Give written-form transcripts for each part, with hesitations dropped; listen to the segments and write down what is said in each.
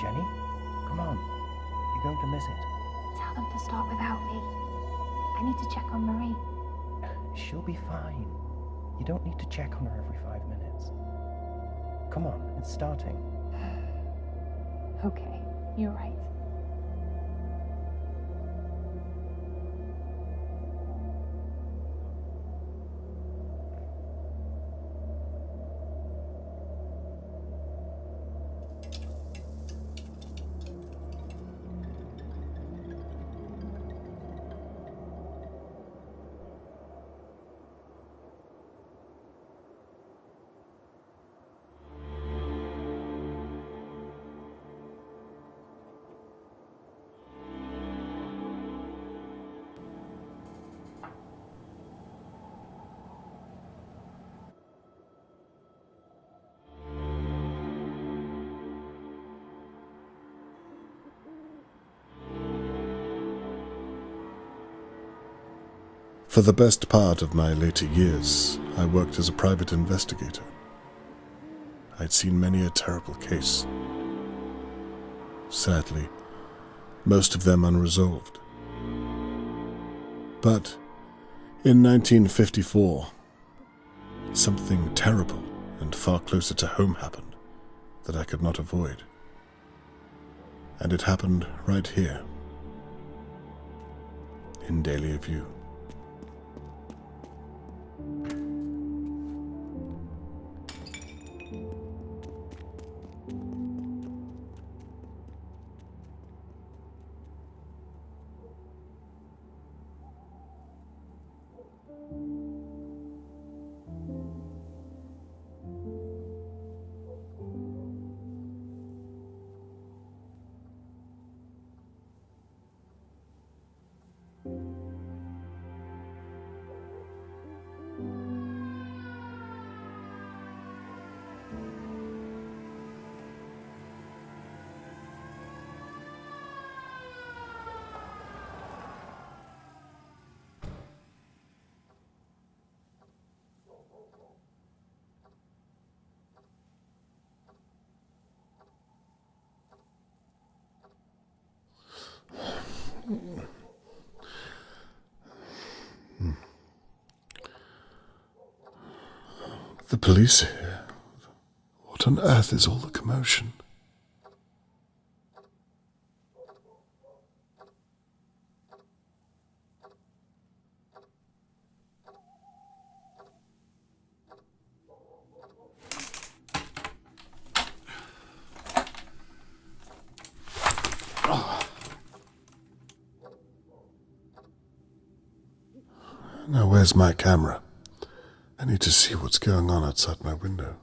Jenny? Come on. You're going to miss it. Tell them to start without me. I need to check on Marie. She'll be fine. You don't need to check on her every 5 minutes. Come on, it's starting. Okay, you're right. For the best part of my later years, I worked as a private investigator. I'd seen many a terrible case. Sadly, most of them unresolved. But in 1954, something terrible and far closer to home happened that I could not avoid. And it happened right here, in Dahlia View. The police are here. What on earth is all the commotion? Now where's my camera? I need to see what's going on outside my window.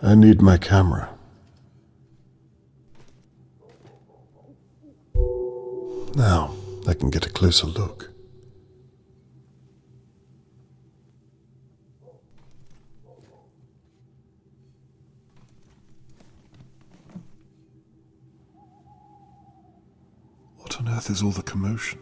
I need my camera. Now, I can get a closer look. What on earth is all the commotion?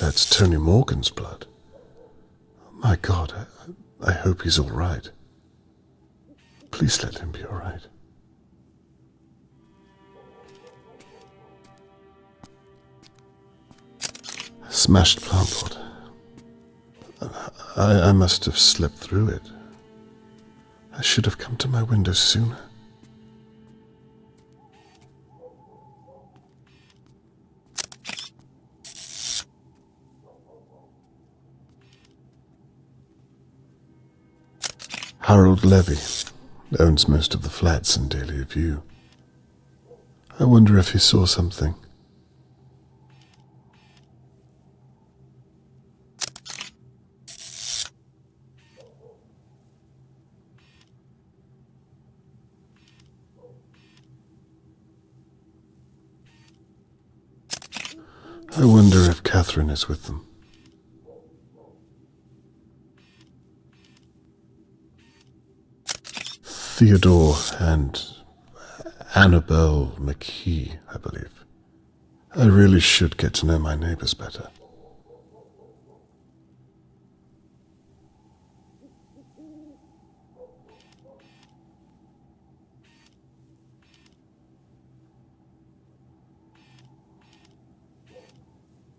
That's Tony Morgan's blood. Oh my God, I hope he's all right. Please let him be all right. Smashed plant pot. I must have slept through it. I should have come to my window sooner. Harold Levy owns most of the flats in Dahlia View. I wonder if he saw something. I wonder if Catherine is with them. Theodore and Annabelle McKee, I believe. I really should get to know my neighbors better.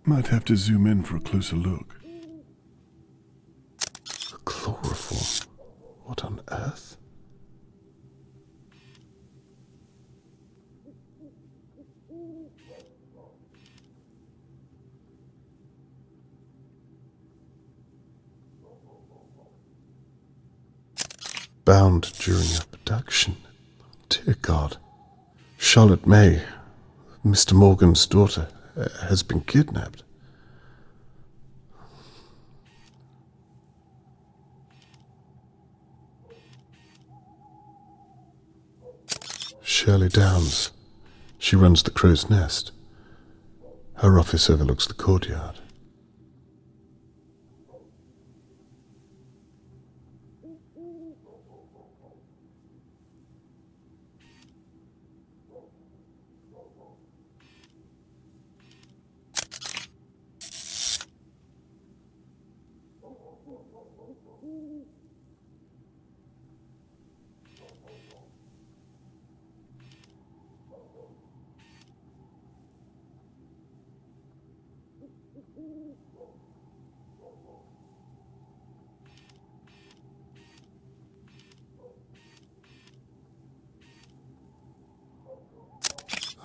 Might have to zoom in for a closer look. Chloroform? What on earth? Bound during abduction. Dear God. Charlotte May, Mr. Morgan's daughter, has been kidnapped. Shirley Downs. She runs the Crow's Nest. Her office overlooks the courtyard.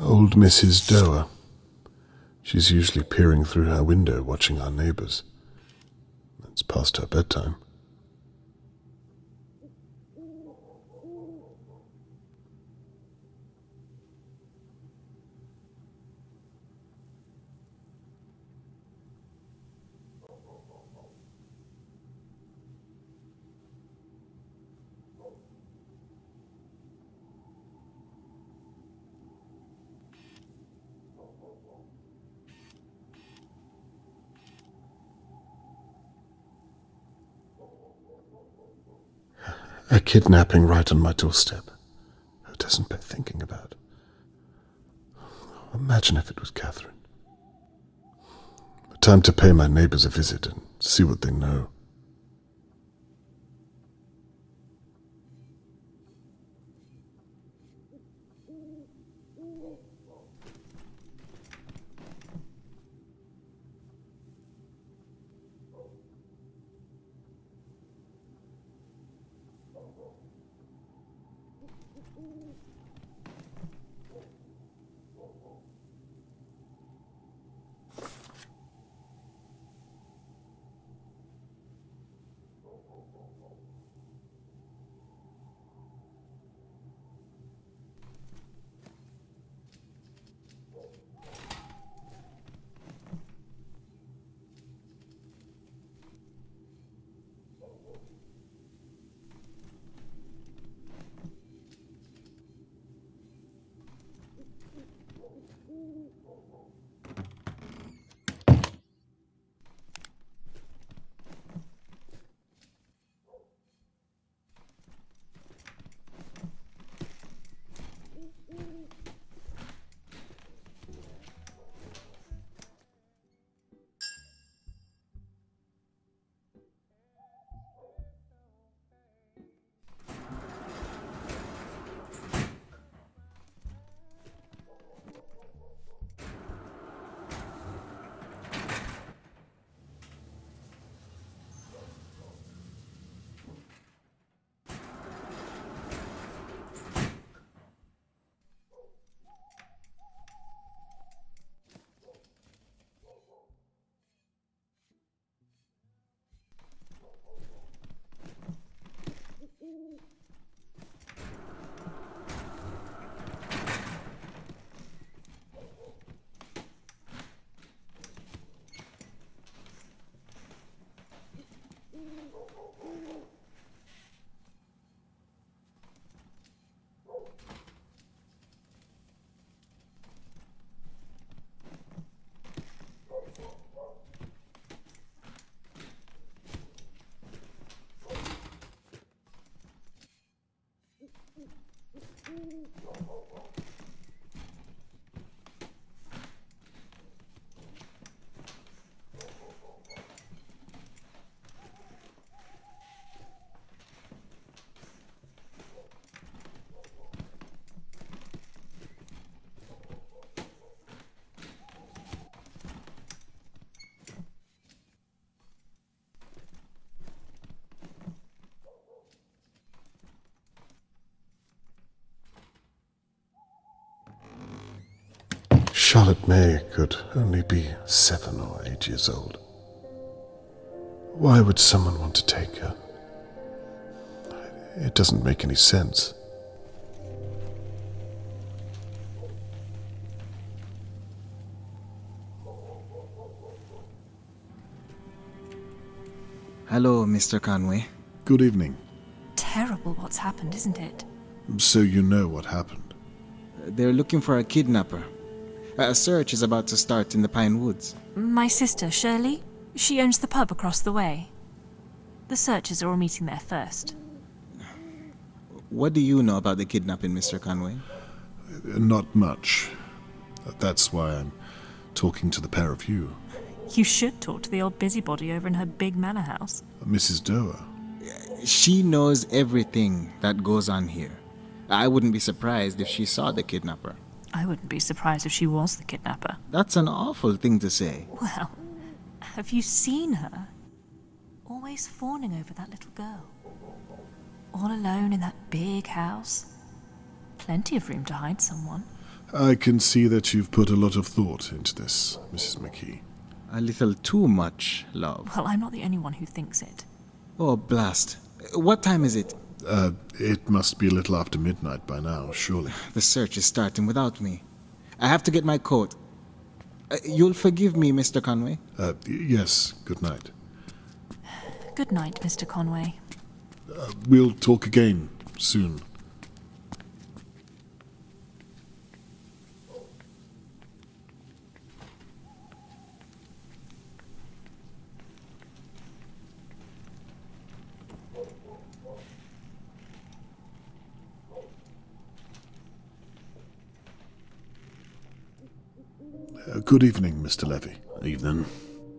Old Mrs. Doer. She's usually peering through her window watching our neighbors. It's past her bedtime. A kidnapping right on my doorstep. Who doesn't bear thinking about? Imagine if it was Catherine. Time to pay my neighbors a visit and see what they know. Charlotte May could only be 7 or 8 years old. Why would someone want to take her? It doesn't make any sense. Hello, Mr. Conway. Good evening. Terrible what's happened, isn't it? So you know what happened? They're looking for a kidnapper. A search is about to start in the Pine Woods. My sister, Shirley, she owns the pub across the way. The searchers are all meeting there first. What do you know about the kidnapping, Mr. Conway? Not much. That's why I'm talking to the pair of you. You should talk to the old busybody over in her big manor house. Mrs. Doer. She knows everything that goes on here. I wouldn't be surprised if she saw the kidnapper. I wouldn't be surprised if she was the kidnapper. That's an awful thing to say. Well, have you seen her? Always fawning over that little girl. All alone in that big house. Plenty of room to hide someone. I can see that you've put a lot of thought into this, Mrs. McKee. A little too much, love. Well, I'm not the only one who thinks it. Oh, blast. What time is it? It must be a little after midnight by now, surely. The search is starting without me. I have to get my coat. You'll forgive me, Mr. Conway? Yes, good night. Good night, Mr. Conway. We'll talk again soon. Good evening, Mr. Levy. Evening.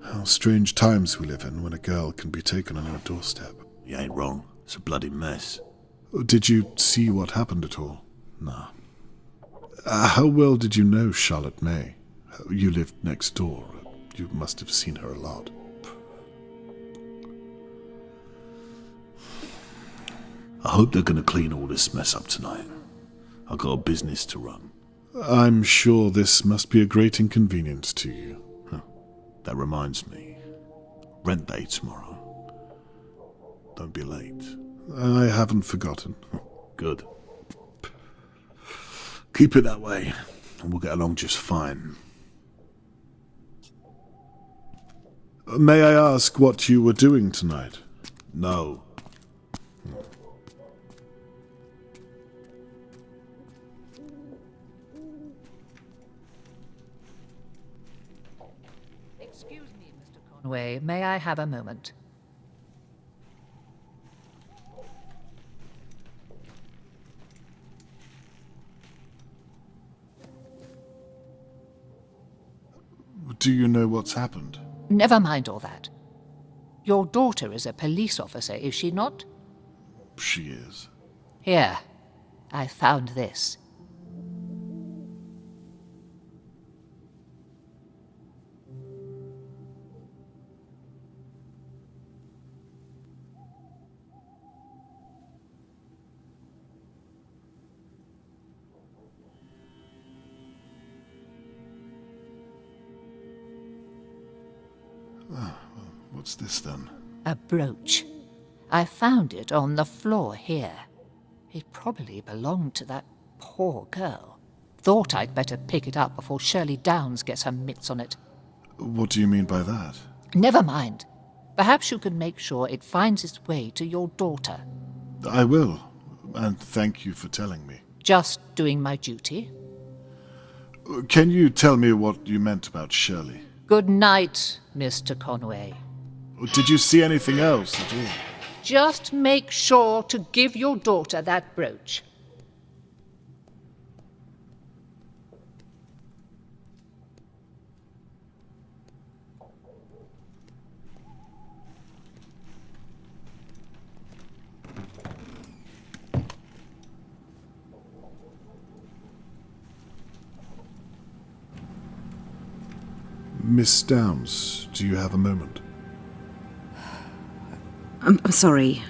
How strange times we live in when a girl can be taken on our doorstep. You ain't wrong. It's a bloody mess. Did you see what happened at all? Nah. How well did you know Charlotte May? You lived next door. You must have seen her a lot. I hope they're gonna clean all this mess up tonight. I got a business to run. I'm sure this must be a great inconvenience to you. That reminds me. Rent day tomorrow. Don't be late. I haven't forgotten. Good. Keep it that way, and we'll get along just fine. May I ask what you were doing tonight? No. Excuse me, Mr. Conway. May I have a moment? Do you know what's happened? Never mind all that. Your daughter is a police officer, is she not? She is. Here, I found this. What's this then? A brooch. I found it on the floor here. It probably belonged to that poor girl. Thought I'd better pick it up before Shirley Downs gets her mitts on it. What do you mean by that? Never mind. Perhaps you can make sure it finds its way to your daughter. I will, and thank you for telling me. Just doing my duty. Can you tell me what you meant about Shirley? Good night, Mr. Conway. Did you see anything else at all? Just make sure to give your daughter that brooch. Miss Downs, do you have a moment? I'm sorry.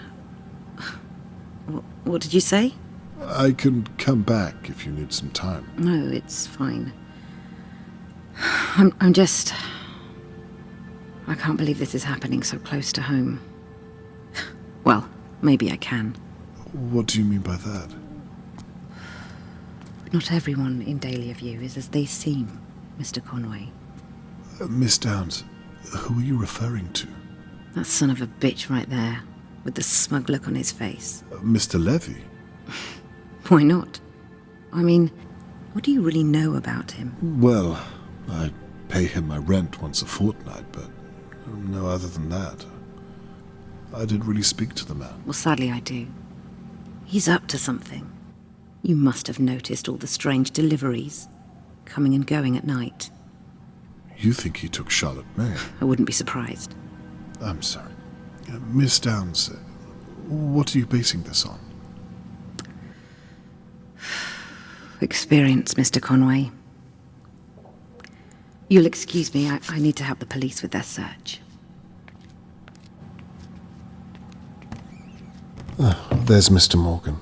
What did you say? I can come back if you need some time. No, it's fine. I'm just... I can't believe this is happening so close to home. Well, maybe I can. What do you mean by that? Not everyone in Dahlia View is as they seem, Mr. Conway. Miss Downs, who are you referring to? That son of a bitch right there, with the smug look on his face. Mr. Levy? Why not? I mean, what do you really know about him? Well, I pay him my rent once a fortnight, but no other than that. I didn't really speak to the man. Well, sadly I do. He's up to something. You must have noticed all the strange deliveries, coming and going at night. You think he took Charlotte May? I wouldn't be surprised. I'm sorry. Miss Downs, what are you basing this on? Experience, Mr. Conway. You'll excuse me, I need to help the police with their search. There's Mr. Morgan.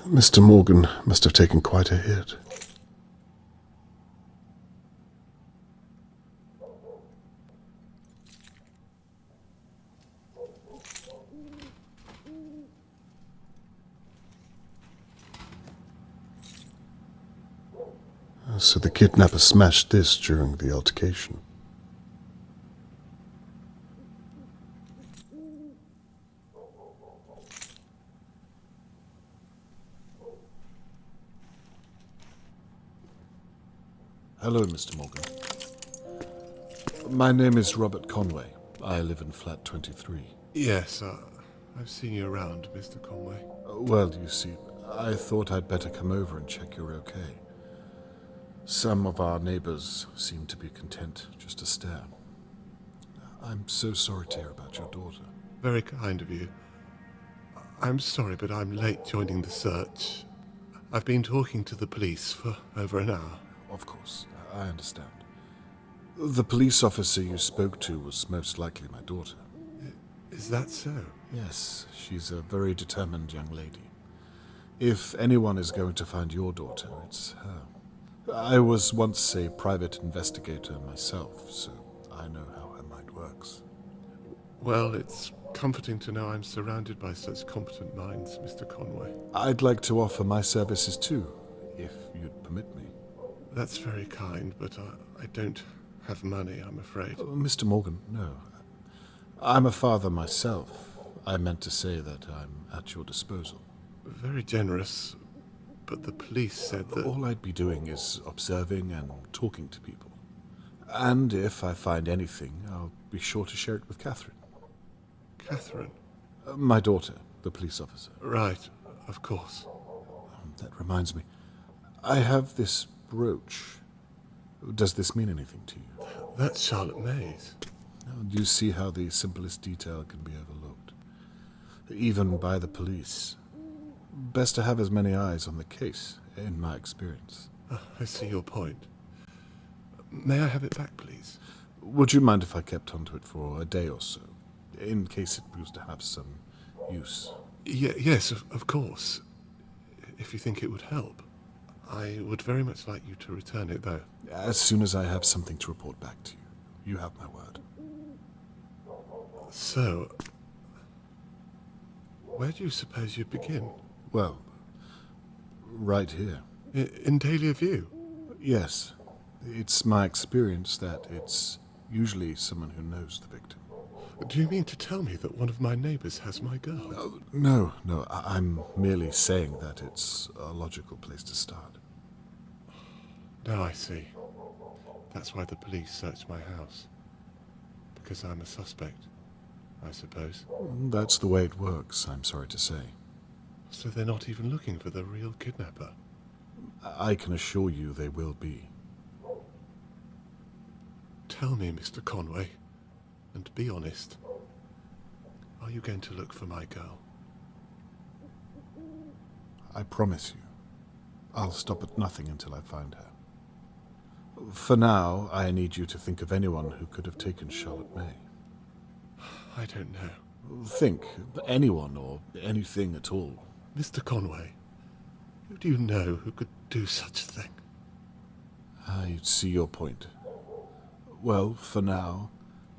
Mr. Morgan must have taken quite a hit. So the kidnapper smashed this during the altercation. Hello, Mr. Morgan. My name is Robert Conway. I live in flat 23. Yes, I've seen you around, Mr. Conway. Well, you see, I thought I'd better come over and check you're okay. Some of our neighbors seem to be content just to stare. I'm so sorry to hear about your daughter. Very kind of you. I'm sorry, but I'm late joining the search. I've been talking to the police for over an hour. Of course, I understand. The police officer you spoke to was most likely my daughter. Is that so? Yes, she's a very determined young lady. If anyone is going to find your daughter, it's her. I was once a private investigator myself, so I know how her mind works. Well, it's comforting to know I'm surrounded by such competent minds, Mr. Conway. I'd like to offer my services too, if you'd permit me. That's very kind, but I don't have money, I'm afraid. Mr. Morgan, no. I'm a father myself. I meant to say that I'm at your disposal. Very generous, but the police said that... All I'd be doing is observing and talking to people. And if I find anything, I'll be sure to share it with Catherine. Catherine? My daughter, the police officer. Right, of course. That reminds me. I have this brooch. Does this mean anything to you? That's Charlotte May's. Do you see how the simplest detail can be overlooked? Even by the police. Best to have as many eyes on the case, in my experience. I see your point. May I have it back, please? Would you mind if I kept onto it for a day or so, in case it proves to have some use? Yes, of course. If you think it would help. I would very much like you to return it, though. As soon as I have something to report back to you. You have my word. So, where do you suppose you'd begin? Well, right here. In Dahlia View? Yes. It's my experience that it's usually someone who knows the victim. Do you mean to tell me that one of my neighbors has my girl? No. I'm merely saying that it's a logical place to start. Now I see. That's why the police searched my house. Because I'm a suspect, I suppose. That's the way it works, I'm sorry to say. So they're not even looking for the real kidnapper? I can assure you they will be. Tell me, Mr. Conway, And be honest. Are you going to look for my girl? I promise you, I'll stop at nothing until I find her. For now, I need you to think of anyone who could have taken Charlotte May. I don't know. Think, anyone or anything at all. Mr. Conway, who do you know who could do such a thing? I see your point. Well, for now,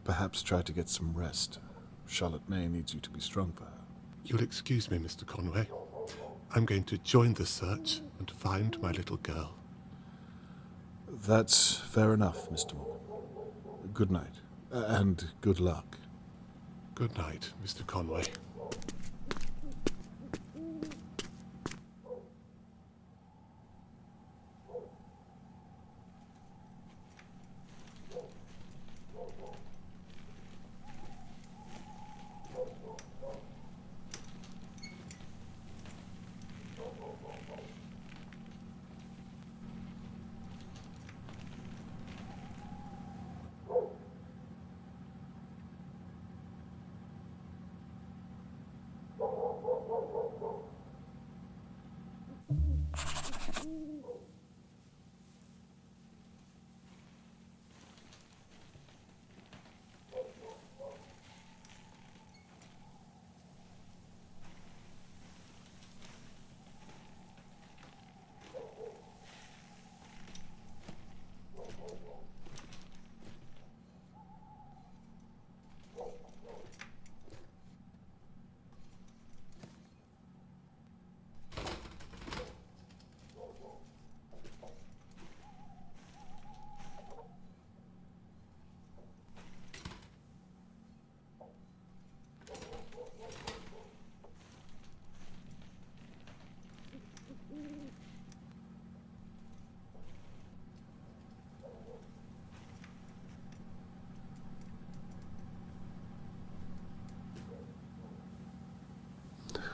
perhaps try to get some rest. Charlotte May needs you to be strong for her. You'll excuse me, Mr. Conway. I'm going to join the search and find my little girl. That's fair enough, Mr. Morgan. Good night, and good luck. Good night, Mr. Conway.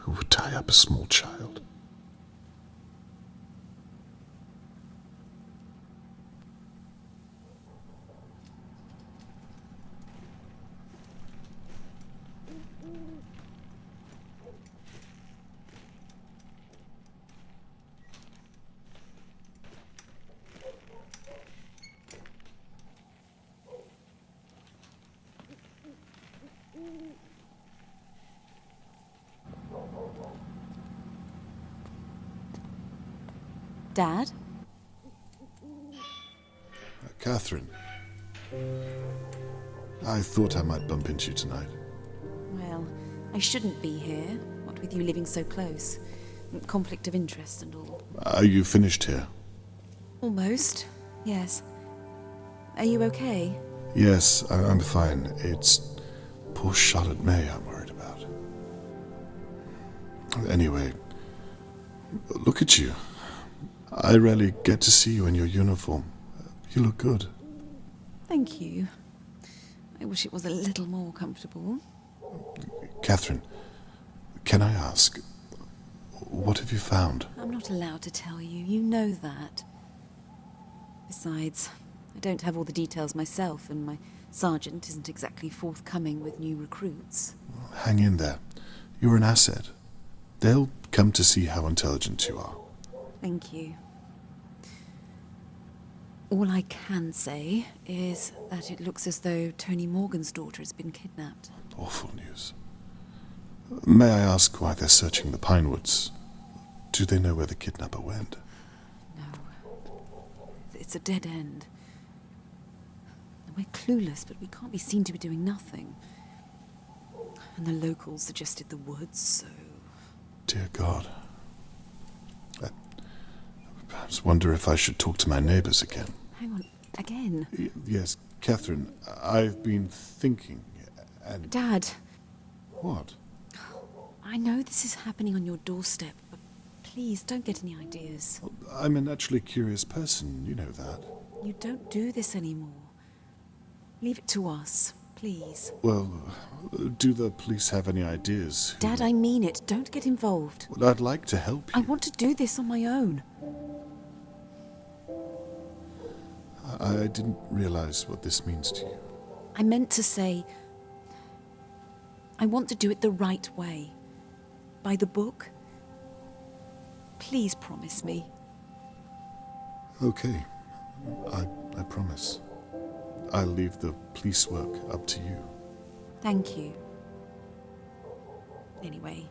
Who would tie up a small child? Dad? Catherine. I thought I might bump into you tonight. Well, I shouldn't be here, what with you living so close. Conflict of interest and all. Are you finished here? Almost, yes. Are you okay? Yes, I'm fine. It's poor Charlotte May I'm worried about. Anyway, look at you. I rarely get to see you in your uniform. You look good. Thank you. I wish it was a little more comfortable. Catherine, can I ask, what have you found? I'm not allowed to tell you. You know that. Besides, I don't have all the details myself, and my sergeant isn't exactly forthcoming with new recruits. Hang in there. You're an asset. They'll come to see how intelligent you are. Thank you. All I can say is that it looks as though Tony Morgan's daughter has been kidnapped. Awful news. May I ask why they're searching the Pine Woods? Do they know where the kidnapper went? No. It's a dead end. We're clueless, but we can't be seen to be doing nothing. And the locals suggested the woods, so... Dear God. I perhaps wonder if I should talk to my neighbors again. Hang on, again? Yes, Catherine, I've been thinking, and... Dad! What? I know this is happening on your doorstep, but please don't get any ideas. I'm a naturally curious person, you know that. You don't do this anymore. Leave it to us, please. Well, do the police have any ideas? Dad, I mean it. Don't get involved. Well, I'd like to help you. I want to do this on my own. I didn't realize what this means to you. I meant to say, I want to do it the right way. By the book. Please promise me. Okay, I promise. I'll leave the police work up to you. Thank you. Anyway,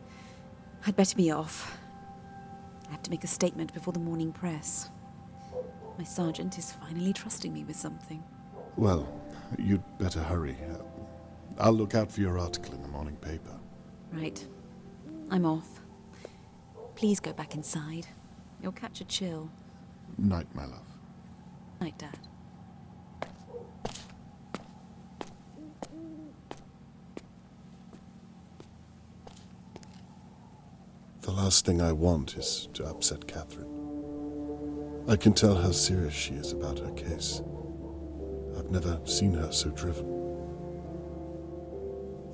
I'd better be off. I have to make a statement before the morning press. My sergeant is finally trusting me with something. Well, you'd better hurry. I'll look out for your article in the morning paper. Right. I'm off. Please go back inside. You'll catch a chill. Night, my love. Night, Dad. The last thing I want is to upset Catherine. I can tell how serious she is about her case. I've never seen her so driven.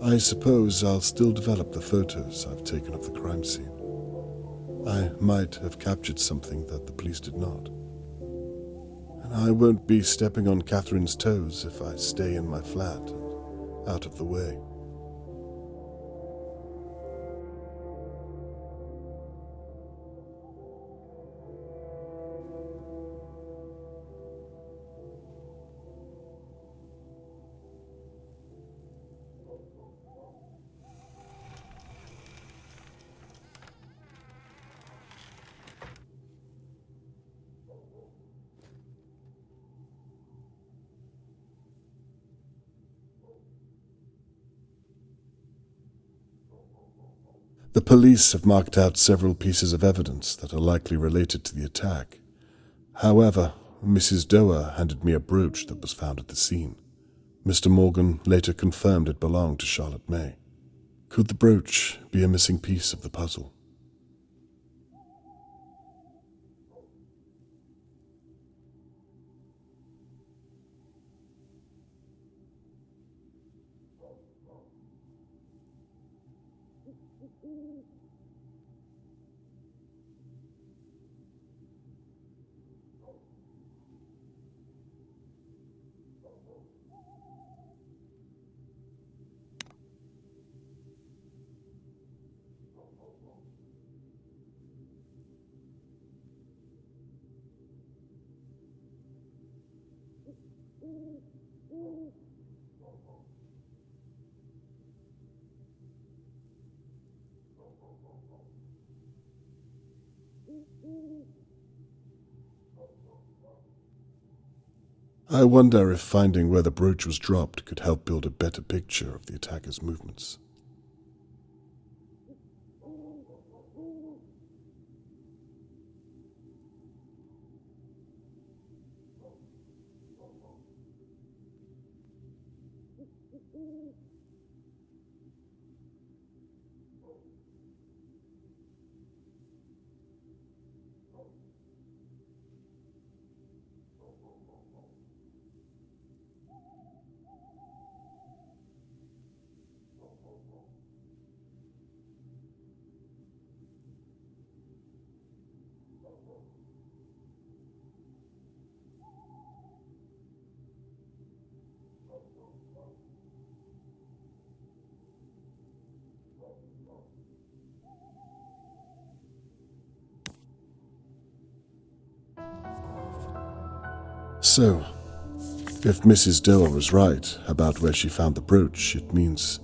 I suppose I'll still develop the photos I've taken of the crime scene. I might have captured something that the police did not. And I won't be stepping on Catherine's toes if I stay in my flat and out of the way. The police have marked out several pieces of evidence that are likely related to the attack. However, Mrs. Doer handed me a brooch that was found at the scene. Mr. Morgan later confirmed it belonged to Charlotte May. Could the brooch be a missing piece of the puzzle? I wonder if finding where the brooch was dropped could help build a better picture of the attacker's movements. So, if Mrs. Doer was right about where she found the brooch, it means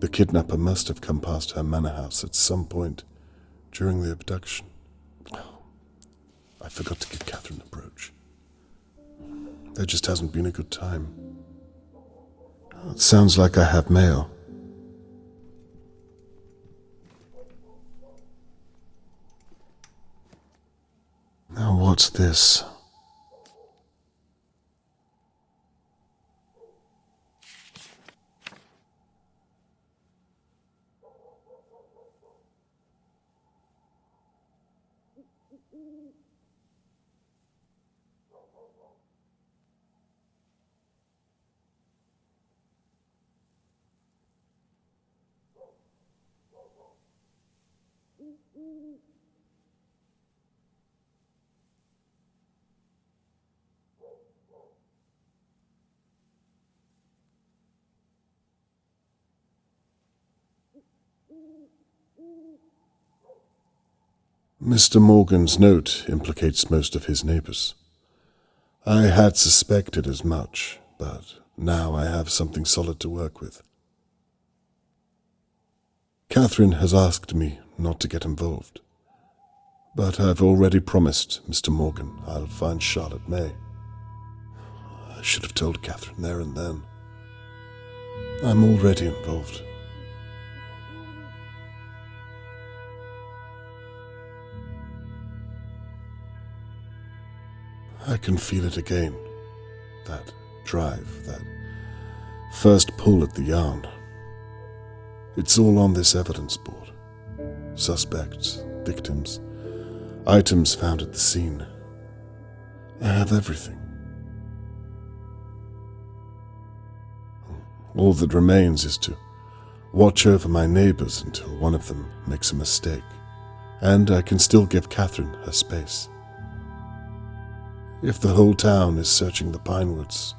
the kidnapper must have come past her manor house at some point during the abduction. I forgot to give Catherine the brooch. There just hasn't been a good time. It sounds like I have mail. Now what's this? Mr. Morgan's note implicates most of his neighbors. I had suspected as much, but now I have something solid to work with. Catherine has asked me not to get involved, but I've already promised Mr. Morgan I'll find Charlotte May. I should have told Catherine there and then. I'm already involved. I can feel it again. That drive, that first pull at the yarn. It's all on this evidence board. Suspects, victims, items found at the scene. I have everything. All that remains is to watch over my neighbors until one of them makes a mistake, and I can still give Catherine her space. If the whole town is searching the Pinewoods,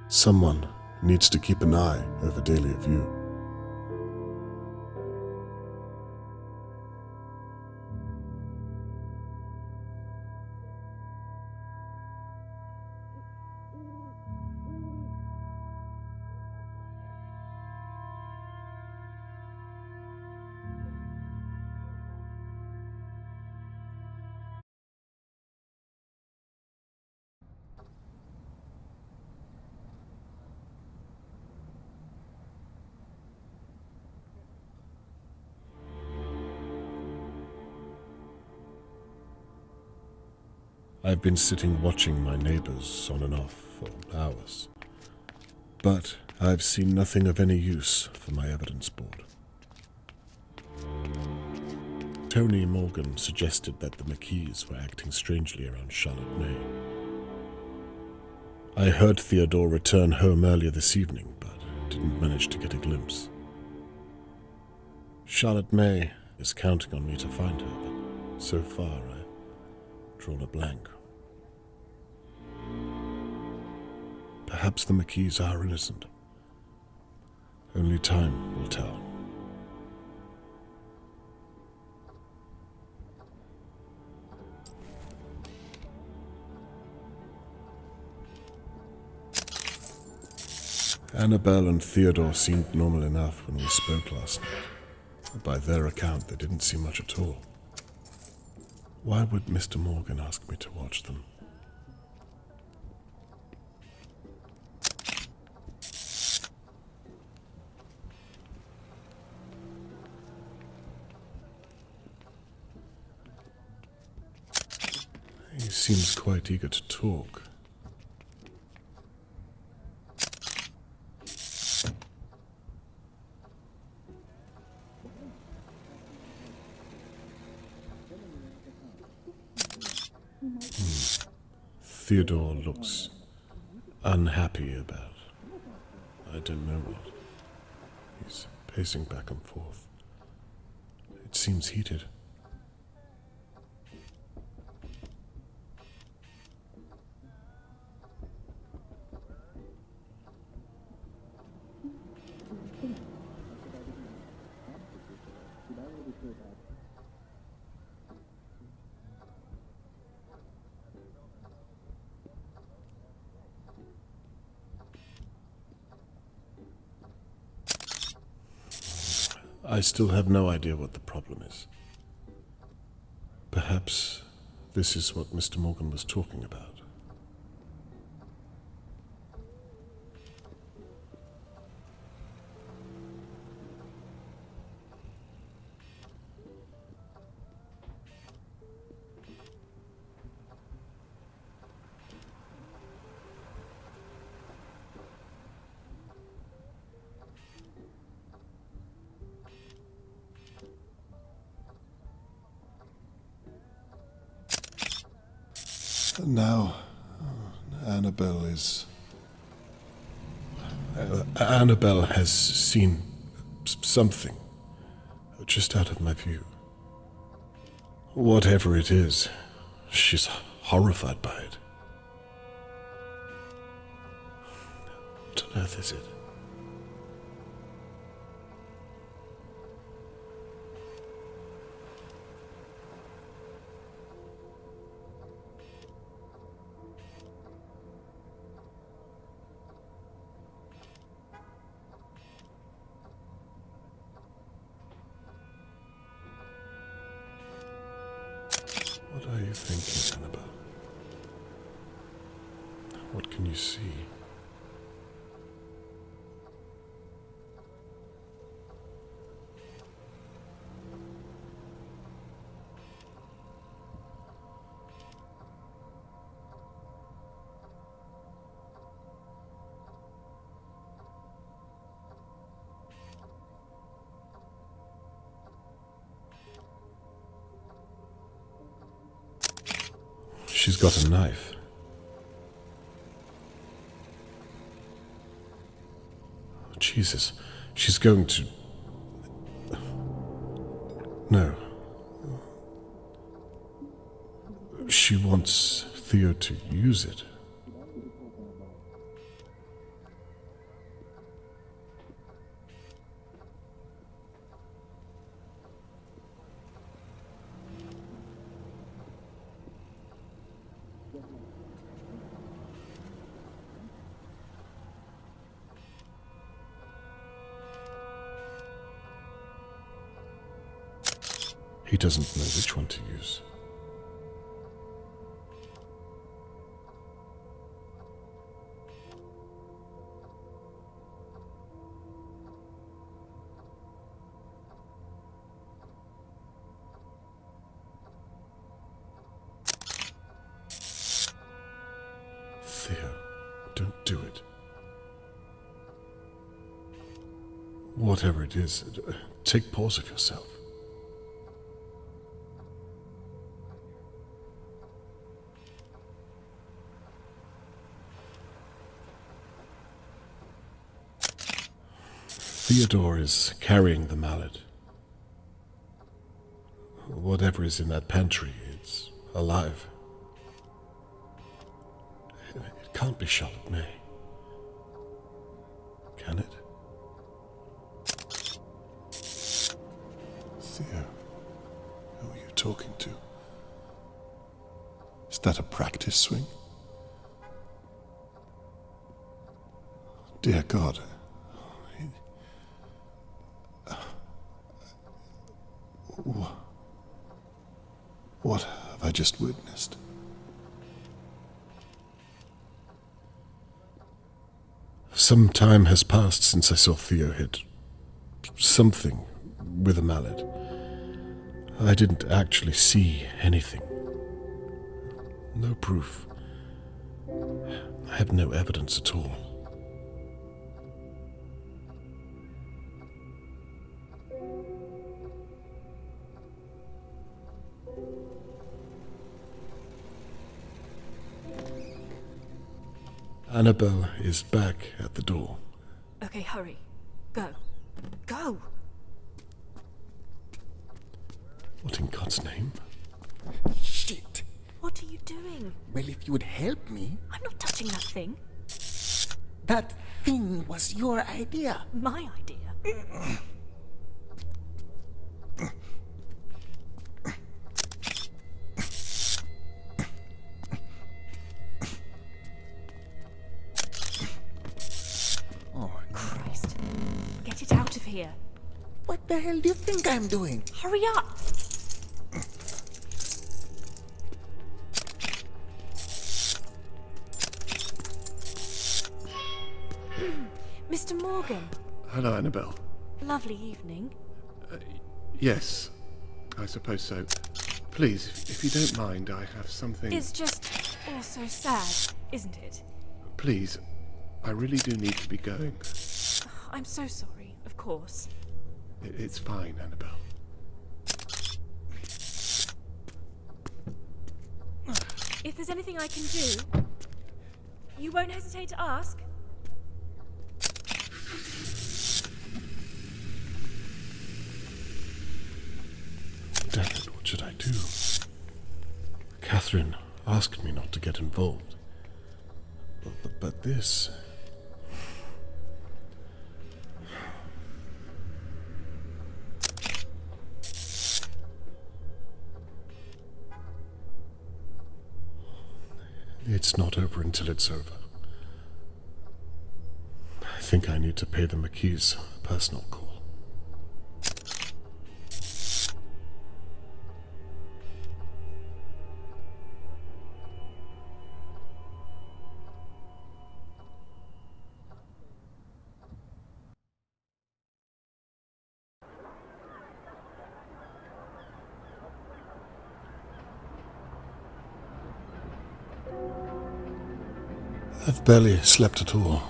someone needs to keep an eye over Dahlia View. I've been sitting watching my neighbors on and off for hours, but I've seen nothing of any use for my evidence board. Tony Morgan suggested that the McKees were acting strangely around Charlotte May. I heard Theodore return home earlier this evening, but didn't manage to get a glimpse. Charlotte May is counting on me to find her, but so far I've drawn a blank. Perhaps the McKees are innocent. Only time will tell. Annabelle and Theodore seemed normal enough when we spoke last night. But by their account, they didn't seem much at all. Why would Mr. Morgan ask me to watch them? He seems quite eager to talk. Theodore looks unhappy about, I don't know what. He's pacing back and forth. It seems heated. I still have no idea what the problem is. Perhaps this is what Mr. Morgan was talking about. Now, Annabelle has seen something just out of my view. Whatever it is, she's horrified by it. What on earth is it? you thinking, Annabelle? What can you see? She's got a knife. Oh, Jesus, she's going to... No. She wants Theo to use it. He doesn't know which one to use. Theo, don't do it. Whatever it is, take pause of yourself. Theodore is carrying the mallet. Whatever is in that pantry, it's alive. It can't be Charlotte May. Can it? Theo, who are you talking to? Is that a practice swing? Dear God. What have I just witnessed? Some time has passed since I saw Theo hit something with a mallet. I didn't actually see anything. No proof. I have no evidence at all. Annabelle is back at the door. Okay, hurry. Go. Go! What in God's name? Shit. What are you doing? Well, if you would help me. I'm not touching that thing. That thing was your idea. My idea. Oh, Christ. Get it out of here. what the hell do you think I'm doing? Hurry up! Mr. Morgan. Hello, Annabelle. Lovely evening. Yes, I suppose so. Please, if you don't mind, I have something... It's just all so sad, isn't it? Please, I really do need to be going. I'm so sorry, of course. It's fine, Annabelle. If there's anything I can do, you won't hesitate to ask? Damn it, what should I do? Catherine asked me not to get involved. But this... It's not over until it's over. I think I need to pay the McKees a personal call. I've barely slept at all.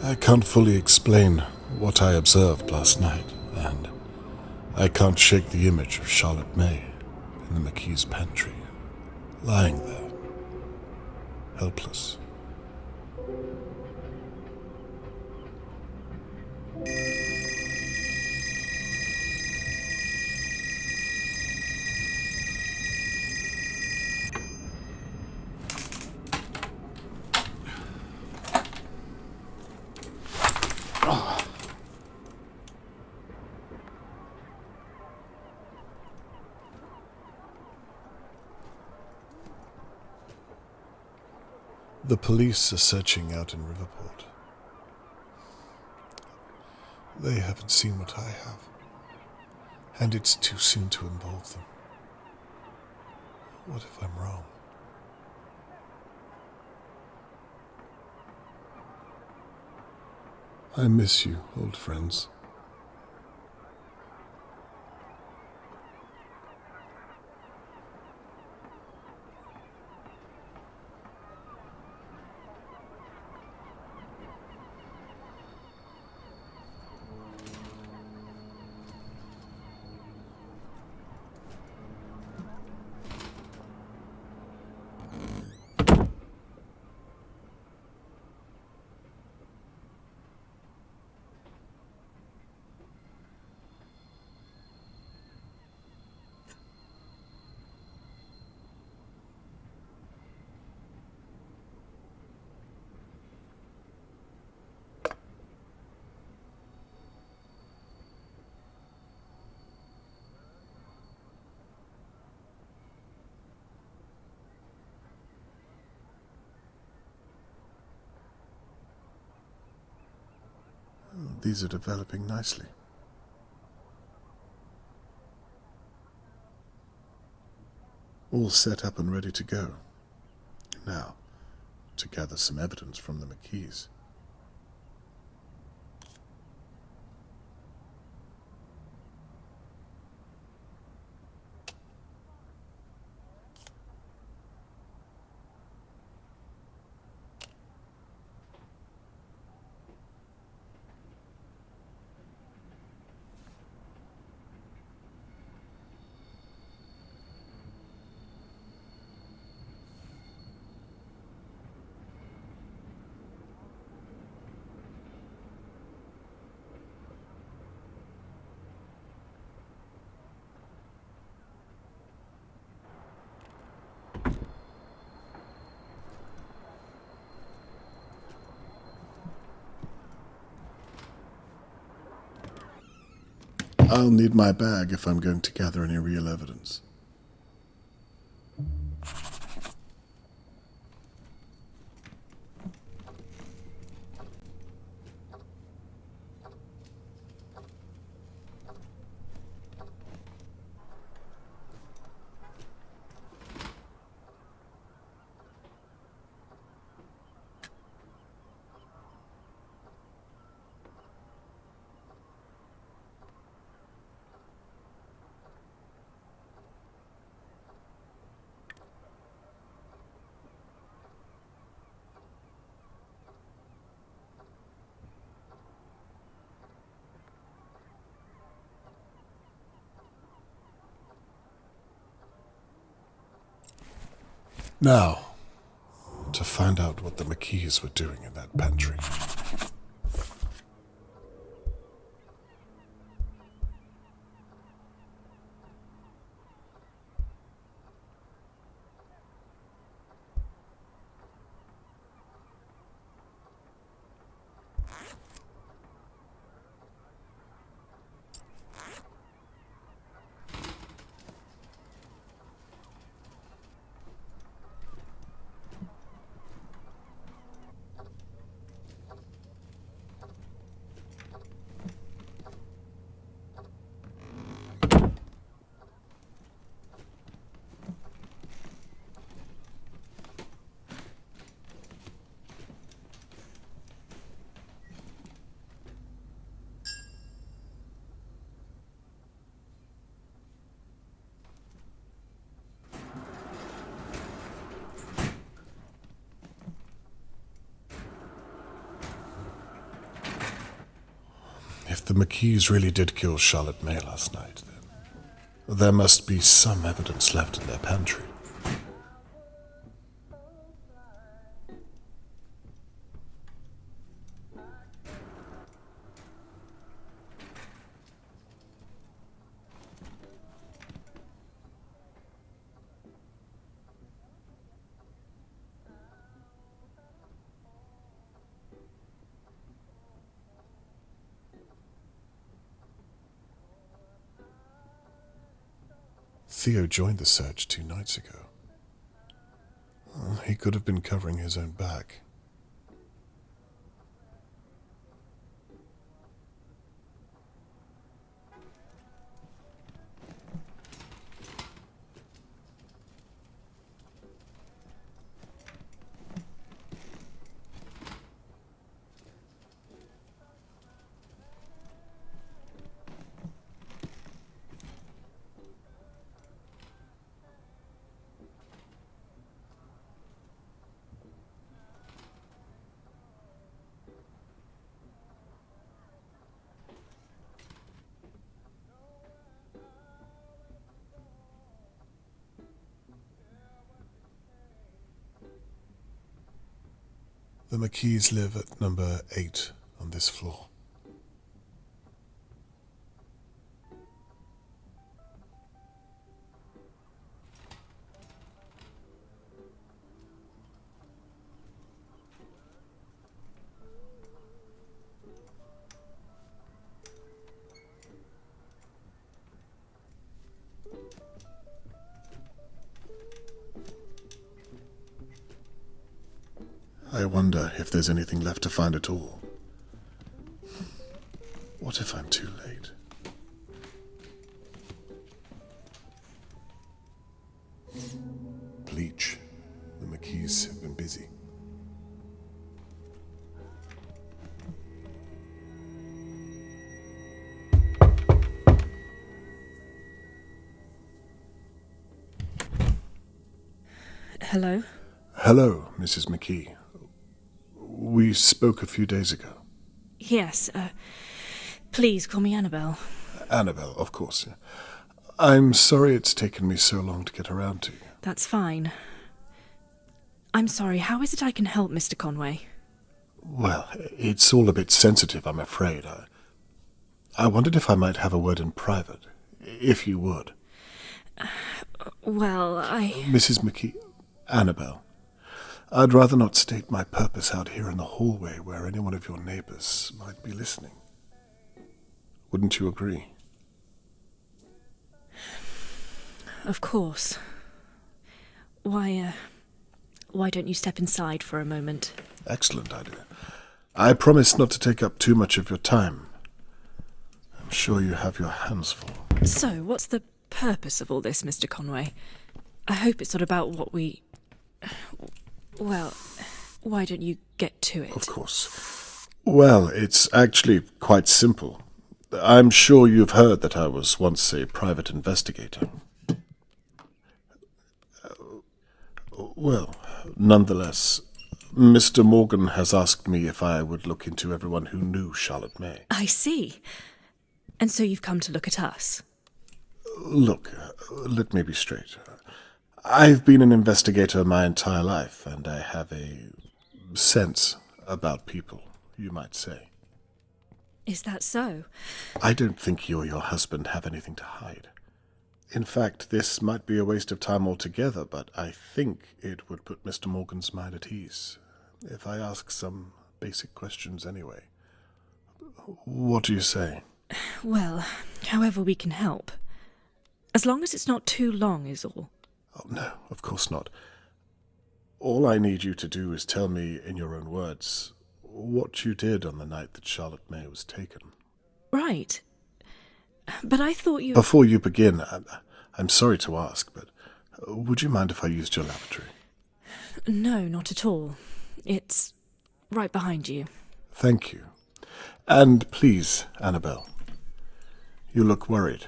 I can't fully explain what I observed last night, and I can't shake the image of Charlotte May in the McKee's pantry, lying there, helpless. The police are searching out in Riverport. They haven't seen what I have, and it's too soon to involve them. What if I'm wrong? I miss you, old friends. These are developing nicely. All set up and ready to go. Now, to gather some evidence from the McKees. I'll need my bag if I'm going to gather any real evidence. Now, to find out what the McKees were doing in that pantry. If the McKees really did kill Charlotte May last night, then there must be some evidence left in their pantry. Theo joined the search 2 nights ago. Well, he could have been covering his own back. The McKees live at number 8 on this floor. I wonder if there's anything left to find at all. What if I'm too late? Bleach. The McKees have been busy. Hello? Hello, Mrs. McKee. We spoke a few days ago. Yes, please call me Annabelle. Annabelle, of course. I'm sorry it's taken me so long to get around to you. That's fine. I'm sorry, how is it I can help, Mr. Conway? Well, it's all a bit sensitive, I'm afraid. I wondered if I might have a word in private, if you would. Well, Mrs. McKee, Annabelle, I'd rather not state my purpose out here in the hallway where any one of your neighbors might be listening. Wouldn't you agree? Of course. Why don't you step inside for a moment? Excellent idea. I promise not to take up too much of your time. I'm sure you have your hands full. So, what's the purpose of all this, Mr. Conway? I hope it's not about what we... Well, why don't you get to it? Of course. Well, it's actually quite simple. I'm sure you've heard that I was once a private investigator. Well, nonetheless, Mr. Morgan has asked me if I would look into everyone who knew Charlotte May. I see. And so you've come to look at us? Look, let me be straight. I've been an investigator my entire life, and I have a sense about people, you might say. Is that so? I don't think you or your husband have anything to hide. In fact, this might be a waste of time altogether, but I think it would put Mr. Morgan's mind at ease if I ask some basic questions anyway. What do you say? Well, however we can help. As long as it's not too long is all. Oh, no, of course not. All I need you to do is tell me, in your own words, what you did on the night that Charlotte May was taken. Right. But I thought you... Before you begin, I'm sorry to ask, but would you mind if I used your lavatory? No, not at all. It's right behind you. Thank you. And please, Annabelle, you look worried.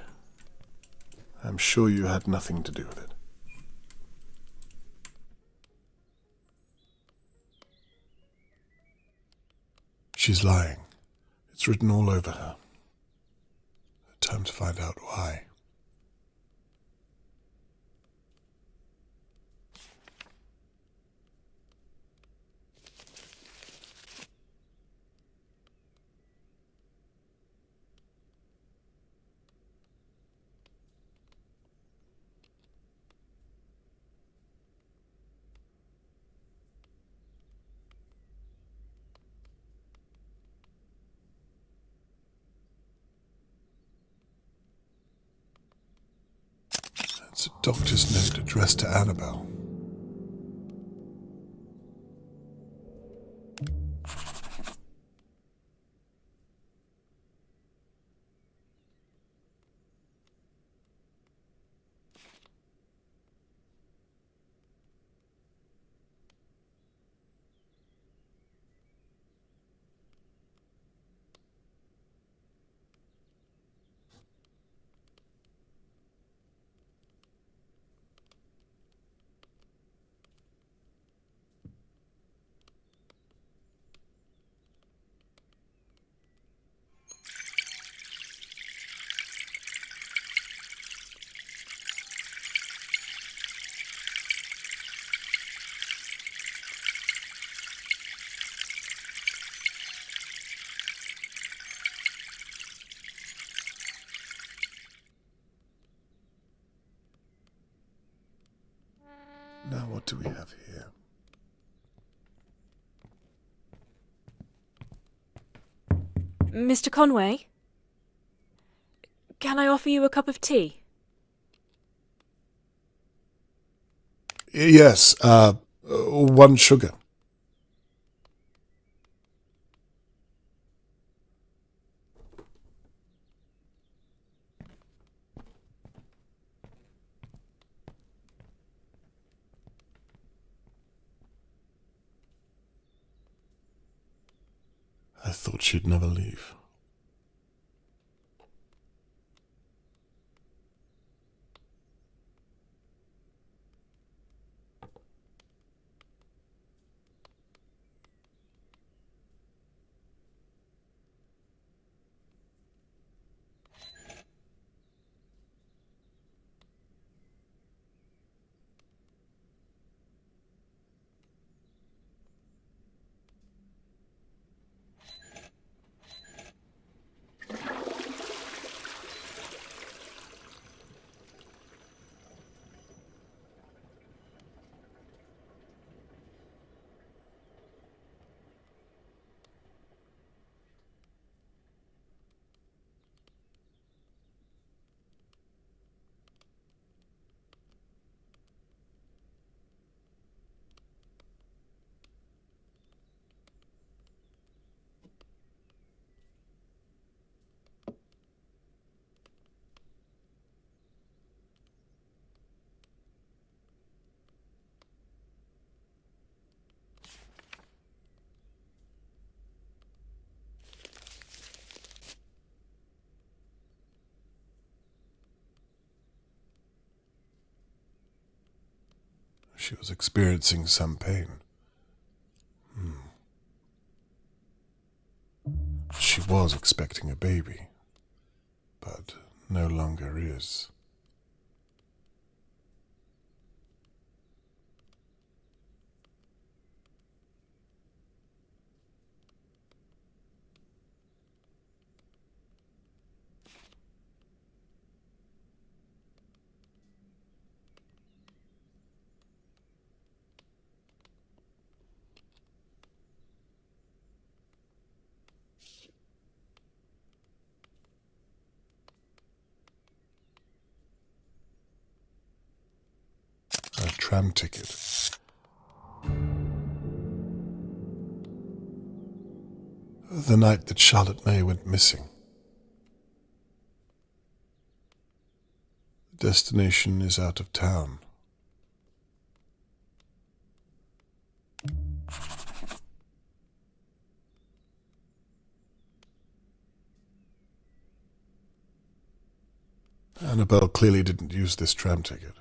I'm sure you had nothing to do with it. She's lying. It's written all over her. Time to find out why. It's a doctor's note addressed to Annabelle. Now what do we have here? Mr. Conway? Can I offer you a cup of tea? Yes, 1 sugar. I thought she'd never leave. She was experiencing some pain. She was expecting a baby, but no longer is. A tram ticket. The night that Charlotte May went missing. The destination is out of town. Annabelle clearly didn't use this tram ticket.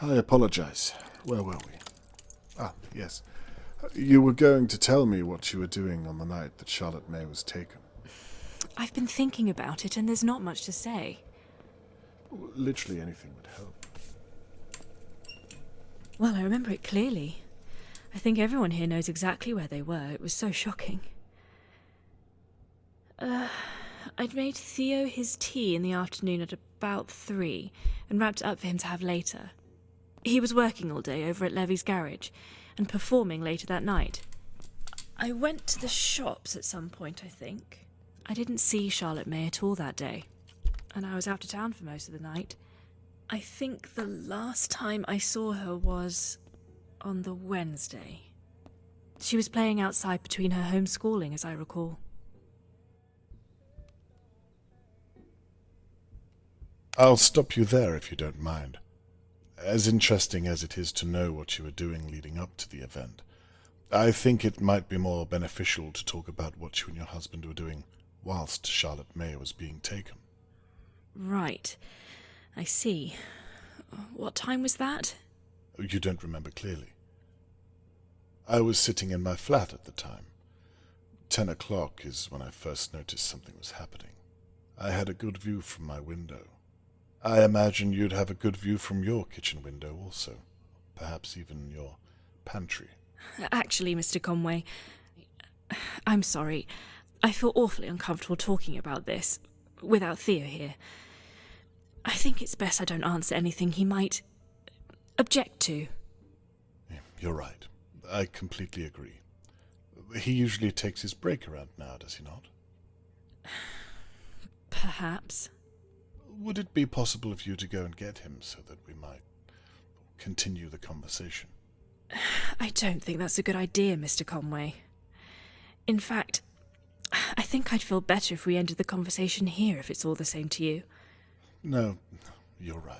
I apologize. Where were we? Ah, yes. You were going to tell me what you were doing on the night that Charlotte May was taken. I've been thinking about it, and there's not much to say. Literally anything would help. Well, I remember it clearly. I think everyone here knows exactly where they were. It was so shocking. I'd made Theo his tea in the afternoon at about 3 and wrapped it up for him to have later. He was working all day over at Levy's garage and performing later that night. I went to the shops at some point, I think. I didn't see Charlotte May at all that day, and I was out of town for most of the night. I think the last time I saw her was on the Wednesday. She was playing outside between her homeschooling, as I recall. I'll stop you there if you don't mind. As interesting as it is to know what you were doing leading up to the event, I think it might be more beneficial to talk about what you and your husband were doing whilst Charlotte May was being taken. Right. I see. What time was that? You don't remember clearly. I was sitting in my flat at the time. 10 o'clock is when I first noticed something was happening. I had a good view from my window. I imagine you'd have a good view from your kitchen window also. Perhaps even your pantry. Actually, Mr. Conway, I'm sorry. I feel awfully uncomfortable talking about this without Theo here. I think it's best I don't answer anything he might object to. You're right. I completely agree. He usually takes his break around now, does he not? Perhaps. Would it be possible for you to go and get him so that we might continue the conversation? I don't think that's a good idea, Mr. Conway. In fact, I think I'd feel better if we ended the conversation here, if it's all the same to you. No, you're right.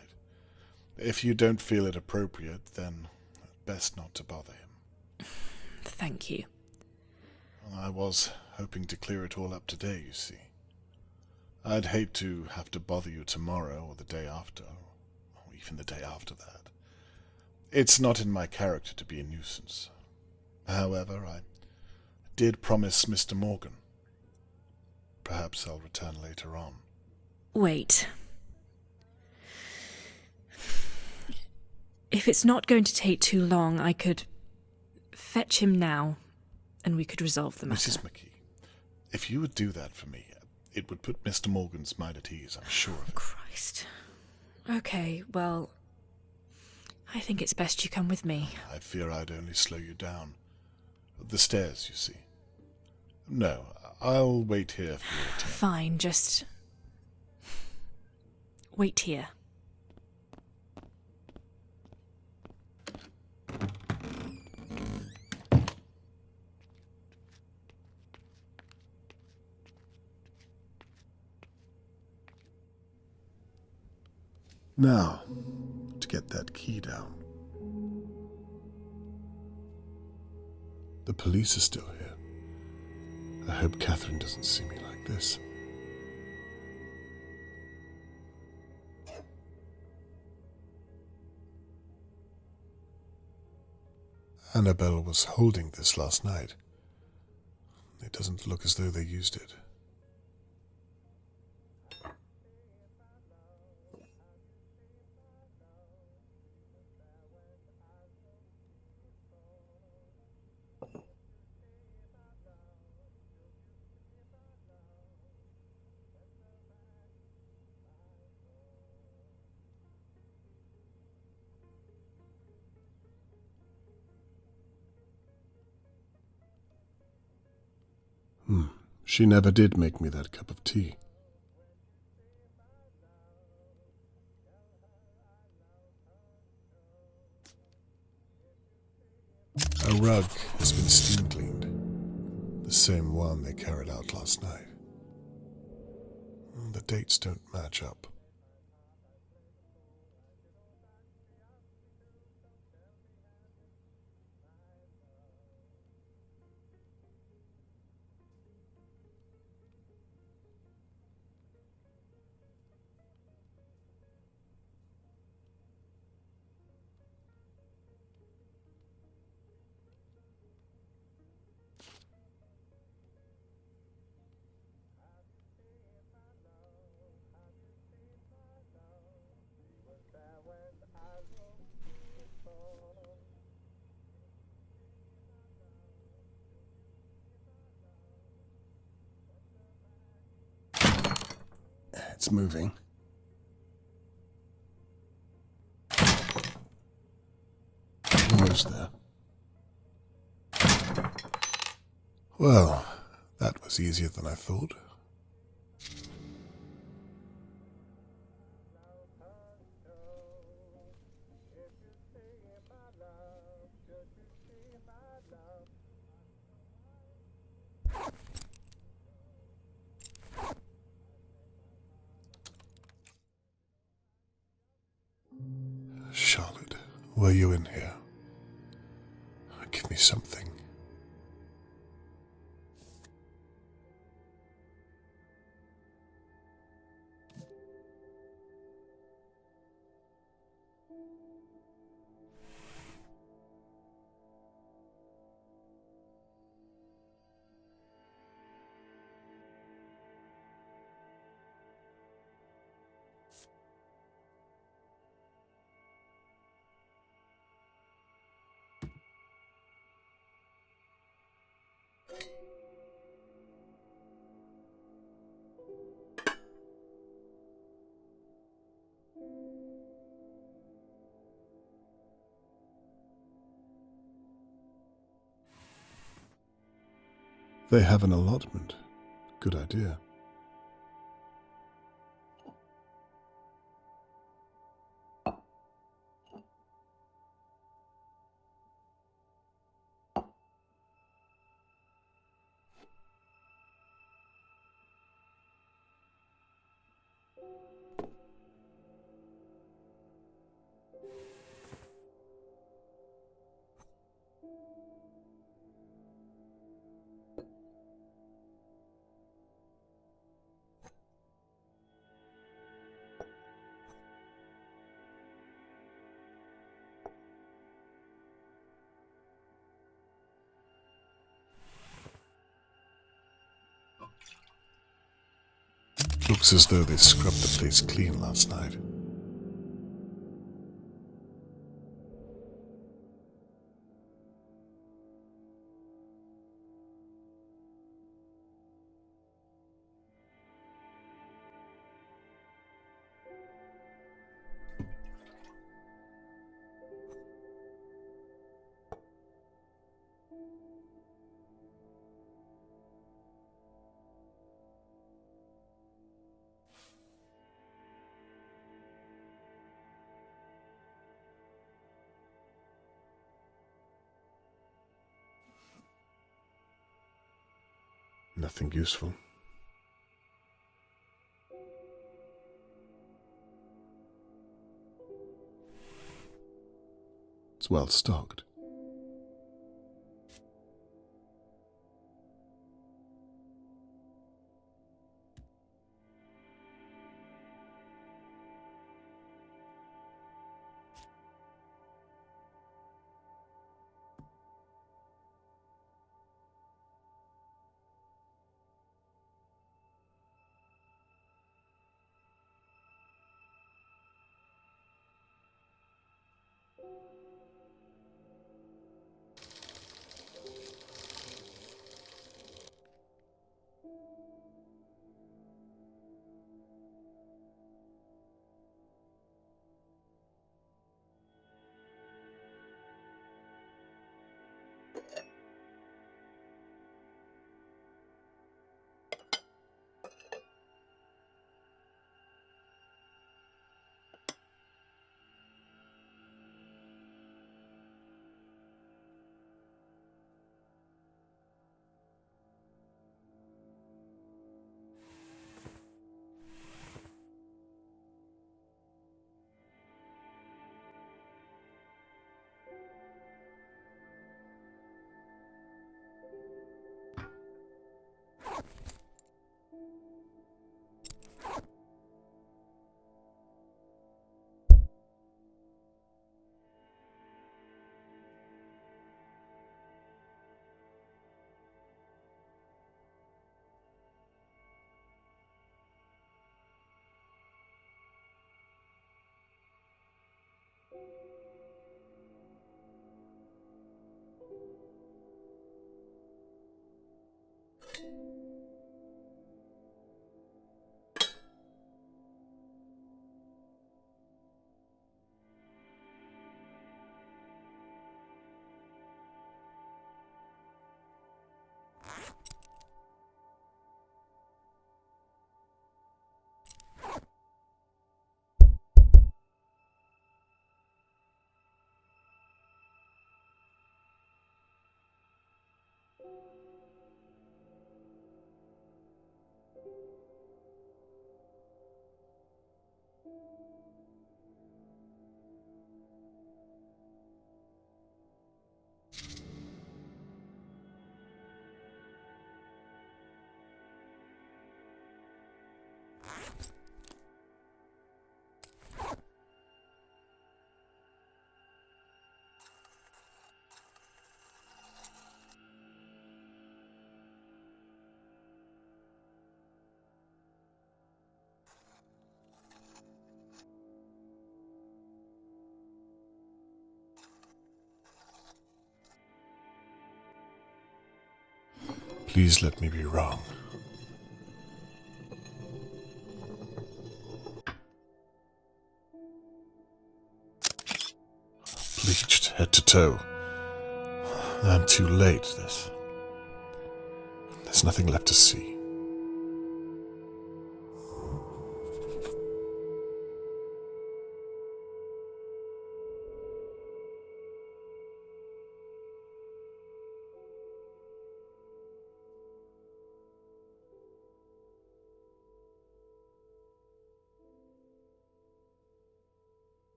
If you don't feel it appropriate, then best not to bother him. Thank you. I was hoping to clear it all up today, you see. I'd hate to have to bother you tomorrow or the day after, or even the day after that. It's not in my character to be a nuisance. However, I did promise Mr. Morgan. Perhaps I'll return later on. Wait. If it's not going to take too long, I could fetch him now, and we could resolve the matter. Mrs. McKee, if you would do that for me, it would put Mr. Morgan's mind at ease, I'm sure of it. Christ. Okay, well, I think it's best you come with me. I fear I'd only slow you down. The stairs, you see. No, I'll wait here for your return. Fine, just wait here. Now, to get that key down. The police are still here. I hope Catherine doesn't see me like this. Annabelle was holding this last night. It doesn't look as though they used it. She never did make me that cup of tea. A rug has been steam cleaned, the same one they carried out last night. The dates don't match up. It's moving. Almost there. Well, that was easier than I thought. Charlotte, were you in here? Give me something. They have an allotment. Good idea. Looks as though they scrubbed the place clean last night. Nothing useful. It's well stocked. Please let me be wrong. Bleached head to toe. I'm too late. There's nothing left to see.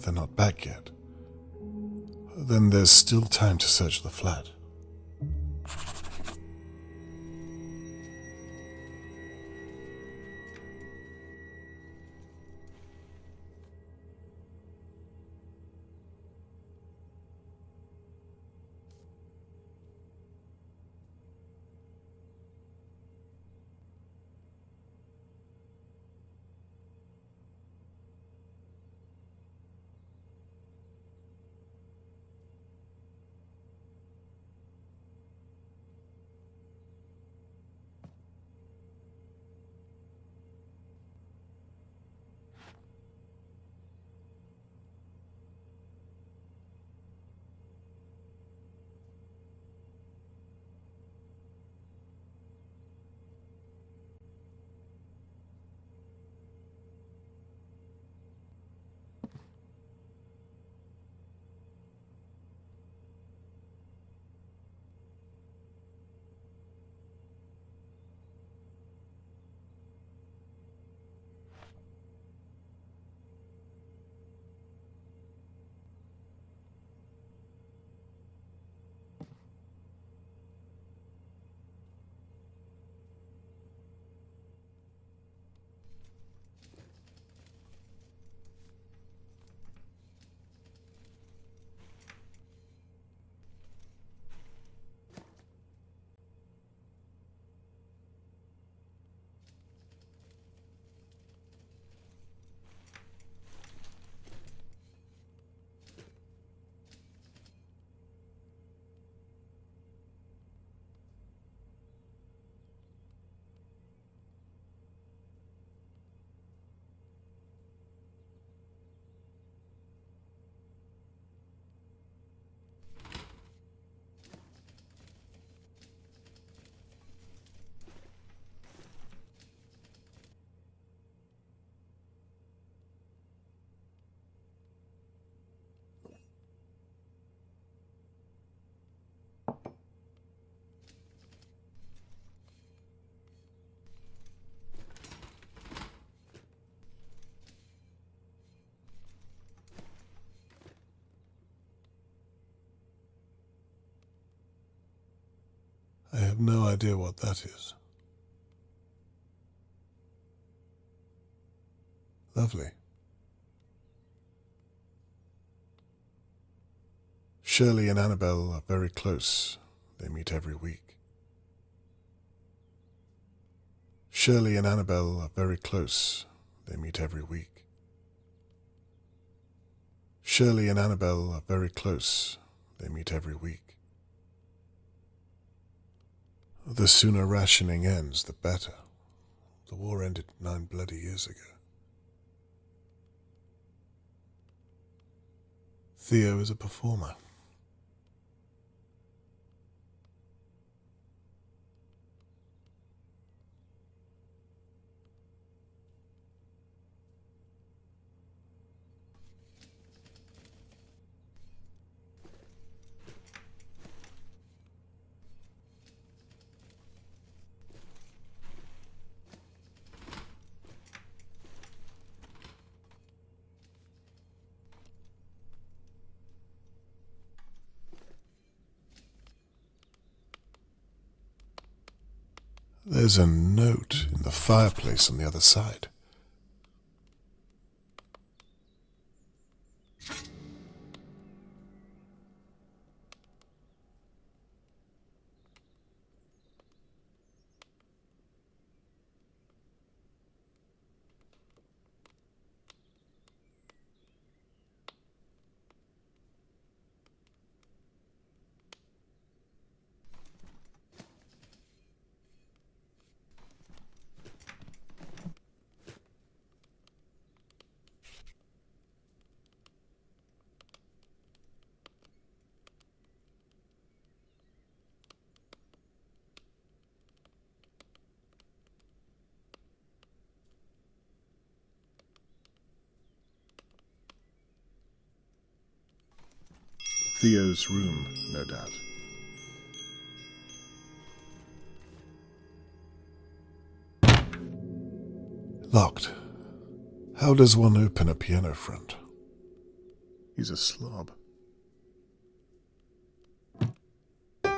They're not back yet. Then there's still time to search the flat. I have no idea what that is. Lovely. Shirley and Annabelle are very close. They meet every week. Shirley and Annabelle are very close. They meet every week. Shirley and Annabelle are very close. They meet every week. The sooner rationing ends, the better. The war ended 9 bloody years ago. Theo is a performer. There's a note in the fireplace on the other side. Theo's room, no doubt. Locked. How does one open a piano front? He's a slob.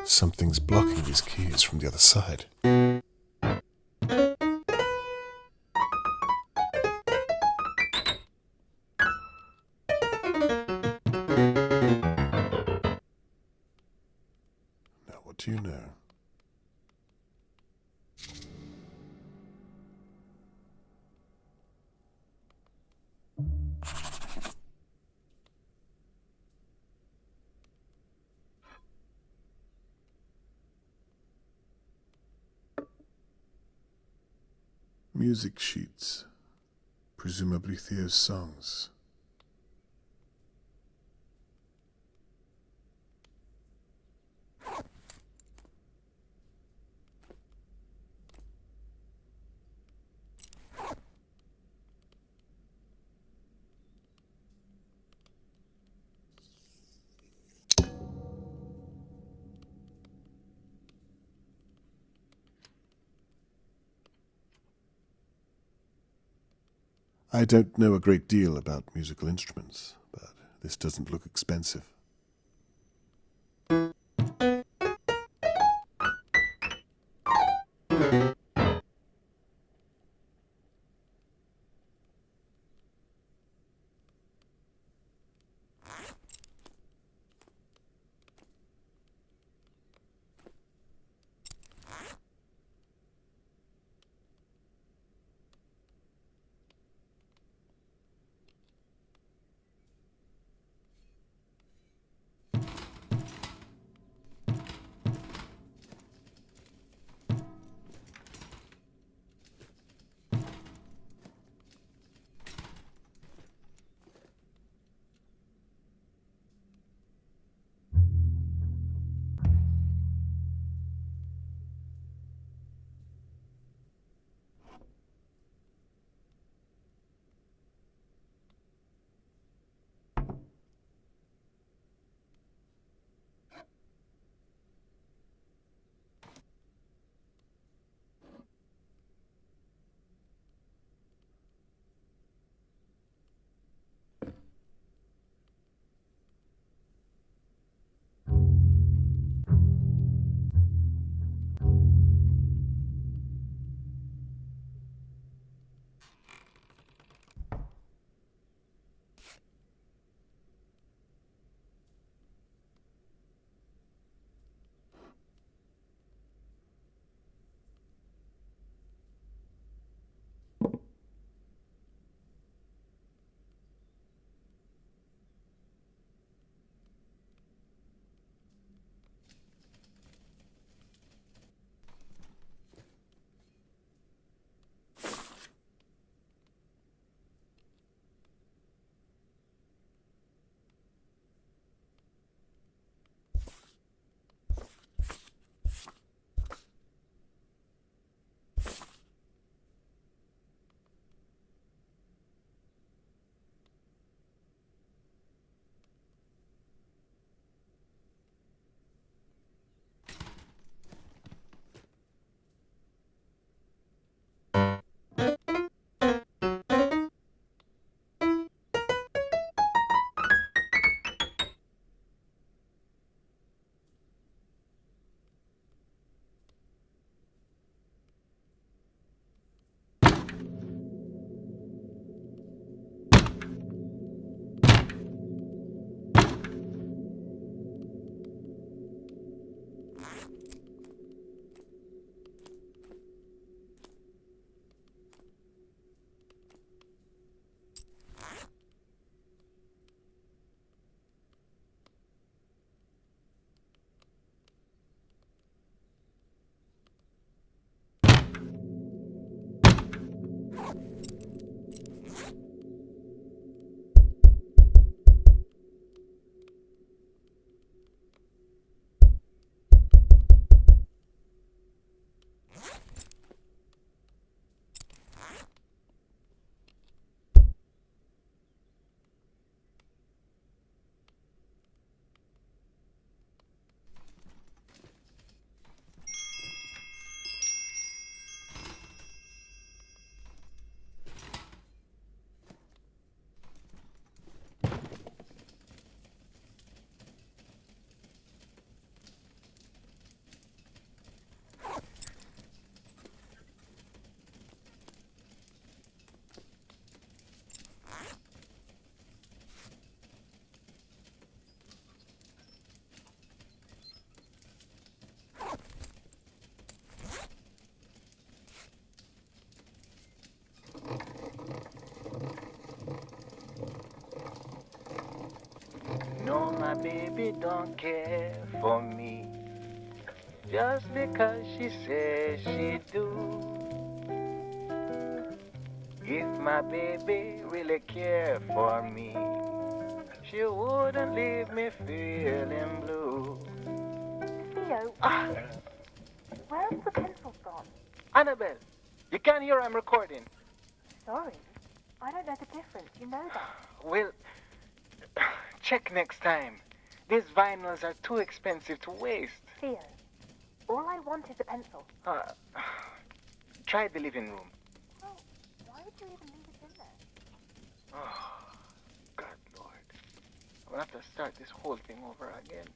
Something's blocking these keys from the other side. Now, what do you know? Music sheets. Presumably Theo's songs. I don't know a great deal about musical instruments, but this doesn't look expensive. my baby don't care for me, just because she says she do. If my baby really cared for me, she wouldn't leave me feeling blue. Theo, where's the pencil gone? Annabelle, you can't hear I'm recording. Sorry, I don't know the difference. You know that. Well, check next time. These vinyls are too expensive to waste. Theo, all I want is a pencil. Try the living room. Well, why would you even leave it in there? Oh, God, Lord. I'm gonna have to start this whole thing over again.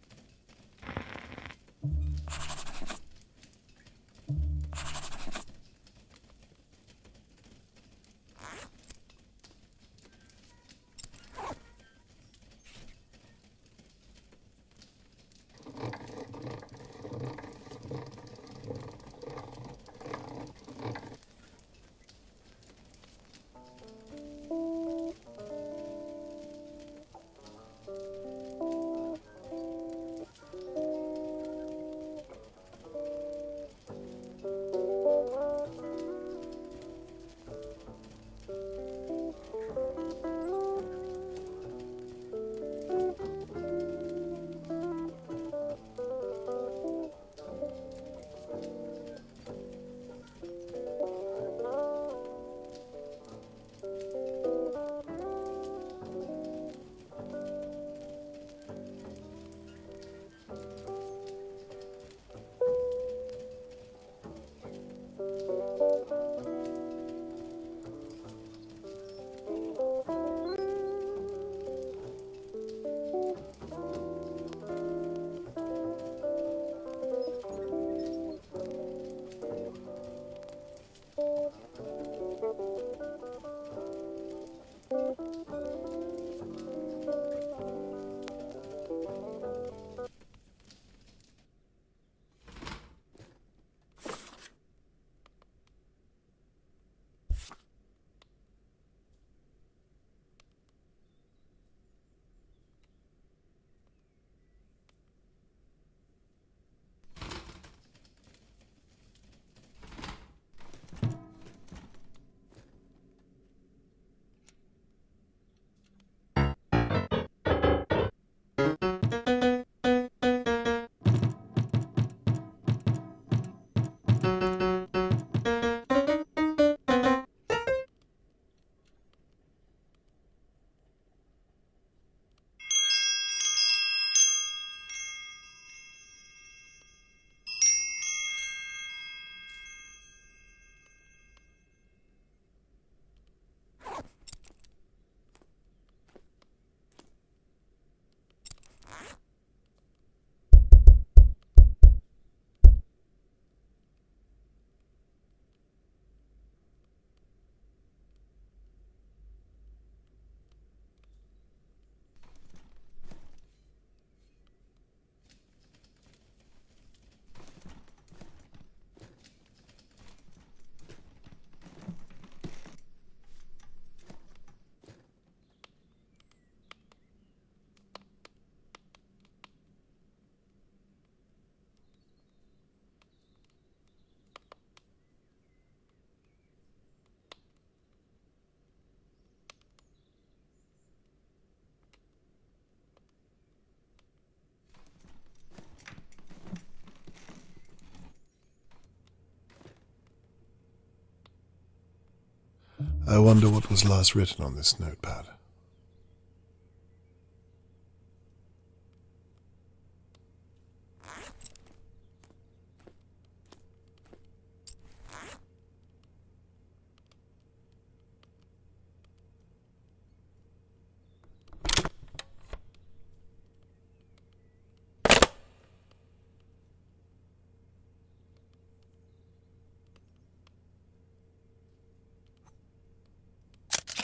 I wonder what was last written on this notepad.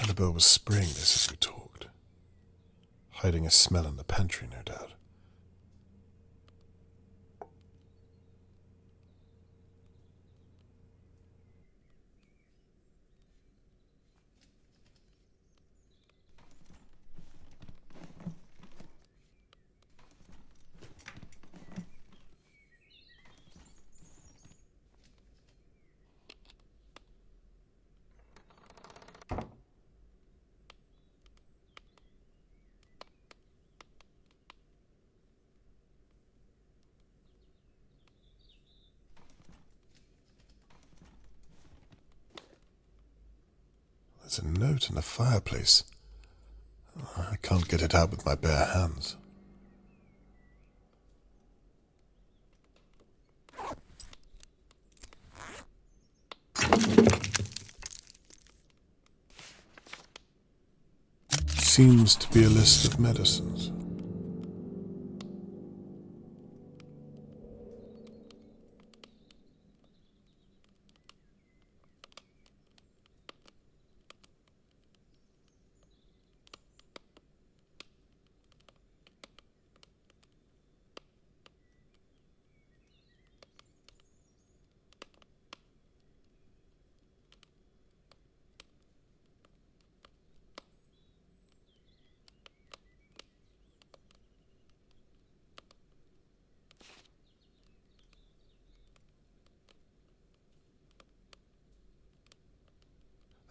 Annabelle was spraying this as we talked, hiding a smell in the pantry, no doubt. There's a note in the fireplace. I can't get it out with my bare hands. Seems to be a list of medicines.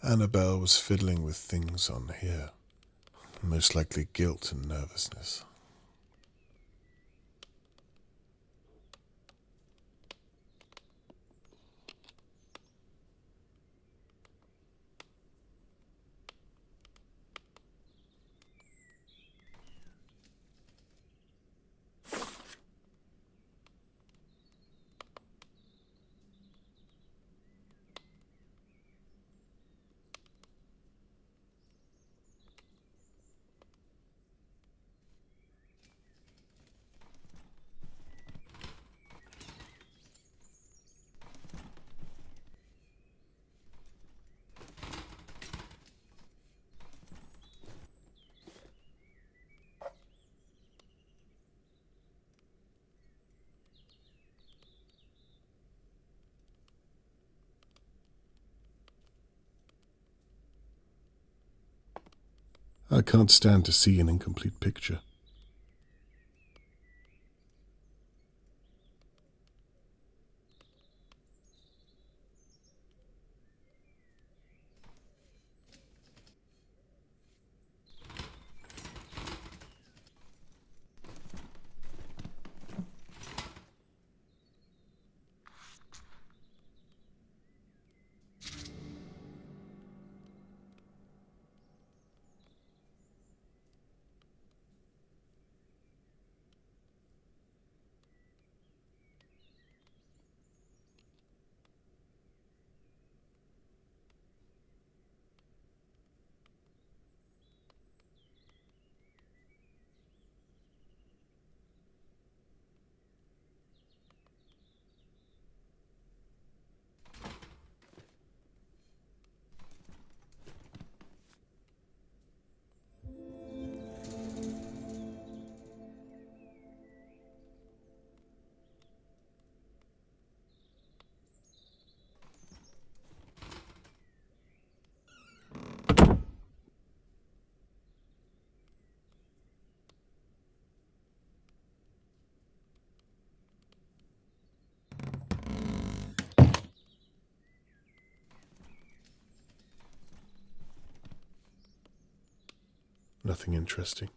Annabelle was fiddling with things on here. Most likely guilt and nervousness. I can't stand to see an incomplete picture. Nothing interesting.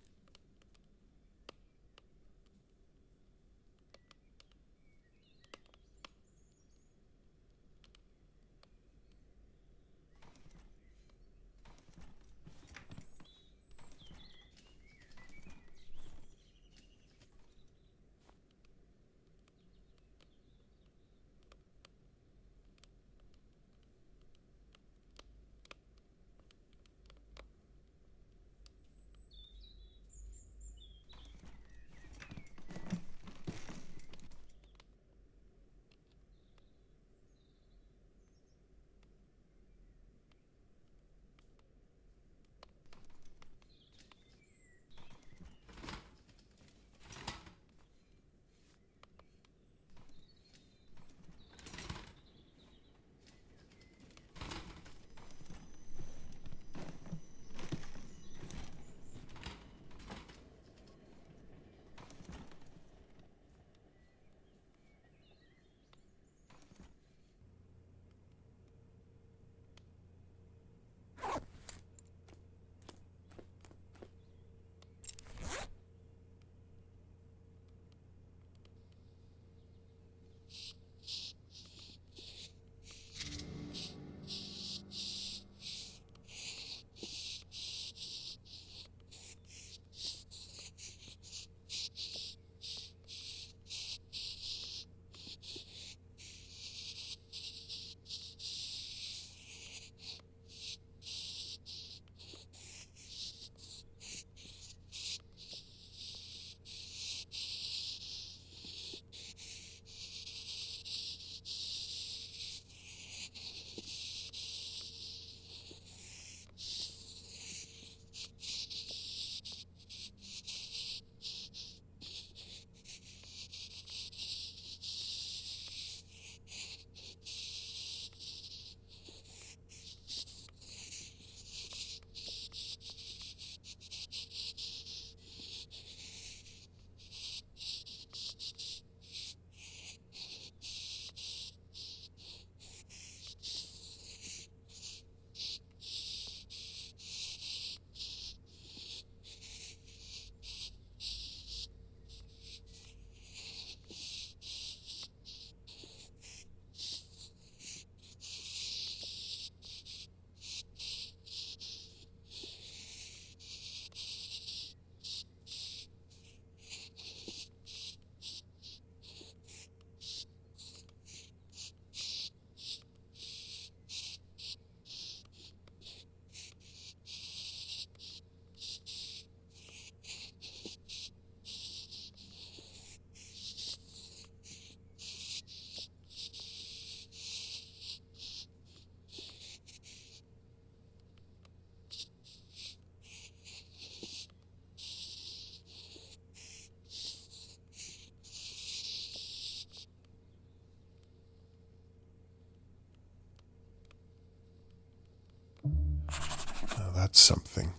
that's something.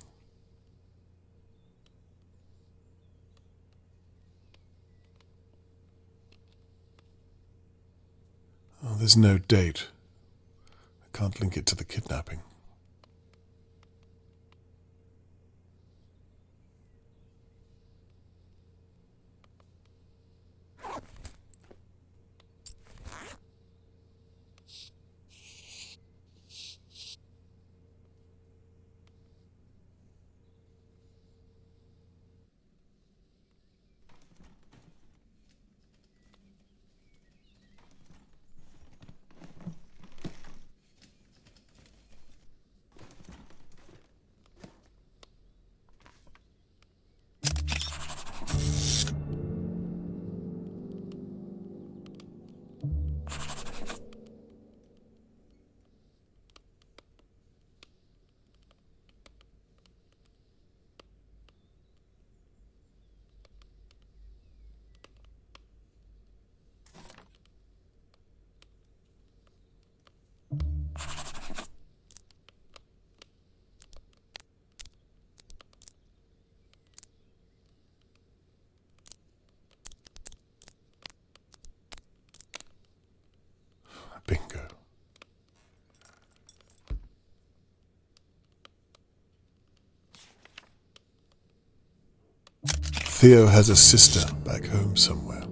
Oh, there's no date. I can't link it to the kidnapping. Bingo. Theo has a sister back home somewhere.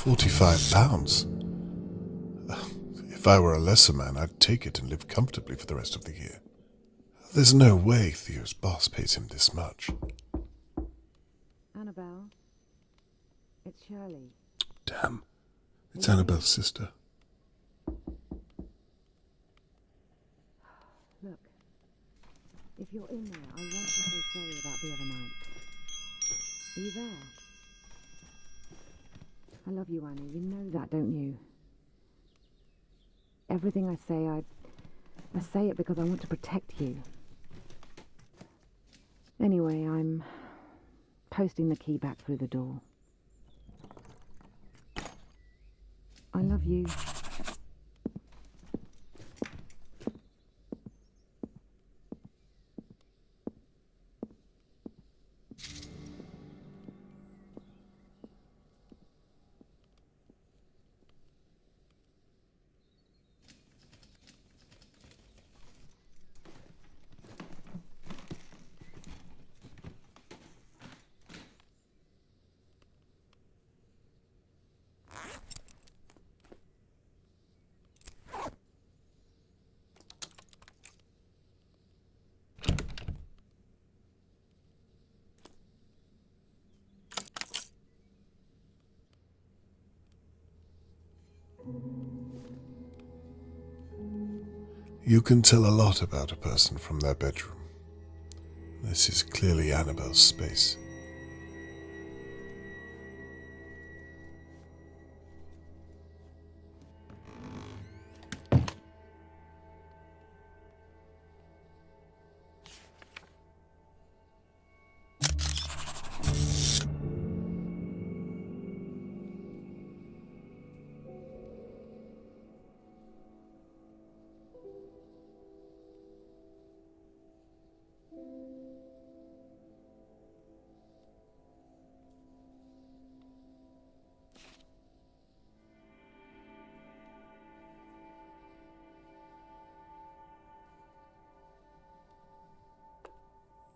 £45. If I were a lesser man, I'd take it and live comfortably for the rest of the year. There's no way Theo's boss pays him this much. Annabelle, it's Shirley. Damn. It's Annabelle's sister. Look, if you're in there, I want to say sorry about the other night. Are you there? I love you, Annie. You know that, don't you? Everything I say it because I want to protect you. Anyway, I'm posting the key back through the door. I love you. You can tell a lot about a person from their bedroom. This is clearly Annabelle's space.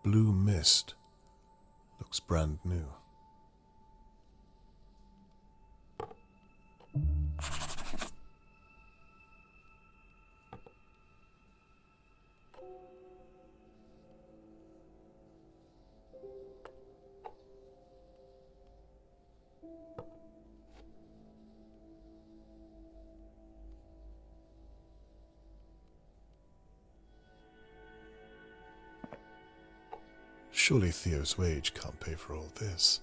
Blue mist. Looks brand new. Surely Theo's wage can't pay for all this.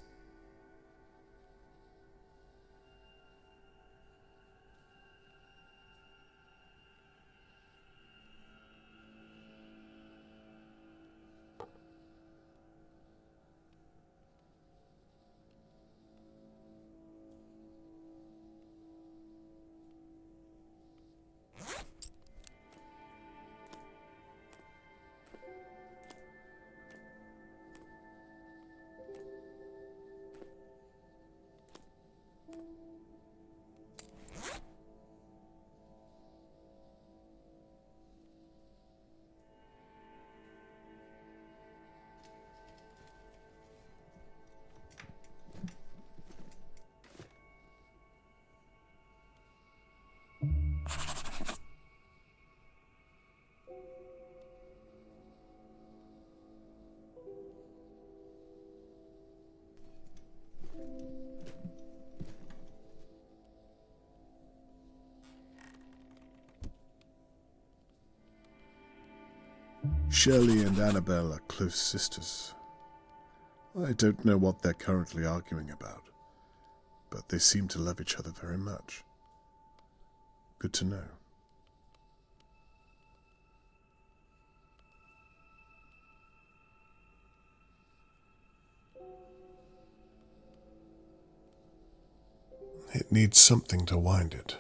Shirley and Annabelle are close sisters. I don't know what they're currently arguing about, but they seem to love each other very much. Good to know. It needs something to wind it.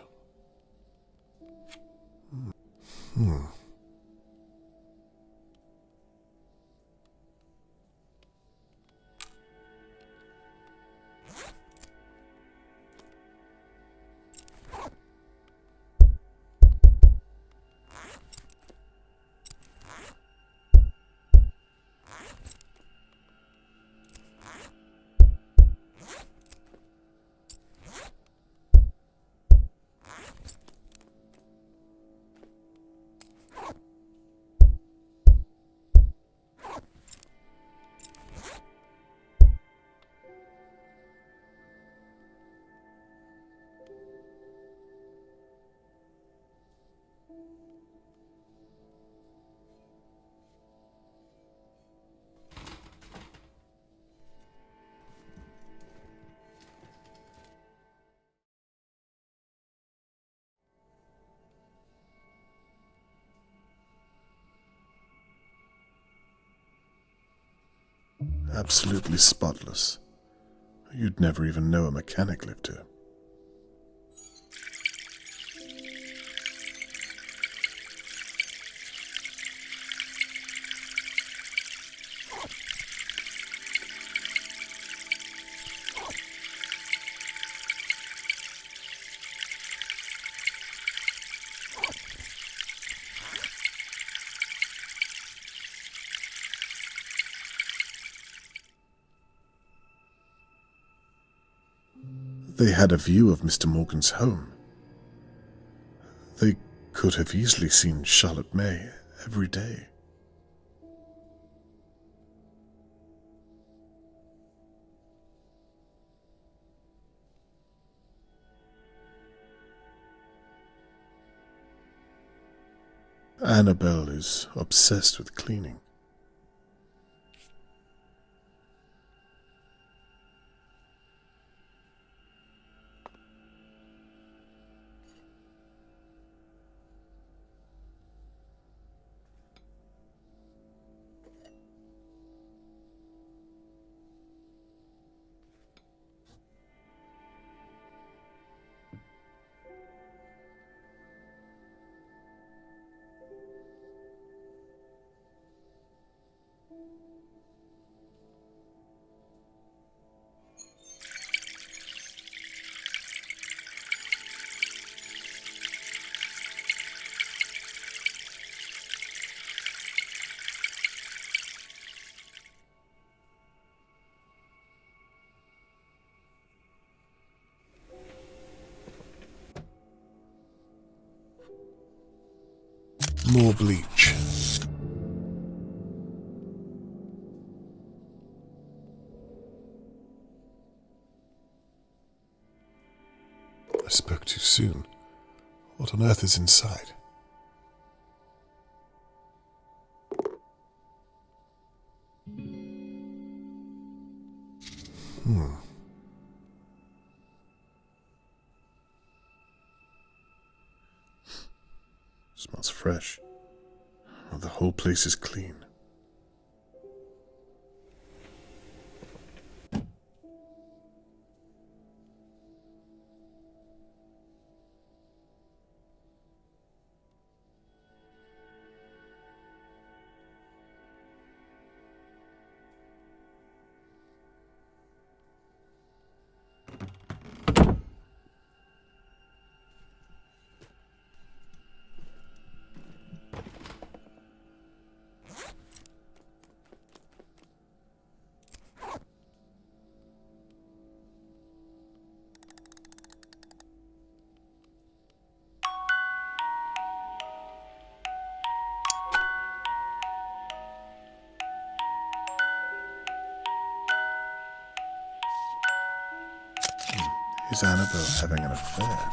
absolutely spotless. You'd never even know a mechanic lived here. They had a view of Mr. Morgan's home. They could have easily seen Charlotte May every day. Annabelle is obsessed with cleaning. More bleach. I spoke too soon. What on earth is inside? Smells fresh. Oh, the whole place is clean. Is Annabelle having an affair?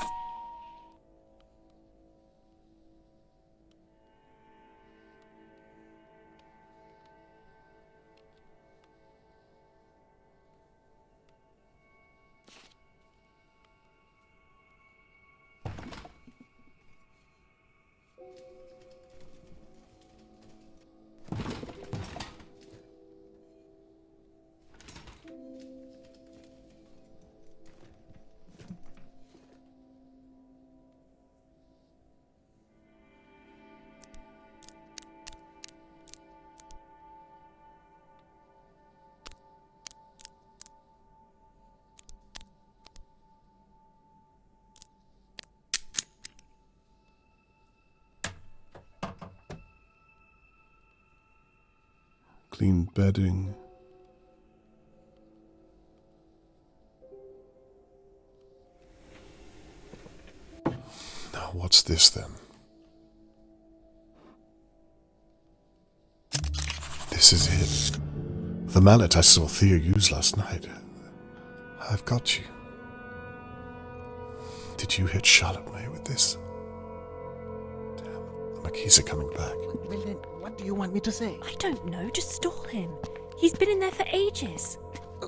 Clean bedding. Now what's this then? This is it. The mallet I saw Theo use last night. I've got you. Did you hit Charlotte May with this? Damn, the McKees are coming back. Well then, what do you want me to say? I don't know, just stall him. He's been in there for ages.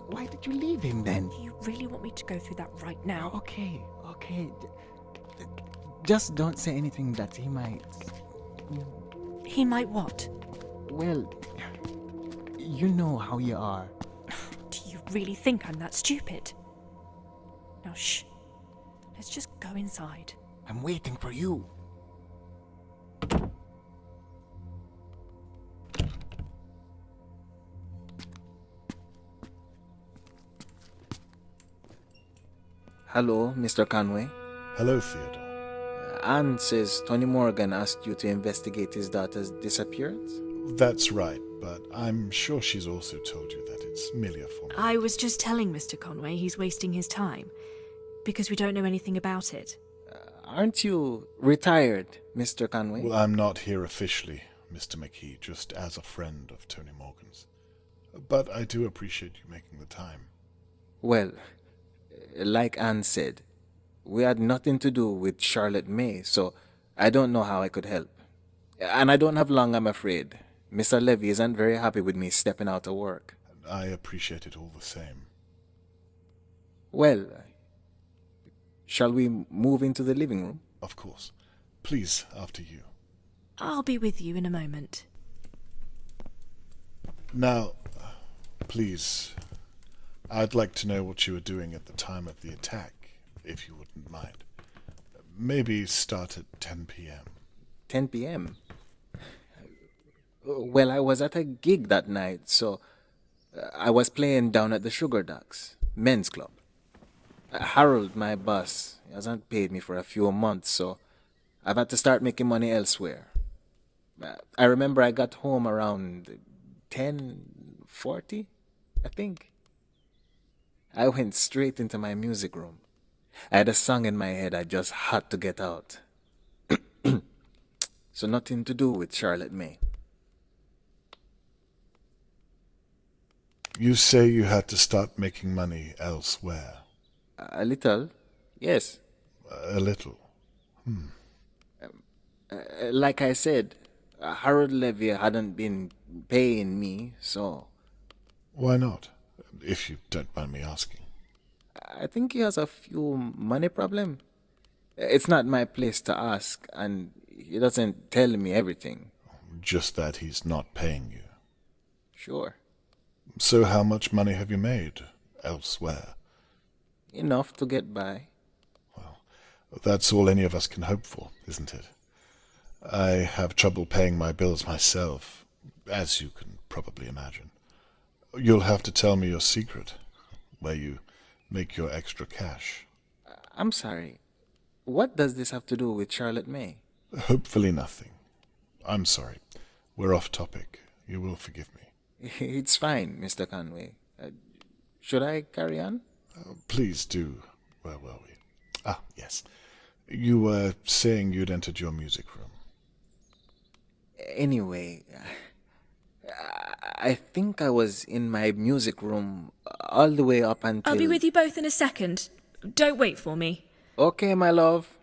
Why did you leave him then? Do you really want me to go through that right now? Okay. Just don't say anything that he might... He might what? Well, you know how you are. really think I'm that stupid. Now, shh. Let's just go inside. I'm waiting for you. Hello, Mr. Conway. Hello, Theodore. Anne says Tony Morgan asked you to investigate his daughter's disappearance? That's right, but I'm sure she's also told you that it's merely a formality. I was just telling Mr. Conway he's wasting his time, because we don't know anything about it. Aren't you retired, Mr. Conway? Well, I'm not here officially, Mr. McKee, just as a friend of Tony Morgan's. But I do appreciate you making the time. Well, like Anne said, we had nothing to do with Charlotte May, so I don't know how I could help. And I don't have long, I'm afraid. Mr. Levy isn't very happy with me stepping out of work. I appreciate it all the same. Well, shall we move into the living room? Of course. Please, after you. I'll be with you in a moment. Now, please, I'd like to know what you were doing at the time of the attack, if you wouldn't mind. Maybe start at 10 p.m. 10 p.m.? Well, I was at a gig that night, so I was playing down at the Sugar Ducks men's club. Harold, my boss, hasn't paid me for a few months, so I've had to start making money elsewhere. I remember I got home around 10:40, I think. I went straight into my music room. I had a song in my head I just had to get out. So nothing to do with Charlotte May. You say you had to start making money elsewhere. A little, yes. A little. Like I said, Harold Levy hadn't been paying me, so... Why not, if you don't mind me asking? I think he has a few money problems. It's not my place to ask, and he doesn't tell me everything. Just that he's not paying you. Sure. So how much money have you made elsewhere? Enough to get by. Well, that's all any of us can hope for, isn't it? I have trouble paying my bills myself, as you can probably imagine. You'll have to tell me your secret, where you make your extra cash. I'm sorry. What does this have to do with Charlotte May? Hopefully nothing. I'm sorry. We're off topic. You will forgive me. It's fine, Mr. Conway. Should I carry on? Please do. Where were we? Ah, yes. You were saying you'd entered your music room. Anyway, I think I was in my music room all the way up until... I'll be with you both in a second. Don't wait for me. Okay, my love.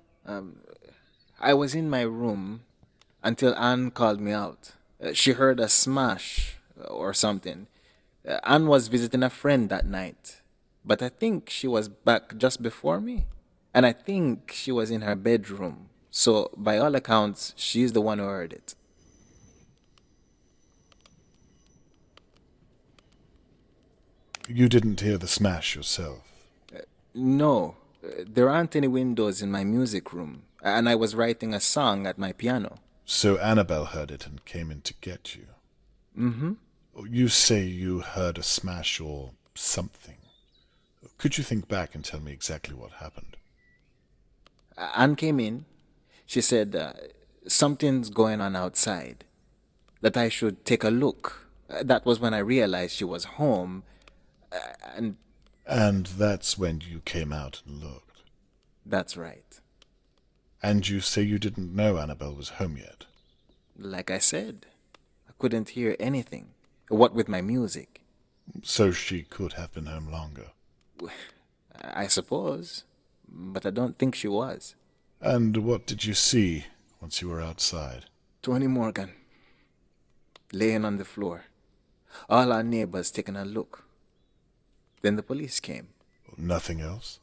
I was in my room until Anne called me out. She heard a smash or something. Anne was visiting a friend that night, but I think she was back just before me. And I think she was in her bedroom. So, by all accounts, she's the one who heard it. You didn't hear the smash yourself? No. There aren't any windows in my music room, and I was writing a song at my piano. So Annabelle heard it and came in to get you? Mm-hmm. You say you heard a smash or something. Could you think back and tell me exactly what happened? Anne came in. She said, something's going on outside, that I should take a look. That was when I realized she was home, and... And that's when you came out and looked? That's right. And you say you didn't know Annabelle was home yet? Like I said, I couldn't hear anything. What with my music. So she could have been home longer? I suppose, but I don't think she was. And what did you see once you were outside? Tony Morgan, laying on the floor. All our neighbors taking a look. Then the police came. Nothing else?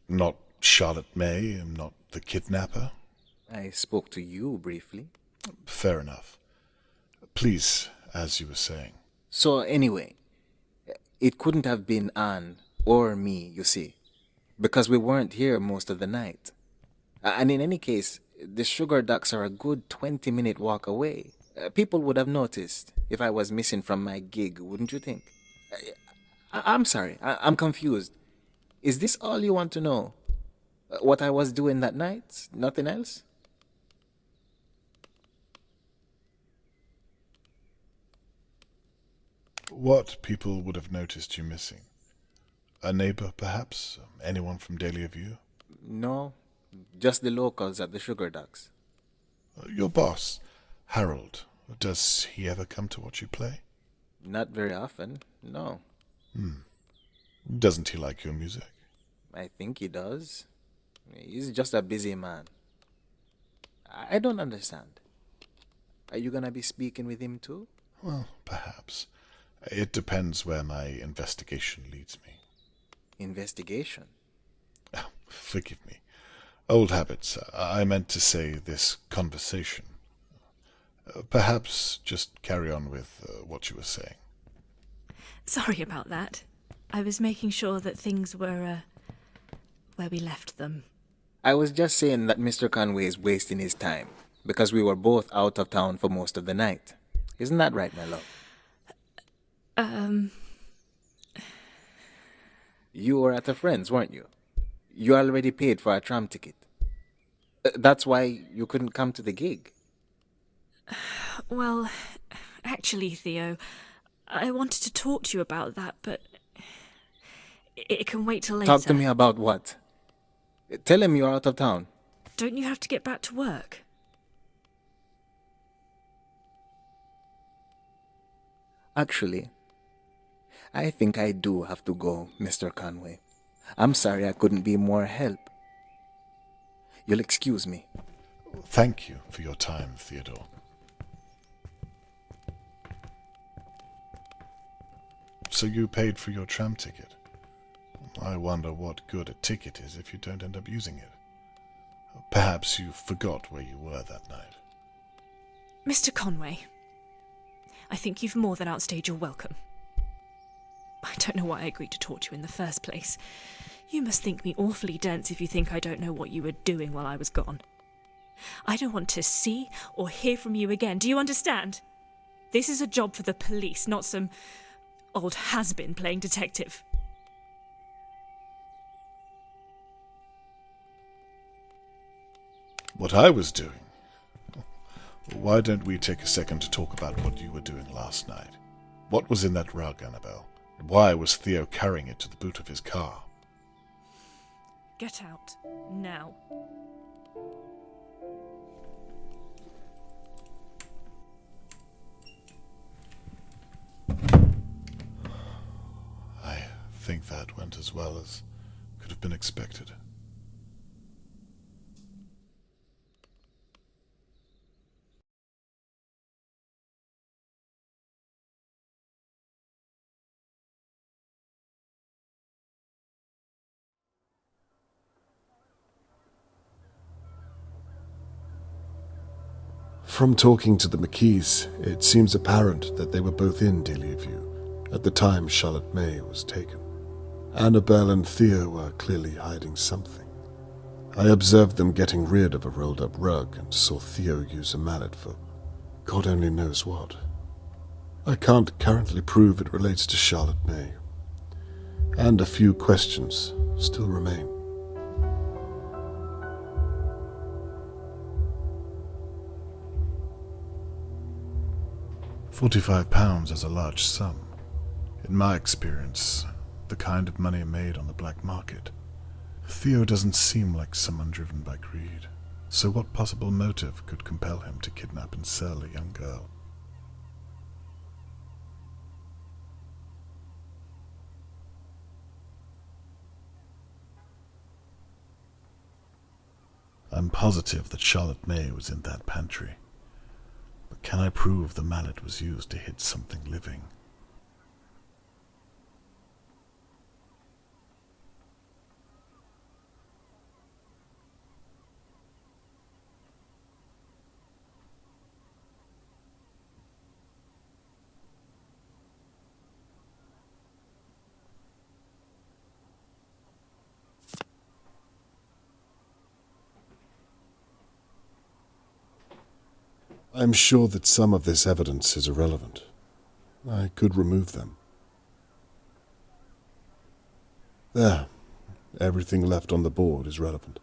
Not Charlotte May, not the kidnapper? I spoke to you briefly. Fair enough. Please, as you were saying. So anyway, It couldn't have been Anne or me, you see, because we weren't here most of the night. And in any case, the Sugar Ducks are a good 20-minute walk away. People would have noticed if I was missing from my gig, wouldn't you think? I'm sorry, I'm confused. Is this all you want to know? What I was doing that night? Nothing else? What people would have noticed you missing? A neighbor, perhaps? Anyone from Dahlia View? No, just the locals at the Sugar Ducks. Your boss, Harold, does he ever come to watch you play? Not very often, no. Doesn't he like your music? I think he does. He's just a busy man. I don't understand. Are you gonna be speaking with him too? Well, perhaps. It depends where my investigation leads me. Investigation? Oh, forgive me. Old habits. I meant to say this conversation. Perhaps just carry on with what you were saying. Sorry about that. I was making sure that things were, where we left them. I was just saying that Mr. Conway is wasting his time because we were both out of town for most of the night. Isn't that right, my love? You were at a friend's, weren't you? You already paid for a tram ticket. That's why you couldn't come to the gig. Well, actually, Theo, I wanted to talk to you about that, but it can wait till later. Talk to me about what? Tell him you're out of town. Don't you have to get back to work? Actually, I think I do have to go, Mr. Conway. I'm sorry I couldn't be more help. You'll excuse me. Thank you for your time, Theodore. So you paid for your tram ticket? I wonder what good a ticket is if you don't end up using it. Perhaps you forgot where you were that night. Mr. Conway, I think you've more than outstayed your welcome. I don't know why I agreed to talk to you in the first place. You must think me awfully dense if you think I don't know what you were doing while I was gone. I don't want to see or hear from you again. Do you understand? This is a job for the police, not some old has-been playing detective. What I was doing? Why don't we take a second to talk about what you were doing last night? What was in that rug, Annabelle? Why was Theo carrying it to the boot of his car? Get out. Now. I think that went as well as could have been expected. From talking to the McKees, it seems apparent that they were both in Dahlia View at the time Charlotte May was taken. Annabelle and Theo were clearly hiding something. I observed them getting rid of a rolled-up rug and saw Theo use a mallet for God only knows what. I can't currently prove it relates to Charlotte May, and a few questions still remain. £45 is a large sum. In my experience, the kind of money made on the black market. Theo doesn't seem like someone driven by greed, so what possible motive could compel him to kidnap and sell a young girl? I'm positive that Charlotte May was in that pantry. But can I prove the mallet was used to hit something living? I'm sure that some of this evidence is irrelevant. I could remove them. There. Everything left on the board is relevant.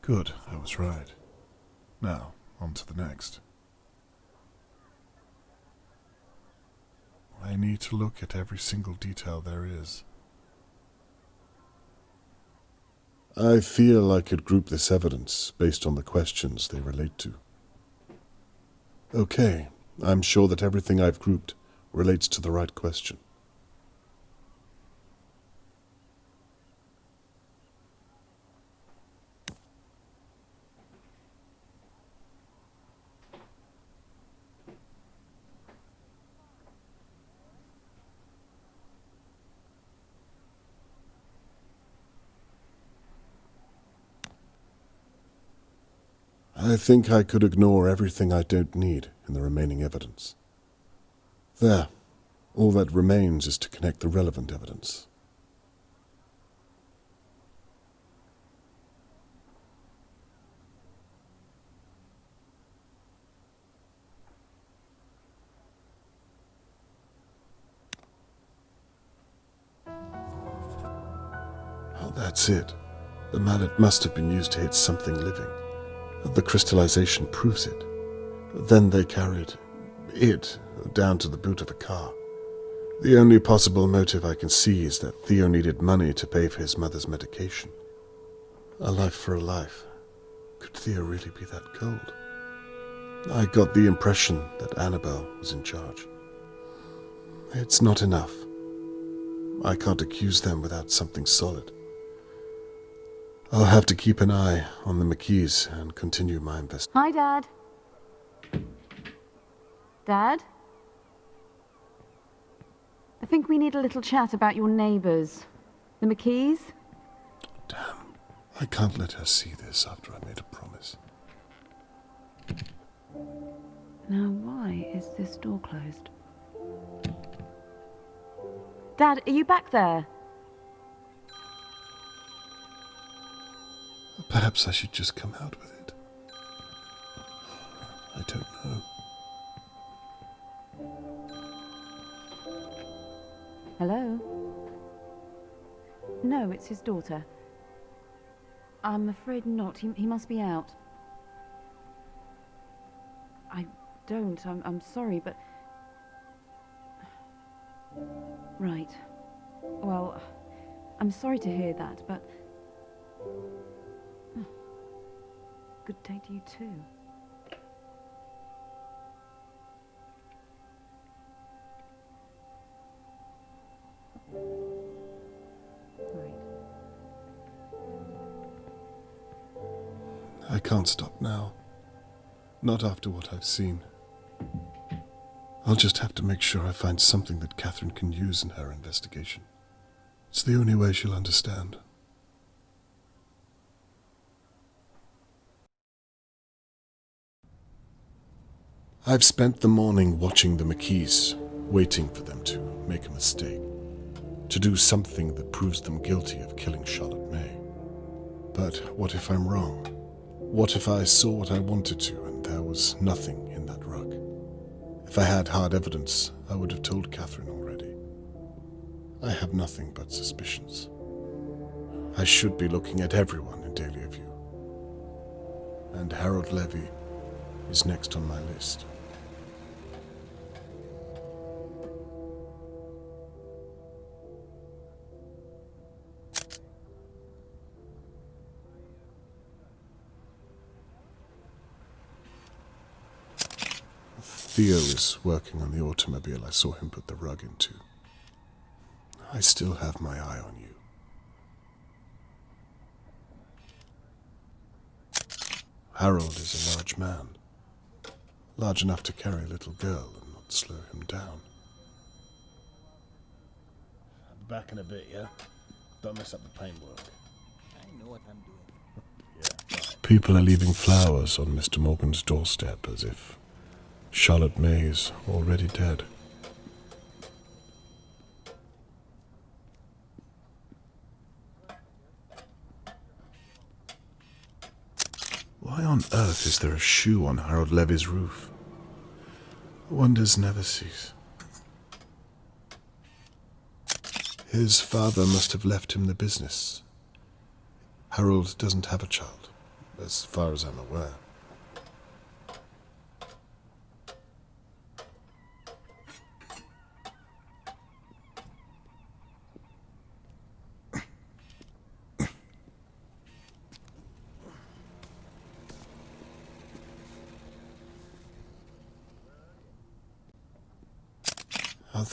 Good, I was right. Now, on to the next. I need to look at every single detail there is. I feel I could group this evidence based on the questions they relate to. Okay, I'm sure that everything I've grouped relates to the right question. I think I could ignore everything I don't need in the remaining evidence. There. All that remains is to connect the relevant evidence. Oh, that's it. The mallet must have been used to hit something living. The crystallization proves it. Then they carried it down to the boot of a car. The only possible motive I can see is that Theo needed money to pay for his mother's medication. A life for a life. Could Theo really be that cold? I got the impression that Annabelle was in charge. It's not enough. I can't accuse them without something solid. I'll have to keep an eye on the McKees and continue my investigation. Hi, Dad. Dad? I think we need a little chat about your neighbours. The McKees? Damn. I can't let her see this after I made a promise. Now, why is this door closed? Dad, are you back there? Perhaps I should just come out with it. I don't know. Hello? No, it's his daughter. I'm afraid not. He must be out. I don't. I'm sorry, but... Right. Well, I'm sorry to hear that, but... Good day to you too. Right. I can't stop now. Not after what I've seen. I'll just have to make sure I find something that Catherine can use in her investigation. It's the only way she'll understand. I've spent the morning watching the McKees, waiting for them to make a mistake, to do something that proves them guilty of killing Charlotte May. But what if I'm wrong? What if I saw what I wanted to and there was nothing in that rug? If I had hard evidence, I would have told Catherine already. I have nothing but suspicions. I should be looking at everyone in Dahlia View. And Harold Levy is next on my list. Theo is working on the automobile I saw him put the rug into. I still have my eye on you. Harold is a large man. Large enough to carry a little girl and not slow him down. Back in a bit, yeah? Don't mess up the paintwork. I know what I'm doing. Yeah, right. People are leaving flowers on Mr. Morgan's doorstep as if Charlotte May is already dead. Why on earth is there a shoe on Harold Levy's roof? Wonders never cease. His father must have left him the business. Harold doesn't have a child, as far as I'm aware.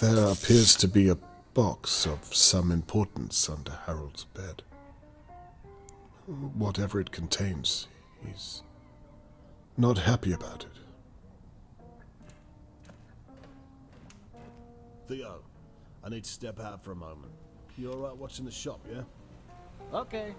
There appears to be a box of some importance under Harold's bed. Whatever it contains, he's not happy about it. Theo, I need to step out for a moment. You alright watching the shop, yeah? Okay.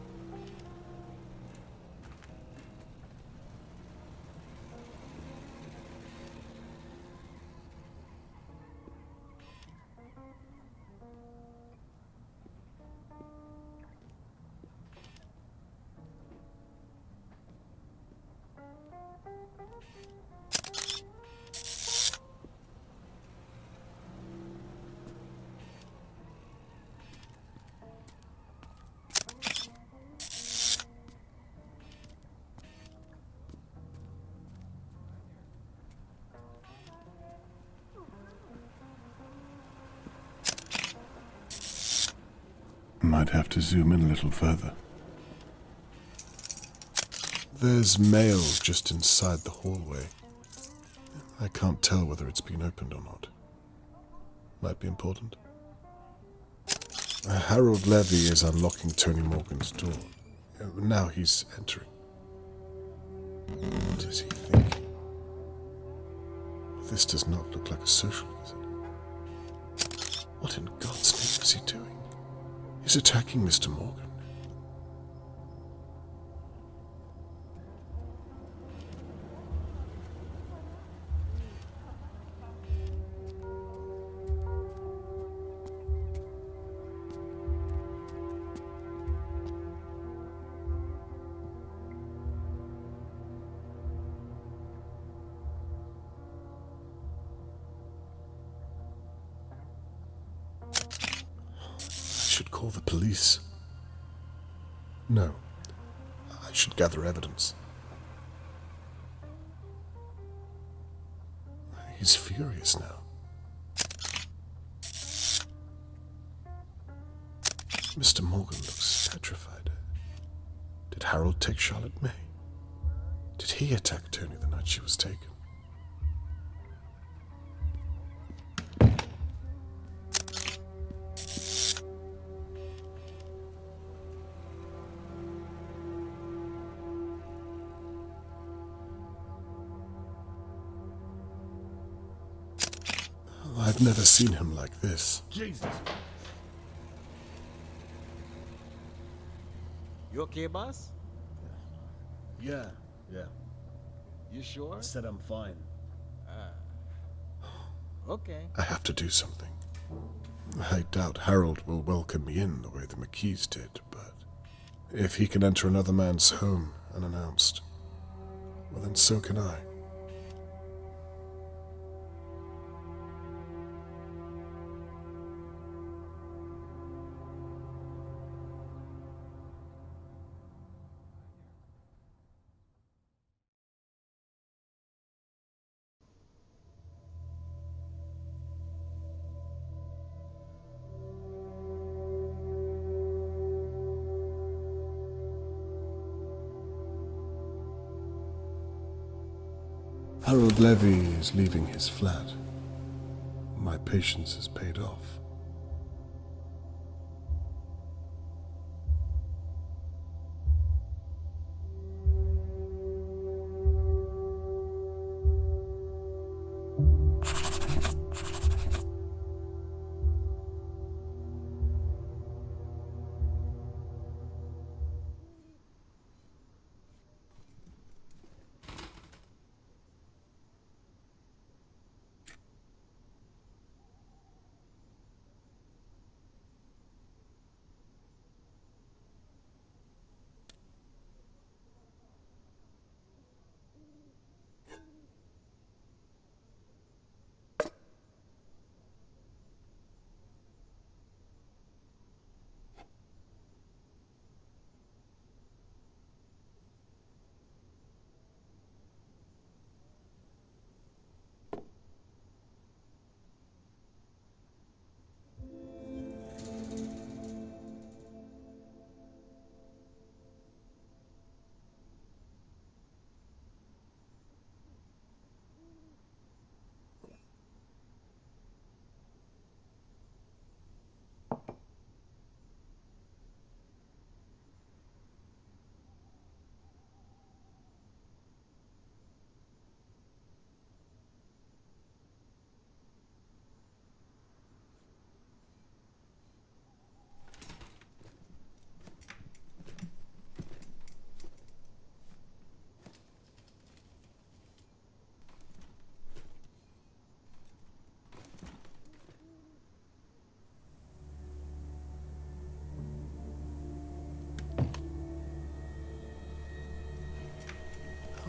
Might have to zoom in a little further. There's mail just inside the hallway. I can't tell whether it's been opened or not. Might be important. Harold Levy is unlocking Tony Morgan's door. Now he's entering. What is he thinking? This does not look like a social visit. What in God's name is he doing? He's attacking Mr. Morgan. Call the police. No. I should gather evidence. He's furious now. Mr. Morgan looks petrified. Did Harold take Charlotte May? Did he attack Tony the night she was taken? I've never seen him like this. Jesus. You okay, boss? Yeah. You sure? I said I'm fine. Okay. I have to do something. I doubt Harold will welcome me in the way the McKees did, but if he can enter another man's home unannounced, well then so can I. Harold Levy is leaving his flat. My patience has paid off.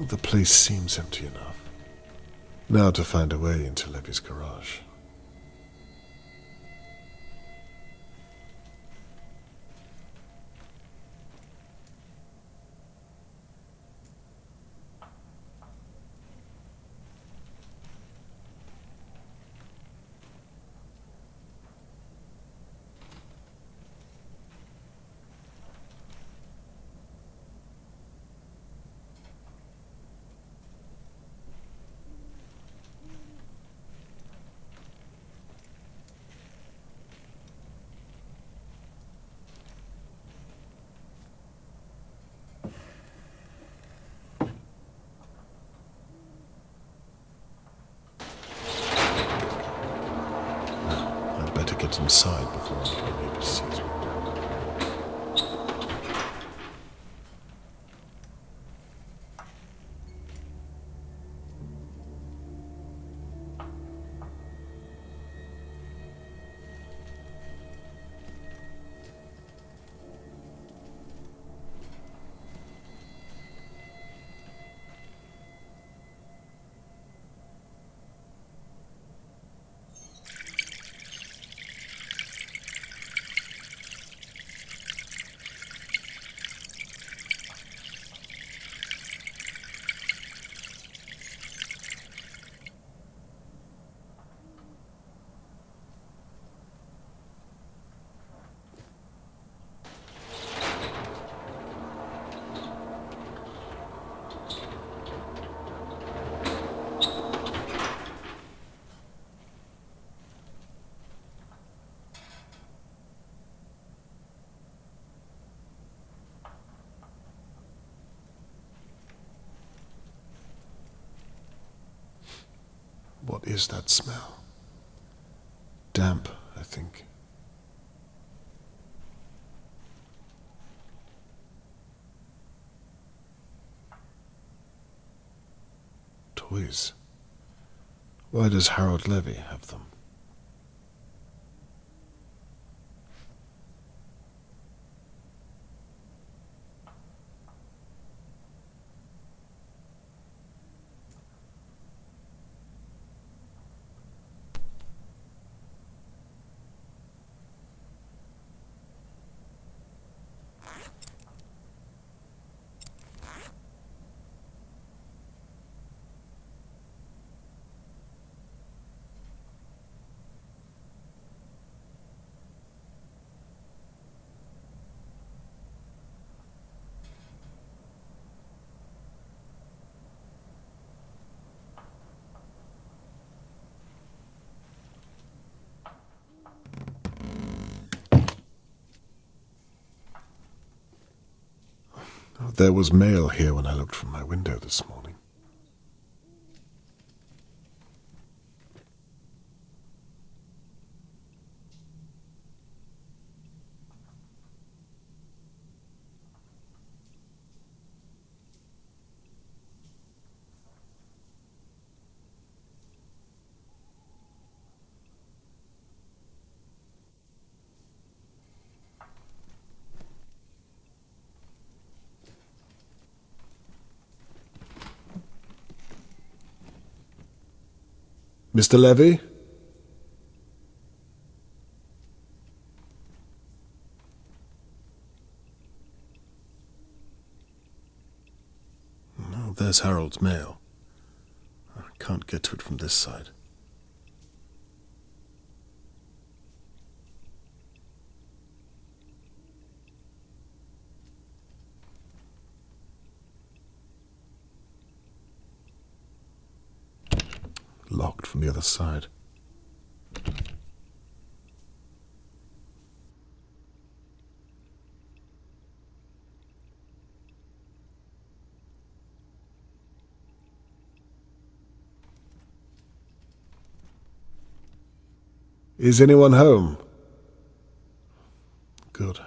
Oh, the place seems empty enough. Now to find a way into Levy's garage. I'd better get inside before my neighbor sees me. What is that smell? Damp, I think. Toys. Why does Harold Levy have them? there was mail here when I looked from my window this morning. Mr. Levy? Oh, there's Harold's mail. I can't get to it from this side. Locked from the other side. Is anyone home? Good.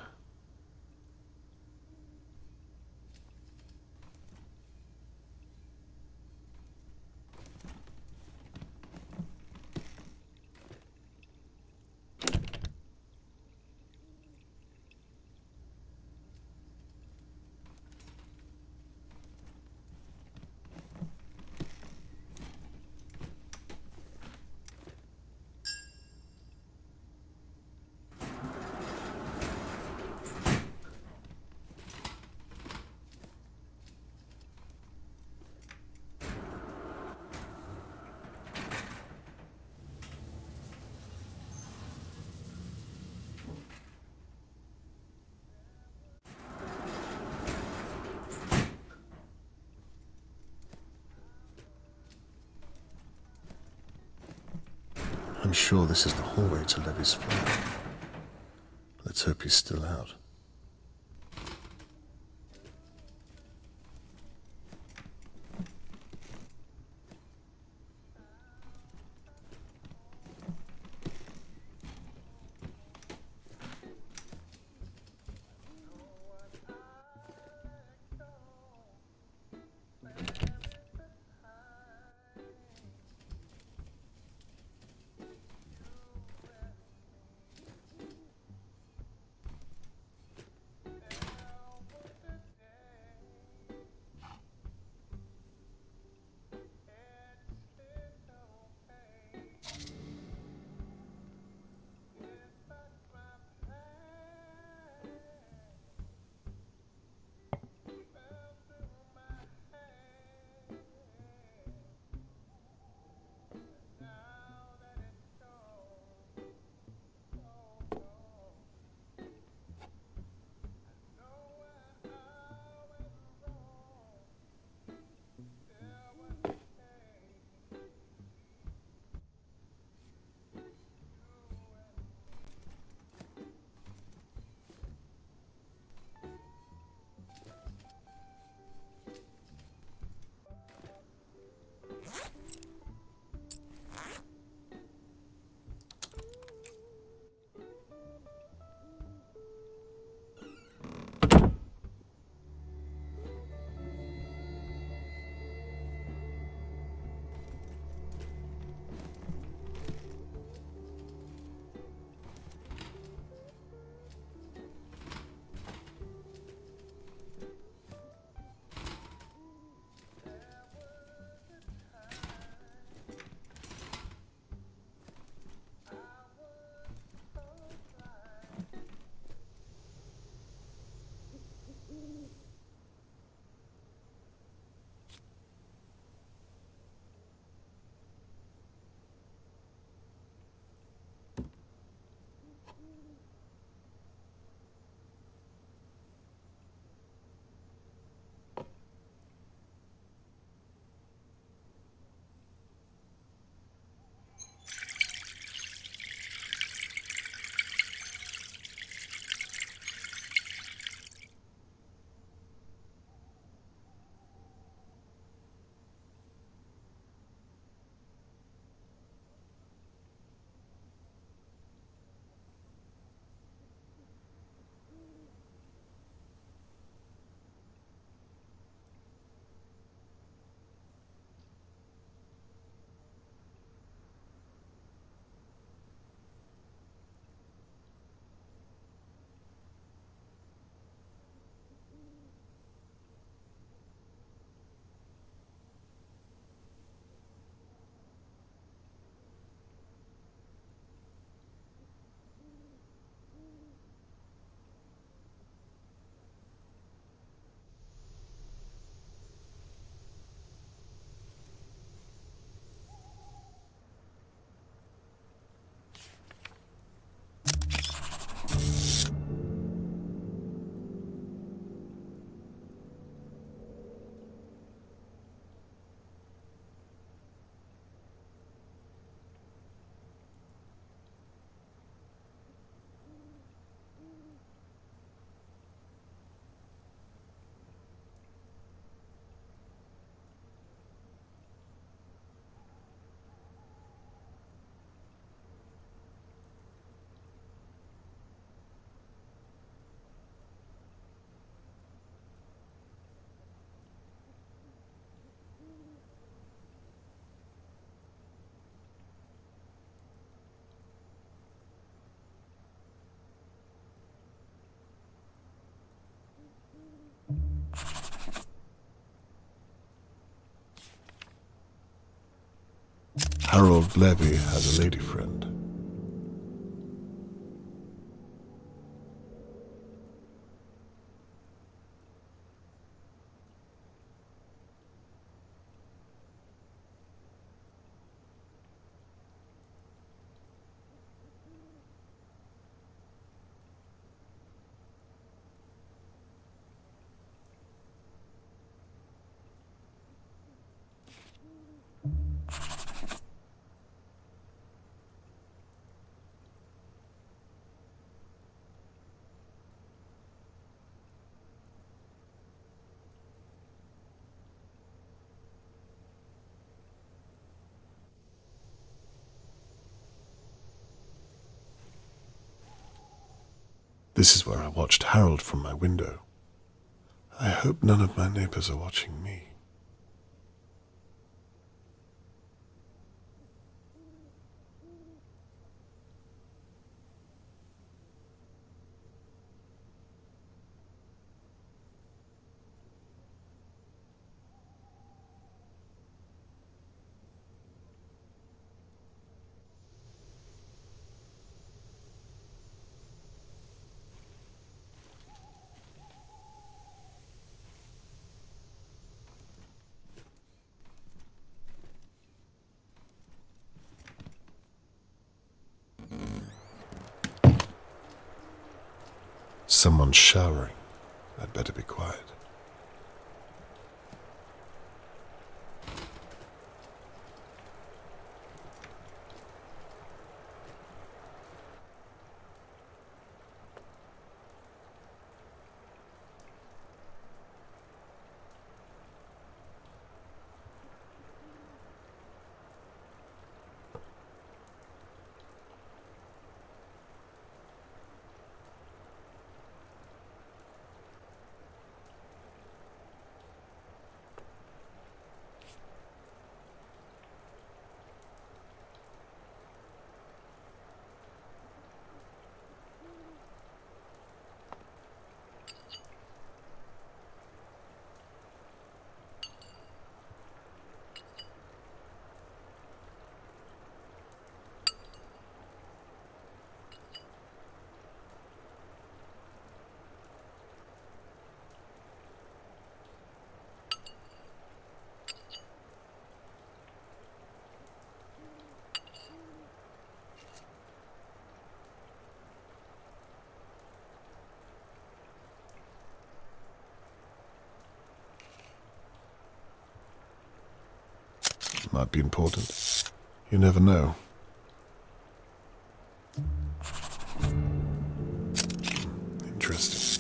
I'm sure this is the hallway to Levy's flat. Let's hope he's still out. Harold Levy has a lady friend. This is where I watched Harold from my window. I hope none of my neighbors are watching me. Someone's showering. I'd better be quiet. Might be important. You never know. Interesting.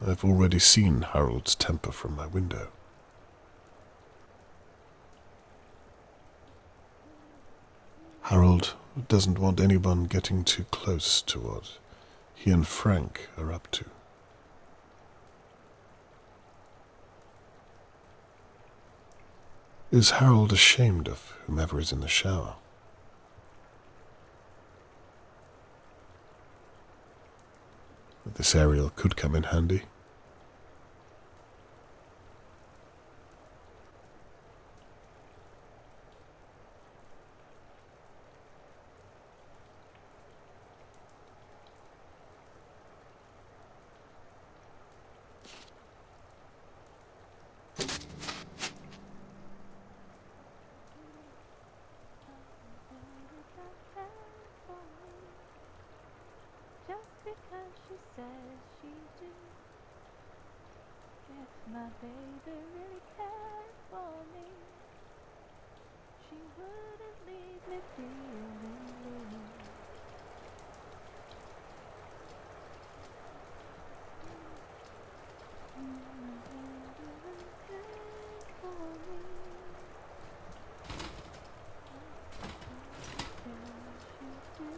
I've already seen Harold's temper from my window. Harold doesn't want anyone getting too close to what he and Frank are up to. Is Harold ashamed of whomever is in the shower? This aerial could come in handy. Just because she says she do. If my baby really cared for me, she wouldn't leave me feeling blue. My baby really cared for me. Just because she says she do.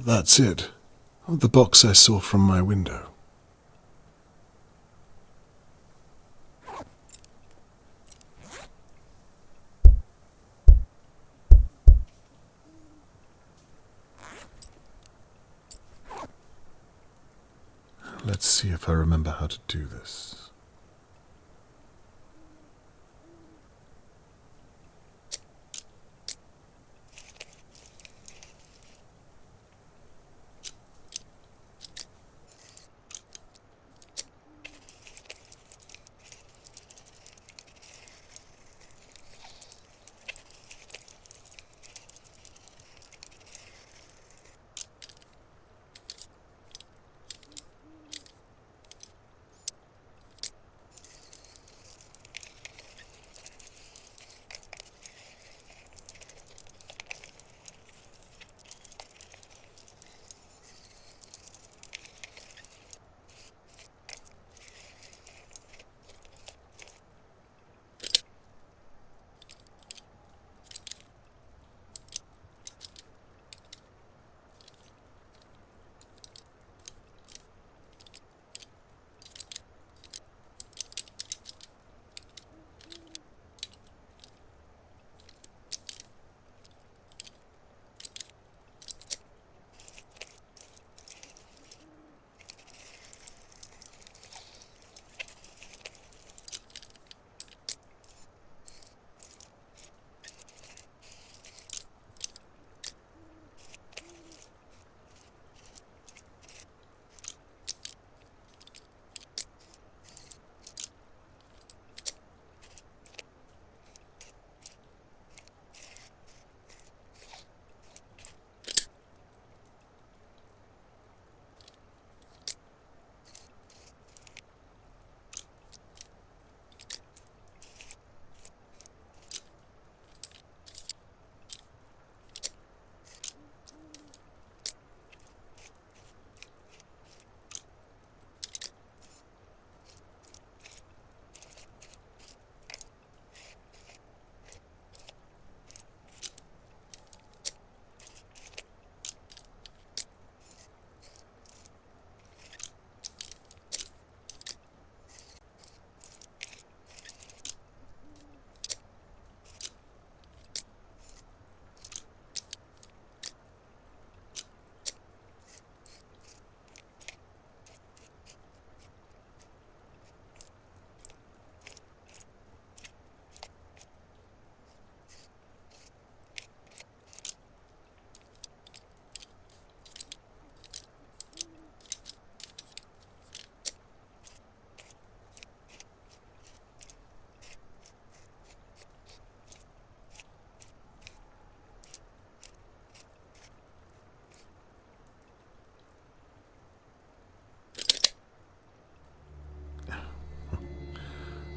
That's it. The box I saw from my window. Let's see if I remember how to do this.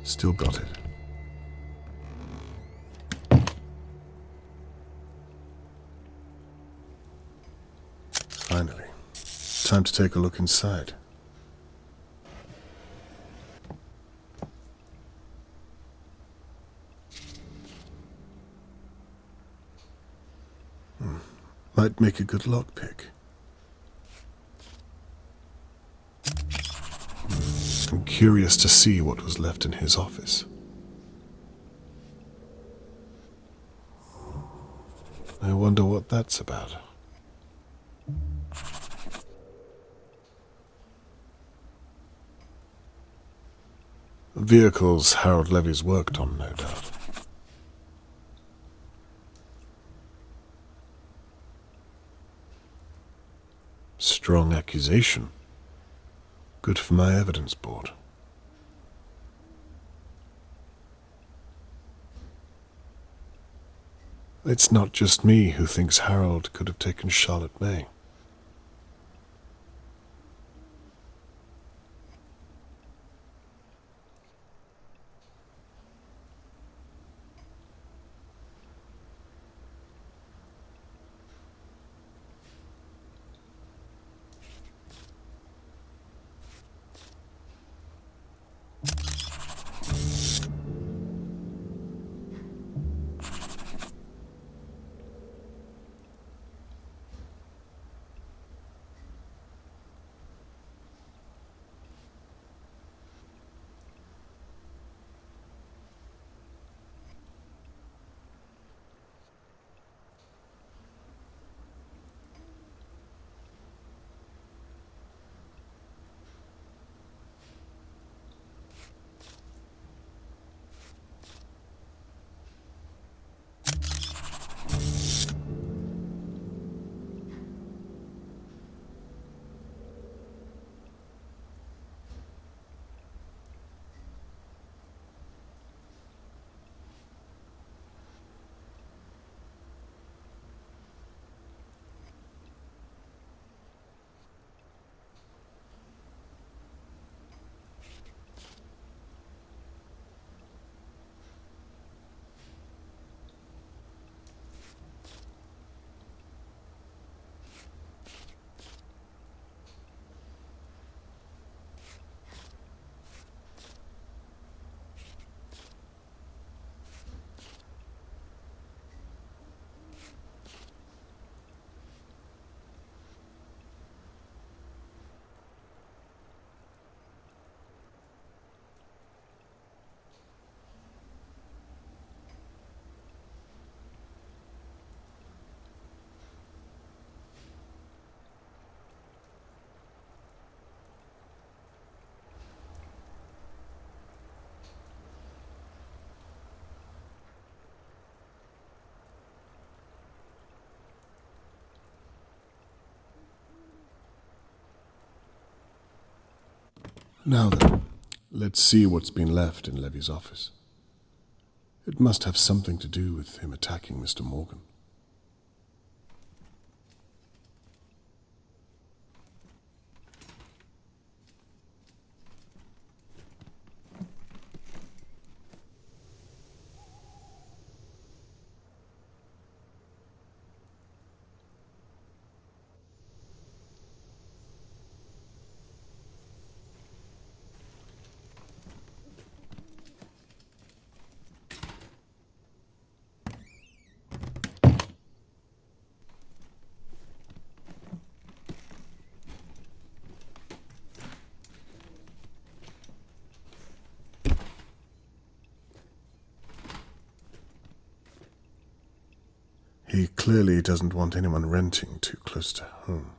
Still got it. Finally. time to take a look inside. Might make a good lockpick. I'm curious to see what was left in his office. I wonder what that's about. Vehicles Harold Levy's worked on, no doubt. Strong accusation. Good for my evidence board. It's not just me who thinks Harold could have taken Charlotte May. Now then, let's see what's been left in Levy's office. It must have something to do with him attacking Mr. Morgan. He clearly doesn't want anyone renting too close to home.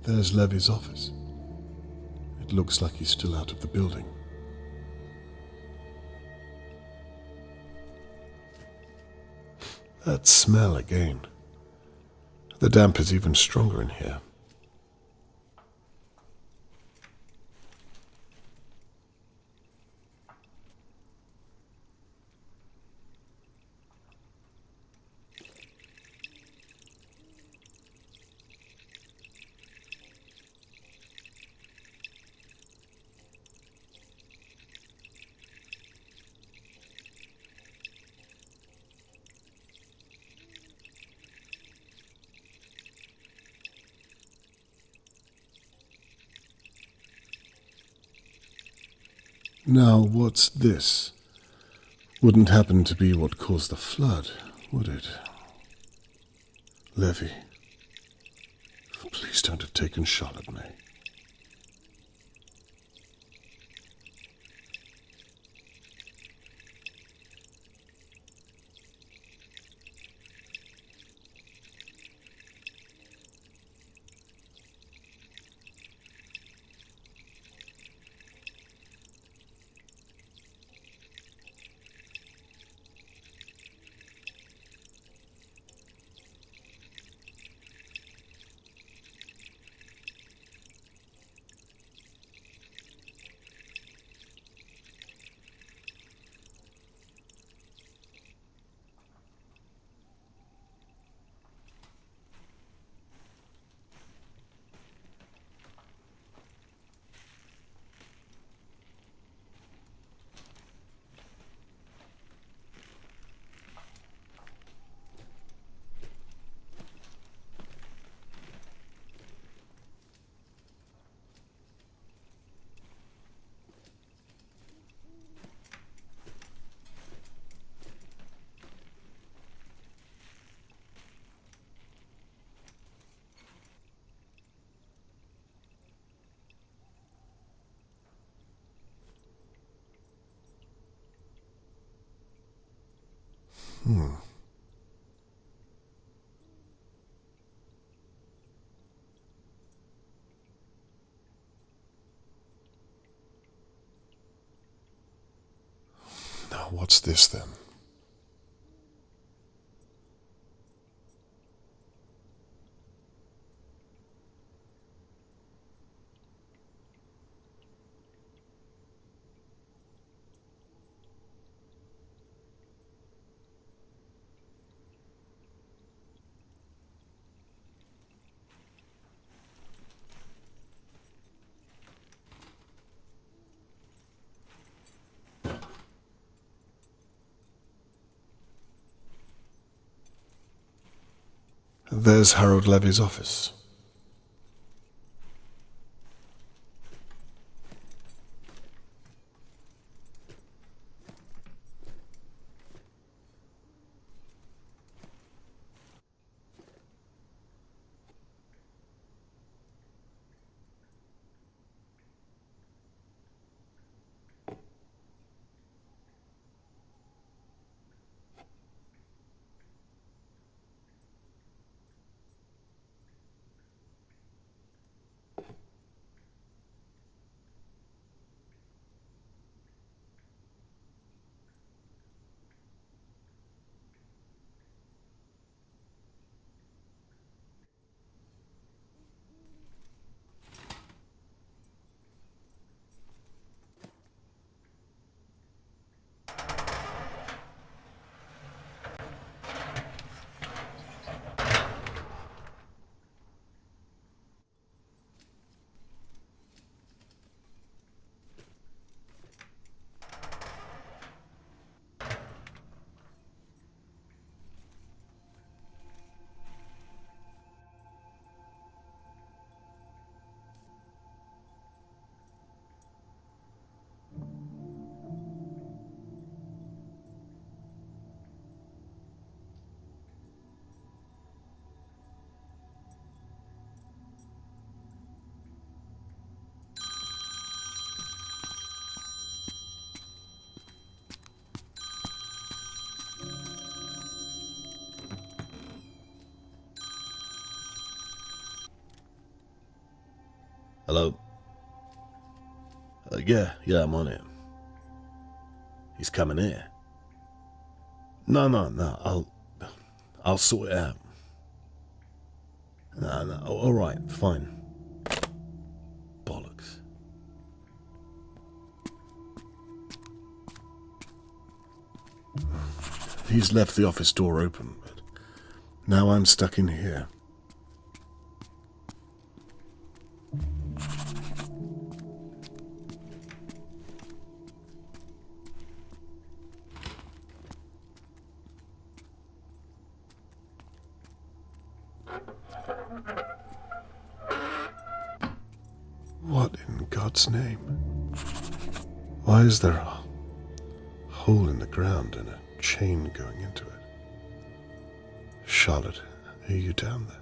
There's Levy's office. It looks like he's still out of the building. That smell again. The damp is even stronger in here. Now, what's this? Wouldn't happen to be what caused the flood, would it? Levy, please don't have taken Charlotte May. Now, what's this then? There's Harold Levy's office. Hello? Yeah, I'm on it. He's coming here. No, I'll sort it out. No, alright, fine. Bollocks. He's left the office door open, but now I'm stuck in here. What in God's name? Why is there a hole in the ground and a chain going into it? Charlotte, are you down there?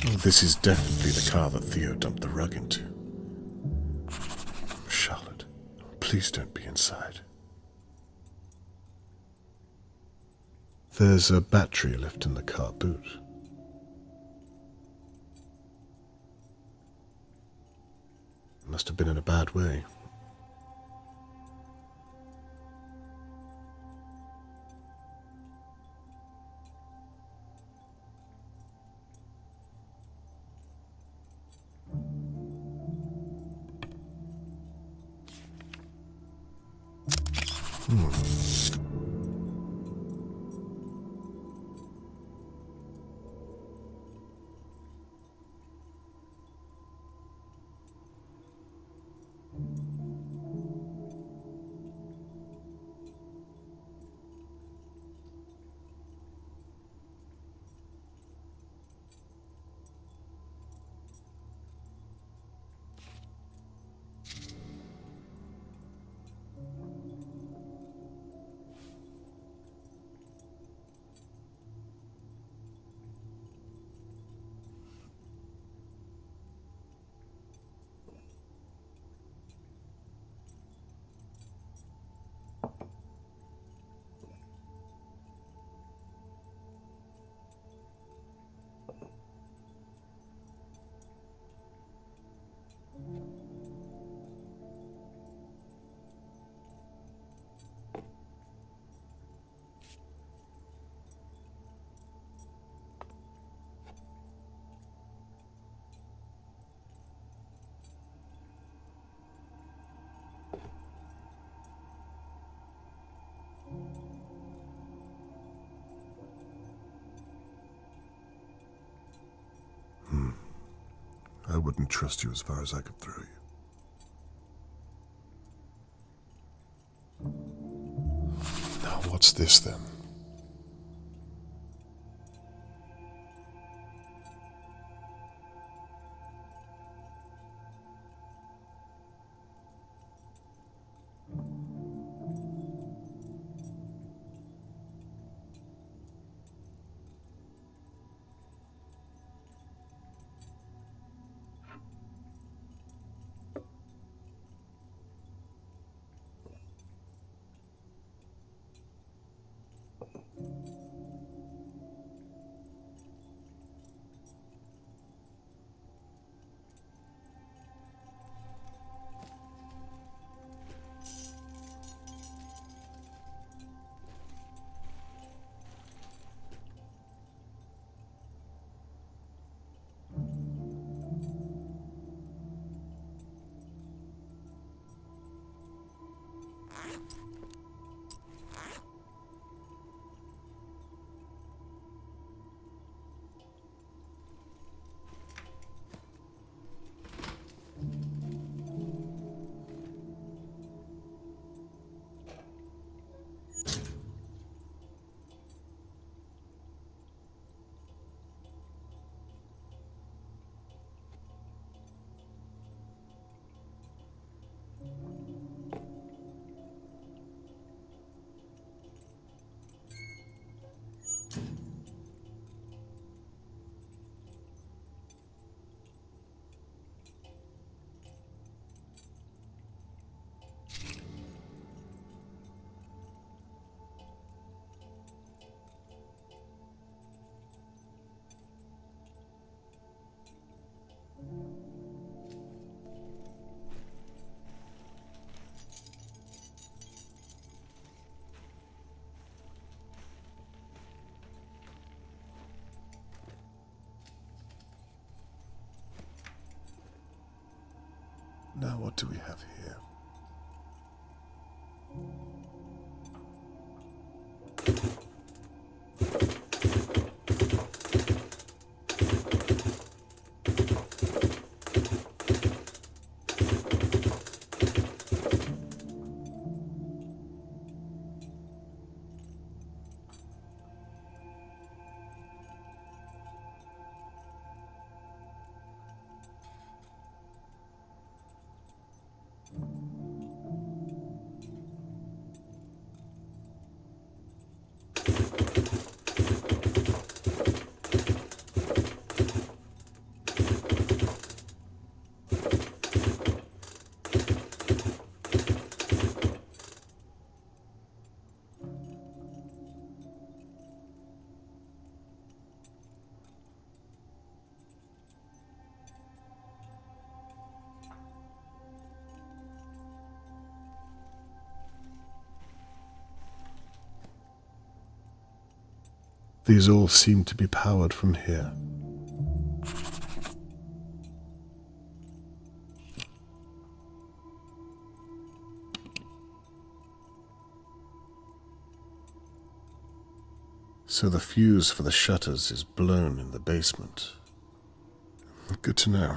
Oh, this is definitely the car that Theo dumped the rug into. Charlotte, please don't be inside. There's a battery left in the car boot. Must have been in a bad way. I wouldn't trust you as far as I could throw you. Now, what's this then? Now what do we have here? These all seem to be powered from here. So the fuse for the shutters is blown in the basement. Good to know.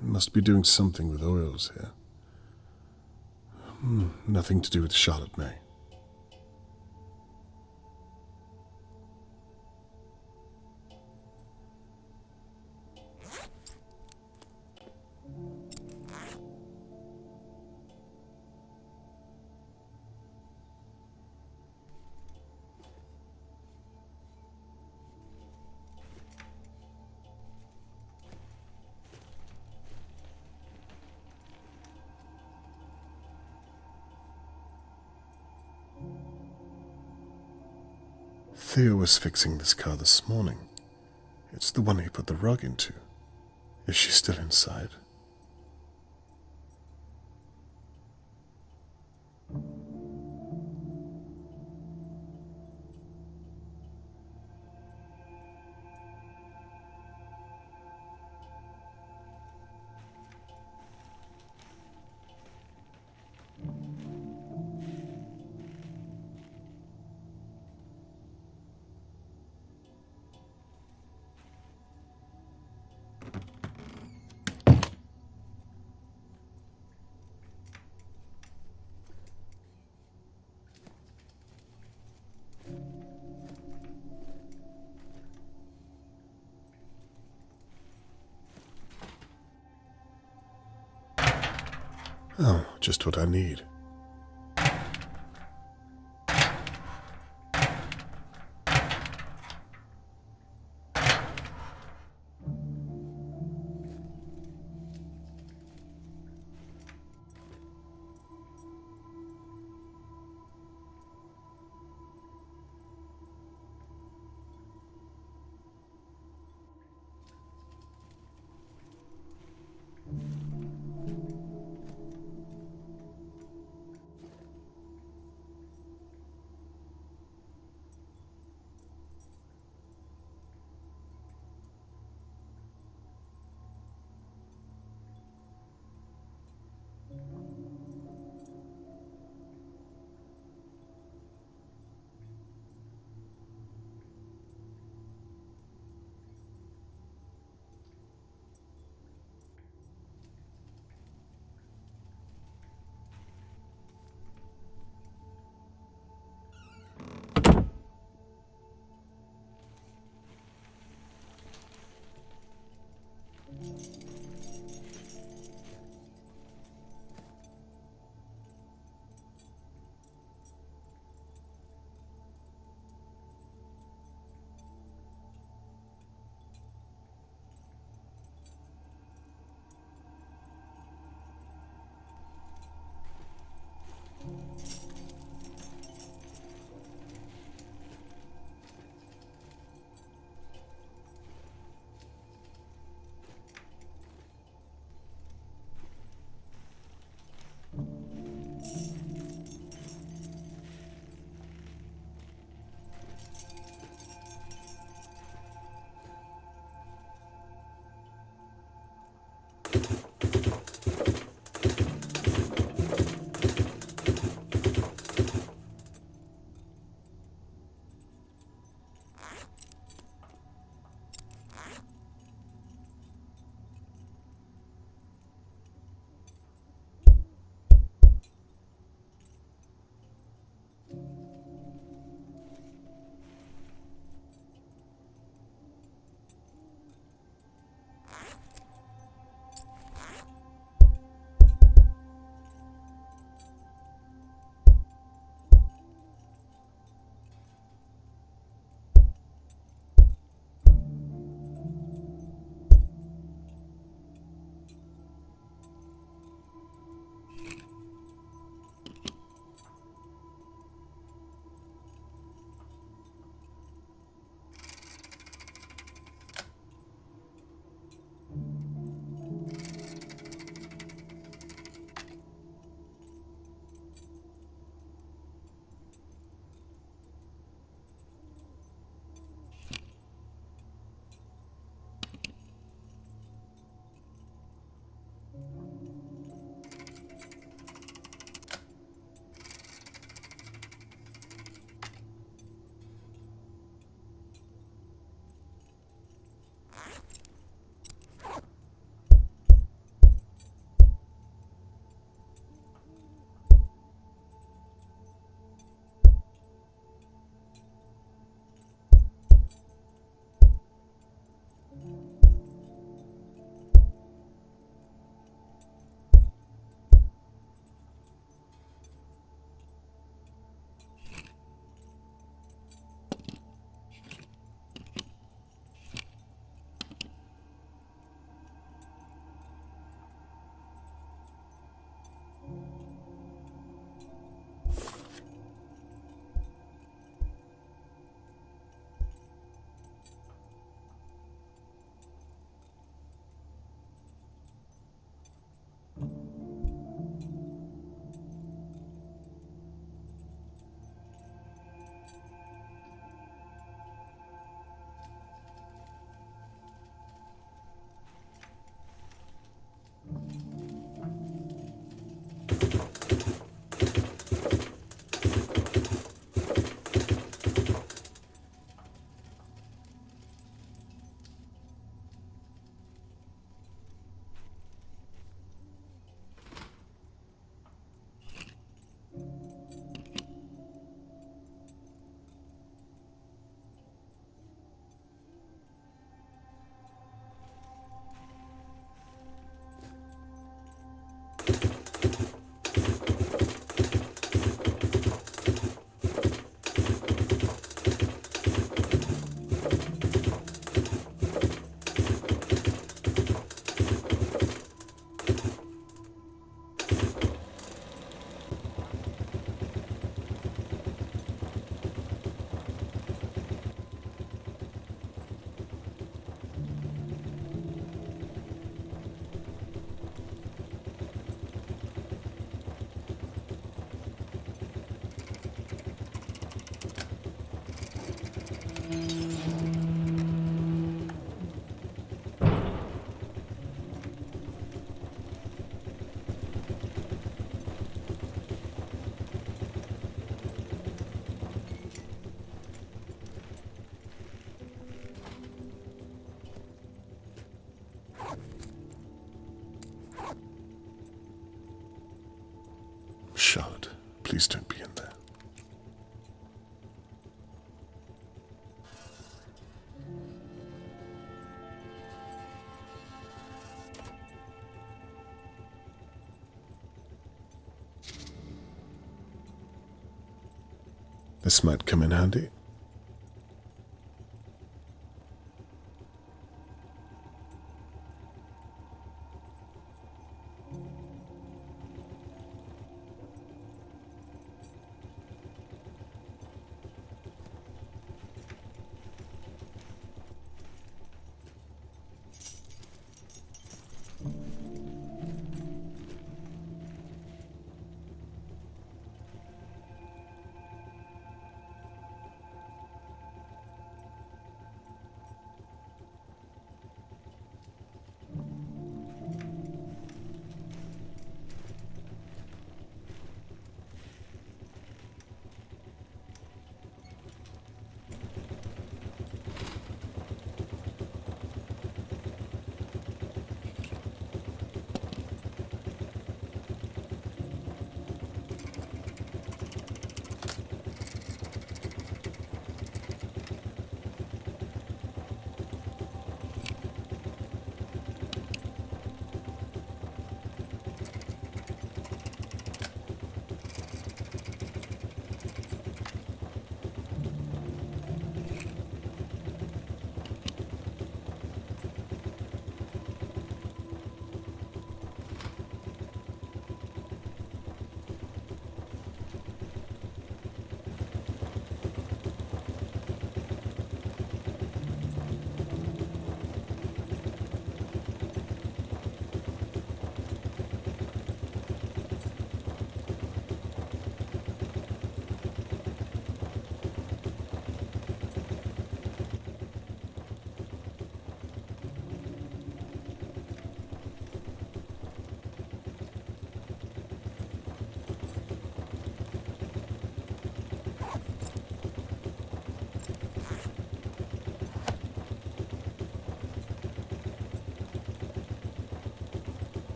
Must be doing something with oils here. Nothing to do with Charlotte May. Theo was fixing this car this morning. It's the one he put the rug into. Is she still inside? Oh, just what I need. Charlotte, please don't be in there. This might come in handy.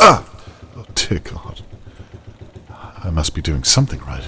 Ah! Oh, dear God. I must be doing something right.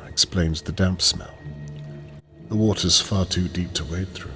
Explains the damp smell. The water's far too deep to wade through.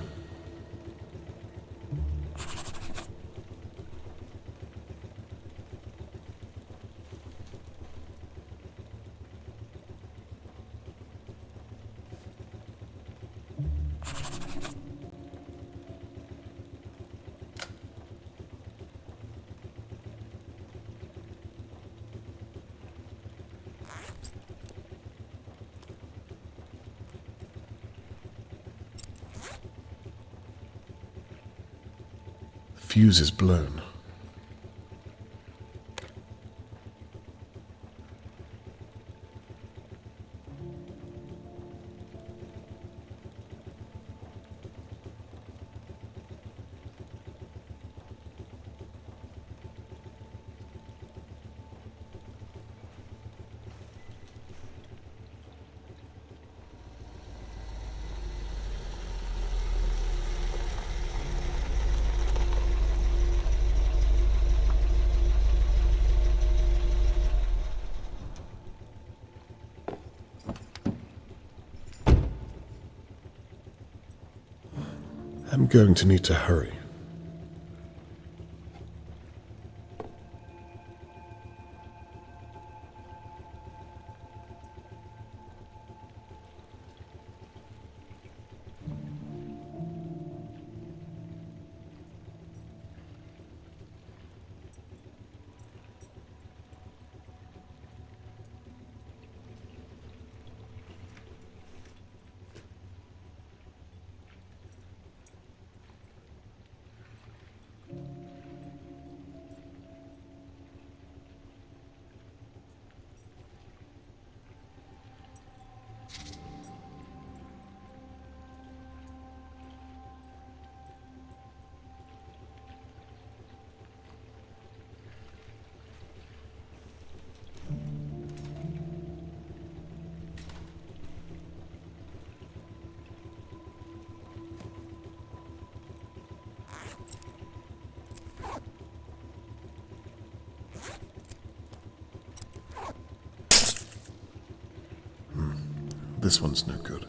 Fuse is blown. I'm going to need to hurry. This one's no good.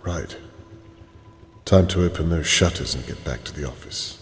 Right. Time to open those shutters and get back to the office.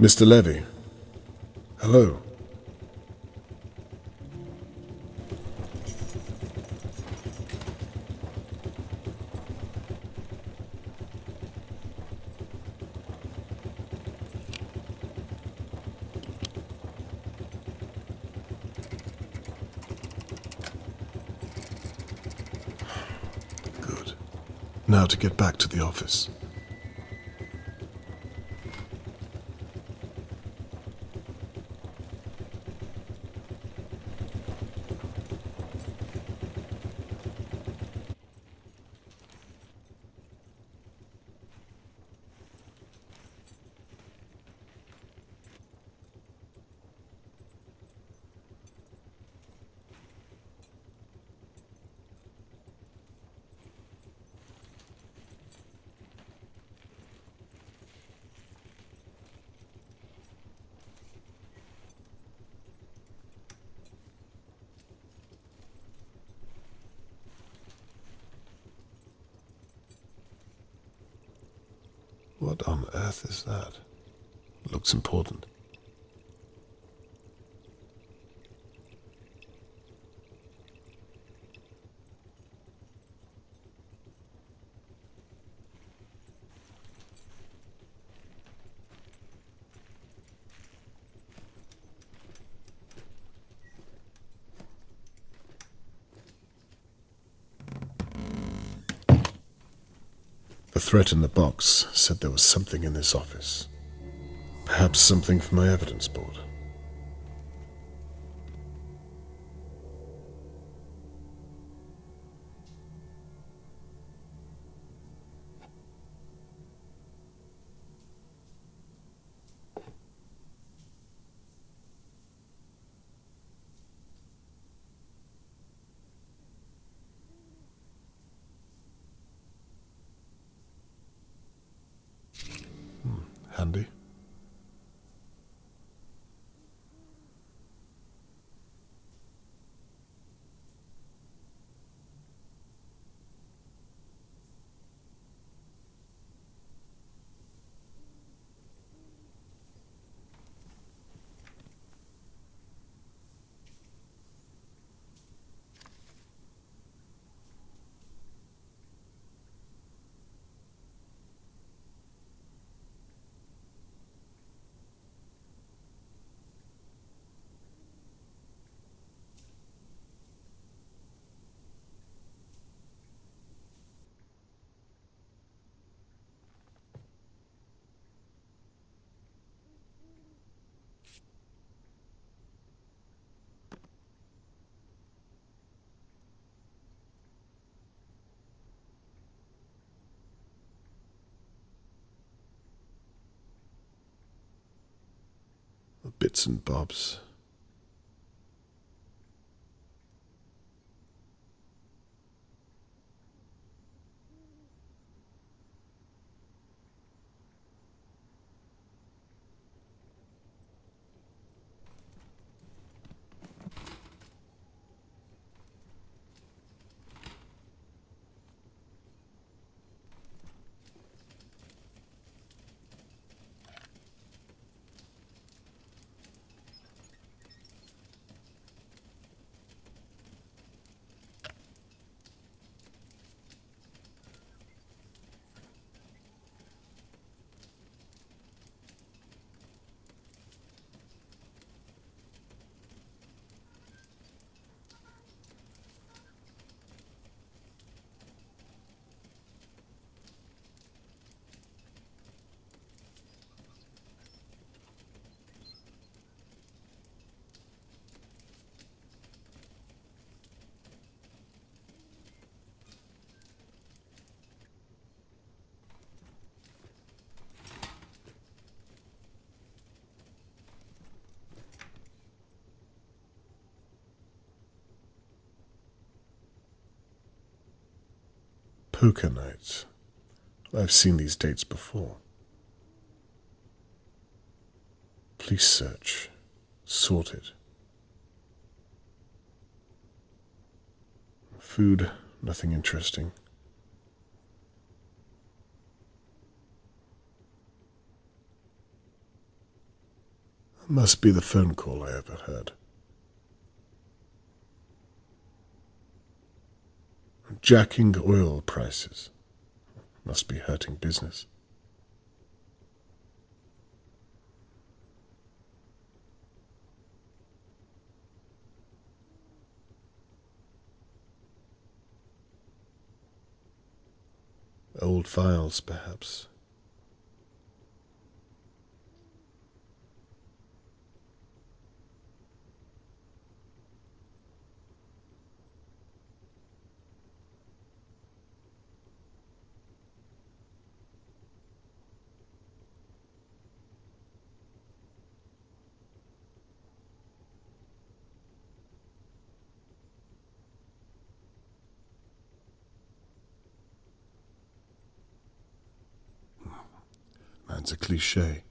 Mr. Levy. Hello. Good. Now to get back to the office. What on earth is that? Looks important. The threat in the box said there was something in this office. Perhaps something for my evidence board. Handy. Bits and bobs. Poker nights. I've seen these dates before. Police search. Sorted. Food, nothing interesting. Must be the phone call I overheard. Jacking oil prices. Must be hurting business. Old files, perhaps. That's a cliché.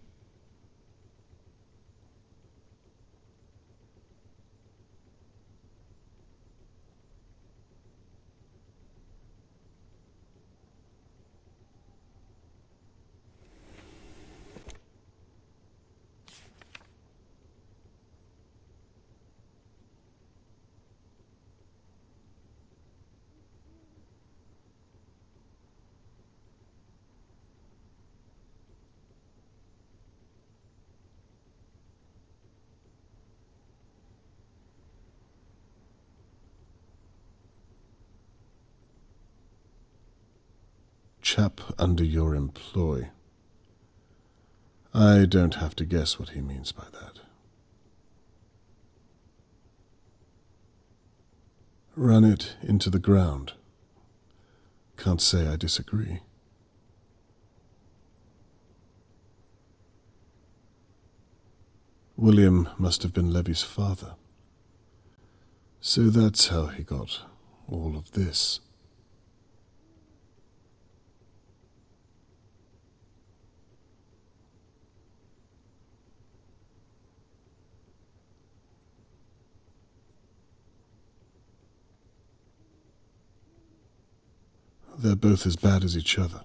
chap under your employ. I don't have to guess what he means by that. Run it into the ground. Can't say I disagree. William must have been Levy's father. So that's how he got all of this. They're both as bad as each other.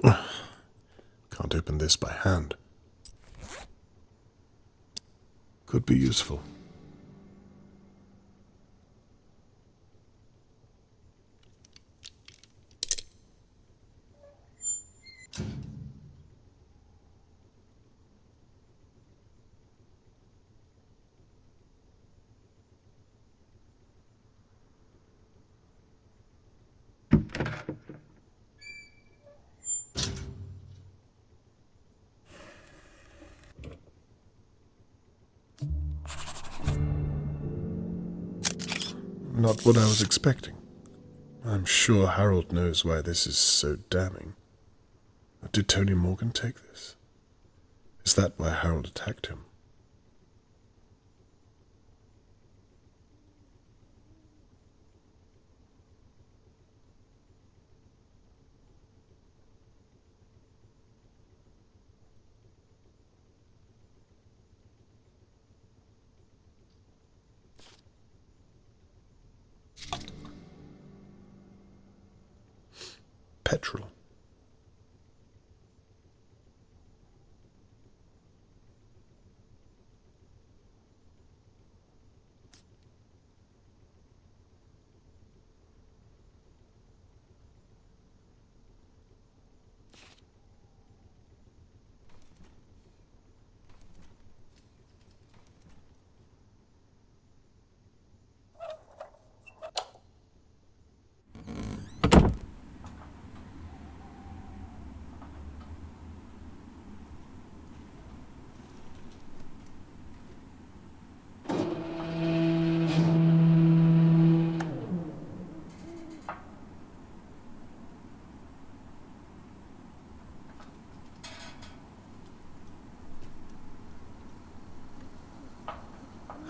Can't open this by hand. Could be useful. Not what I was expecting. I'm sure Harold knows why this is so damning. Did Tony Morgan take this? Is that why Harold attacked him? Petrol.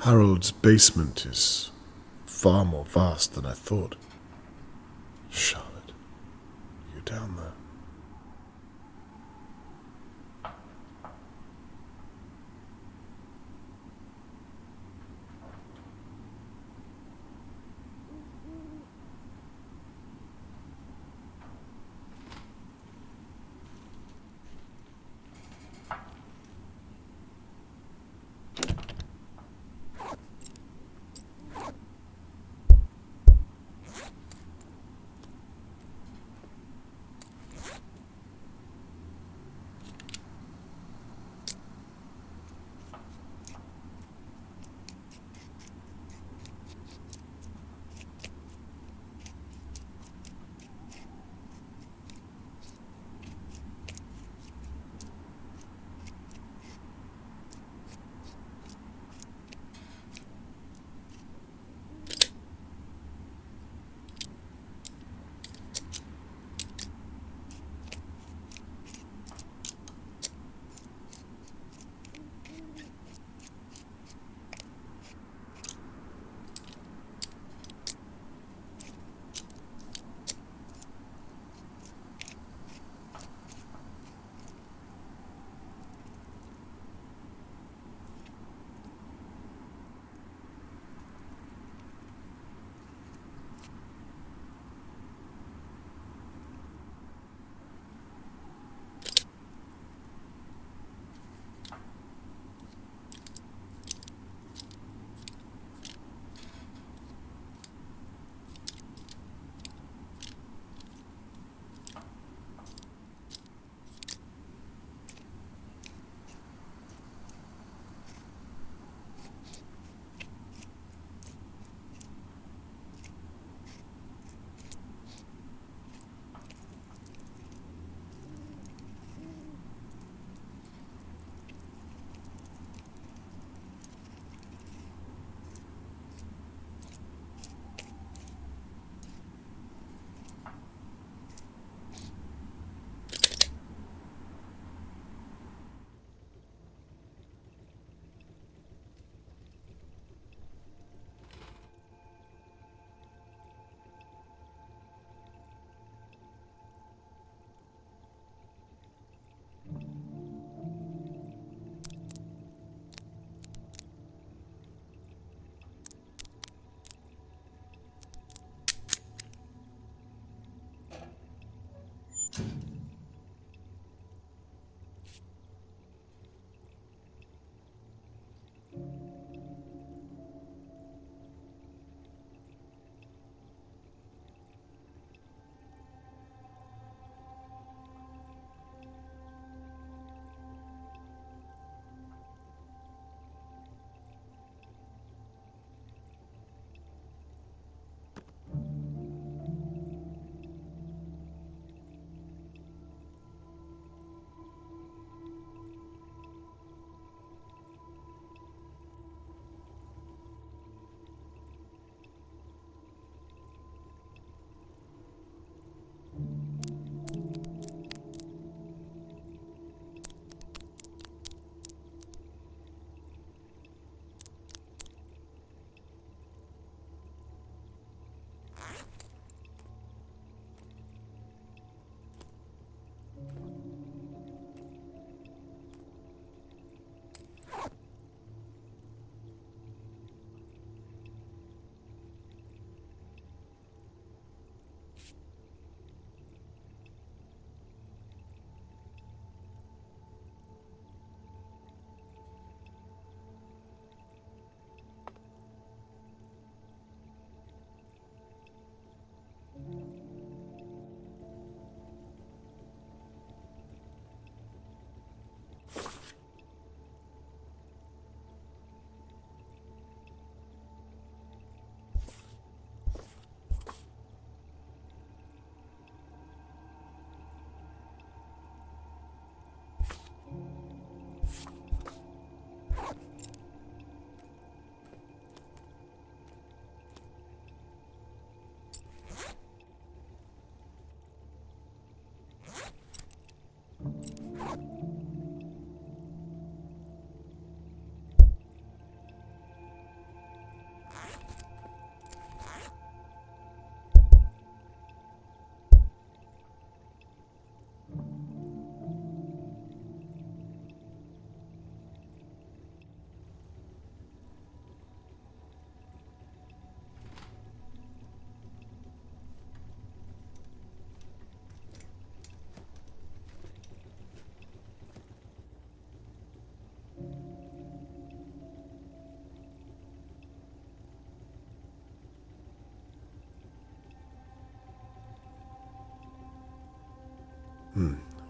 Harold's basement is far more vast than I thought. Charlotte, you down there?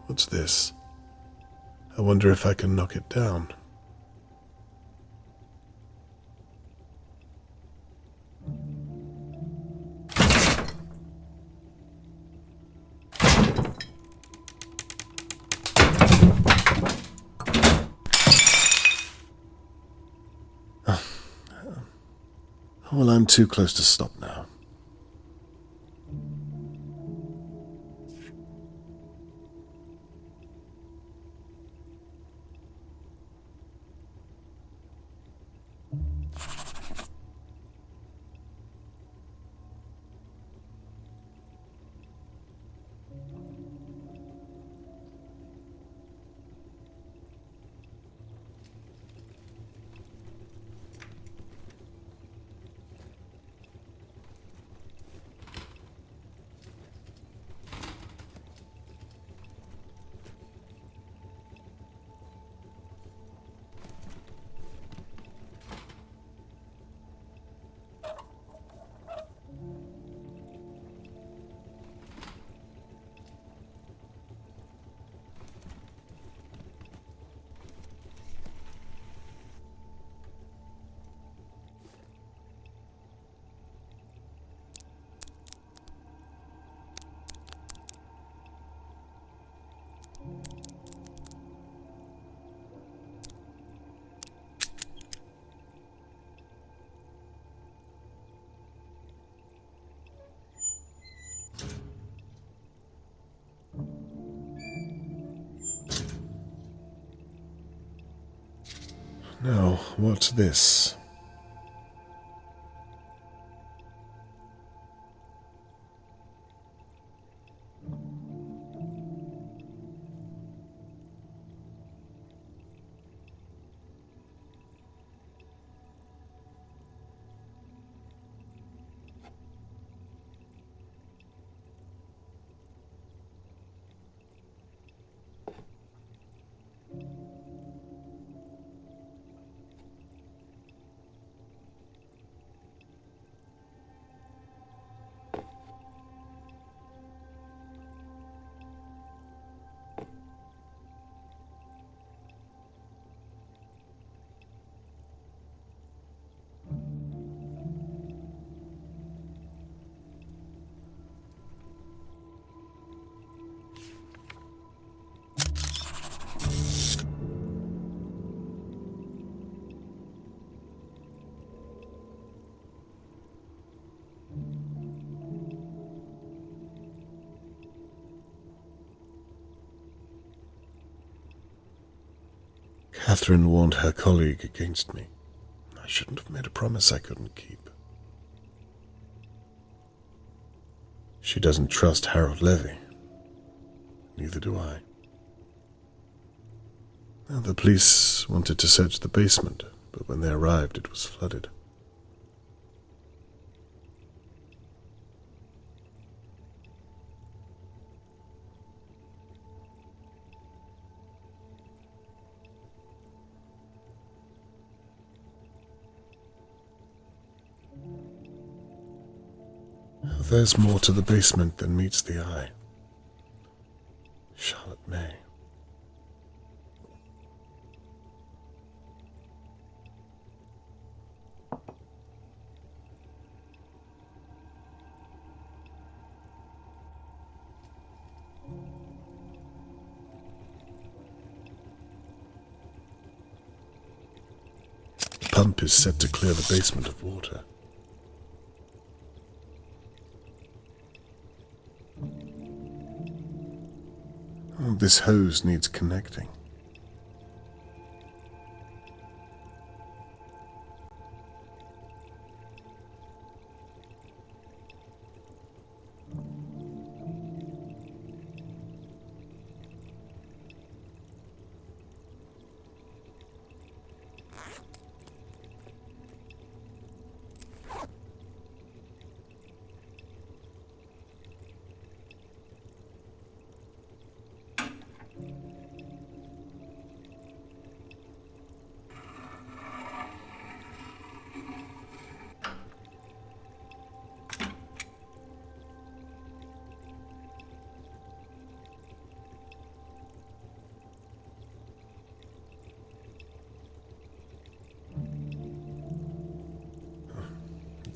What's this? I wonder if I can knock it down. Well, I'm too close to stop now. Now, what's this? Catherine warned her colleague against me. I shouldn't have made a promise I couldn't keep. She doesn't trust Harold Levy. Neither do I. Now, the police wanted to search the basement, but when they arrived, it was flooded. There's more to the basement than meets the eye. Charlotte May. The pump is set to clear the basement of water. Oh, this hose needs connecting.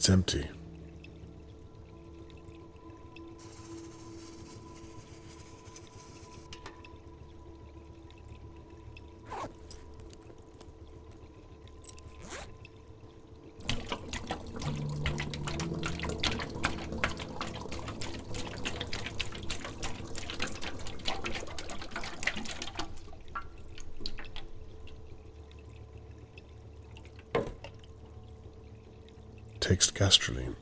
It's empty. Takes gastrolene.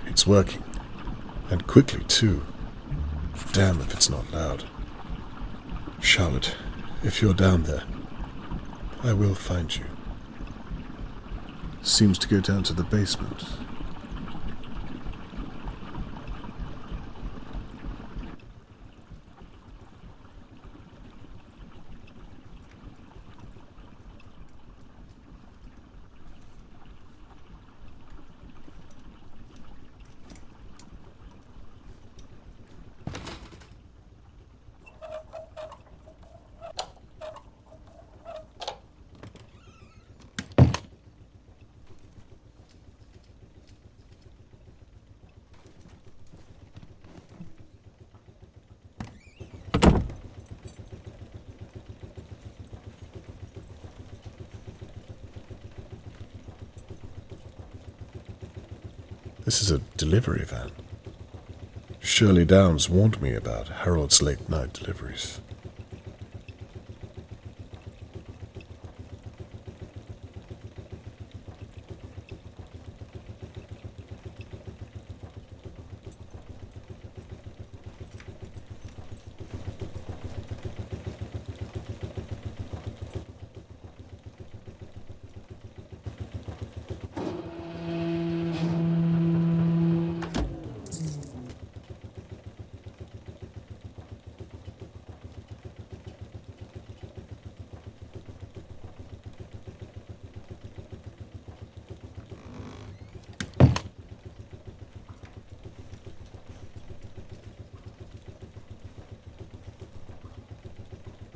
It's working. And quickly, too. Damn if it's not loud. Charlotte, if you're down there, I will find you. Seems to go down to the basement. This is a delivery van. Shirley Downs warned me about Harold's late-night deliveries.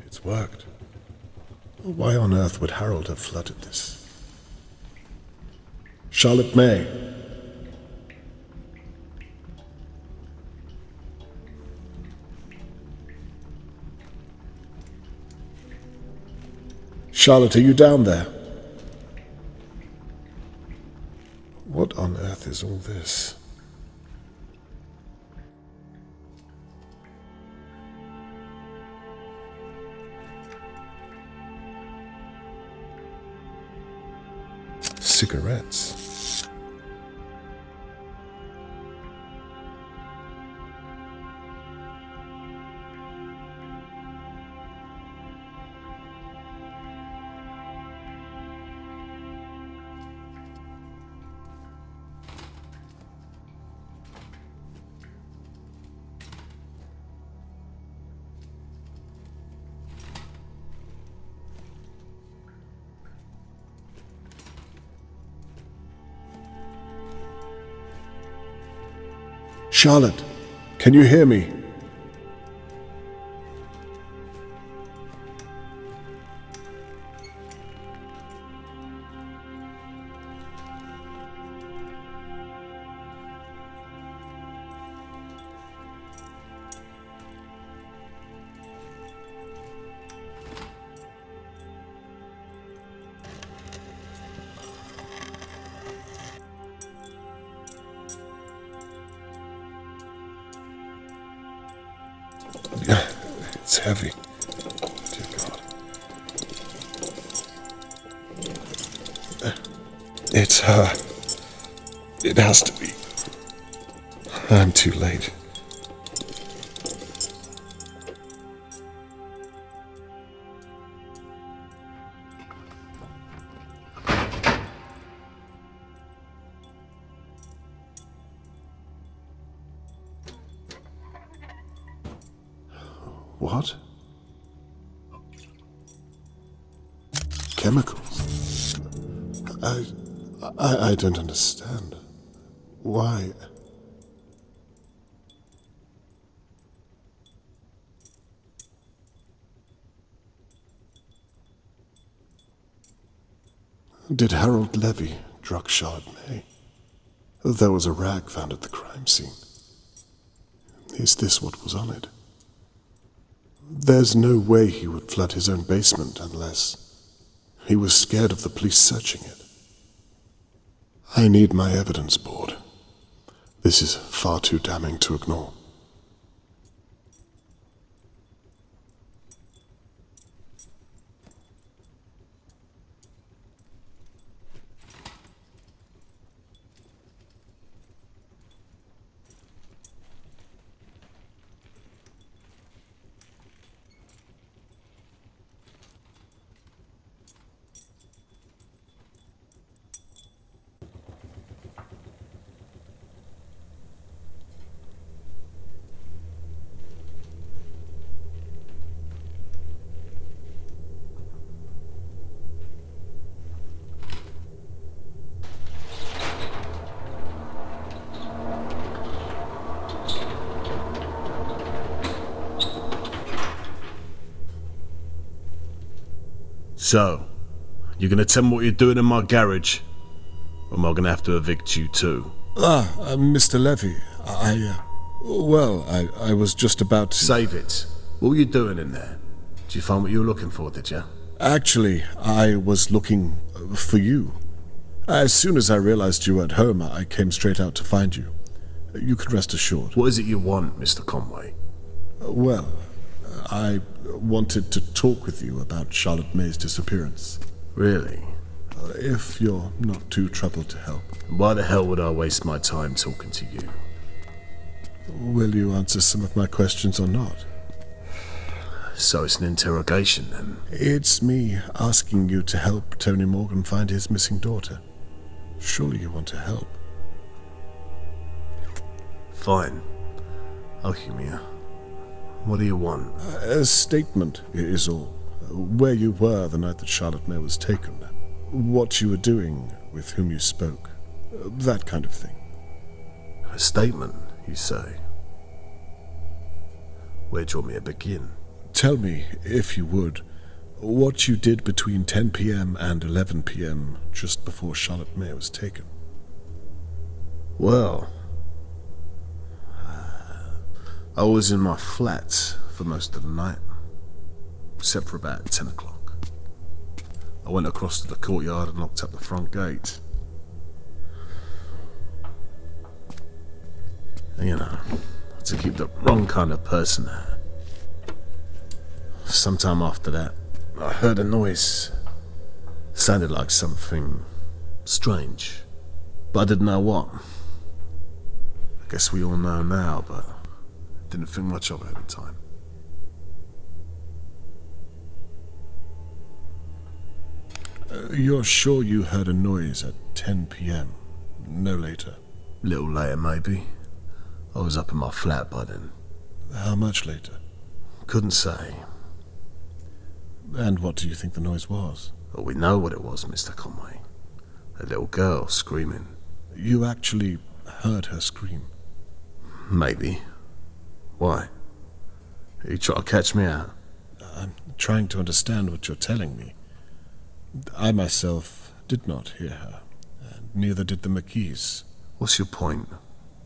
It's worked. Why on earth would Harold have flooded this? Charlotte May. Charlotte, are you down there? What on earth is all this? Cigarettes. Charlotte, can you hear me? It's heavy. Dear God. It's her. It has to be. I'm too late. What? Chemicals? I don't understand. Why? Did Harold Levy drug Charlotte May? There was a rag found at the crime scene. Is this what was on it? There's no way he would flood his own basement unless he was scared of the police searching it. I need my evidence board. This is far too damning to ignore. So, you're gonna tell me what you're doing in my garage? Or am I gonna have to evict you too? Mr. Levy, I was just about to... Save it. What were you doing in there? Did you find what you were looking for, did you? Actually, I was looking for you. As soon as I realized you were at home, I came straight out to find you. You can rest assured. What is it you want, Mr. Conway? Well, I wanted to talk with you about Charlotte May's disappearance. Really? If you're not too troubled to help. Why the hell would I waste my time talking to you? Will you answer some of my questions or not? So it's an interrogation then? It's me asking you to help Tony Morgan find his missing daughter. Surely you want to help. Fine. I'll humor you. What do you want? A statement is all. Where you were the night that Charlotte May was taken. What you were doing, with whom you spoke. That kind of thing. A statement, you say? Where do you want me to begin? Tell me, if you would, what you did between 10 p.m. and 11 p.m. just before Charlotte May was taken. Well, I was in my flat for most of the night, except for about 10 o'clock. I went across to the courtyard and locked up the front gate. And, you know, to keep the wrong kind of person there. Sometime after that, I heard a noise. Sounded like something strange, but I didn't know what. I guess we all know now, but didn't think much of it at the time. You're sure you heard a noise at 10 p.m., no later? Little later, maybe. I was up in my flat by then. How much later? Couldn't say. And what do you think the noise was? Well, we know what it was, Mr. Conway. A little girl screaming. You actually heard her scream? Maybe. Why? Are you trying to catch me out? I'm trying to understand what you're telling me. I myself did not hear her, and neither did the McKees. What's your point?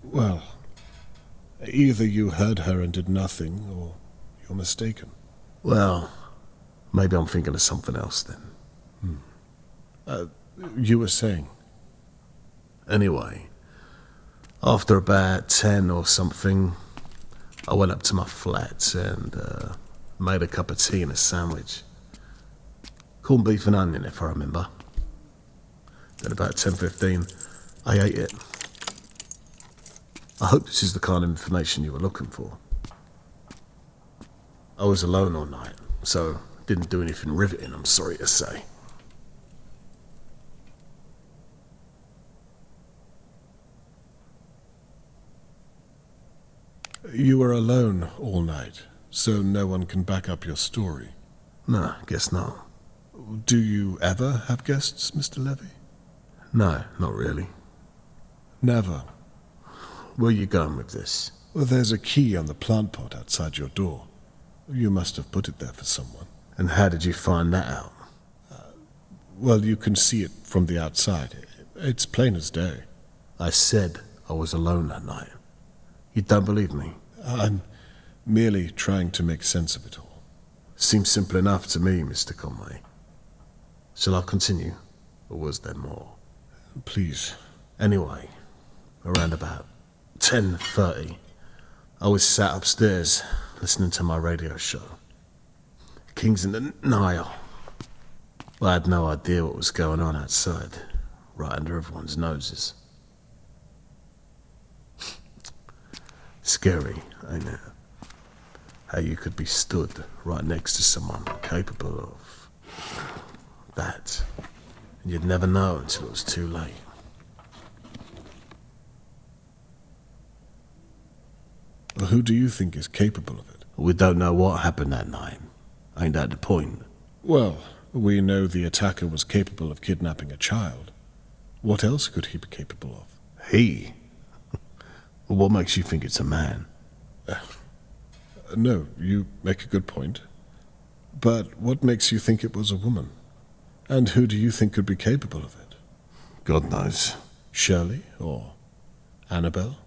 Well, either you heard her and did nothing, or you're mistaken. Well, maybe I'm thinking of something else then. You were saying? Anyway, after about 10 or something, I went up to my flat and made a cup of tea and a sandwich. Corned beef and onion, if I remember. Then about 10:15, I ate it. I hope this is the kind of information you were looking for. I was alone all night, so didn't do anything riveting, I'm sorry to say. You were alone all night, so no one can back up your story. No, guess not. Do you ever have guests, Mr. Levy? No, not really. Never. Where are you going with this? Well, there's a key on the plant pot outside your door. You must have put it there for someone. And how did you find that out? Well, you can see it from the outside. It's plain as day. I said I was alone that night. You don't believe me? I'm merely trying to make sense of it all. Seems simple enough to me, Mr. Conway. Shall I continue, or was there more? Please. Anyway, around about 10:30, I was sat upstairs listening to my radio show. Kings in the Nile. I had no idea what was going on outside, right under everyone's noses. Scary, ain't it? How you could be stood right next to someone capable of that, and you'd never know until it was too late. Well, who do you think is capable of it? We don't know what happened that night. Ain't that the point? Well, we know the attacker was capable of kidnapping a child. What else could he be capable of? He? Well, what makes you think it's a man? No, you make a good point. But what makes you think it was a woman? And who do you think could be capable of it? God knows. Shirley or Annabelle?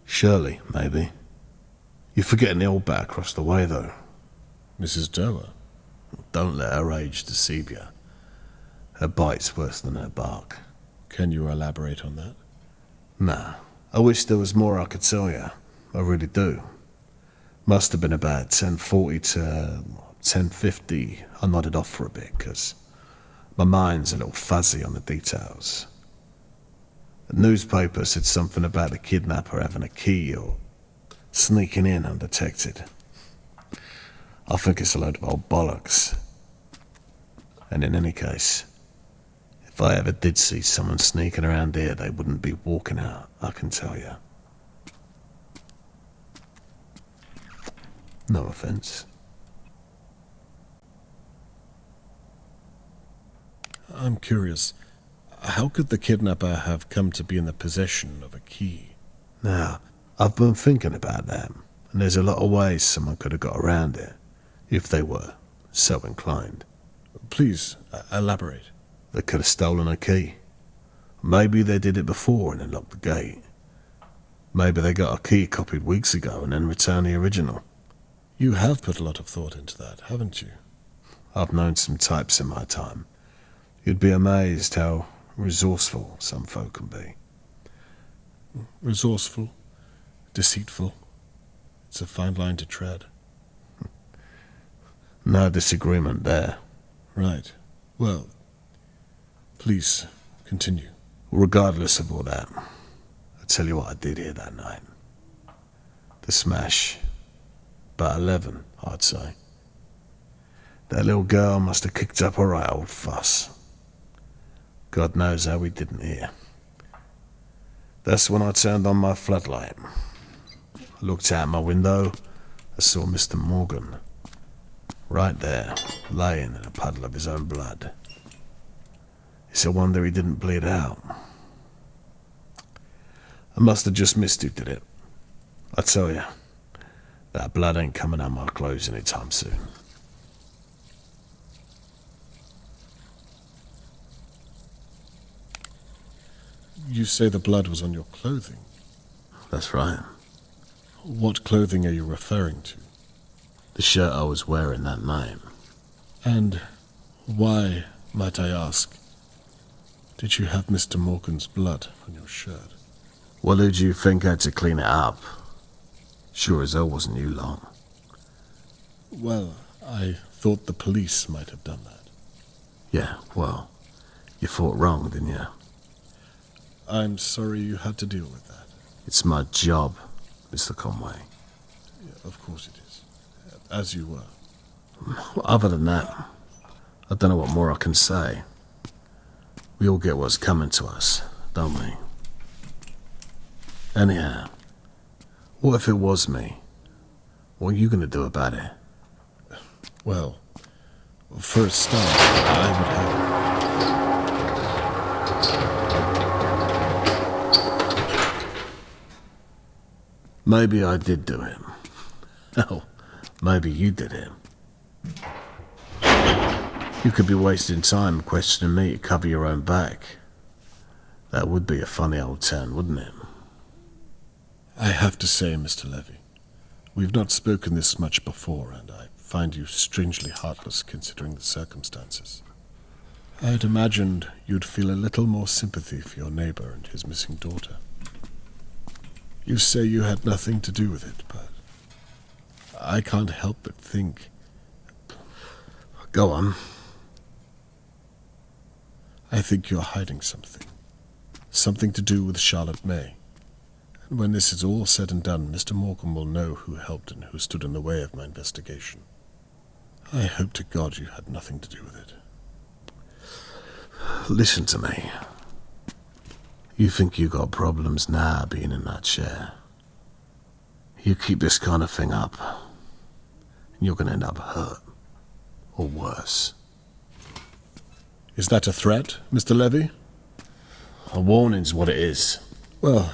Shirley, maybe. You're forgetting the old bat across the way, though. Mrs. Doer. Don't let her age deceive you. Her bite's worse than her bark. Can you elaborate on that? Nah. I wish there was more I could tell you. I really do. Must have been about 10:40 to 10:50. I nodded off for a bit, because my mind's a little fuzzy on the details. The newspaper said something about the kidnapper having a key or sneaking in undetected. I think it's a load of old bollocks. And in any case, if I ever did see someone sneaking around here, they wouldn't be walking out, I can tell you. No offense. I'm curious. How could the kidnapper have come to be in the possession of a key? Now, I've been thinking about that, and there's a lot of ways someone could have got around it, if they were so inclined. Please, elaborate. They could have stolen a key. Maybe they did it before and then locked the gate. Maybe they got a key copied weeks ago and then returned the original. You have put a lot of thought into that, haven't you? I've known some types in my time. You'd be amazed how resourceful some folk can be. Resourceful, deceitful. It's a fine line to tread. No disagreement there. Right. Well, please, continue. Regardless of all that, I'll tell you what I did here that night. The smash. About 11, I'd say. That little girl must have kicked up a right old fuss. God knows how we didn't hear. That's when I turned on my floodlight. I looked out my window. I saw Mr. Morgan. Right there, laying in a puddle of his own blood. It's a wonder he didn't bleed out. I must have just missed who did it. I tell you, that blood ain't coming out my clothes anytime soon. You say the blood was on your clothing? That's right. What clothing are you referring to? The shirt I was wearing that night. And why, might I ask, did you have Mr. Morgan's blood on your shirt? Well, who do you think had to clean it up? Sure as hell wasn't you long. Well, I thought the police might have done that. Yeah, well, you thought wrong, didn't you? I'm sorry you had to deal with that. It's my job, Mr. Conway. Yeah, of course it is. As you were. Other than that, I don't know what more I can say. We all get what's coming to us, don't we? Anyhow, what if it was me? What are you going to do about it? Well, for a start, I would have... Maybe I did do it. Hell, maybe you did it. You could be wasting time questioning me to cover your own back. That would be a funny old turn, wouldn't it? I have to say, Mr. Levy, we've not spoken this much before, and I find you strangely heartless considering the circumstances. I'd imagined you'd feel a little more sympathy for your neighbor and his missing daughter. You say you had nothing to do with it, but I can't help but think... Go on. I think you're hiding something. Something to do with Charlotte May. And when this is all said and done, Mr. Morgan will know who helped and who stood in the way of my investigation. I hope to God you had nothing to do with it. Listen to me. You think you got problems now being in that chair. You keep this kind of thing up, and you're going to end up hurt. Or worse. Is that a threat, Mr. Levy? A warning's what it is. Well,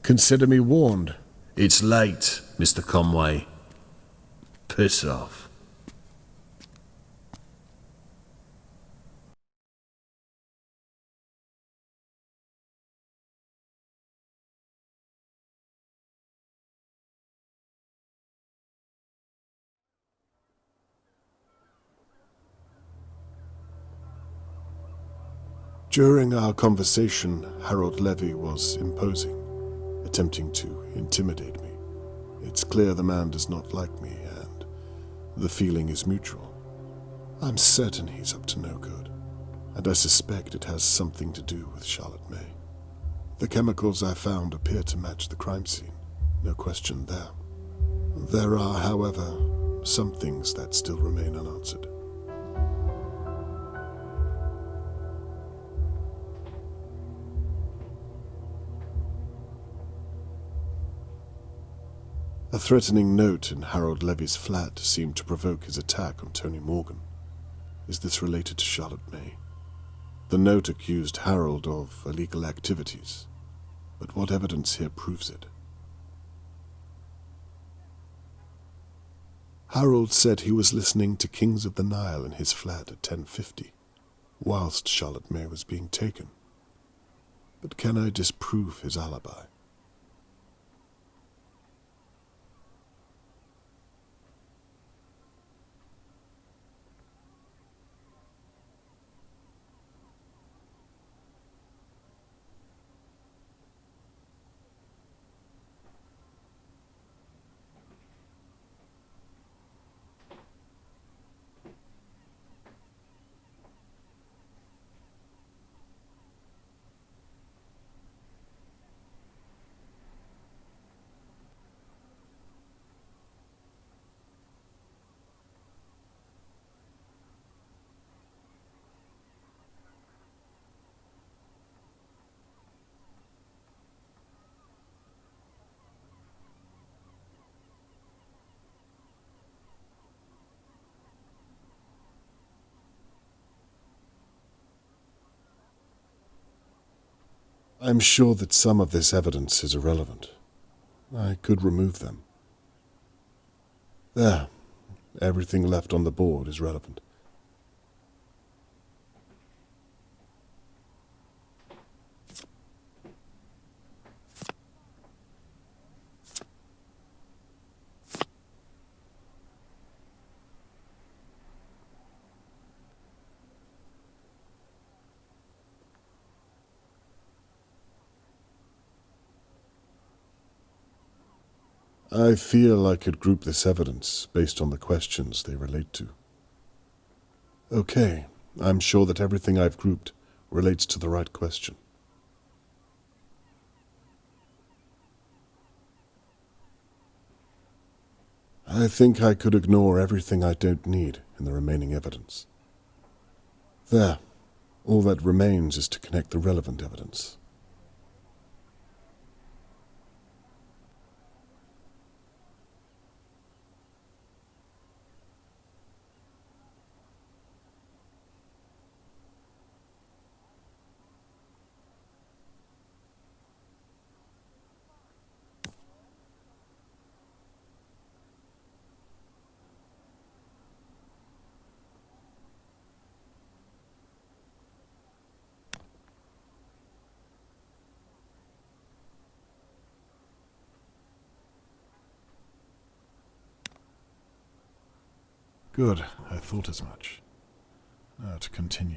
consider me warned. It's late, Mr. Conway. Piss off. During our conversation, Harold Levy was imposing, attempting to intimidate me. It's clear the man does not like me, and the feeling is mutual. I'm certain he's up to no good, and I suspect it has something to do with Charlotte May. The chemicals I found appear to match the crime scene, no question there. There are, however, some things that still remain unanswered. A threatening note in Harold Levy's flat seemed to provoke his attack on Tony Morgan. Is this related to Charlotte May? The note accused Harold of illegal activities, but what evidence here proves it? Harold said he was listening to Kings of the Nile in his flat at 10:50, whilst Charlotte May was being taken. But can I disprove his alibi? I'm sure that some of this evidence is irrelevant. I could remove them. There. Everything left on the board is relevant. I feel I could group this evidence based on the questions they relate to. Okay, I'm sure that everything I've grouped relates to the right question. I think I could ignore everything I don't need in the remaining evidence. There, all that remains is to connect the relevant evidence. Good, I thought as much. Now to continue.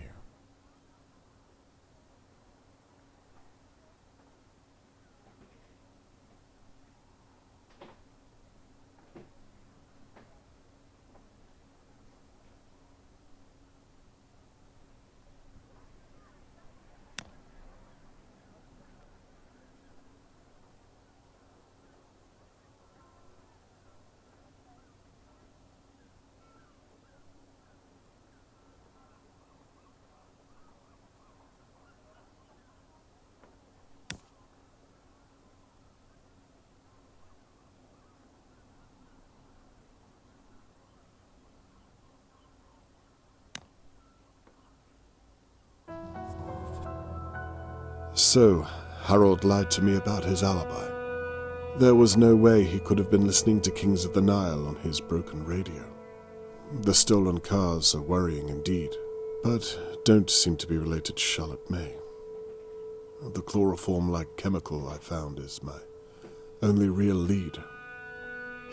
So, Harold lied to me about his alibi. There was no way he could have been listening to Kings of the Nile on his broken radio. The stolen cars are worrying indeed, but don't seem to be related to Charlotte May. The chloroform-like chemical I found is my only real lead.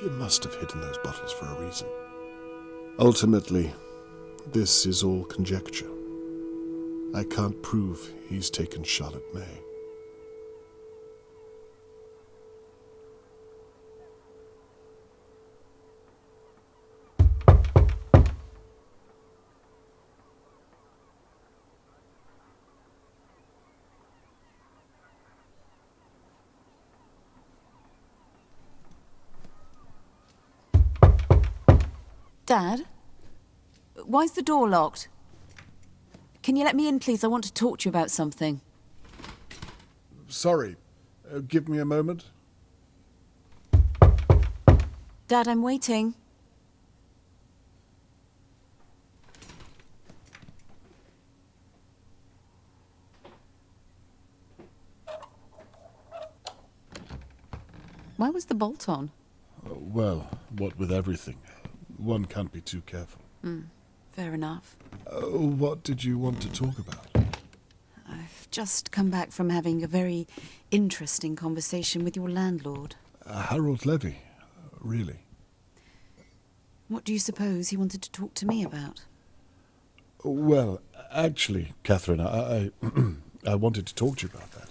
He must have hidden those bottles for a reason. Ultimately, this is all conjecture. I can't prove he's taken Charlotte May. Dad? Why's the door locked? Can you let me in, please? I want to talk to you about something. Sorry. Give me a moment. Dad, I'm waiting. Why was the bolt on? Well, what with everything, one can't be too careful. Fair enough. What did you want to talk about? I've just come back from having a very interesting conversation with your landlord. Harold Levy, really? What do you suppose he wanted to talk to me about? Well, actually, Catherine, I I wanted to talk to you about that.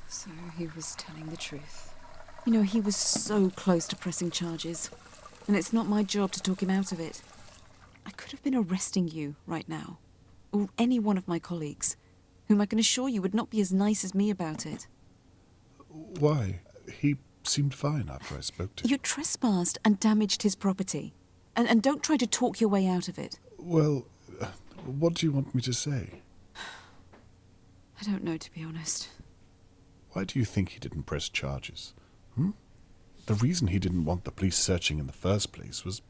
So he was telling the truth. You know, he was so close to pressing charges, and it's not my job to talk him out of it. I could have been arresting you right now, or any one of my colleagues, whom I can assure you would not be as nice as me about it. Why? He seemed fine after I spoke to him. You trespassed and damaged his property, and don't try to talk your way out of it. Well, what do you want me to say? I don't know, to be honest. Why do you think he didn't press charges? The reason he didn't want the police searching in the first place was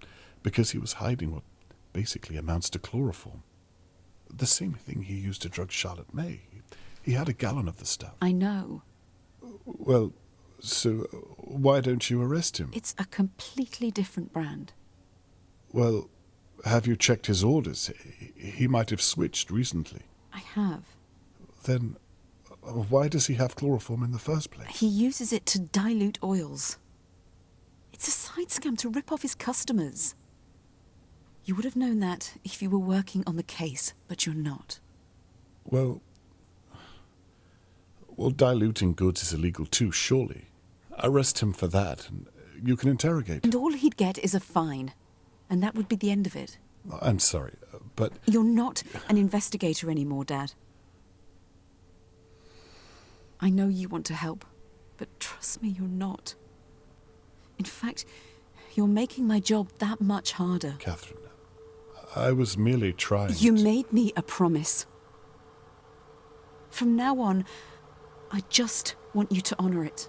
because he was hiding what basically amounts to chloroform. The same thing he used to drug Charlotte May. He had a gallon of the stuff. I know. Well, so why don't you arrest him? It's a completely different brand. Well, have you checked his orders? He might have switched recently. I have. Then why does he have chloroform in the first place? He uses it to dilute oils. It's a side scam to rip off his customers. You would have known that if you were working on the case, but you're not. Well, diluting goods is illegal too, surely. Arrest him for that, and you can interrogate him. And all he'd get is a fine, and that would be the end of it. I'm sorry, but... You're not an investigator anymore, Dad. I know you want to help, but trust me, you're not. In fact, you're making my job that much harder. Catherine, I was merely trying You made me a promise. From now on, I just want you to honor it.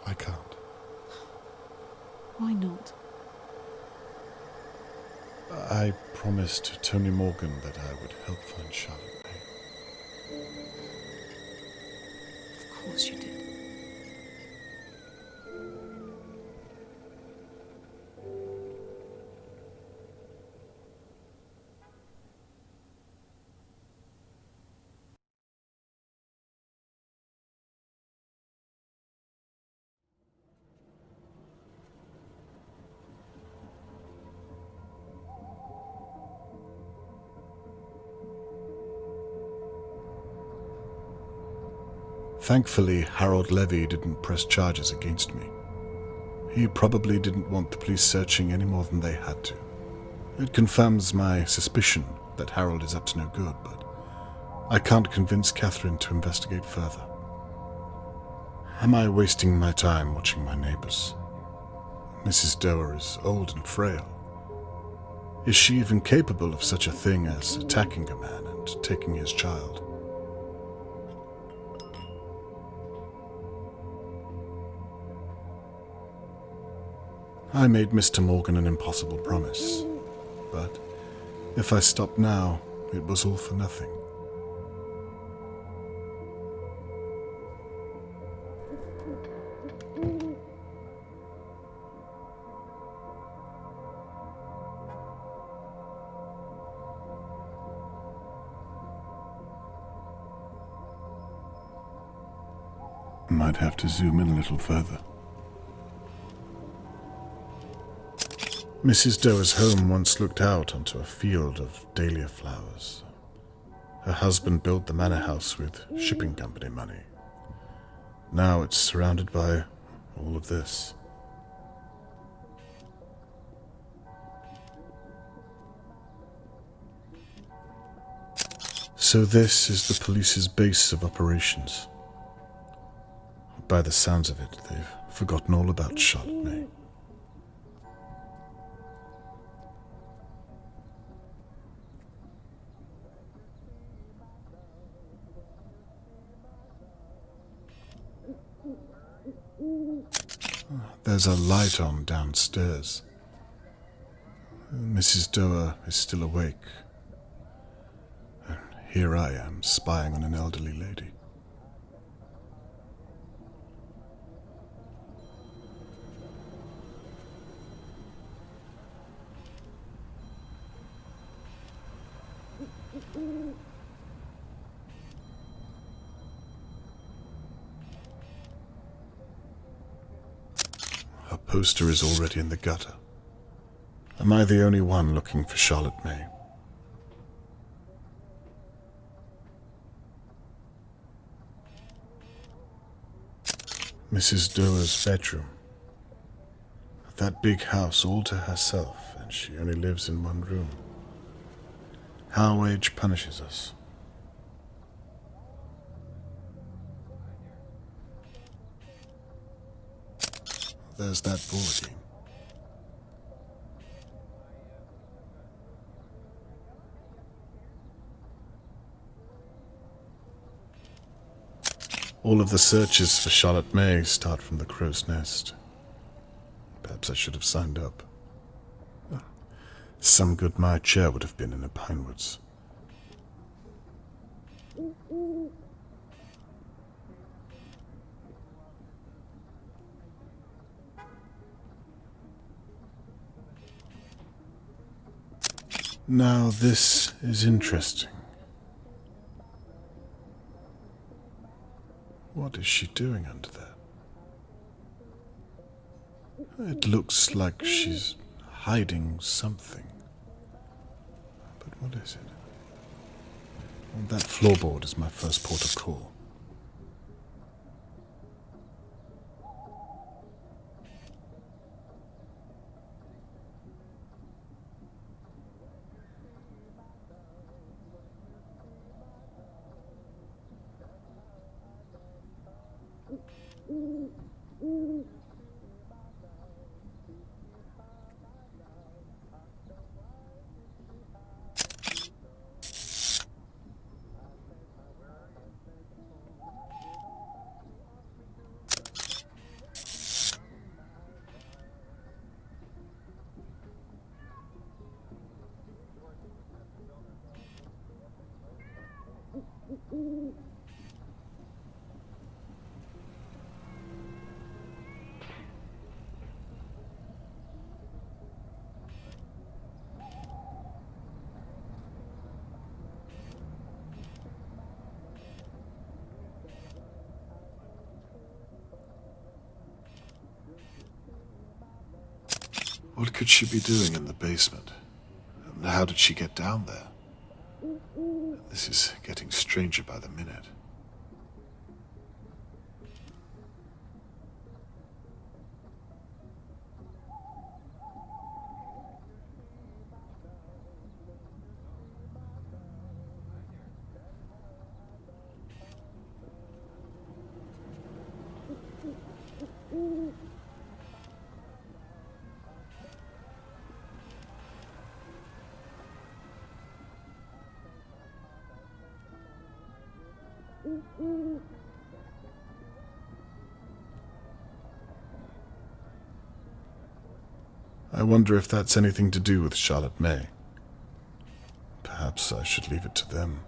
I can't. Why not? I promised Tony Morgan that I would help find Charlotte May. Of course you did. Thankfully, Harold Levy didn't press charges against me. He probably didn't want the police searching any more than they had to. It confirms my suspicion that Harold is up to no good, but I can't convince Catherine to investigate further. Am I wasting my time watching my neighbors? Mrs. Doer is old and frail. Is she even capable of such a thing as attacking a man and taking his child? I made Mr. Morgan an impossible promise, but if I stopped now, it was all for nothing. Might have to zoom in a little further. Mrs. Doer's home once looked out onto a field of dahlia flowers. Her husband built the manor house with shipping company money. Now it's surrounded by all of this. So this is the police's base of operations. By the sounds of it, they've forgotten all about Charlotte May. There's a light on downstairs. Mrs. Doer is still awake. And here I am, spying on an elderly lady. Her poster is already in the gutter. Am I the only one looking for Charlotte May? Mrs. Doer's bedroom. That big house all to herself, and she only lives in one room. How age punishes us. There's that ball game. All of the searches for Charlotte May start from the crow's nest. Perhaps I should have signed up. Some good my chair would have been in the pinewoods. Now this is interesting. What is she doing under there? It looks like she's hiding something. But what is it? Well, that floorboard is my first port of call. What could she be doing in the basement? And how did she get down there? This is getting stranger by the minute. I wonder if that's anything to do with Charlotte May. Perhaps I should leave it to them.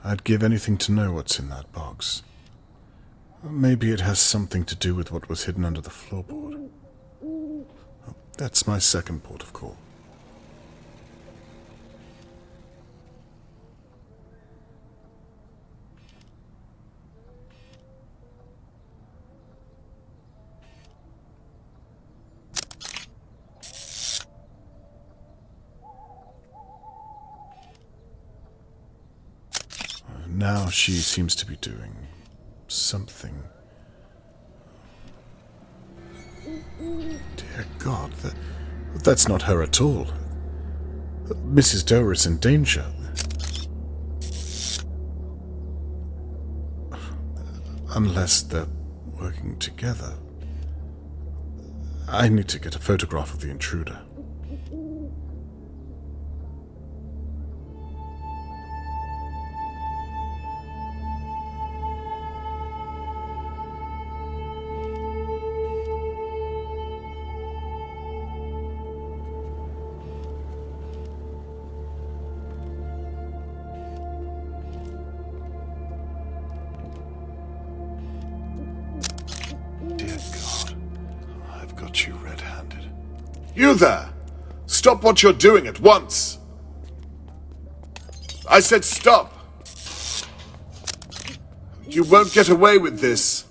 I'd give anything to know what's in that box. Maybe it has something to do with what was hidden under the floorboard. That's my second port of call. Now she seems to be doing something. Dear God, that's not her at all. Mrs. Doe is in danger. Unless they're working together. I need to get a photograph of the intruder. Dear God, I've got you red-handed. You there! Stop what you're doing at once! I said stop! You won't get away with this.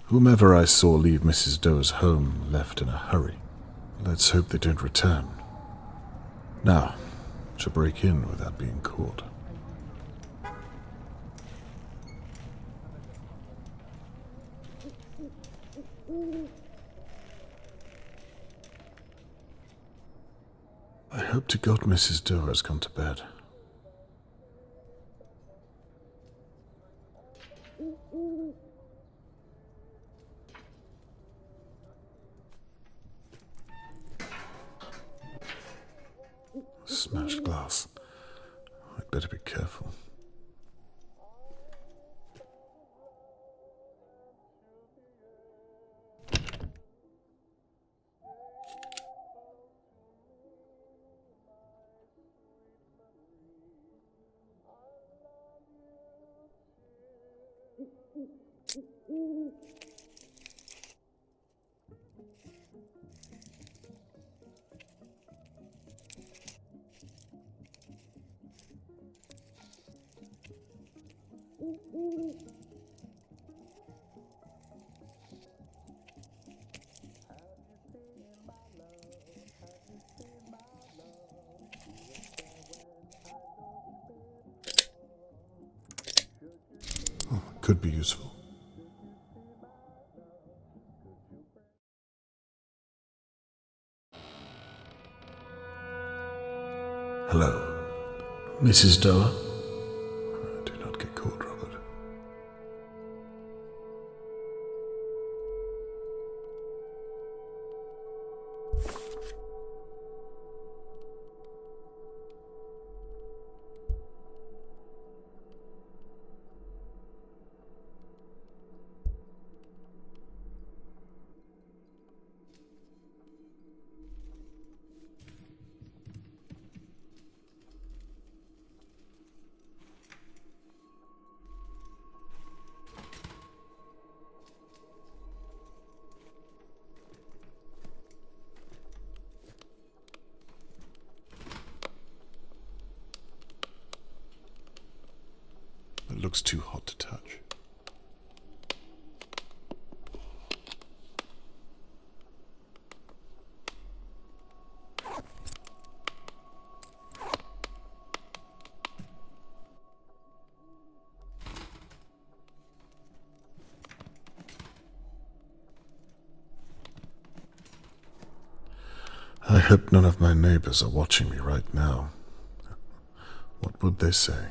Whomever I saw leave Mrs. Doe's home left in a hurry. Let's hope they don't return. Now, to break in without being caught. I hope to God Mrs. Doe has gone to bed. Smashed glass. I'd better be careful. Oh, could be useful. Hello, Mrs. Doe? Do not get caught, Robert. that looks too hot to touch. I hope none of my neighbors are watching me right now. What would they say?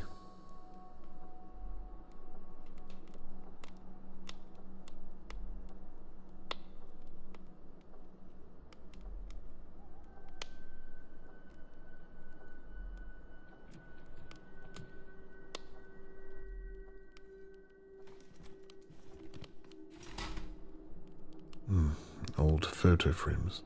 Old photo frames.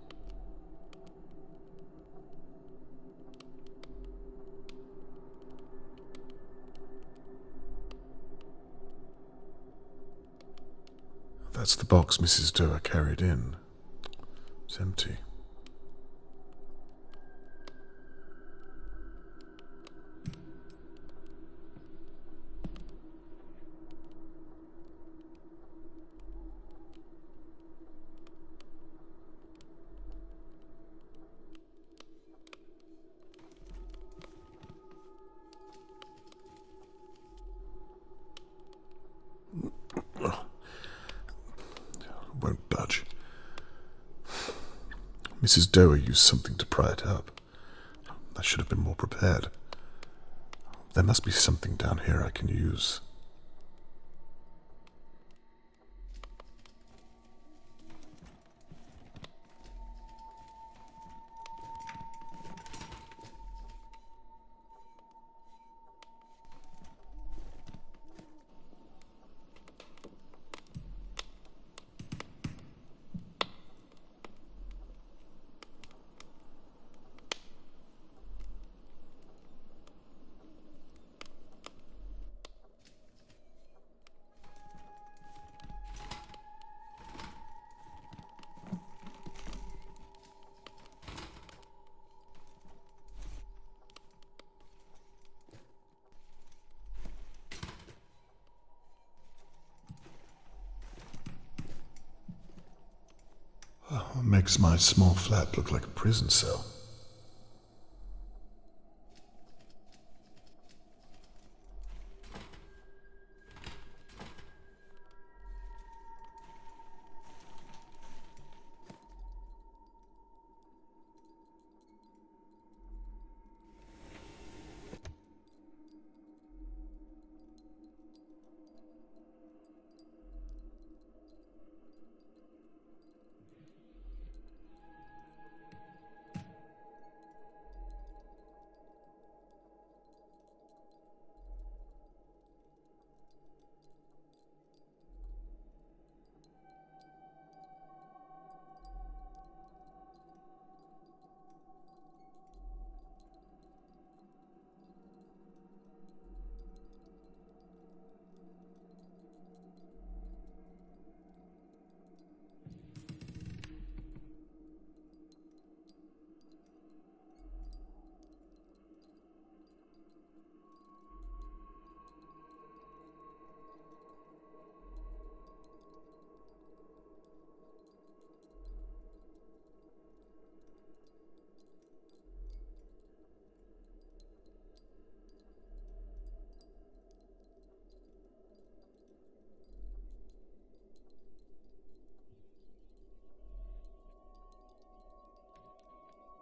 That's the box Mrs. Doe carried in. It's empty. Won't budge. Mrs. Doe used something to pry it up. I should have been more prepared. There must be something down here I can use. What makes my small flat look like a prison cell?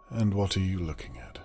And what are you looking at?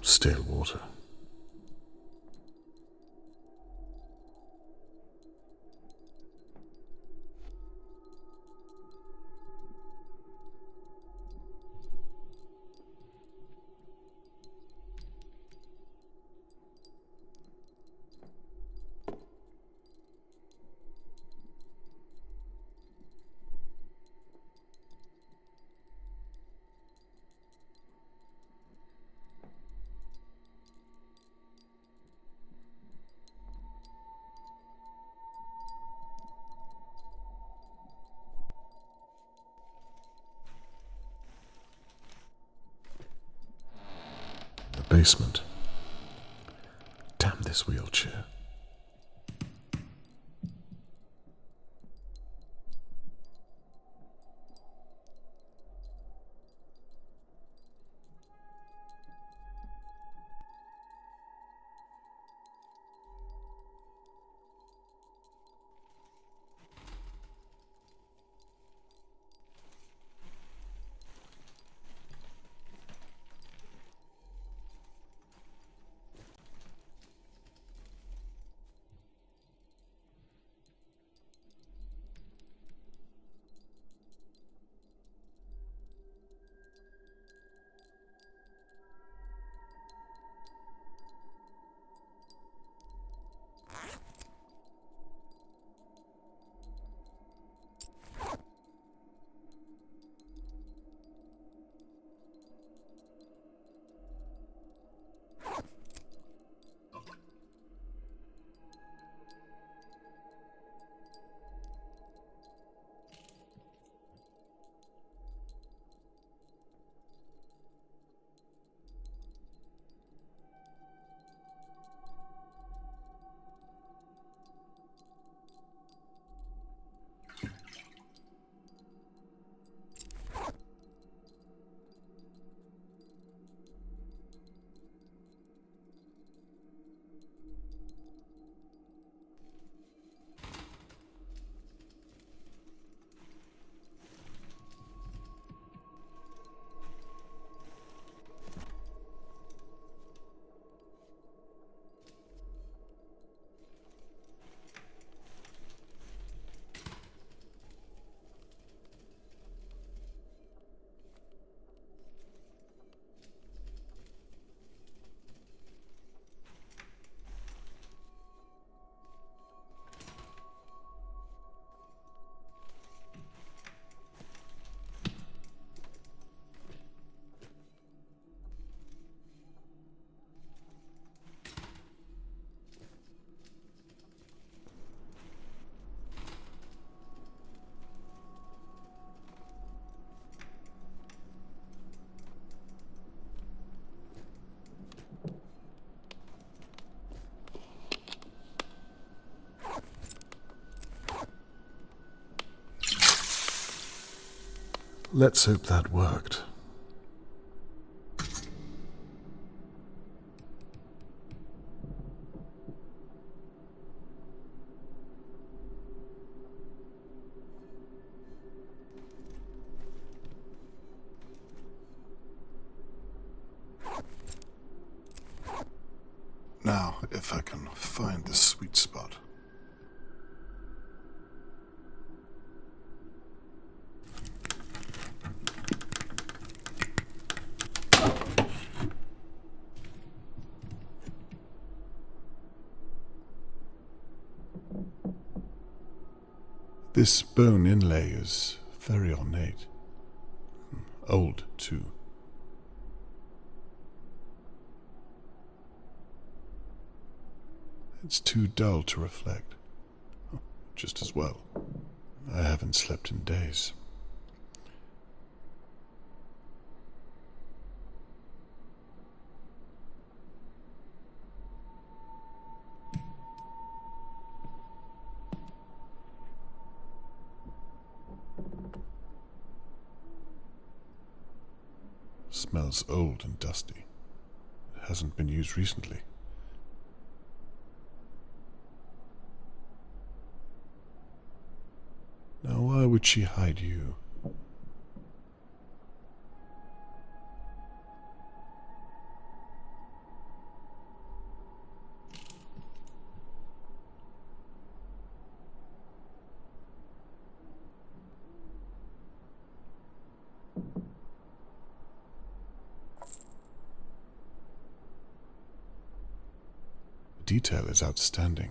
stale water. The basement. Damn this wheelchair. Let's hope that worked. Now, if I can find the sweet spot. This bone inlay is very ornate. Old, too. It's too dull to reflect. Just as well. I haven't slept in days. Smells old and dusty. It hasn't been used recently. Now, why would she hide you? detail is outstanding.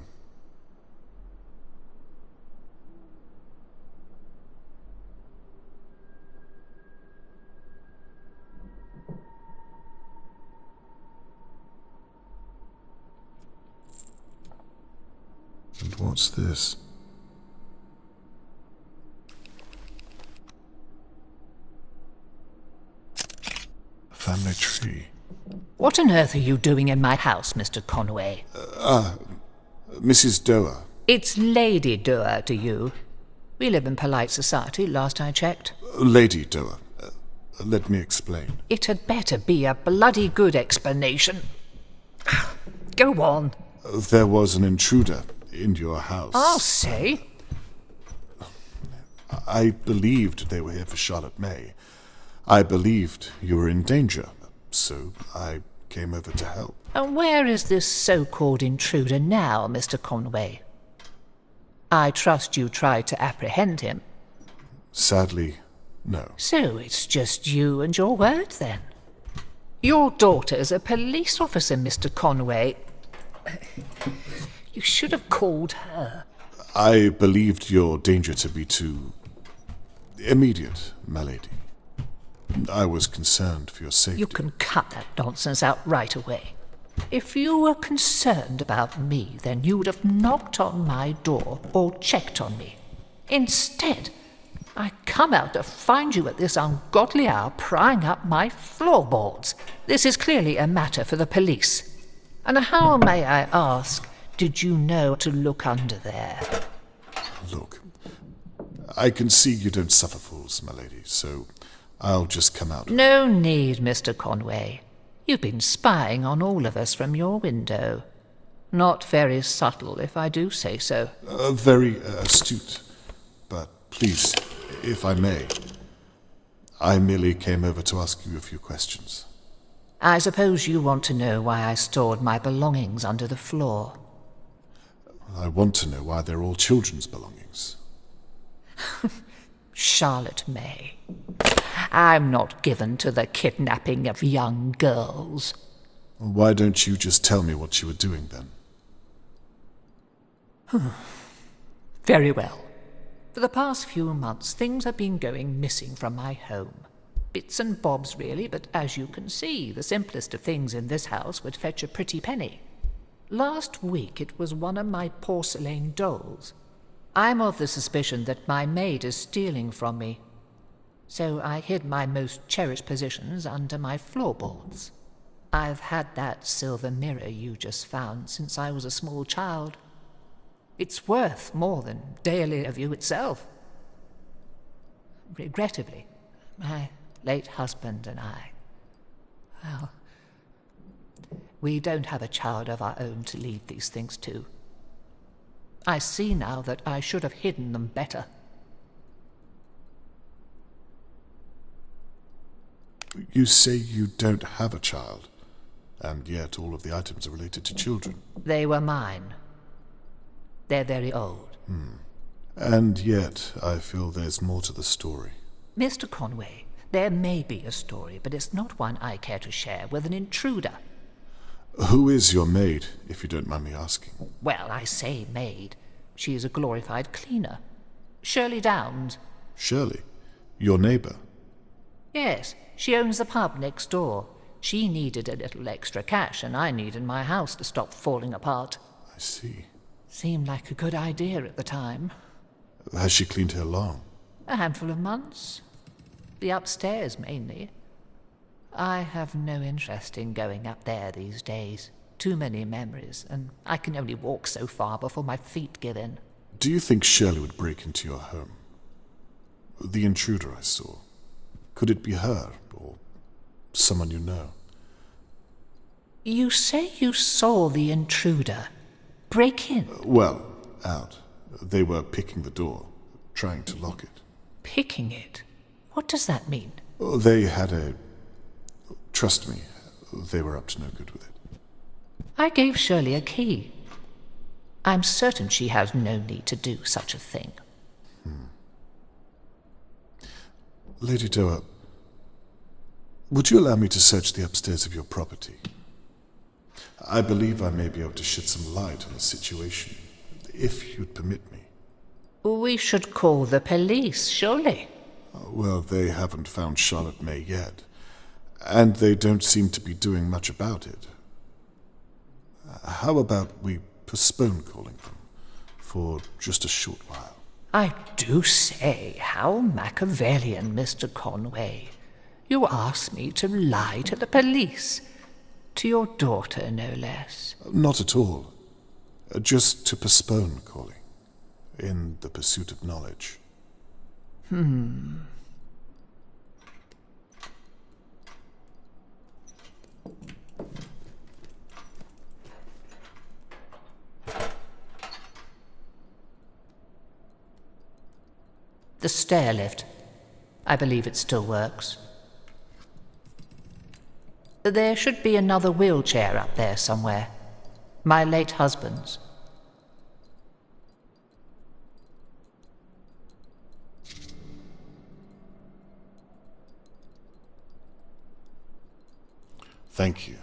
And what's this? A family tree. What on earth are you doing in my house, Mr. Conway? Mrs. Doer. It's Lady Doer to you. We live in polite society, last I checked. Lady Doer. Let me explain. It had better be a bloody good explanation. Go on. There was an intruder in your house. I'll say. I believed they were here for Charlotte May. I believed you were in danger, so I came over to help. And where is this so-called intruder now, Mr. Conway? I trust you tried to apprehend him. Sadly, no. So it's just you and your word, then? Your daughter's a police officer, Mr. Conway. You should have called her. I believed your danger to be too immediate, my lady. I was concerned for your safety. You can cut that nonsense out right away. If you were concerned about me, then you would have knocked on my door or checked on me. Instead, I come out to find you at this ungodly hour prying up my floorboards. This is clearly a matter for the police. And how, may I ask, did you know to look under there? Look, I can see you don't suffer fools, my lady, so I'll just come out. No need, Mr. Conway. You've been spying on all of us from your window. Not very subtle, if I do say so. Very astute. But please, if I may, I merely came over to ask you a few questions. I suppose you want to know why I stored my belongings under the floor. I want to know why they're all children's belongings. Charlotte May. I'm not given to the kidnapping of young girls. Why don't you just tell me what you were doing then? Very well. For the past few months, things have been going missing from my home. Bits and bobs, really, but as you can see, the simplest of things in this house would fetch a pretty penny. Last week, it was one of my porcelain dolls. I'm of the suspicion that my maid is stealing from me. So I hid my most cherished possessions under my floorboards. I've had that silver mirror you just found since I was a small child. It's worth more than Dahlia View itself. Regrettably, my late husband and I, well, we don't have a child of our own to leave these things to. I see now that I should have hidden them better. You say you don't have a child, and yet all of the items are related to children. They were mine. They're very old. And yet, I feel there's more to the story. Mr. Conway, there may be a story, but it's not one I care to share with an intruder. Who is your maid, if you don't mind me asking? Well, I say maid. She is a glorified cleaner. Shirley Downs. Shirley? Your neighbour? Yes, she owns the pub next door. She needed a little extra cash, and I needed my house to stop falling apart. I see. Seemed like a good idea at the time. Has she cleaned here long? A handful of months. The upstairs, mainly. I have no interest in going up there these days. Too many memories, and I can only walk so far before my feet give in. Do you think Shirley would break into your home? The intruder I saw. Could it be her, or someone you know? You say you saw the intruder break in? Well, out. They were picking the door, trying to lock it. Picking it? What does that mean? They had a... Trust me, they were up to no good with it. I gave Shirley a key. I'm certain she has no need to do such a thing. Lady Doer, would you allow me to search the upstairs of your property? I believe I may be able to shed some light on the situation, if you'd permit me. We should call the police, surely. Well, they haven't found Charlotte May yet, and they don't seem to be doing much about it. How about we postpone calling them for just a short while? I do say, how Machiavellian, Mr. Conway. You ask me to lie to the police. To your daughter, no less. Not at all. Just to postpone calling, in the pursuit of knowledge. The stair lift. I believe it still works. There should be another wheelchair up there somewhere. My late husband's. Thank you.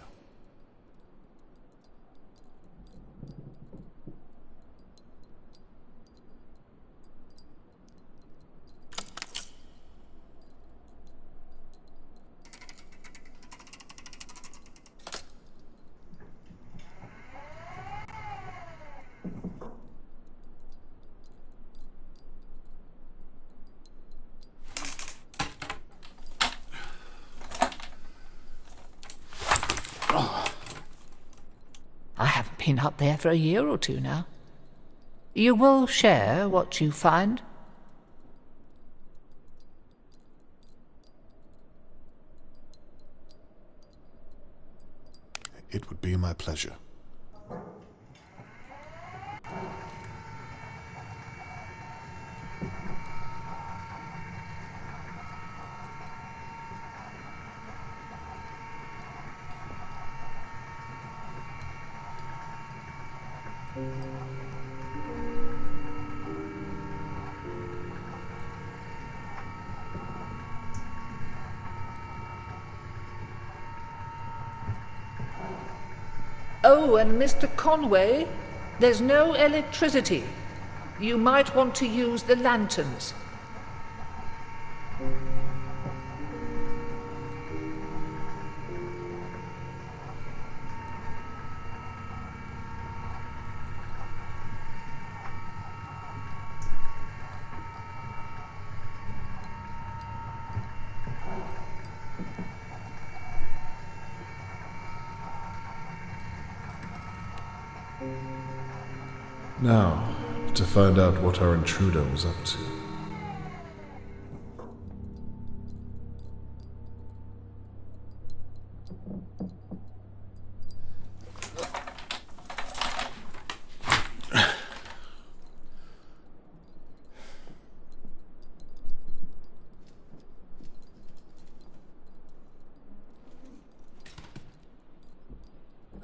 I haven't been up there for a year or two now. You will share what you find? It would be my pleasure. Oh, and Mr. Conway, there's no electricity. You might want to use the lanterns. Now, to find out what our intruder was up to.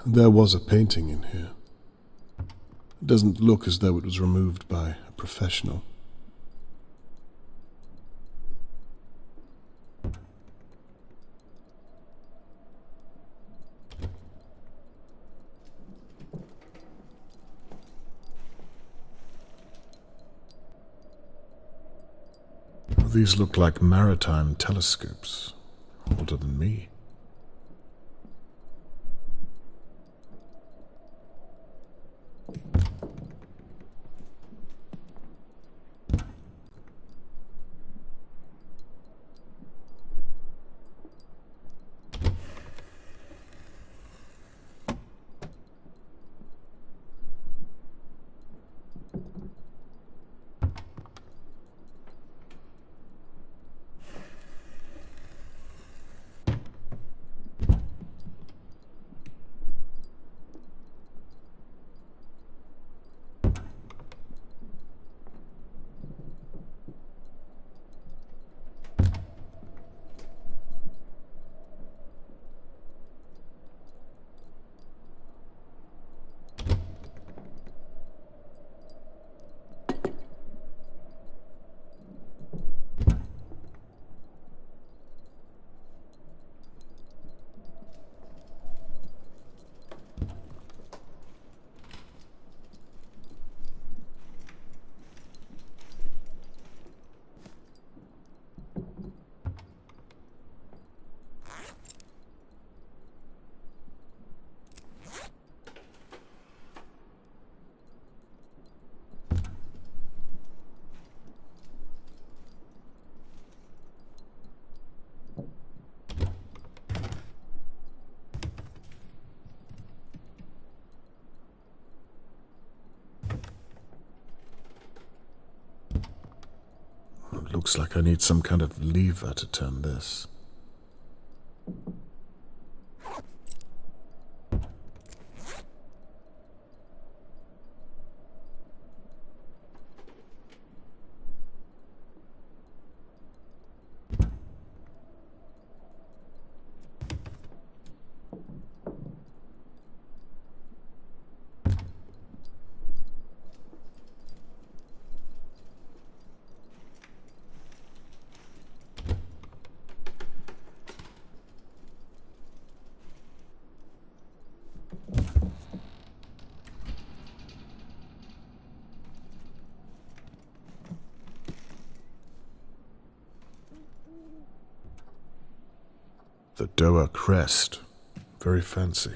There was a painting in here. It doesn't look as though it was removed by a professional. These look like maritime telescopes, older than me. Looks like I need some kind of lever to turn this. The Doa crest. Very fancy.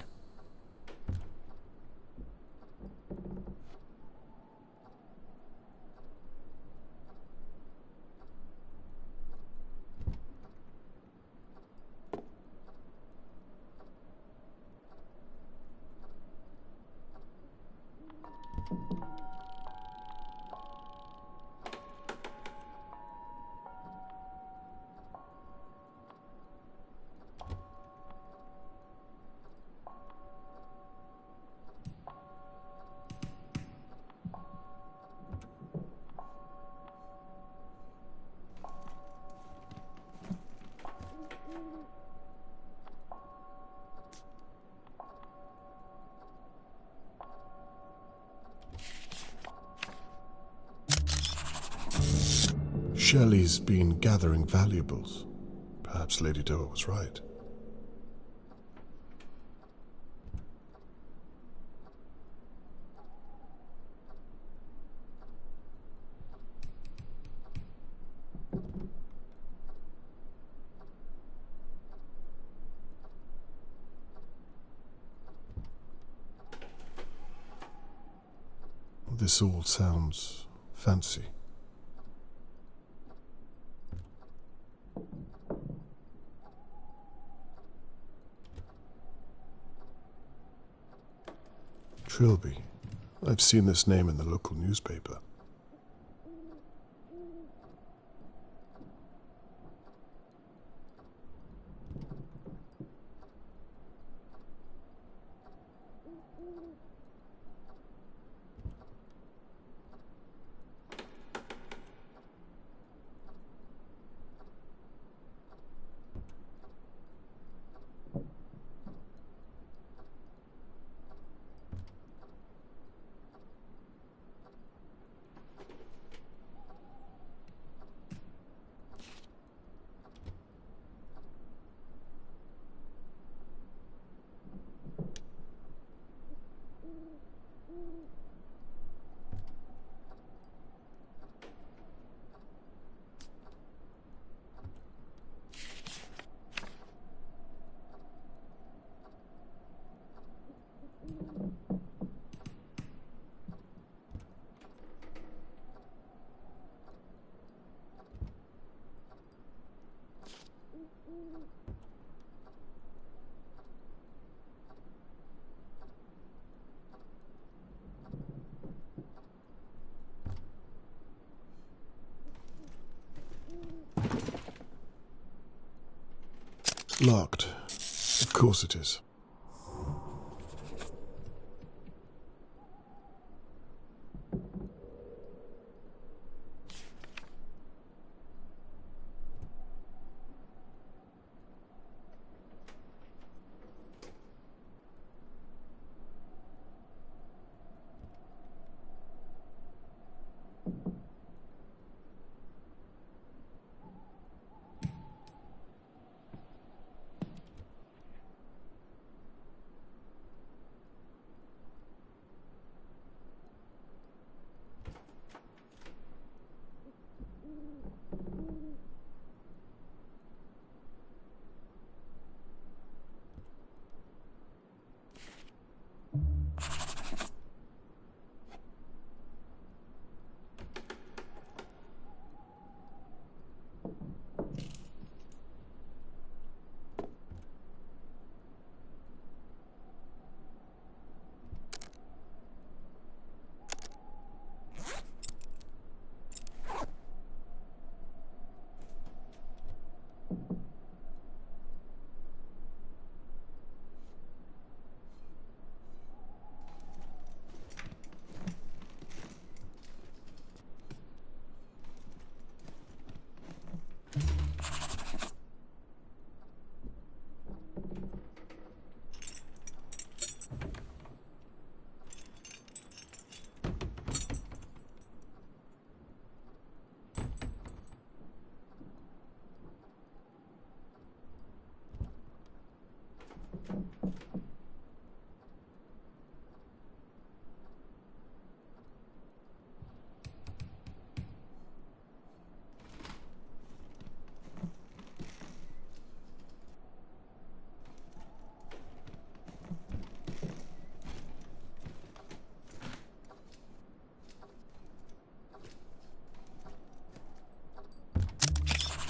Shelley's been gathering valuables. Perhaps Lady Doa was right. This all sounds fancy. Trilby. I've seen this name in the local newspaper. Locked. Of course it is.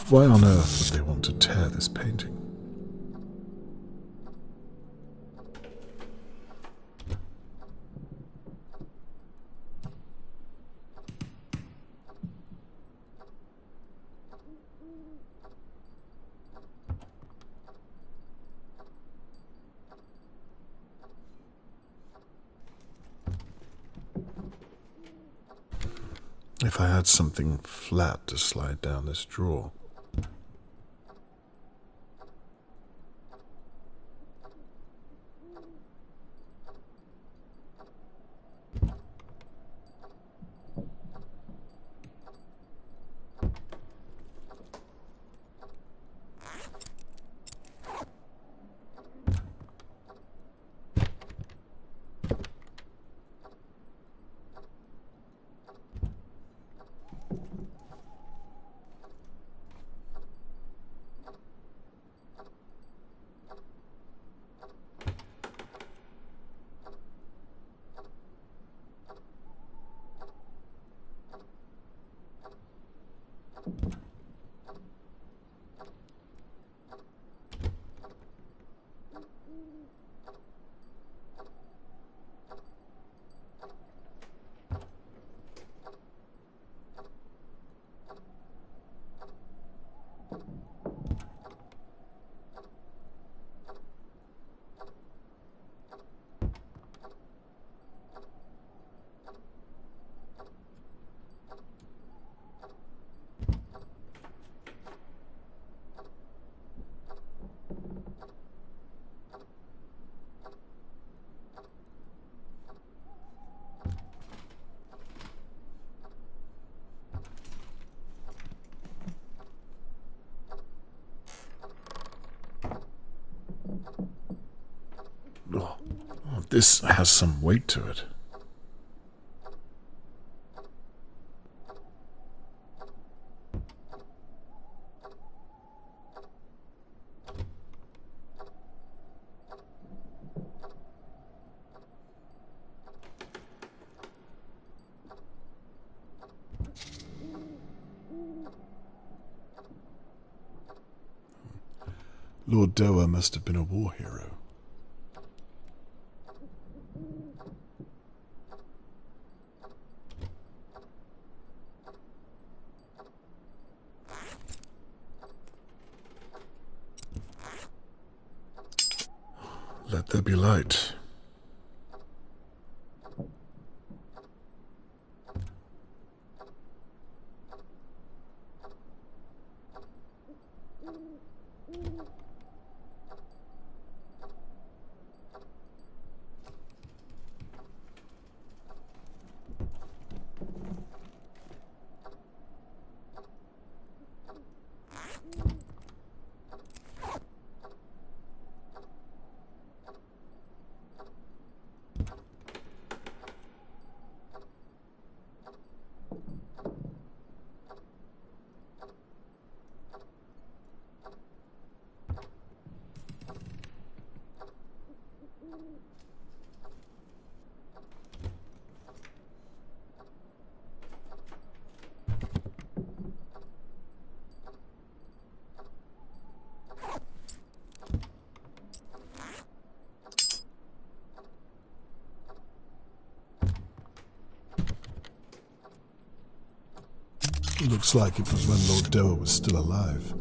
Why on earth would they want to tear this painting? If I had something flat to slide down this drawer. Oh, this has some weight to it. Lord Dower must have been a war hero. Let there be light. Looks like it was when Lord Dower was still alive.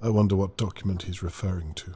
I wonder what document he's referring to.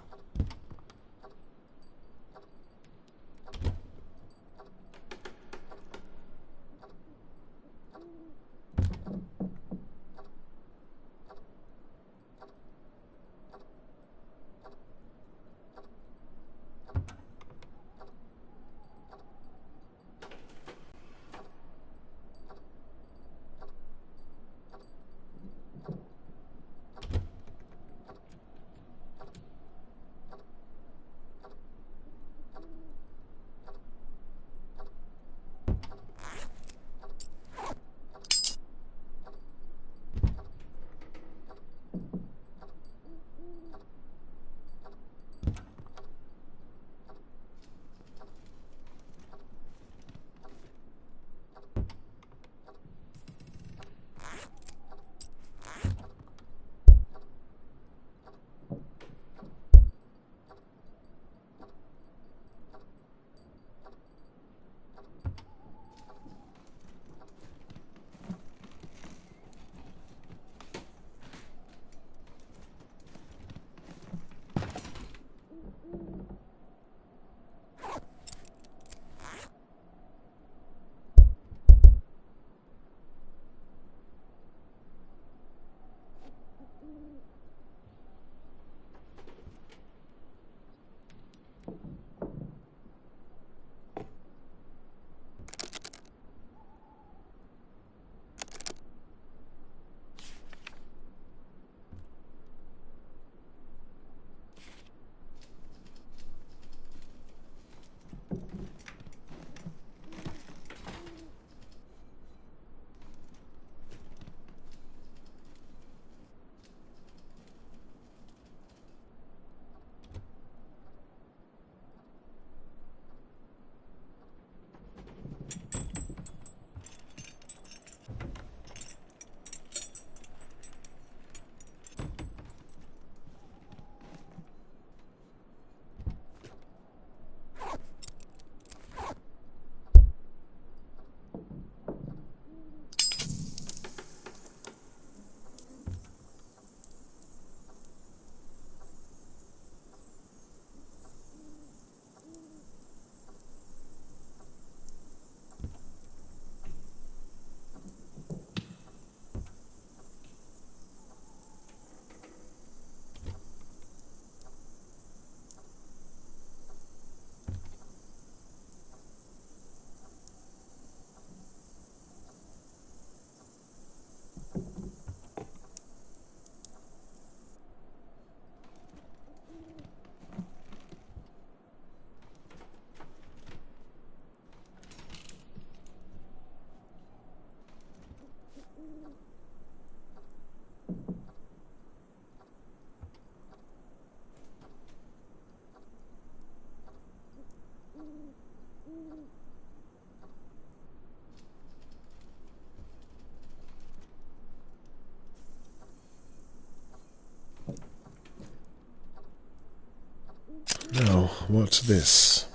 what's this?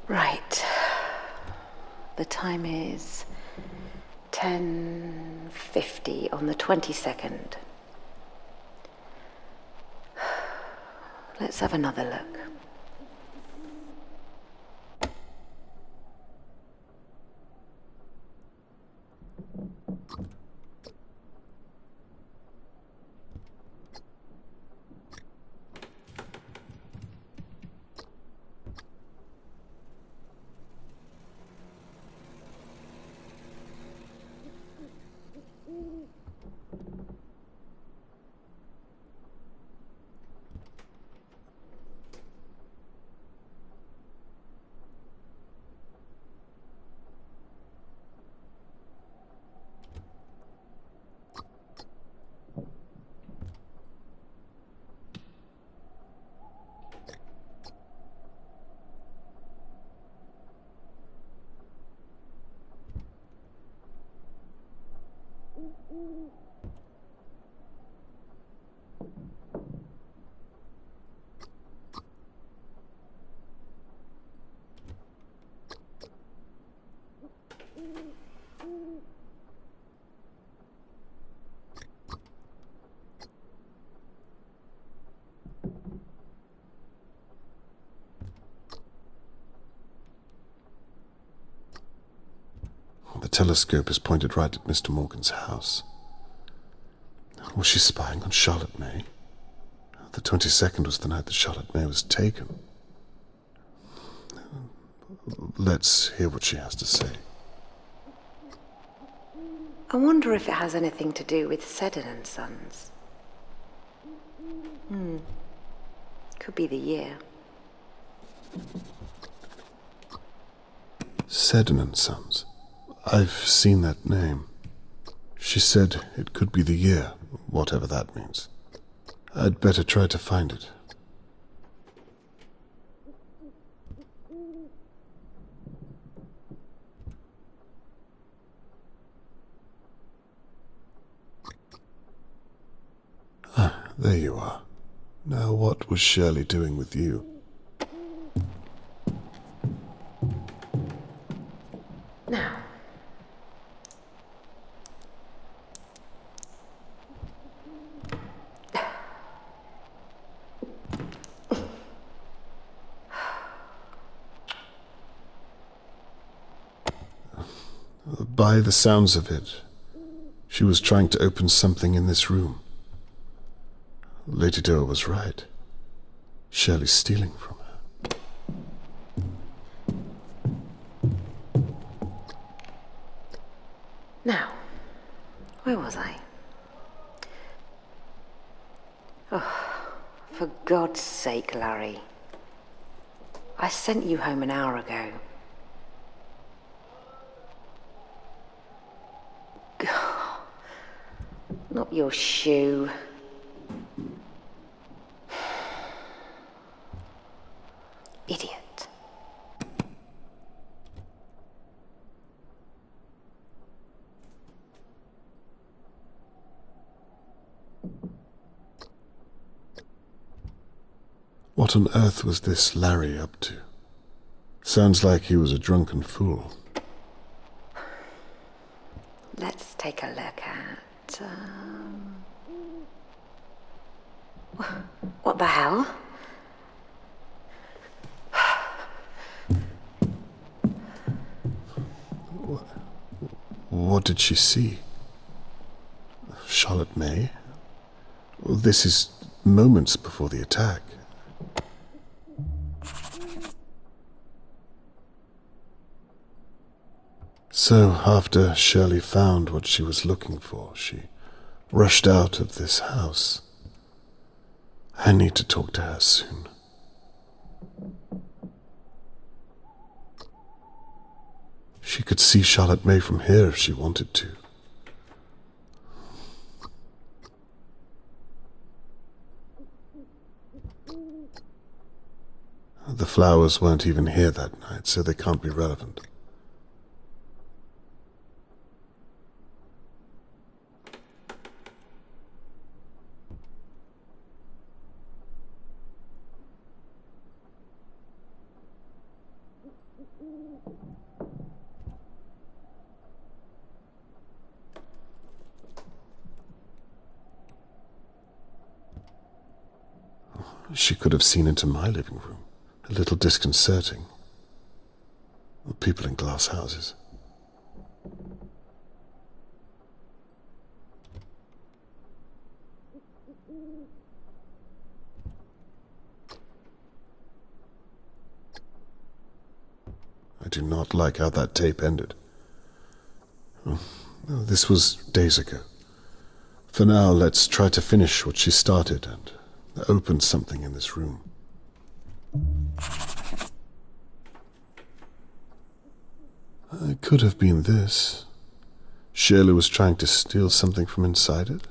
Right. The time is 10:50 on the 22nd. Let's have another look. The telescope is pointed right at Mr. Morgan's house. Was she spying on Charlotte May? The 22nd was the night that Charlotte May was taken. Let's hear what she has to say. I wonder if it has anything to do with Seddon and Sons. Could be the year. Seddon and Sons. I've seen that name. She said it could be the year, whatever that means. I'd better try to find it. Ah, there you are. Now what was Shirley doing with you? Now, by the sounds of it, she was trying to open something in this room. Lady Doe was right. Shirley's stealing from her. now, where was I? Oh, for God's sake, Larry. I sent you home an hour ago. Not your shoe. Idiot. What on earth was this Larry up to? Sounds like he was a drunken fool. Let's take a look at... What the hell? What did she see? Charlotte May? This is moments before the attack. So, after Shirley found what she was looking for, she rushed out of this house. I need to talk to her soon. She could see Charlotte May from here if she wanted to. The flowers weren't even here that night, so they can't be relevant. She could have seen into my living room. A little disconcerting. People in glass houses. I do not like how that tape ended. Oh, this was days ago. For now, let's try to finish what she started and open something in this room. It could have been this. Shirley was trying to steal something from inside it.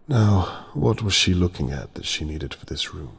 Now, what was she looking at that she needed for this room?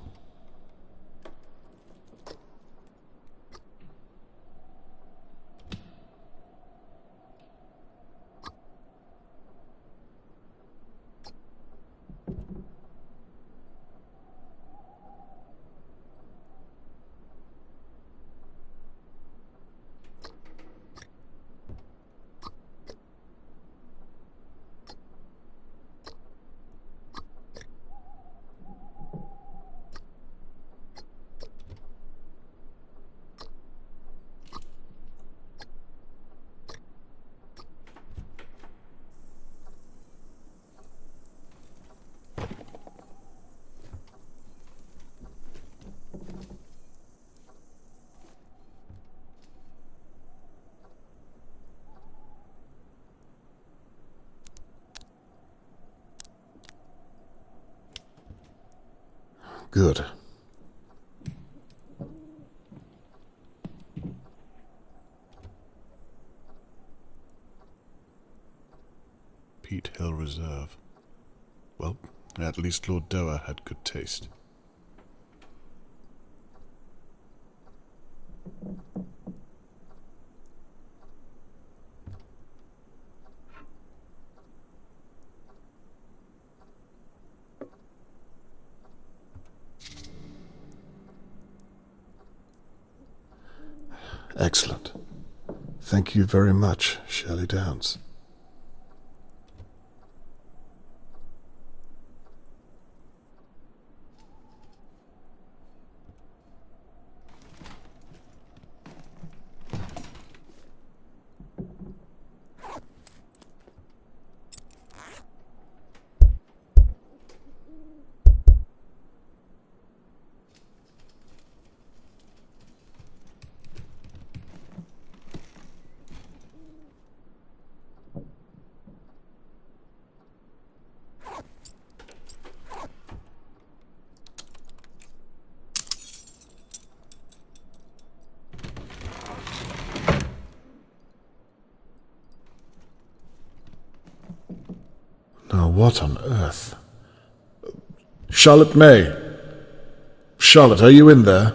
Good. Peat Hill Reserve. Well, at least Lord Doer had good taste. Excellent. Thank you very much, Shirley Downs. Now, what on earth? Charlotte May! Charlotte, are you in there?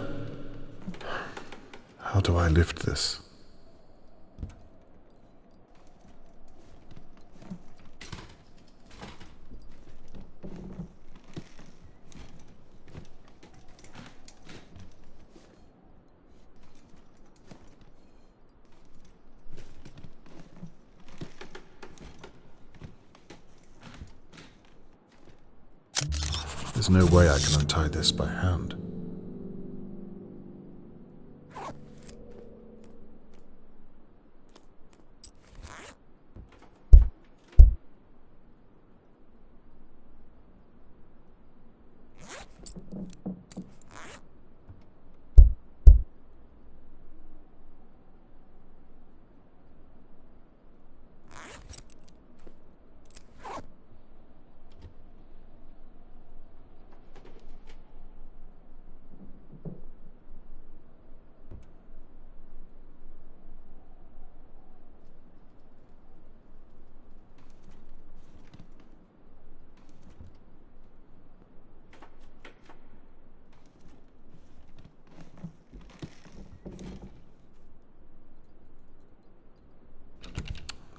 How do I lift this? There's no way I can untie this by hand.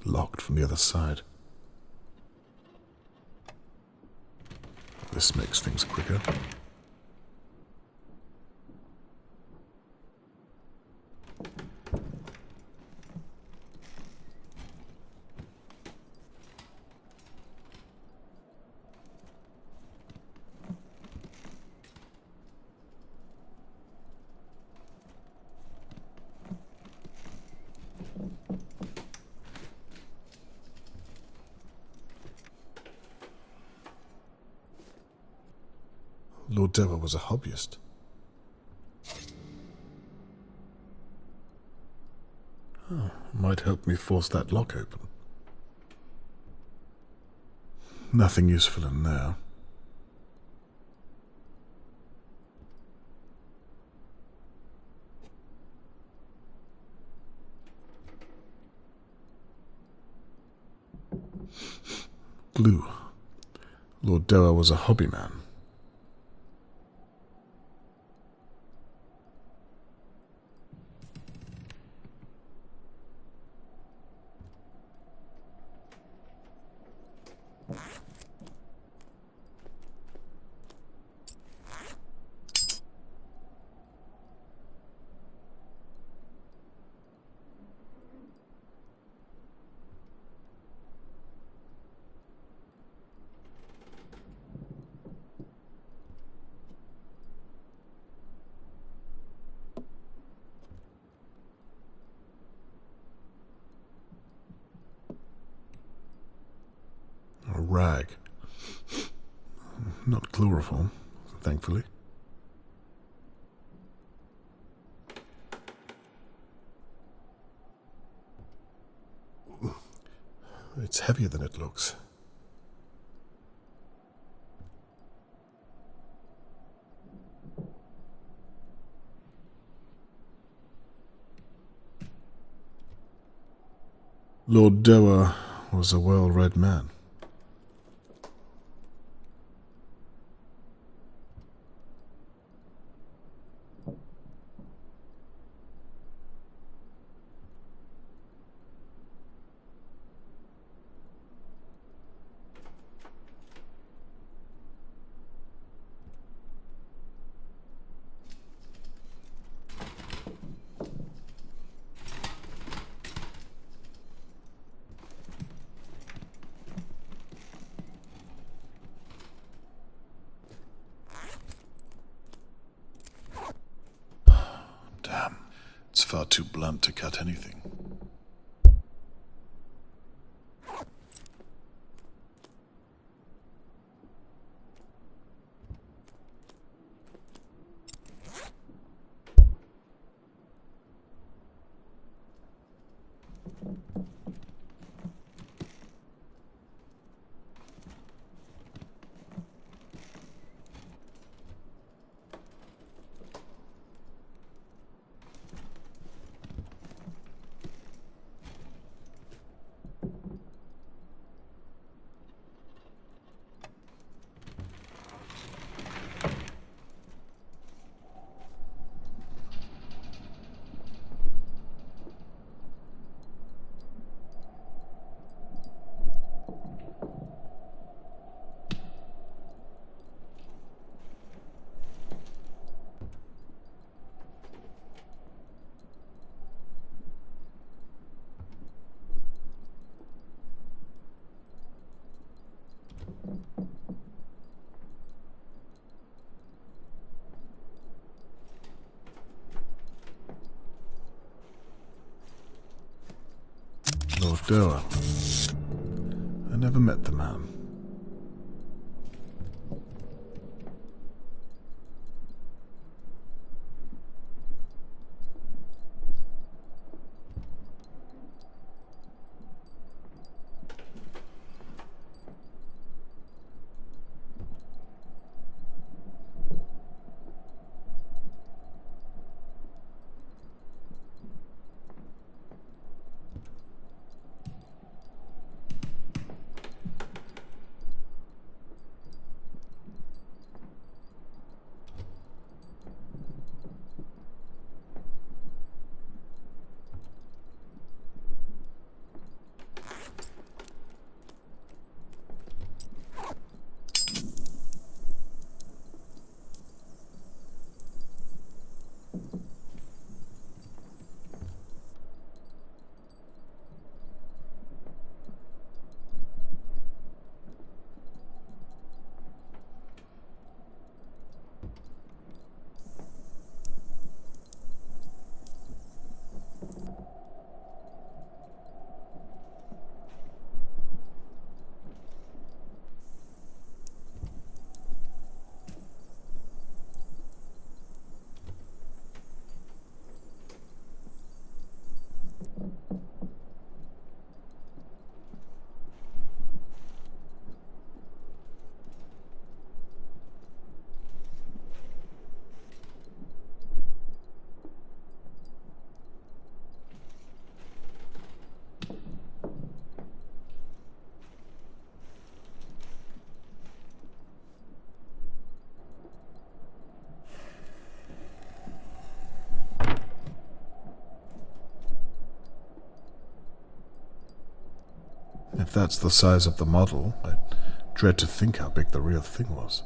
Locked from the other side. This makes things quicker. Lord Dower was a hobbyist. Oh, might help me force that lock open. Nothing useful in there. Glue. Lord Dower was a hobby man. A rag. Not chloroform, thankfully. It's heavier than it looks. Lord Dower was a well-read man. far too blunt to cut anything. Lord Doer. I never met the man. If that's the size of the model, I dread to think how big the real thing was.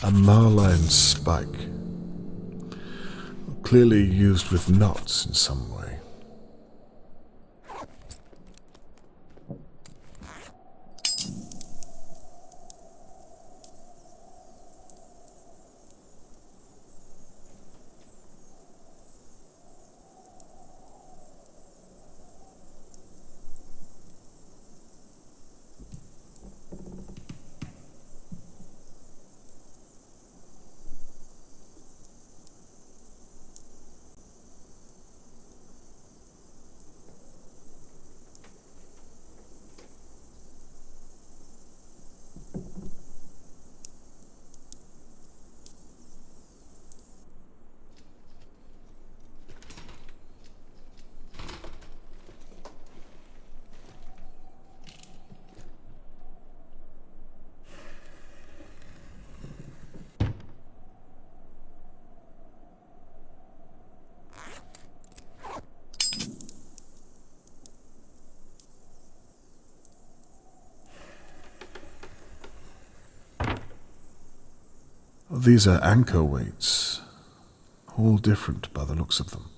A marline spike, clearly used with knots in some way. These are anchor weights, all different by the looks of them.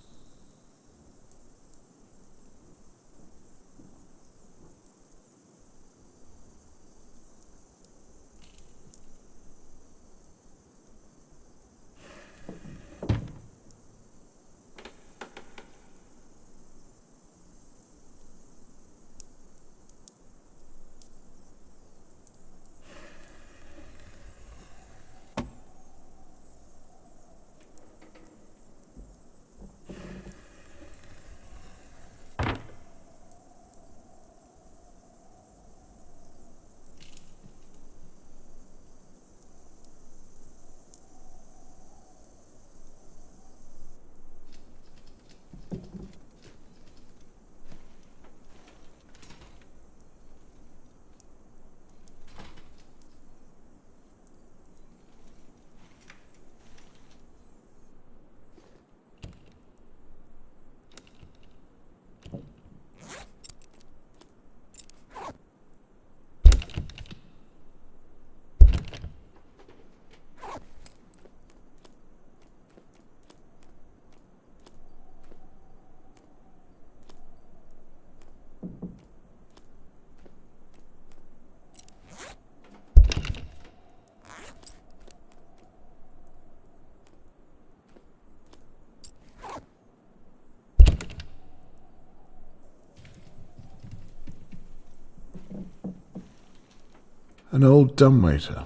An old dumbwaiter.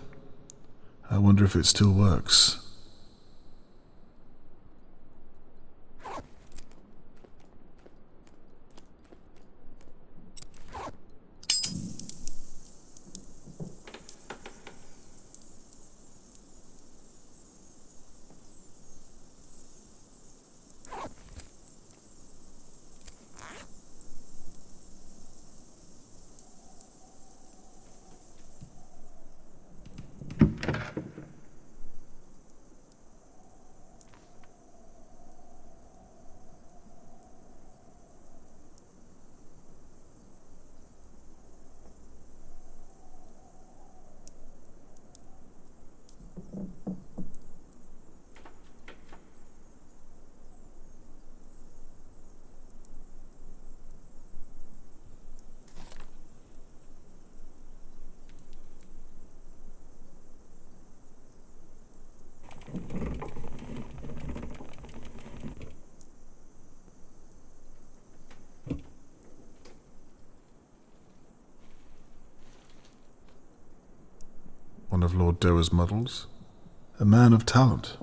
I wonder if it still works. One of Lord Doer's models. A man of talent.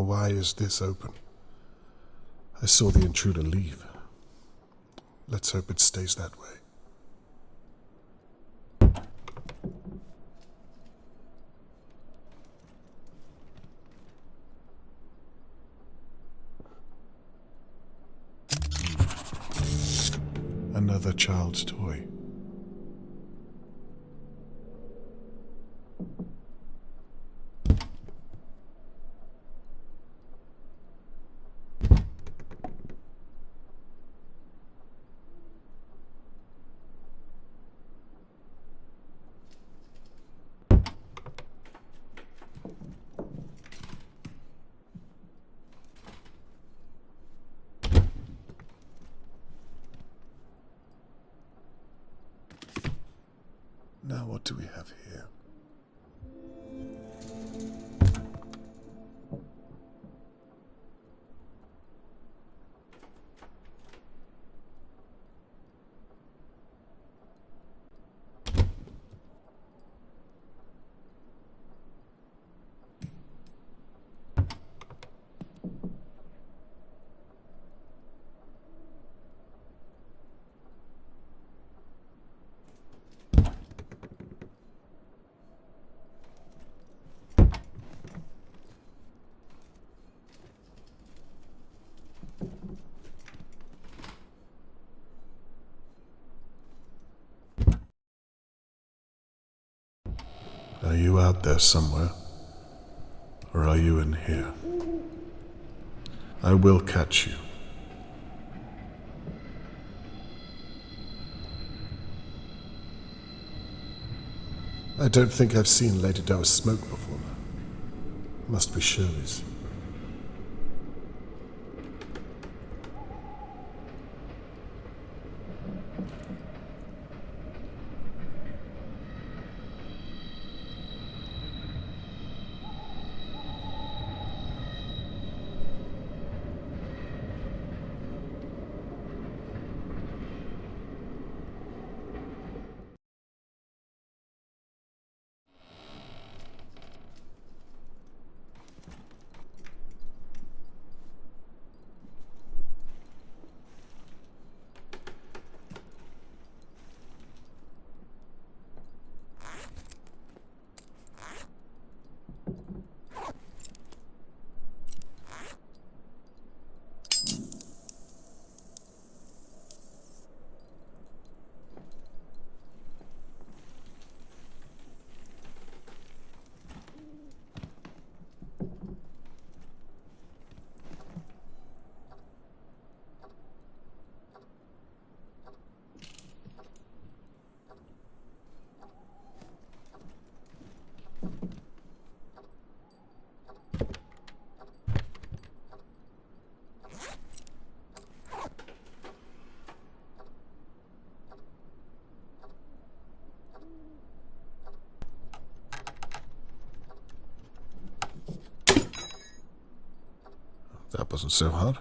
Now why is this open? I saw the intruder leave. Let's hope it stays that way. Another child's toy. Now what do we have here? Are you out there somewhere? Or are you in here? I will catch you. I don't think I've seen Lady Doe's smoke before now. Must be Shirley's. That wasn't so hard.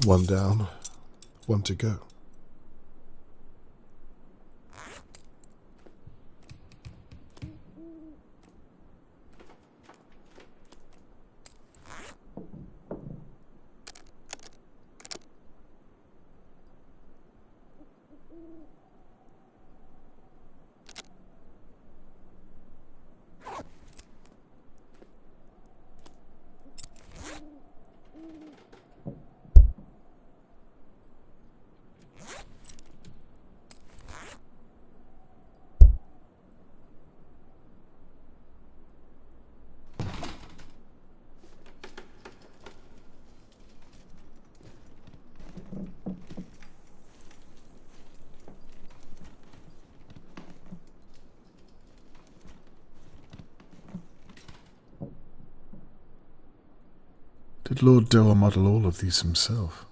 One down, one to go. Did Lord Doer model all of these himself?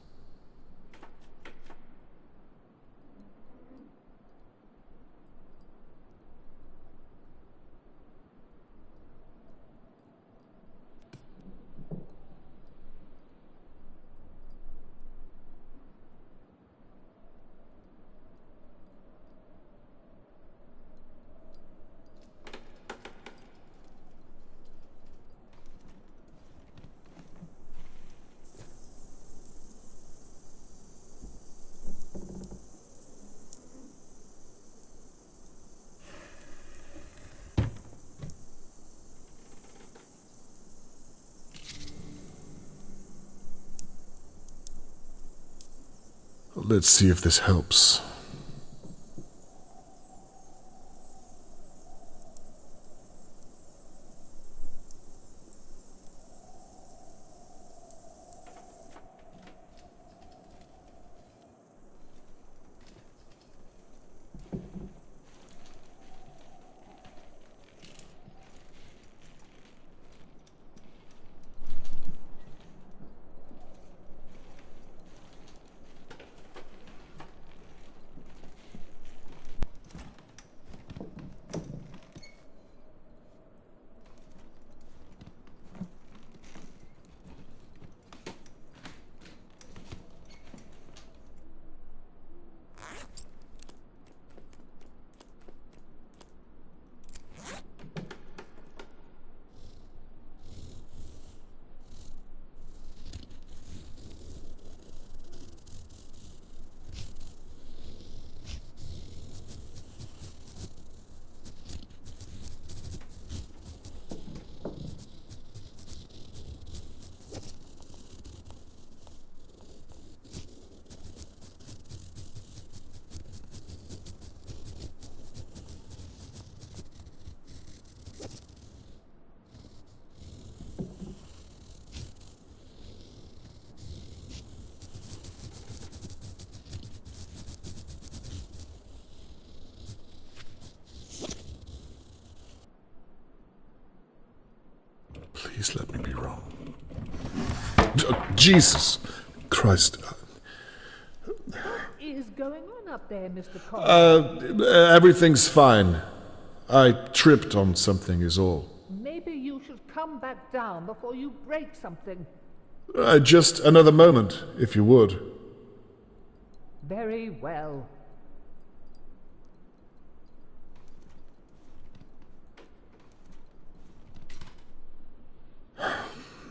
Let's see if this helps. Please let me be wrong. Jesus Christ. What is going on up there, Mr. Conrad? Everything's fine. I tripped on something is all. Maybe you should come back down before you break something. Just another moment, if you would. Very well.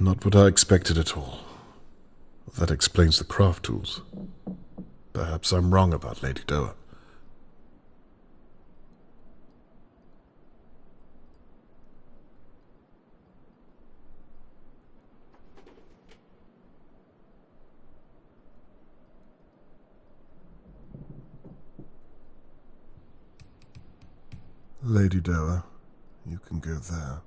Not what I expected at all. That explains the craft tools. Perhaps I'm wrong about Lady Doer. Lady Doer, you can go there.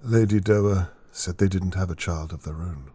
Lady Doer said they didn't have a child of their own.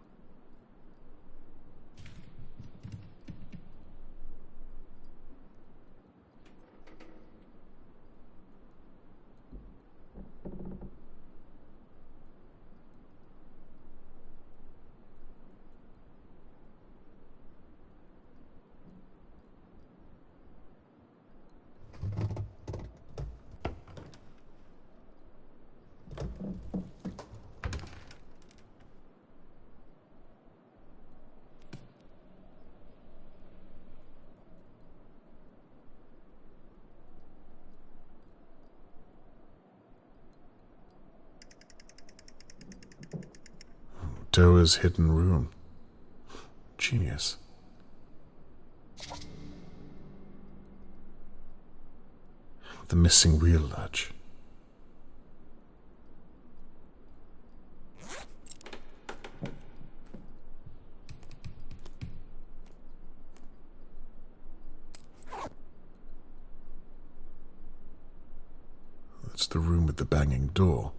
Doa's hidden room. Genius. The missing wheel latch. That's the room with the banging door.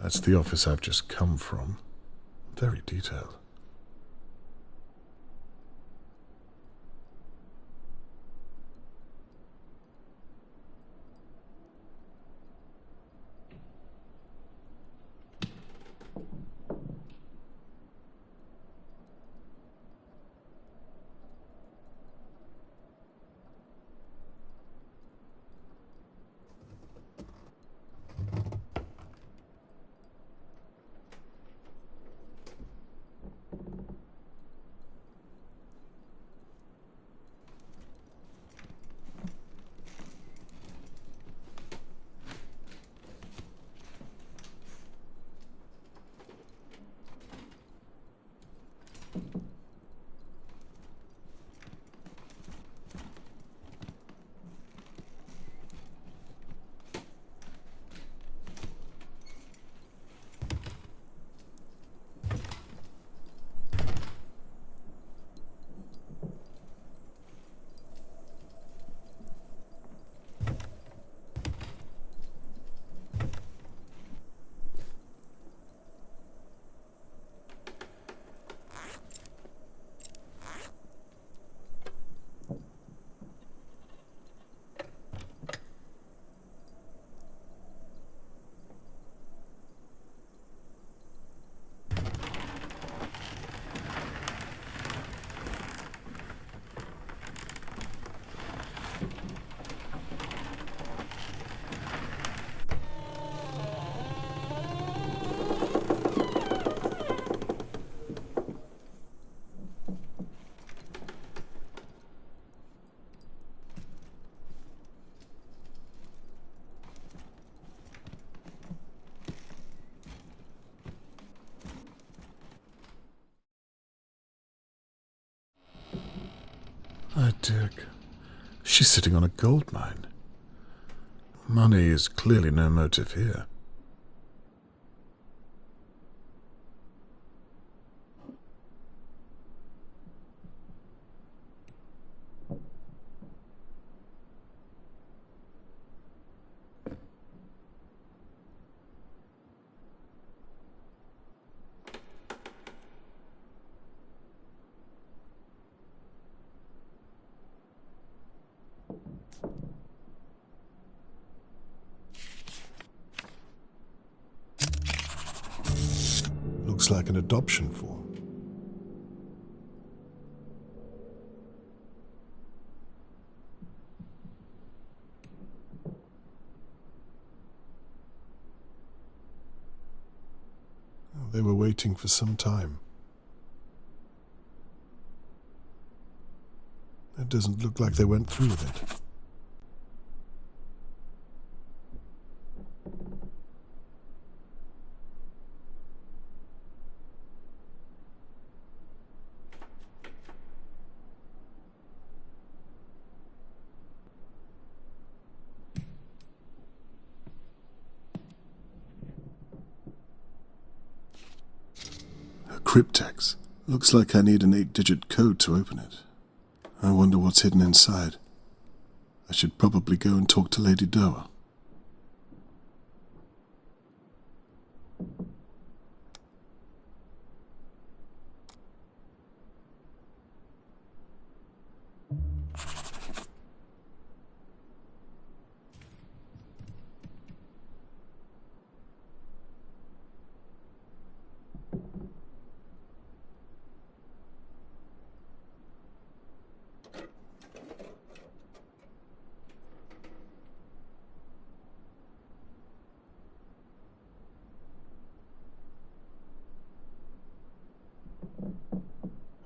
That's the office I've just come from. Very detailed. Ah, Dick. She's sitting on a gold mine. Money is clearly no motive here. Looks like an adoption form. They were waiting for some time. It doesn't look like they went through with it. Cryptex. Looks like I need an 8-digit code to open it. I wonder what's hidden inside. I should probably go and talk to Lady Doa.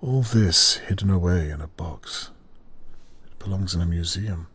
All this hidden away in a box. It belongs in a museum.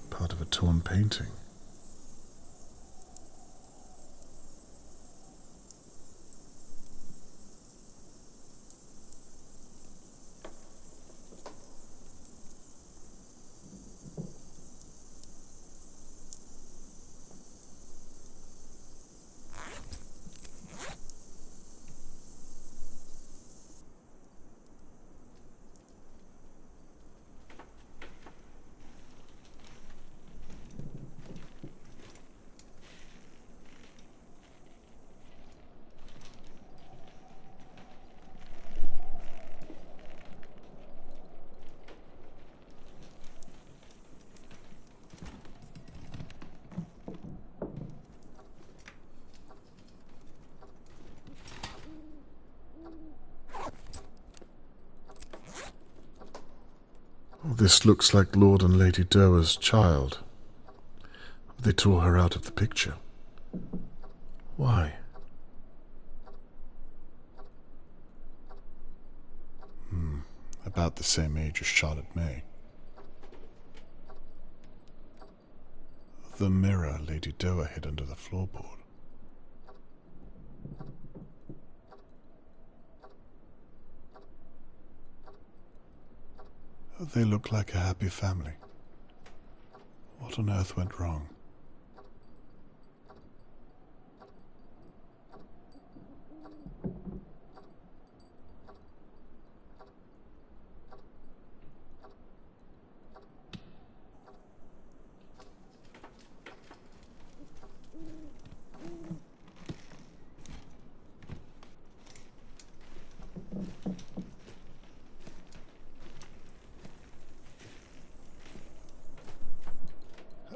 Part of a torn painting. This looks like Lord and Lady Doa's child. They tore her out of the picture. Why? About the same age as Charlotte May. The mirror Lady Doa hid under the floorboard. They look like a happy family. What on earth went wrong?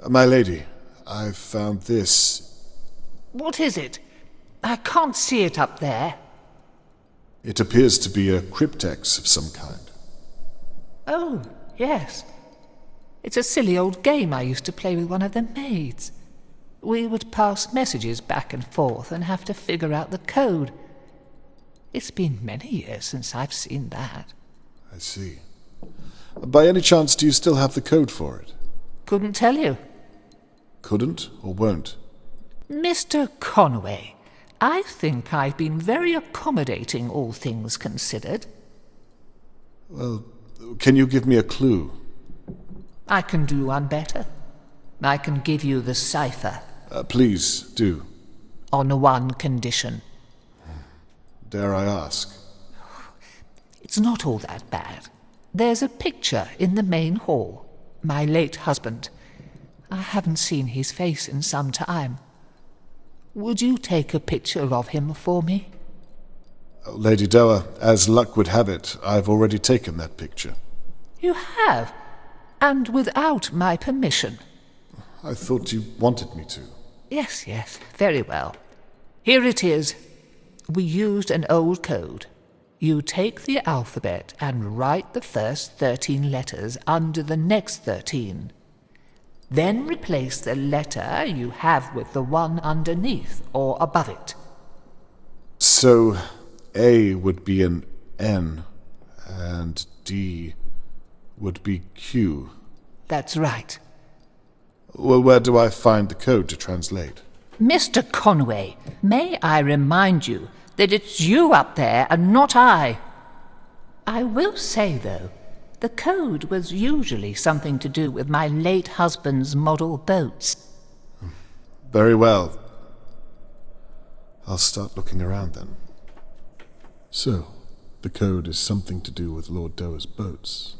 My lady, I've found this. What is it? I can't see it up there. It appears to be a cryptex of some kind. Oh, yes. It's a silly old game I used to play with one of the maids. We would pass messages back and forth and have to figure out the code. It's been many years since I've seen that. I see. By any chance, do you still have the code for it? Couldn't tell you. Couldn't or won't? Mr. Conway, I think I've been very accommodating, all things considered. Well, can you give me a clue? I can do one better. I can give you the cipher. Please, do. On one condition. Dare I ask? It's not all that bad. There's a picture in the main hall. My late husband. I haven't seen his face in some time. Would you take a picture of him for me? Lady Doa, as luck would have it, I've already taken that picture. You have? And without my permission? I thought you wanted me to. Yes, yes, very well. Here it is. We used an old code. You take the alphabet and write the first 13 letters under the next 13. Then replace the letter you have with the one underneath or above it. So, A would be an N, and D would be Q. That's right. Well, where do I find the code to translate? Mr. Conway, may I remind you that it's you up there and not I. I will say, though, the code was usually something to do with my late husband's model boats. Very well. I'll start looking around then. So, the code is something to do with Lord Doa's boats.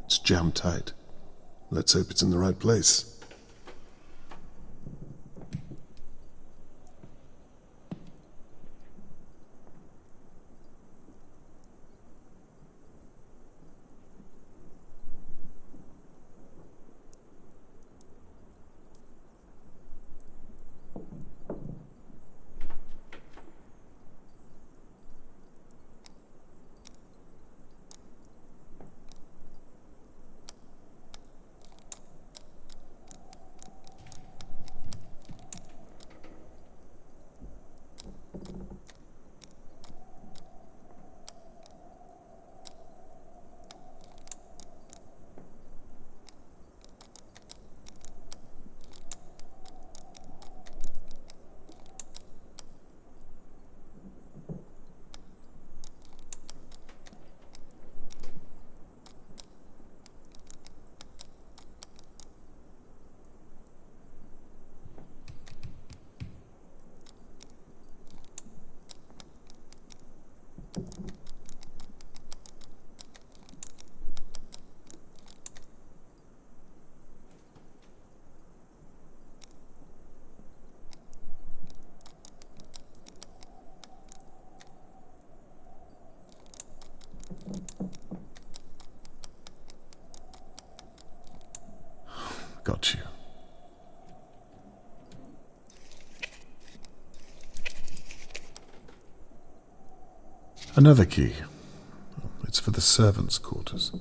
It's jammed tight. Let's hope it's in the right place. Got you. Another key. It's for the servants' quarters.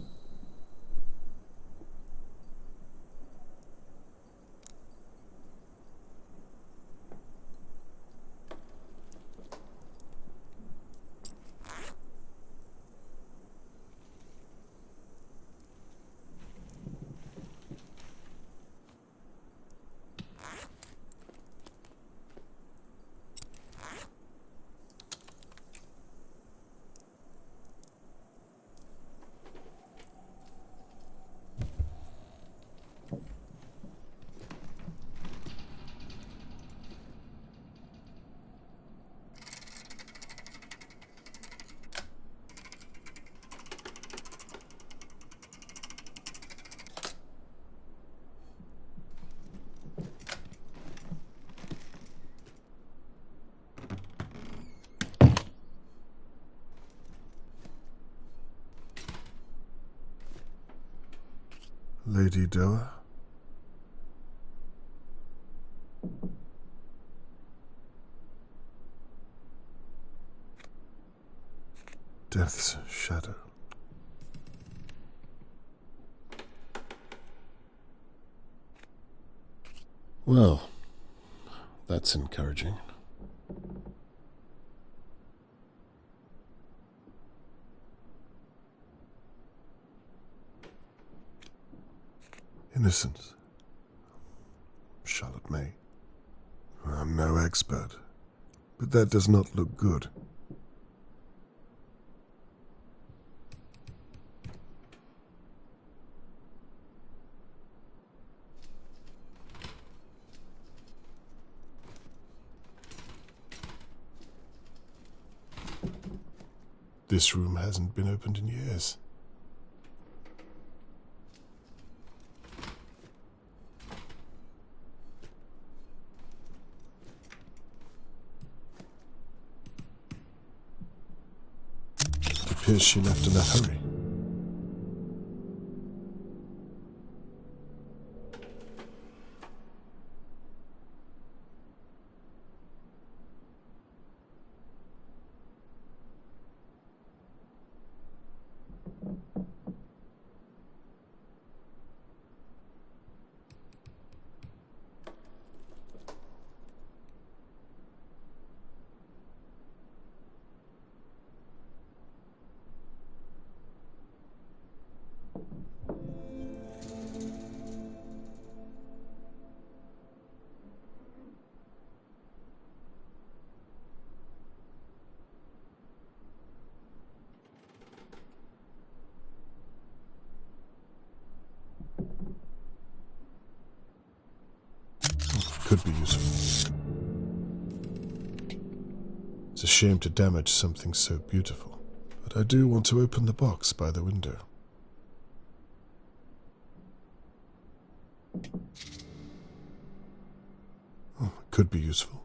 Lady Doa? Death's shadow. Well, that's encouraging. Innocent. Charlotte May. I'm no expert, but that does not look good. This room hasn't been opened in years. It appears she left in a hurry. Could be useful. It's a shame to damage something so beautiful, but I do want to open the box by the window. Could be useful.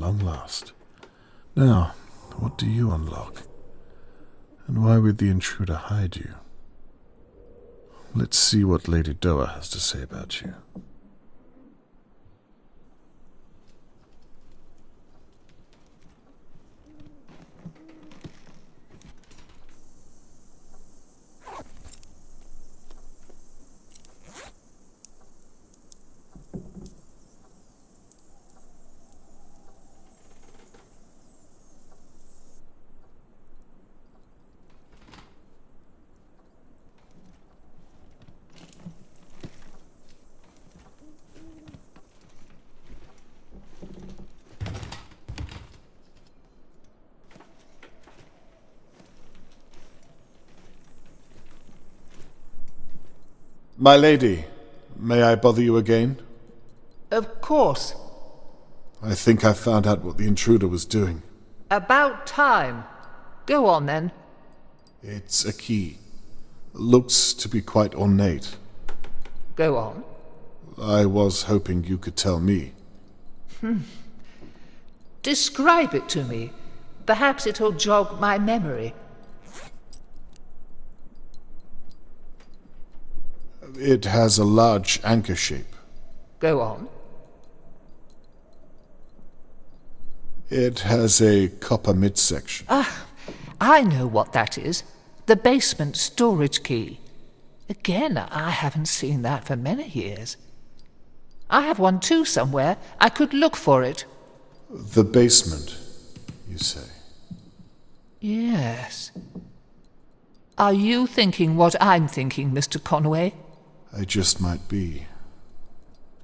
long last. Now, what do you unlock? And why would the intruder hide you? Let's see what Lady Doa has to say about you. My lady, may I bother you again? Of course. I think I found out what the intruder was doing. About time. Go on, then. It's a key. Looks to be quite ornate. Go on. I was hoping you could tell me. Describe it to me. Perhaps it'll jog my memory. It has a large anchor shape. Go on. It has a copper midsection. Ah, I know what that is. The basement storage key. Again, I haven't seen that for many years. I have one too somewhere. I could look for it. The basement, you say? Yes. Are you thinking what I'm thinking, Mr. Conway? I just might be.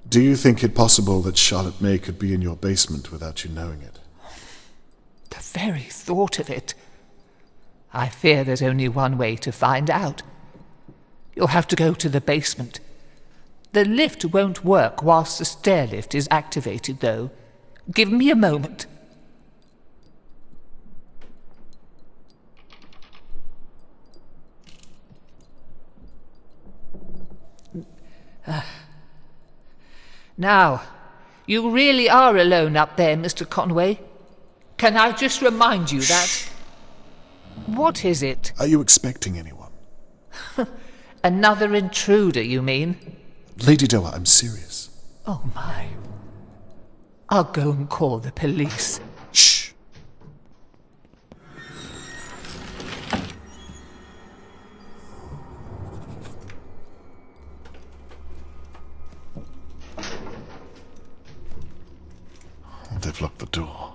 Do you think it possible that Charlotte May could be in your basement without you knowing it? The very thought of it. I fear there's only one way to find out. You'll have to go to the basement. The lift won't work whilst the stair lift is activated, though. Give me a moment. Now, you really are alone up there, Mr. Conway. Can I just remind you that... What is it? Are you expecting anyone? Another intruder, you mean? Lady Doa, I'm serious. Oh, my. I'll go and call the police. Shh. They've locked the door.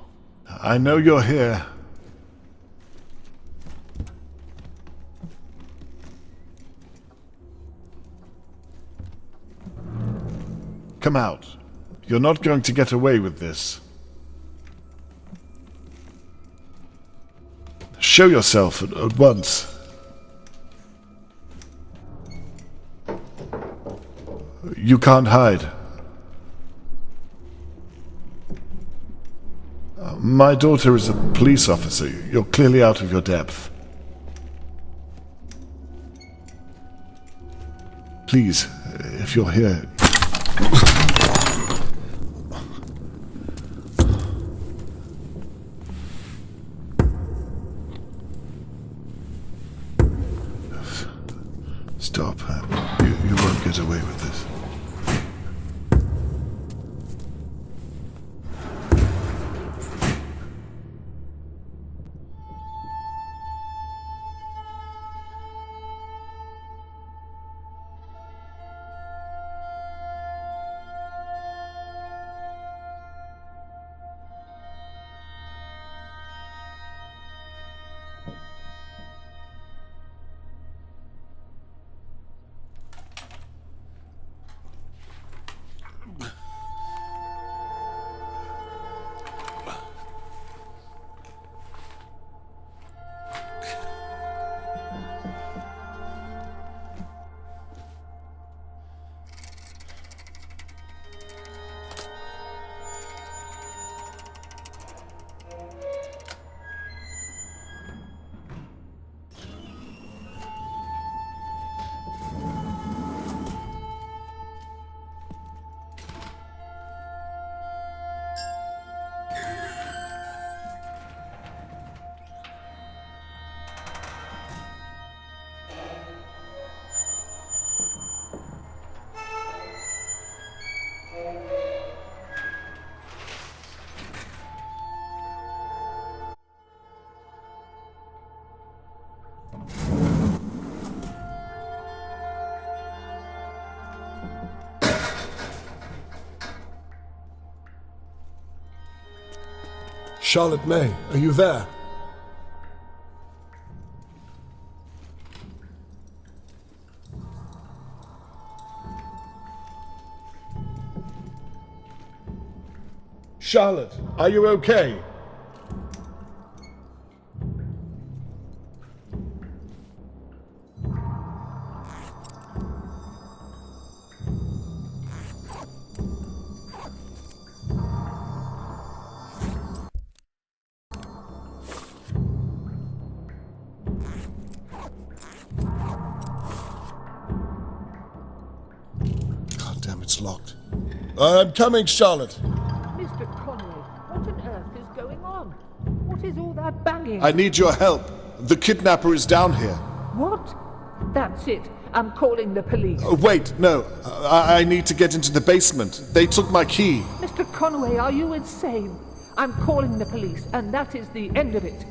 I know you're here. Come out. You're not going to get away with this. Show yourself at once. You can't hide. My daughter is a police officer. You're clearly out of your depth. Please, if you're here... Stop. You won't get away with this. Charlotte May, are you there? Charlotte, are you okay? God damn, it's locked. I'm coming, Charlotte. Mr. Conway, what on earth is going on? What is all that banging? I need your help. The kidnapper is down here. What? That's it. I'm calling the police. Wait, no. I need to get into the basement. They took my key. Mr. Conway, are you insane? I'm calling the police, and that is the end of it.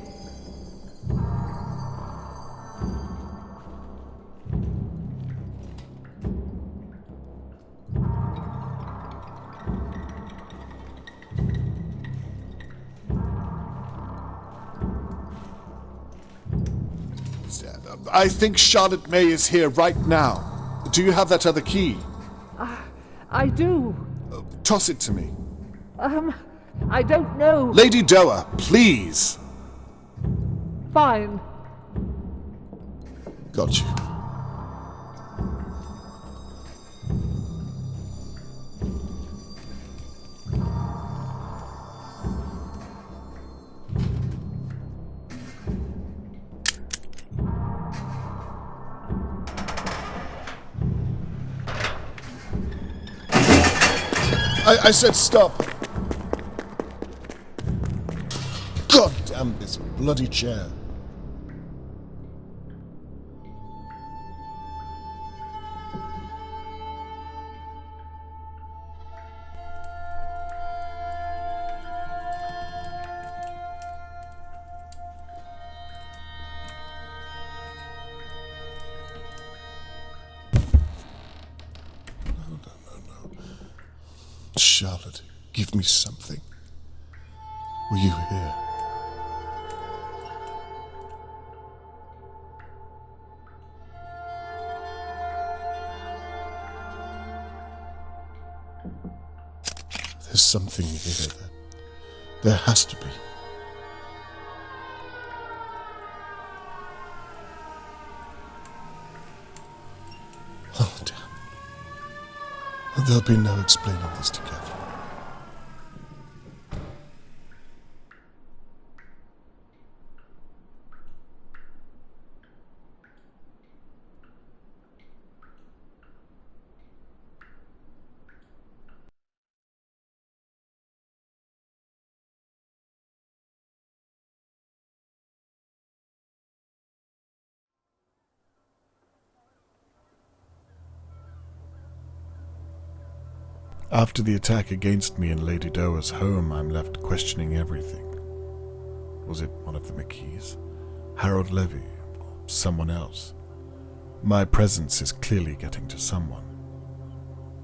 I think Charlotte May is here right now. Do you have that other key? I do. Toss it to me. I don't know. Lady Doa, please. Fine. Got you. I said stop. God damn this bloody chair. Charlotte, give me something. Were you here? There's something here. There has to be. Oh, damn. There'll be no explaining this together. After the attack against me in Lady Doa's home, I'm left questioning everything. Was it one of the McKees? Harold Levy? Or someone else? My presence is clearly getting to someone.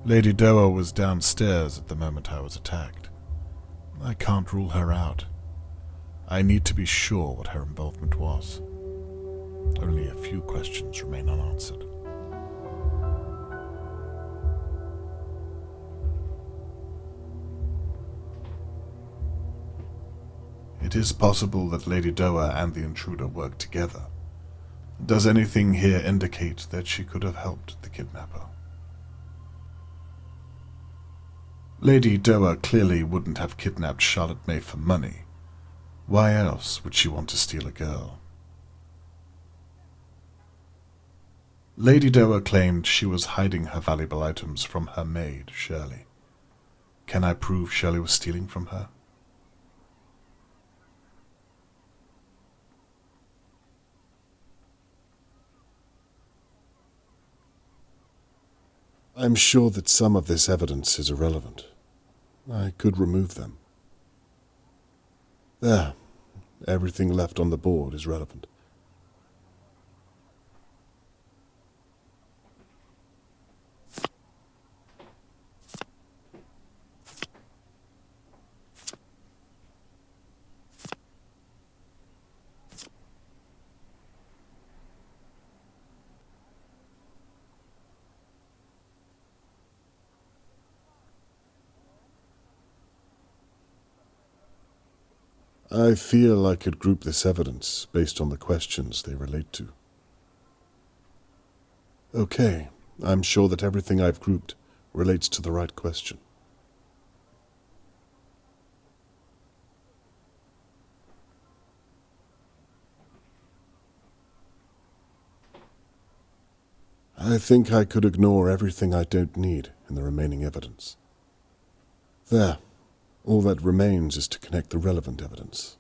Lady Doa was downstairs at the moment I was attacked. I can't rule her out. I need to be sure what her involvement was. Only a few questions remain unanswered. It is possible that Lady Doa and the intruder worked together. Does anything here indicate that she could have helped the kidnapper? Lady Doa clearly wouldn't have kidnapped Charlotte May for money. Why else would she want to steal a girl? Lady Doa claimed she was hiding her valuable items from her maid, Shirley. Can I prove Shirley was stealing from her? I'm sure that some of this evidence is irrelevant. I could remove them. There. Everything left on the board is relevant. I feel I could group this evidence based on the questions they relate to. Okay, I'm sure that everything I've grouped relates to the right question. I think I could ignore everything I don't need in the remaining evidence. There, all that remains is to connect the relevant evidence.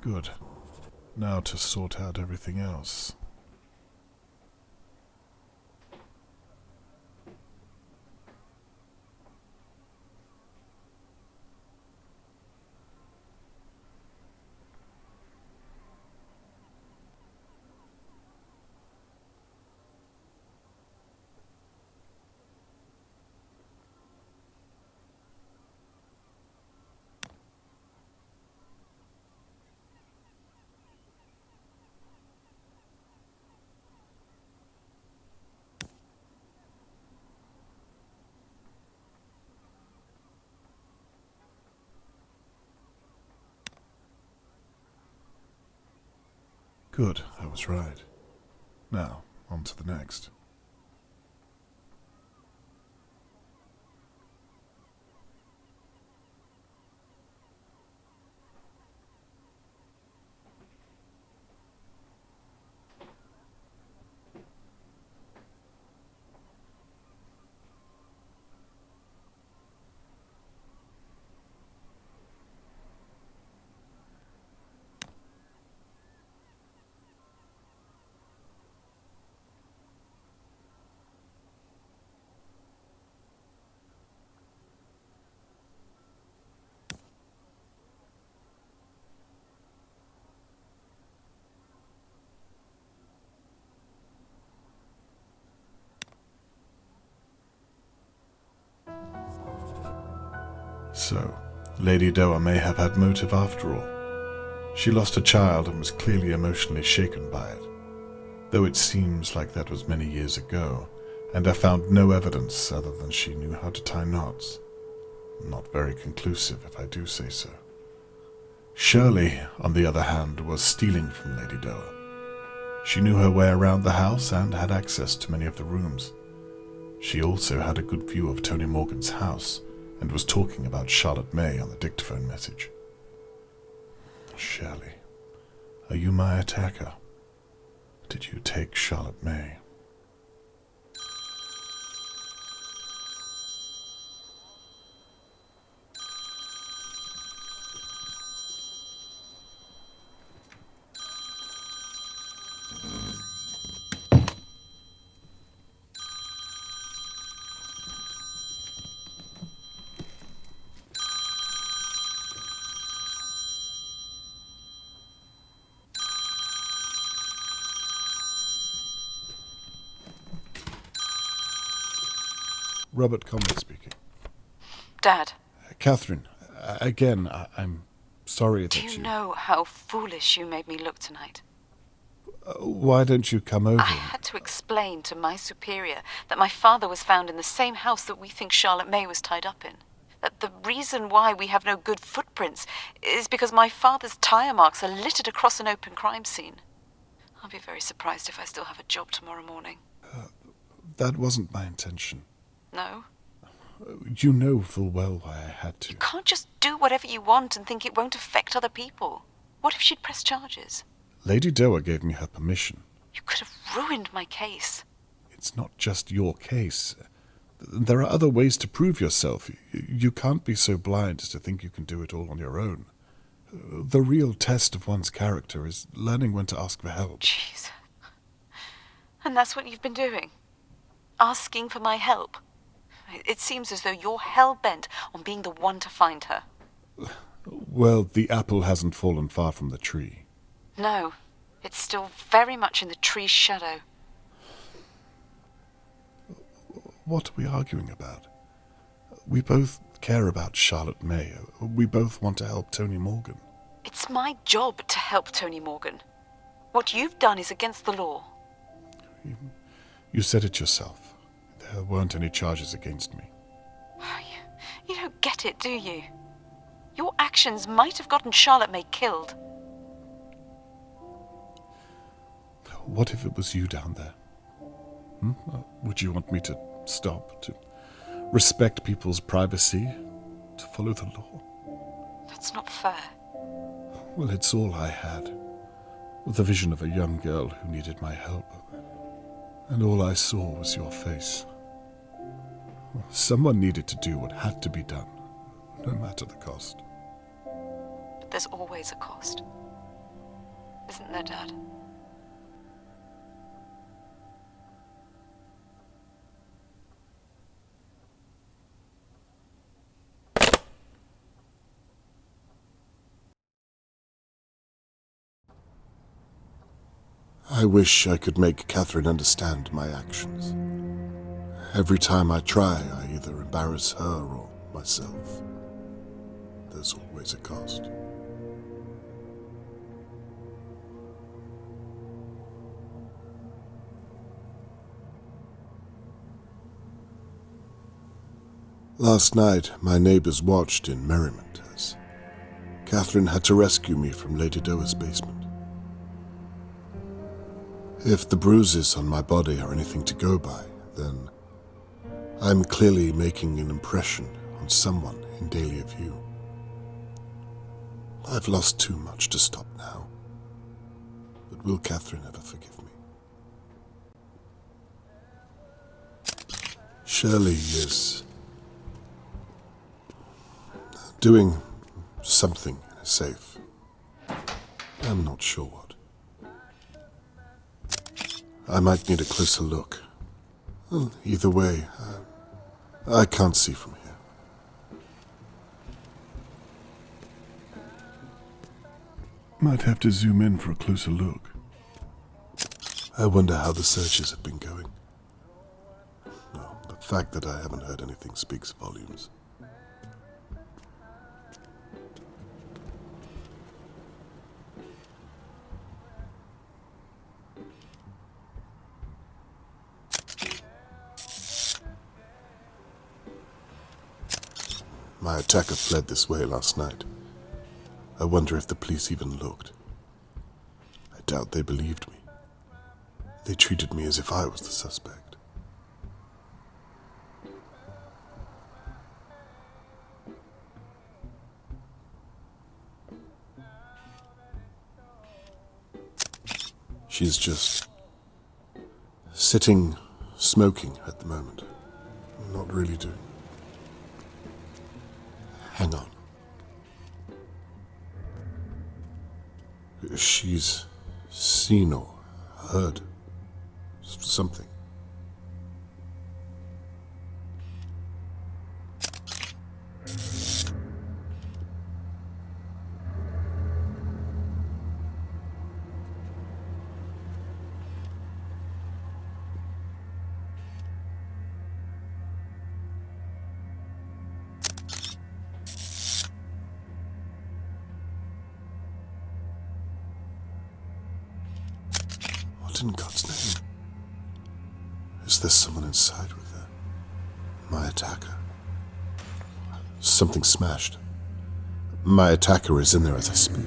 Good. Now to sort out everything else. Good, I was right. Now, on to the next. So, Lady Doa may have had motive after all. She lost a child and was clearly emotionally shaken by it. Though it seems like that was many years ago, and I found no evidence other than she knew how to tie knots. Not very conclusive, if I do say so. Shirley, on the other hand, was stealing from Lady Doa. She knew her way around the house and had access to many of the rooms. She also had a good view of Tony Morgan's house, and was talking about Charlotte May on the dictaphone message. Shirley, are you my attacker? Did you take Charlotte May? Robert Conley speaking. Dad. Catherine, again, I'm sorry that Do you know how foolish you made me look tonight? Why don't you come over? I had to explain to my superior that my father was found in the same house that we think Charlotte May was tied up in. That the reason why we have no good footprints is because my father's tire marks are littered across an open crime scene. I'll be very surprised if I still have a job tomorrow morning. That wasn't my intention. No? You know full well why I had to. You can't just do whatever you want and think it won't affect other people. What if she'd press charges? Lady Doa gave me her permission. You could have ruined my case. It's not just your case. There are other ways to prove yourself. You can't be so blind as to think you can do it all on your own. The real test of one's character is learning when to ask for help. Jeez. And that's what you've been doing? Asking for my help? It seems as though you're hell-bent on being the one to find her. Well, the apple hasn't fallen far from the tree. No, it's still very much in the tree's shadow. What are we arguing about? We both care about Charlotte May. We both want to help Tony Morgan. It's my job to help Tony Morgan. What you've done is against the law. You said it yourself. There weren't any charges against me. You don't get it, do you? Your actions might have gotten Charlotte May killed. What if it was you down there? Would you want me to stop, to respect people's privacy, to follow the law? That's not fair. Well, it's all I had, with the vision of a young girl who needed my help. And all I saw was your face. Someone needed to do what had to be done, no matter the cost. But there's always a cost. Isn't there, Dad? I wish I could make Catherine understand my actions. Every time I try, I either embarrass her or myself. There's always a cost. Last night, my neighbors watched in merriment as Catherine had to rescue me from Lady Doa's basement. If the bruises on my body are anything to go by, then I'm clearly making an impression on someone in Dahlia View. I've lost too much to stop now. But will Catherine ever forgive me? Shirley is doing something in a safe. I'm not sure what. I might need a closer look. Well, either way, I can't see from here. Might have to zoom in for a closer look. I wonder how the searches have been going. Well, the fact that I haven't heard anything speaks volumes. My attacker fled this way last night. I wonder if the police even looked. I doubt they believed me. They treated me as if I was the suspect. She's just sitting, smoking at the moment. Not really doing. Hang on. She's seen or heard something. What in God's name? Is there someone inside with her? My attacker? Something smashed. My attacker is in there as I speak.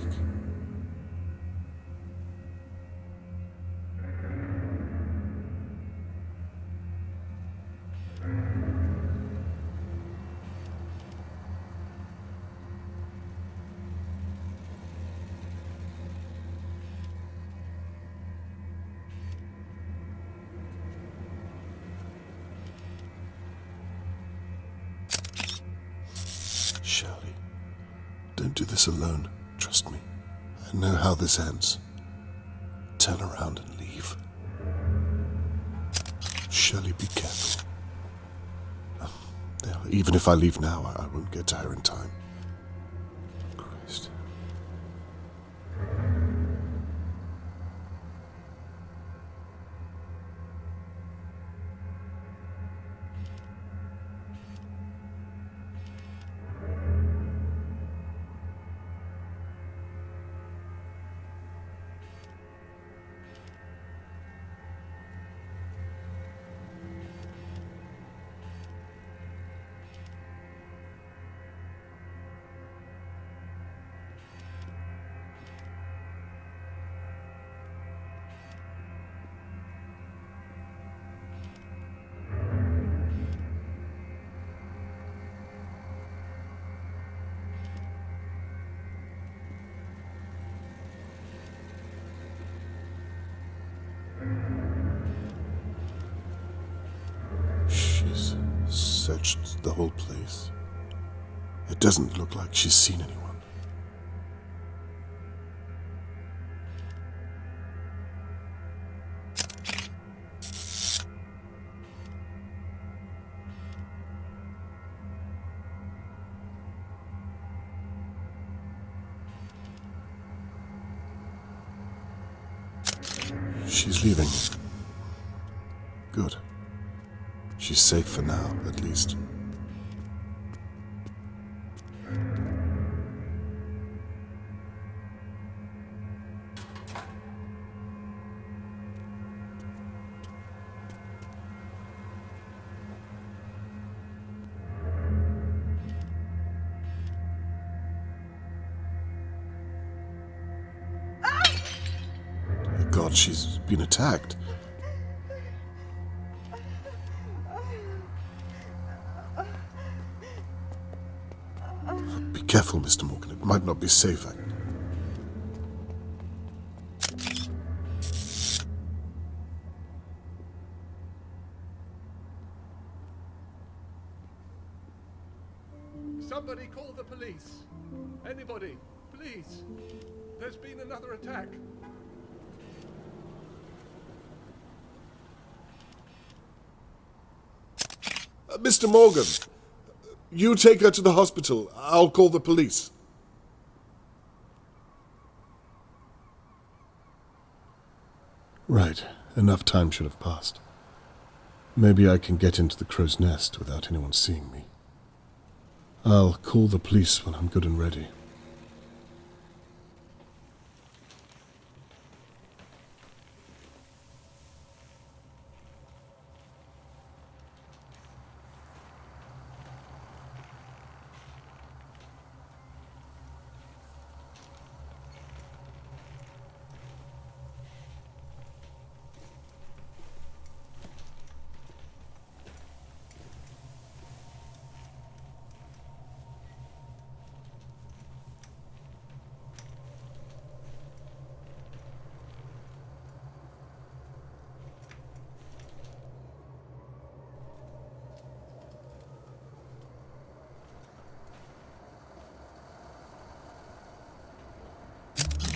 Shirley, don't do this alone. Trust me. I know how this ends. Turn around and leave. Shirley, be careful. Even if I leave now, I won't get to her in time. Christ. She's searched the whole place. It doesn't look like she's seen anyone. She's leaving. Good. She's safe for now, at least. God, she's been attacked. Be careful, Mr. Morgan. It might not be safe. Somebody call the police. Anybody, please. There's been another attack. Mr. Morgan, you take her to the hospital. I'll call the police. Right. Enough time should have passed. Maybe I can get into the crow's nest without anyone seeing me. I'll call the police when I'm good and ready.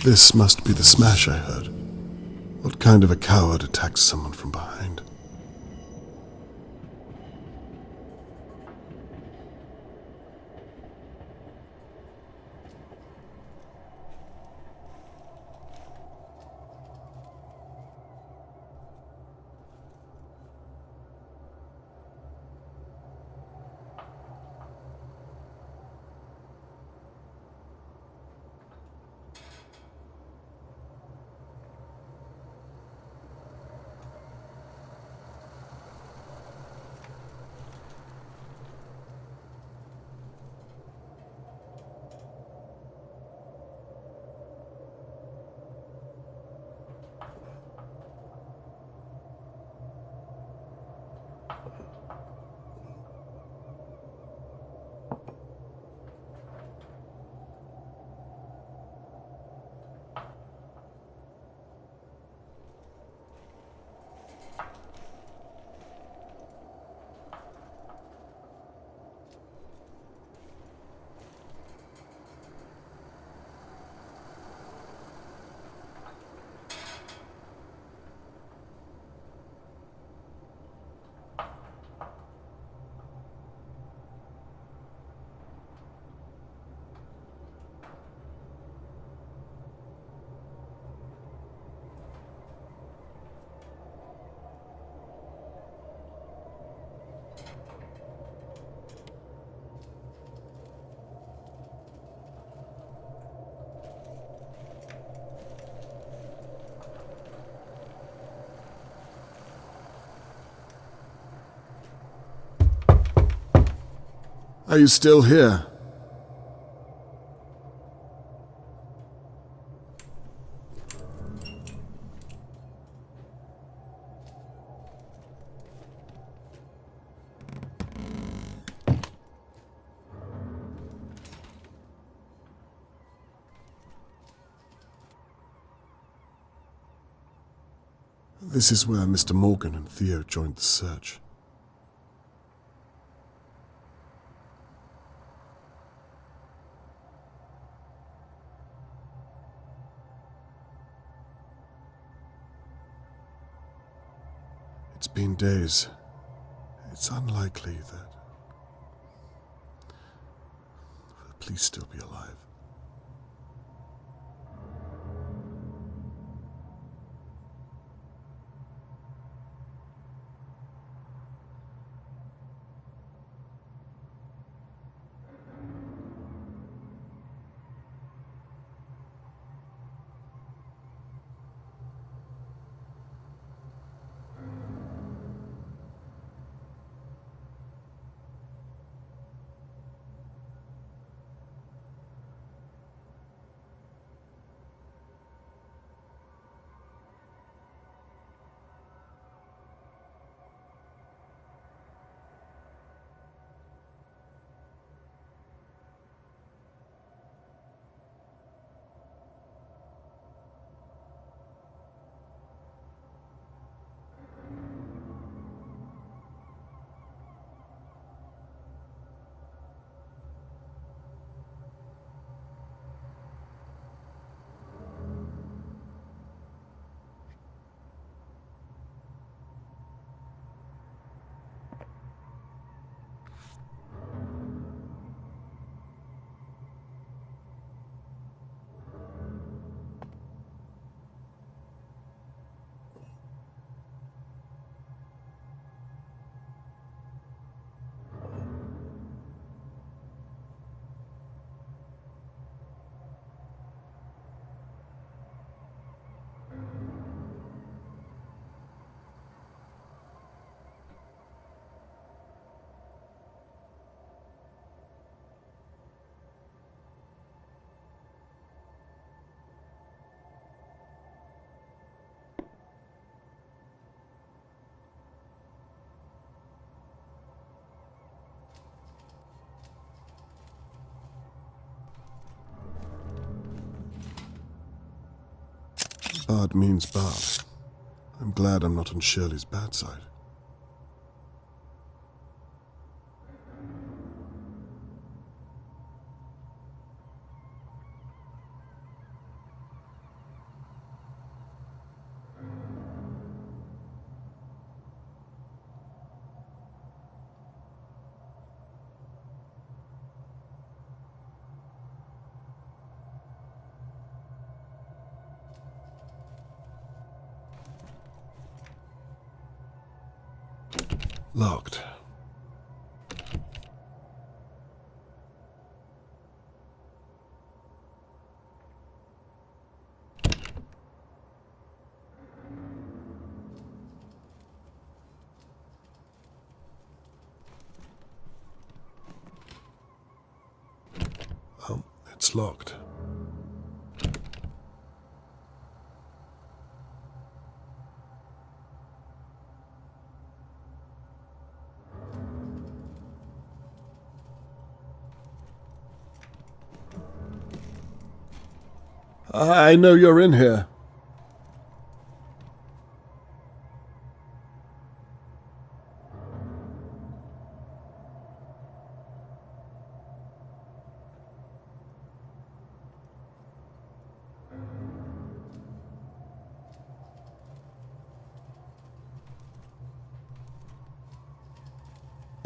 This must be the smash I heard. What kind of a coward attacks someone from behind? Are you still here? This is where Mr. Morgan and Theo joined the search. It's been days. It's unlikely that please still be alive. Bad means bad. I'm glad I'm not on Shirley's bad side. Locked. Oh, it's locked. I know you're in here.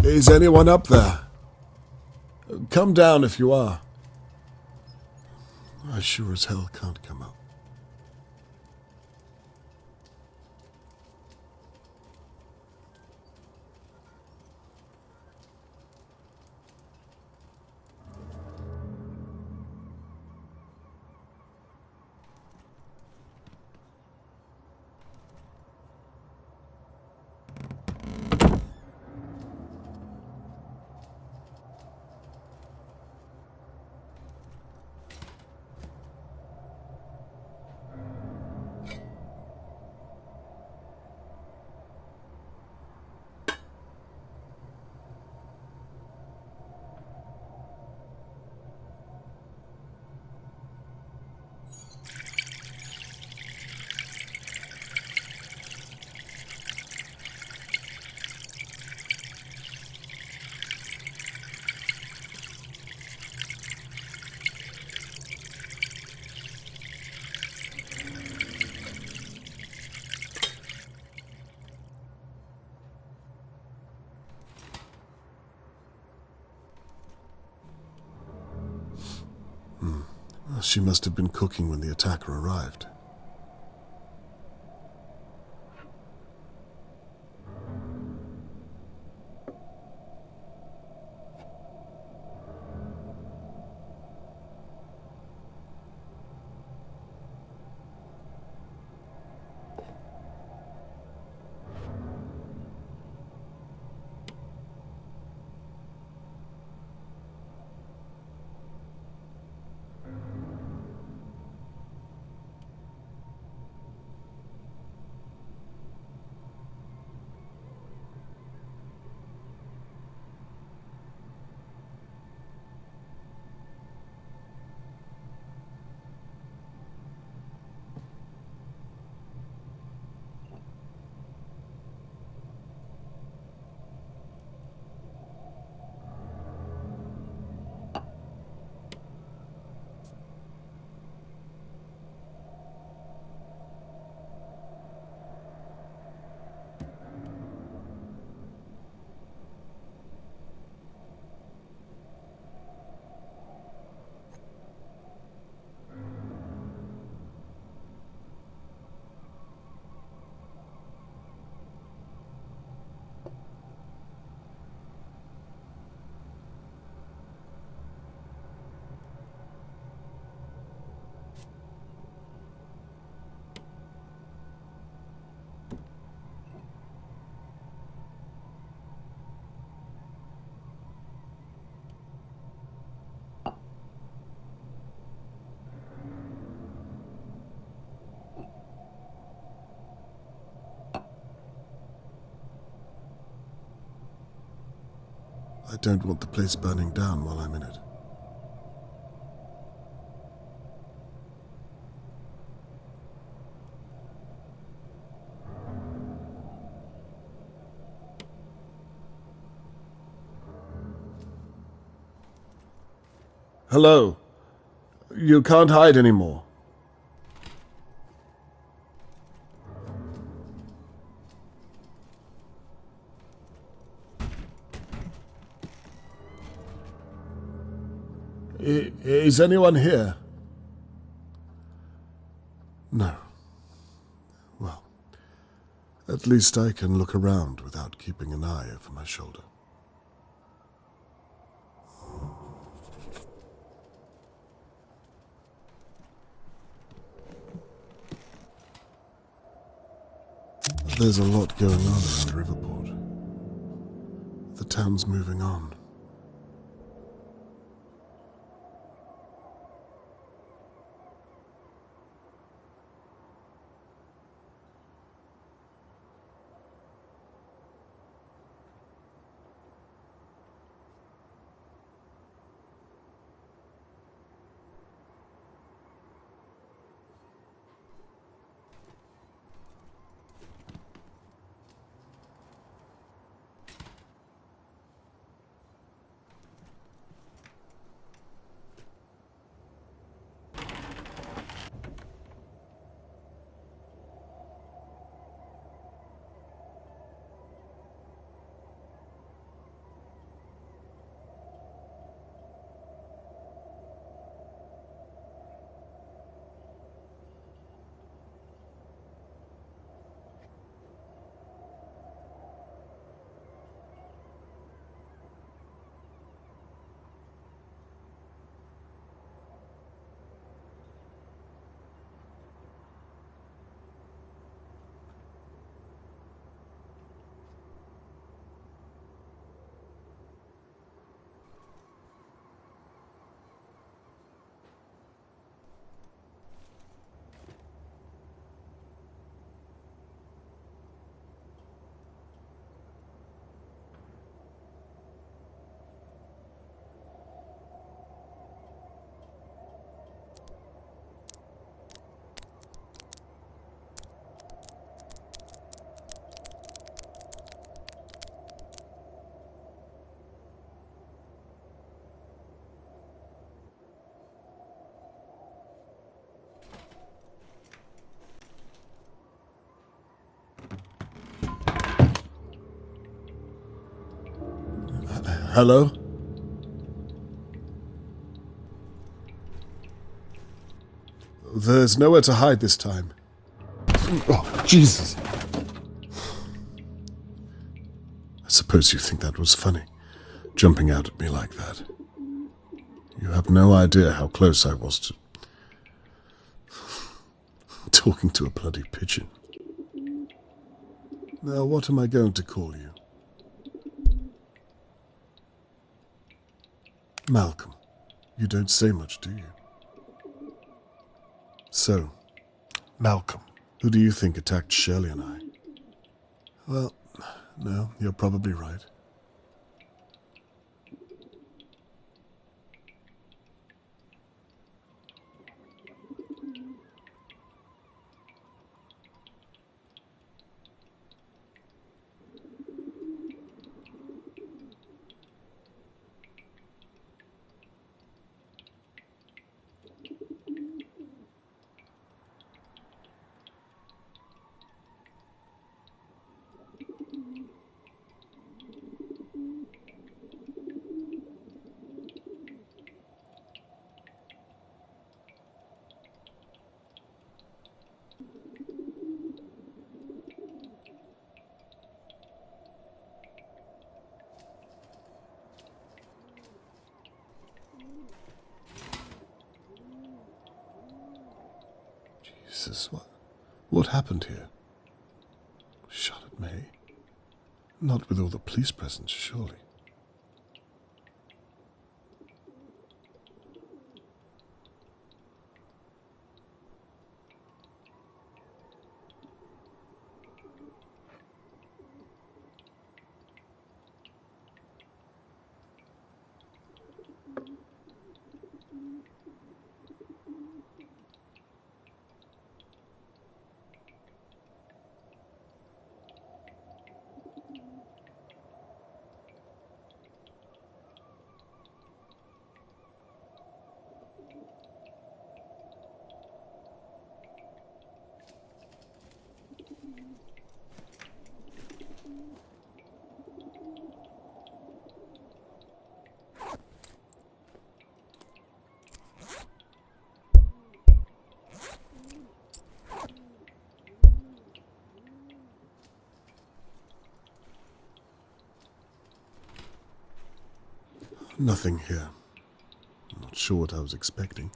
Is anyone up there? Come down if you are. I sure as hell can't come up. She must have been cooking when the attacker arrived. I don't want the place burning down while I'm in it. Hello. You can't hide anymore. Is anyone here? No. Well, at least I can look around without keeping an eye over my shoulder. There's a lot going on around Riverport. The town's moving on. Hello? There's nowhere to hide this time. Oh, Jesus. I suppose you think that was funny, jumping out at me like that. You have no idea how close I was to talking to a bloody pigeon. Now, what am I going to call you? Malcolm. You don't say much, do you? So, Malcolm, who do you think attacked Shirley and I? Well, no, you're probably right. Jesus, what happened here? Shot at May? Not with all the police present, surely. Nothing here. I'm not sure what I was expecting.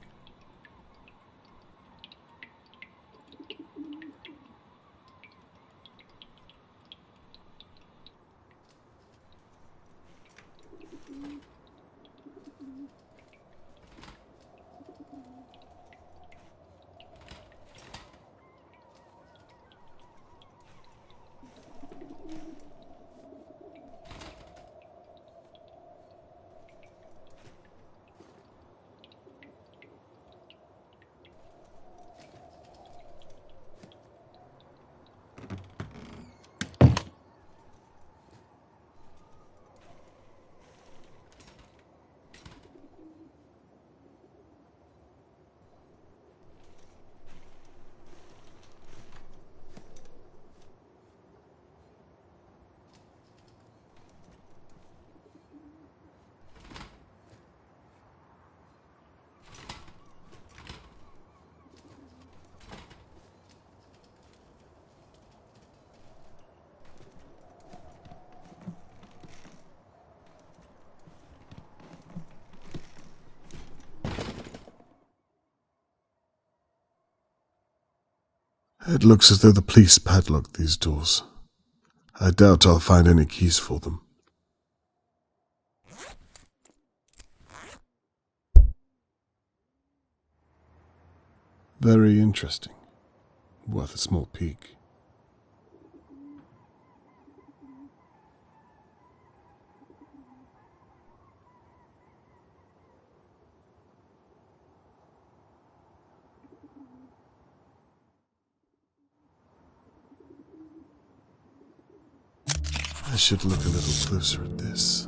It looks as though the police padlocked these doors. I doubt I'll find any keys for them. Very interesting. Worth a small peek. I should look a little closer at this.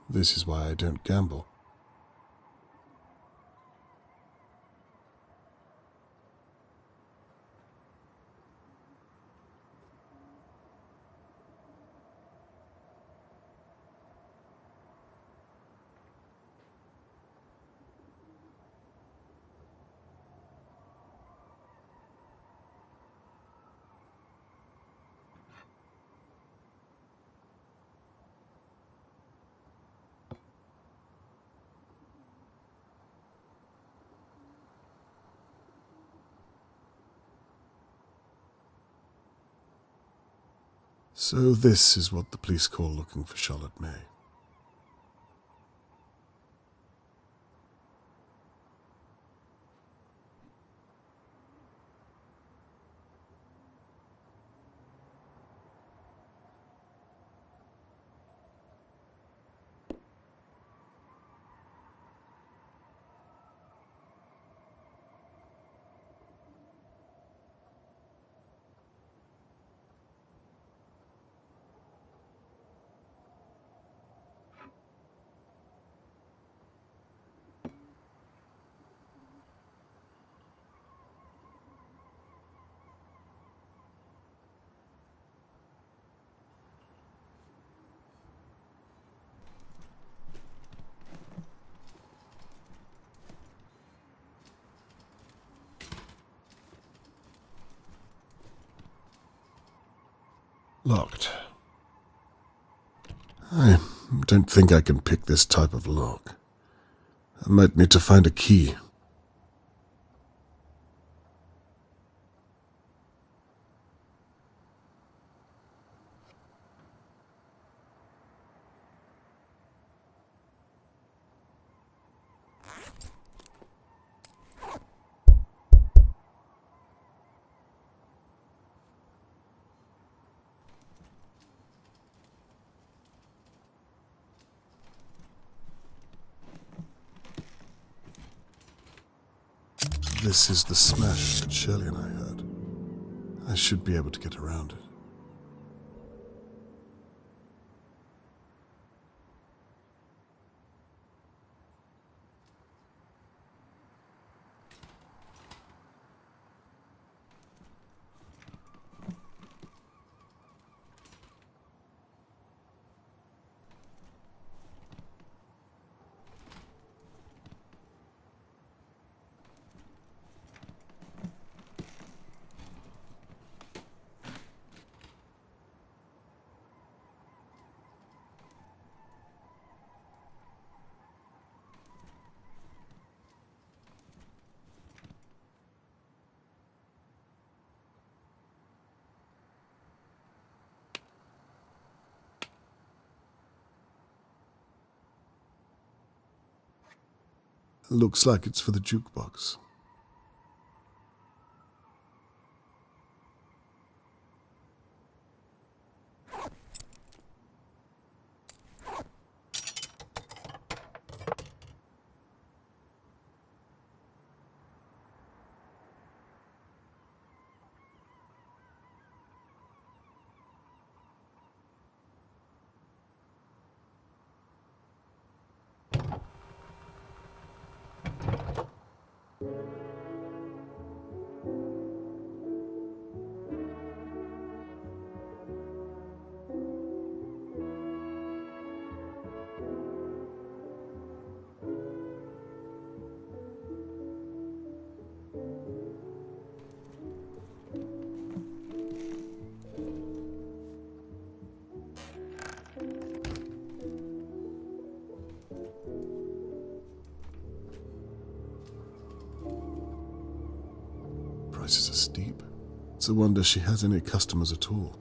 This is why I don't gamble. So this is what the police call looking for Charlotte May. Locked. I don't think I can pick this type of lock. I might need to find a key. This is the smash that Shirley and I heard. I should be able to get around it. Looks like it's for the jukebox. Prices are steep. It's a wonder she has any customers at all.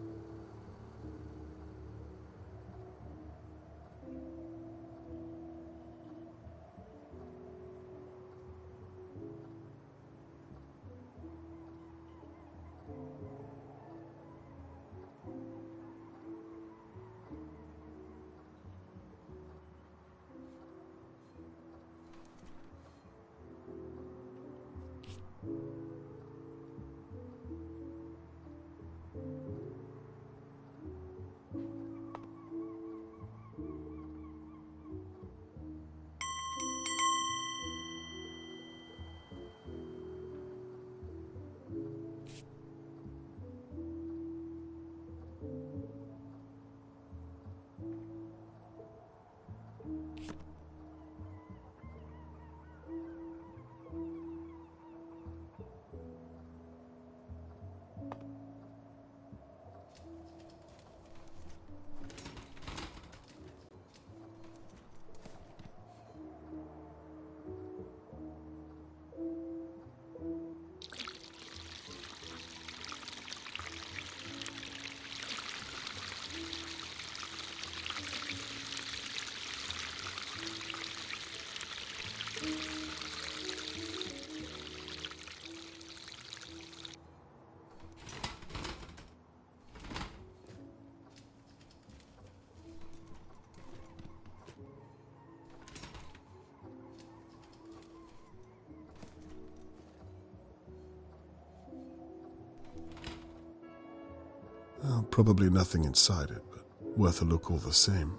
Probably nothing inside it, but worth a look all the same.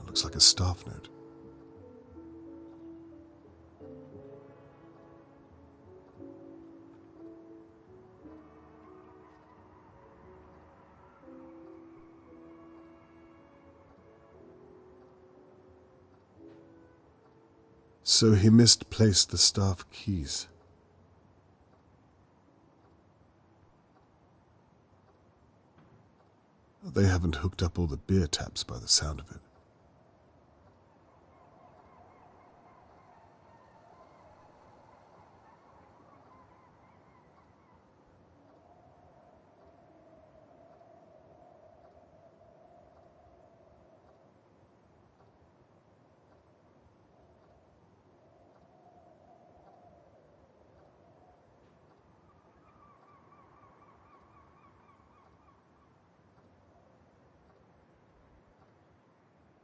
Looks like a staff note. So he misplaced the staff keys. They haven't hooked up all the beer taps by the sound of it.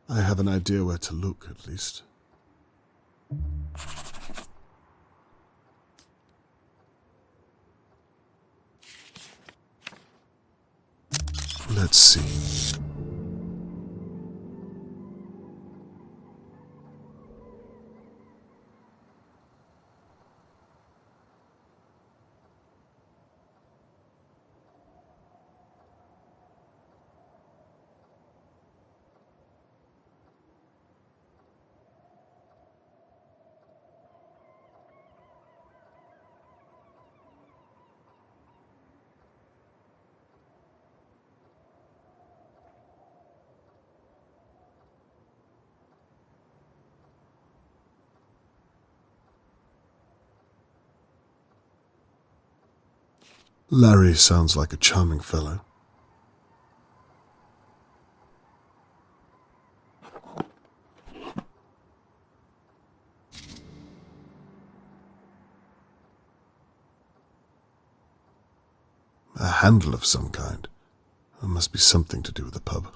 I have an idea where to look, at least. Let's see. Larry sounds like a charming fellow. A handle of some kind. There must be something to do with the pub.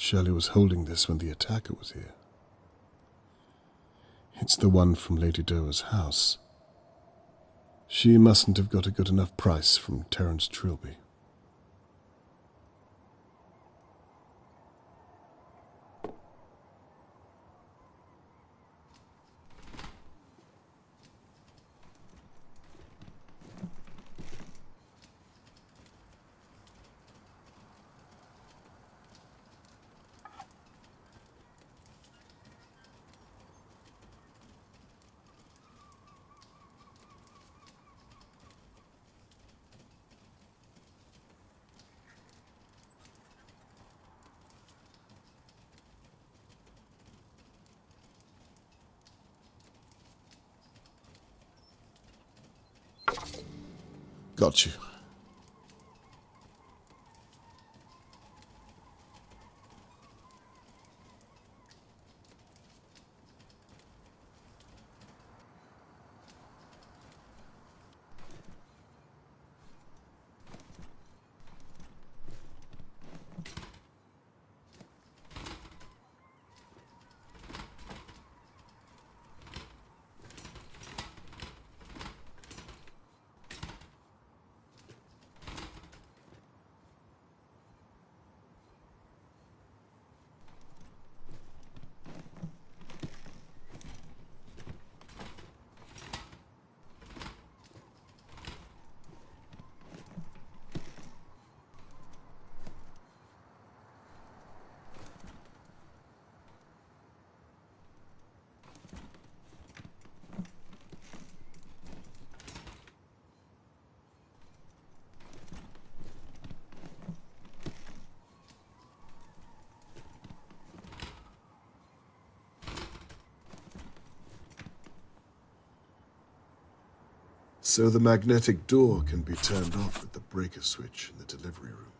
Shirley was holding this when the attacker was here. It's the one from Lady Doer's house. She mustn't have got a good enough price from Terence Trilby. Got you. So the magnetic door can be turned off with the breaker switch in the delivery room.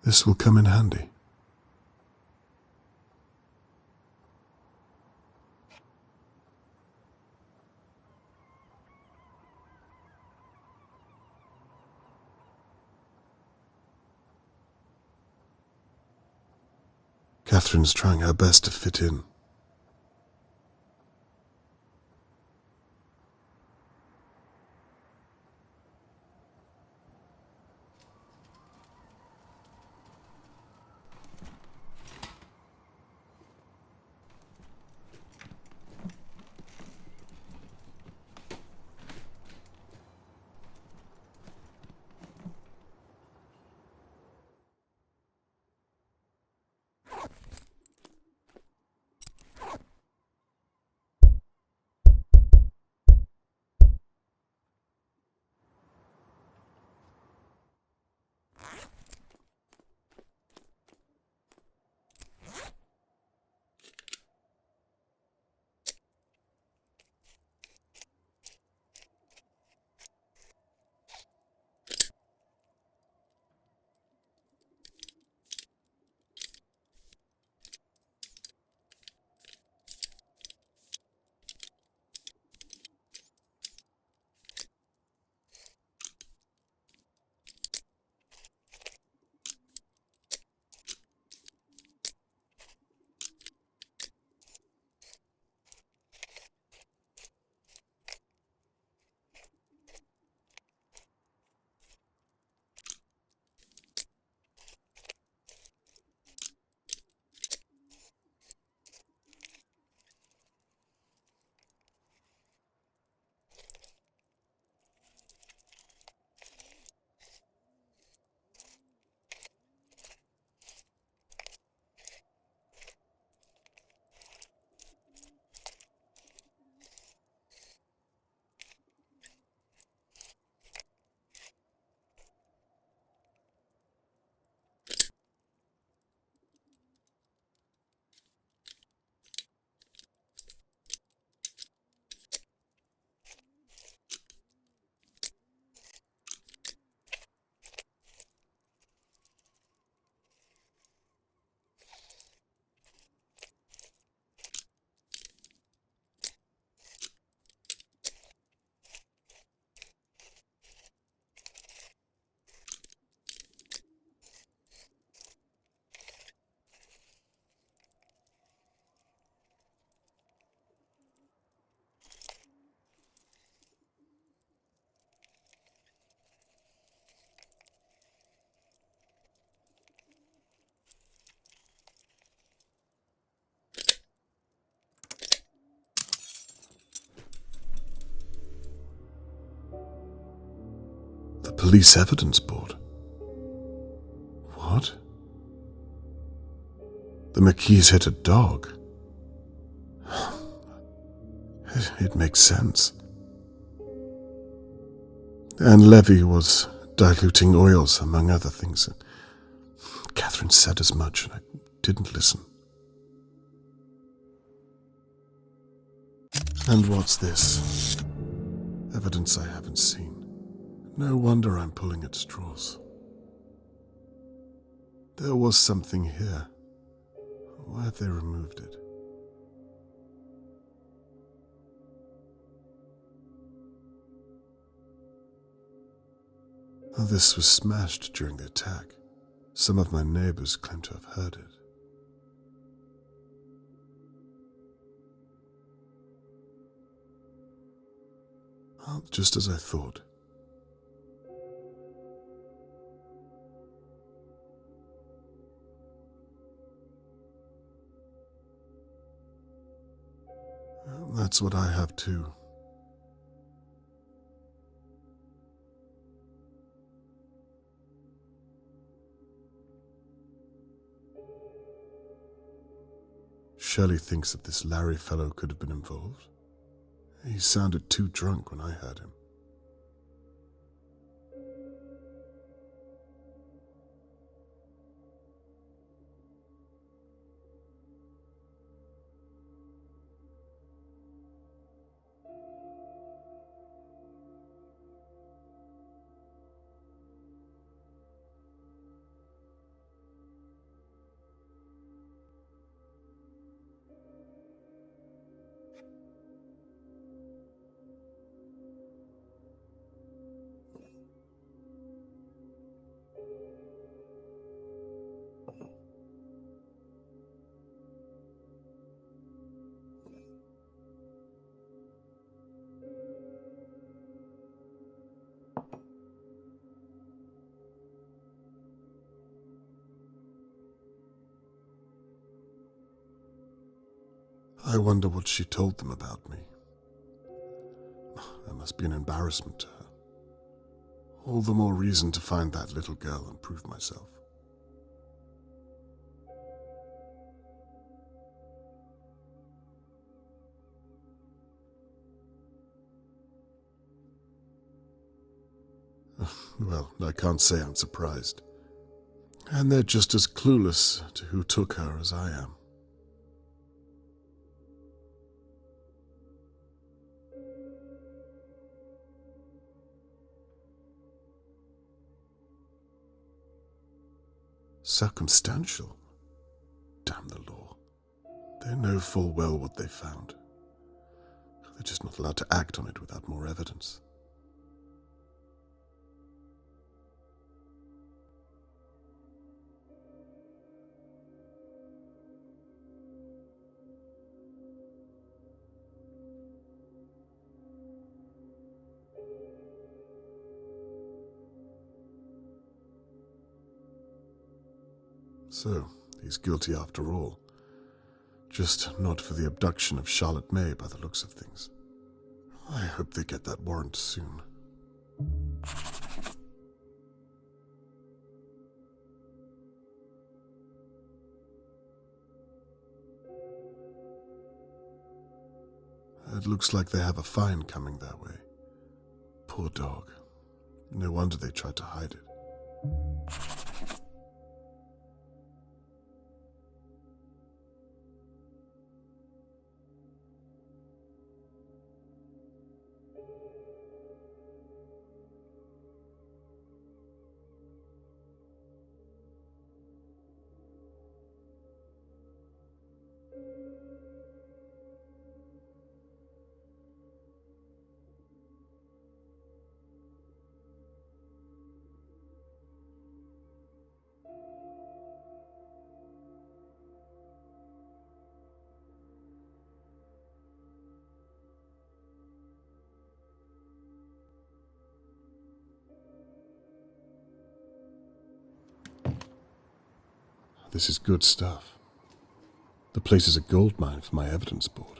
This will come in handy. Catherine's trying her best to fit in. police evidence board. What? The McKees hit a dog. It makes sense. And Levy was diluting oils, among other things. Catherine said as much, and I didn't listen. And what's this? Evidence I haven't seen. No wonder I'm pulling at straws. There was something here. Why have they removed it? This was smashed during the attack. Some of my neighbors claim to have heard it. Well, just as I thought. Well, that's what I have too. Shirley thinks that this Larry fellow could have been involved. He sounded too drunk when I heard him. I wonder what she told them about me. That must be an embarrassment to her. All the more reason to find that little girl and prove myself. Well, I can't say I'm surprised. And they're just as clueless to who took her as I am. Circumstantial? Damn the law. They know full well what they found. They're just not allowed to act on it without more evidence. So, he's guilty after all. Just not for the abduction of Charlotte May by the looks of things. I hope they get that warrant soon. It looks like they have a fine coming their way. Poor dog. No wonder they tried to hide it. This is good stuff. The place is a goldmine for my evidence board.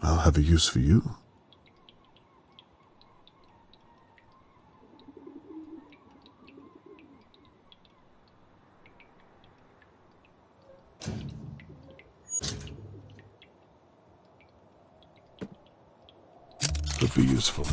I'll have a use for you. Could be useful.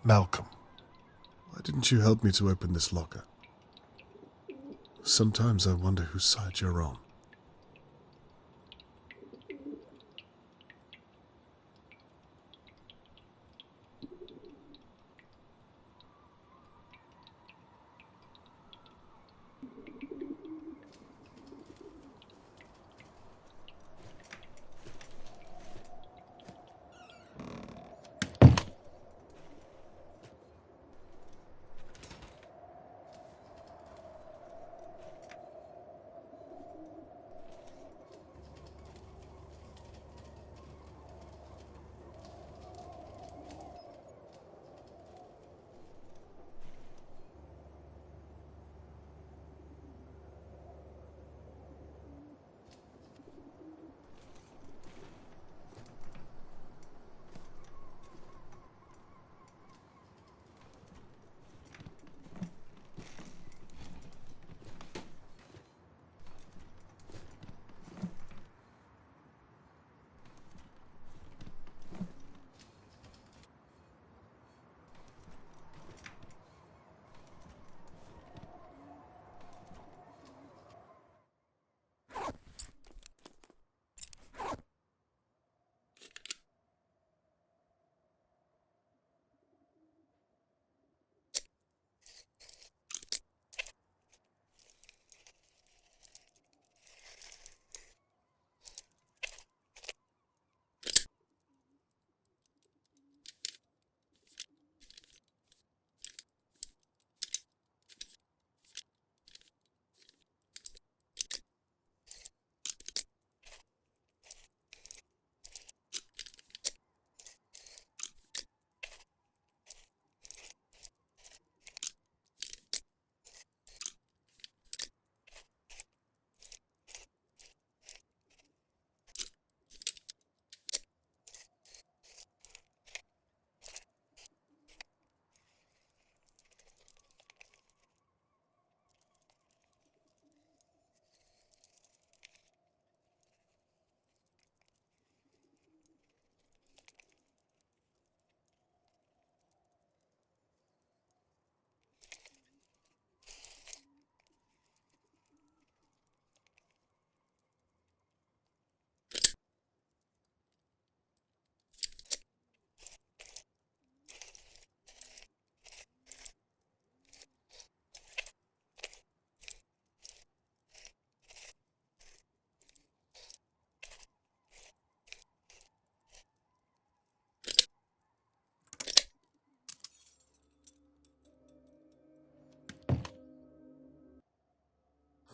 Malcolm, why didn't you help me to open this locker? Sometimes I wonder whose side you're on.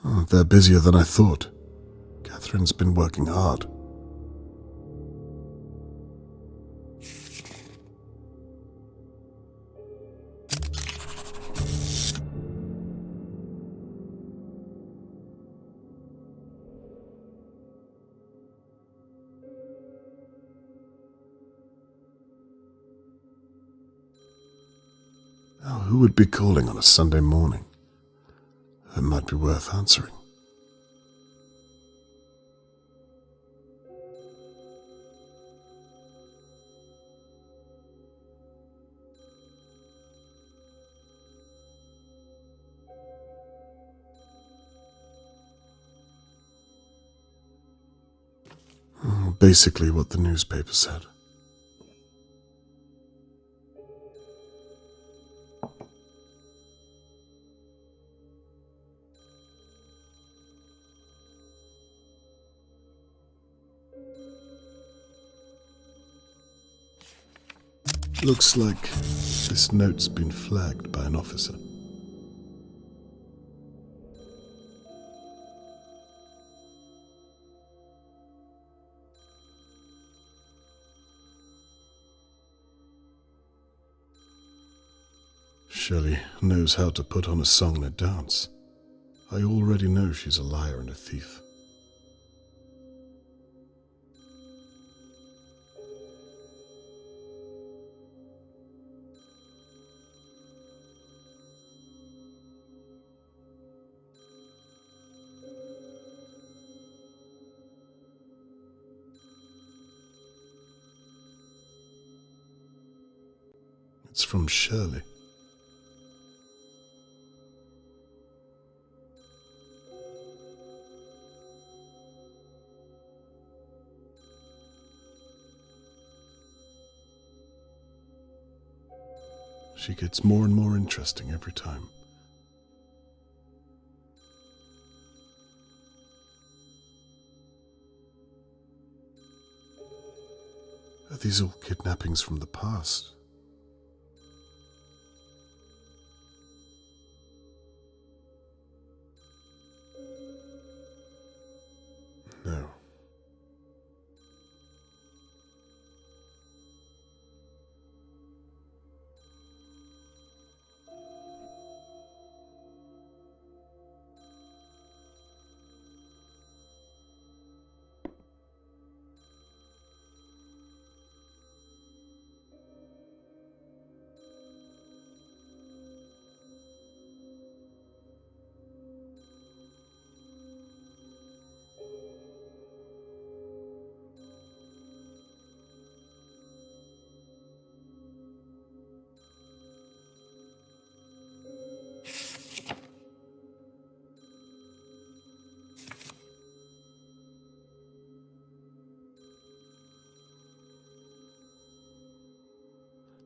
Oh, they're busier than I thought. Catherine's been working hard. Now, who would be calling on a Sunday morning? It might be worth answering. Basically what the newspaper said. Looks like this note's been flagged by an officer. Shirley knows how to put on a song and a dance. I already know she's a liar and a thief. It's from Shirley. She gets more and more interesting every time. Are these all kidnappings from the past? No.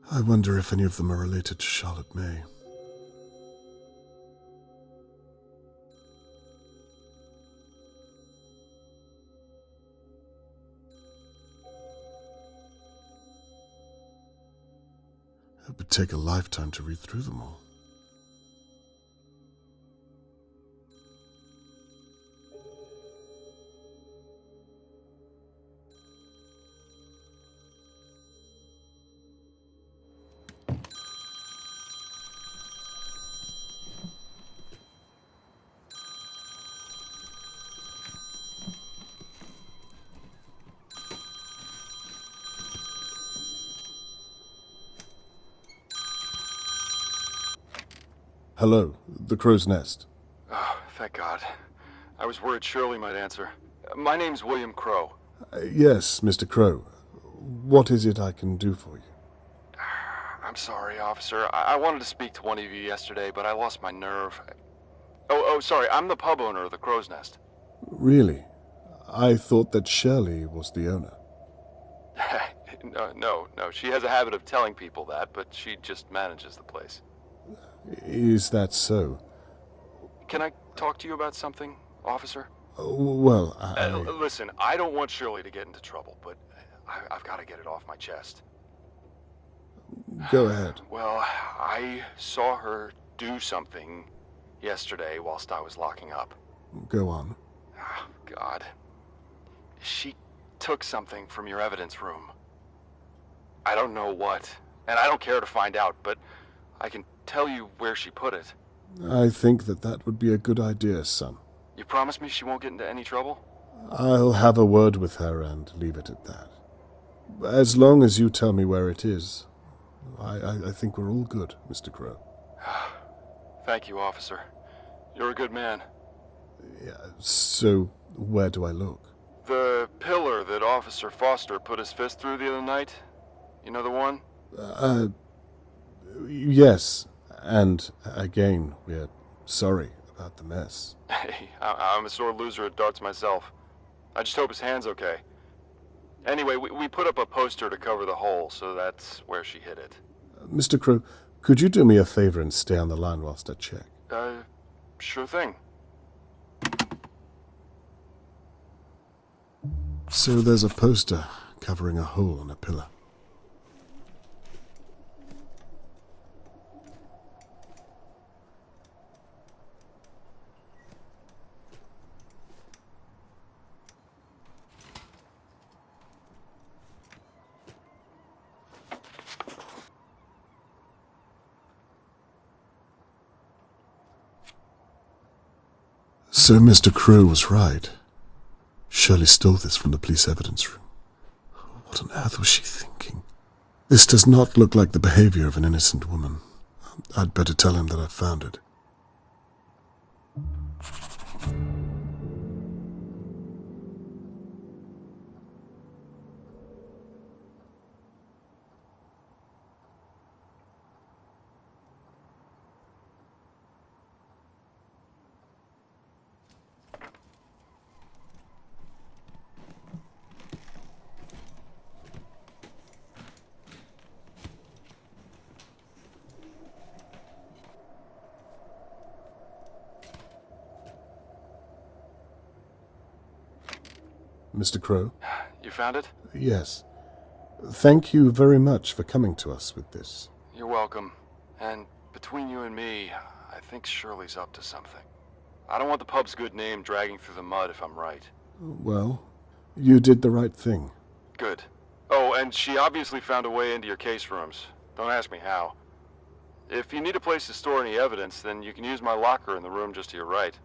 I wonder if any of them are related to Charlotte May. It would take a lifetime to read through them all. Hello, the Crow's Nest. Oh, thank God. I was worried Shirley might answer. My name's William Crow. Yes, Mr. Crow. What is it I can do for you? I'm sorry, officer. I wanted to speak to one of you yesterday, but I lost my nerve. Oh, sorry. I'm the pub owner of the Crow's Nest. Really? I thought that Shirley was the owner. No. She has a habit of telling people that, but she just manages the place. Is that so? Can I talk to you about something, officer? Well, Listen, I don't want Shirley to get into trouble, but I've got to get it off my chest. Go ahead. Well, I saw her do something yesterday whilst I was locking up. Go on. Oh, God. She took something from your evidence room. I don't know what, and I don't care to find out, but I can tell you where she put it. I think that would be a good idea, son. You promise me she won't get into any trouble? I'll have a word with her and leave it at that. As long as you tell me where it is, I think we're all good, Mr. Crow. Thank you, officer. You're a good man. Yeah, so, where do I look? The pillar that Officer Foster put his fist through the other night? You know the one? Yes. And, again, we're sorry about the mess. Hey, I'm a sore loser at darts myself. I just hope his hand's okay. Anyway, we put up a poster to cover the hole, so that's where she hit it. Mr. Crow, could you do me a favor and stay on the line whilst I check? Sure thing. So there's a poster covering a hole in a pillar. So Mr. Crow was right. Shirley stole this from the police evidence room. What on earth was she thinking? This does not look like the behavior of an innocent woman. I'd better tell him that I found it. Mr. Crow? You found it? Yes. Thank you very much for coming to us with this. You're welcome. And between you and me, I think Shirley's up to something. I don't want the pub's good name dragging through the mud if I'm right. Well, you did the right thing. Good. Oh, and she obviously found a way into your case rooms. Don't ask me how. If you need a place to store any evidence, then you can use my locker in the room just to your right.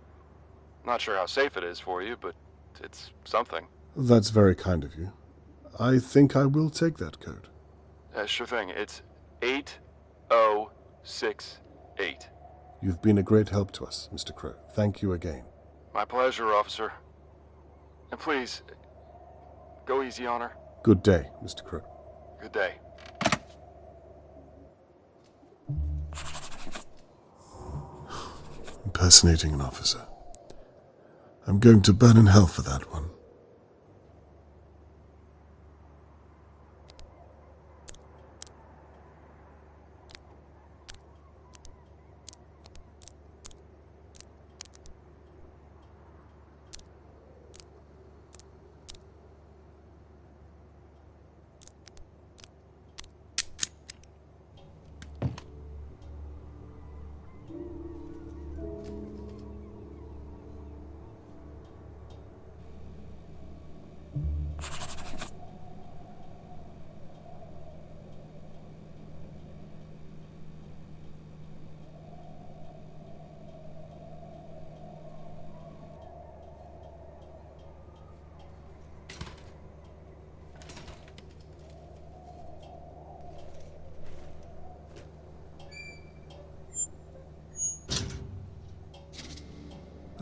Not sure how safe it is for you, but it's something. That's very kind of you. I think I will take that code. Sure thing. It's 8068. You've been a great help to us, Mr. Crow. Thank you again. My pleasure, officer. And please, go easy on her. Good day, Mr. Crow. Good day. Impersonating an officer. I'm going to burn in hell for that one.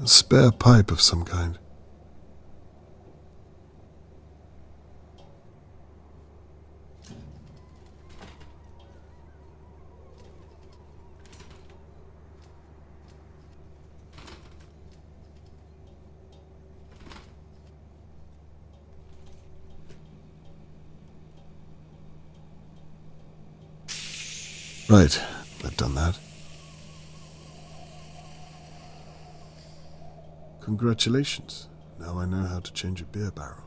A spare pipe of some kind. Right, I've done that. Congratulations. Now I know how to change a beer barrel.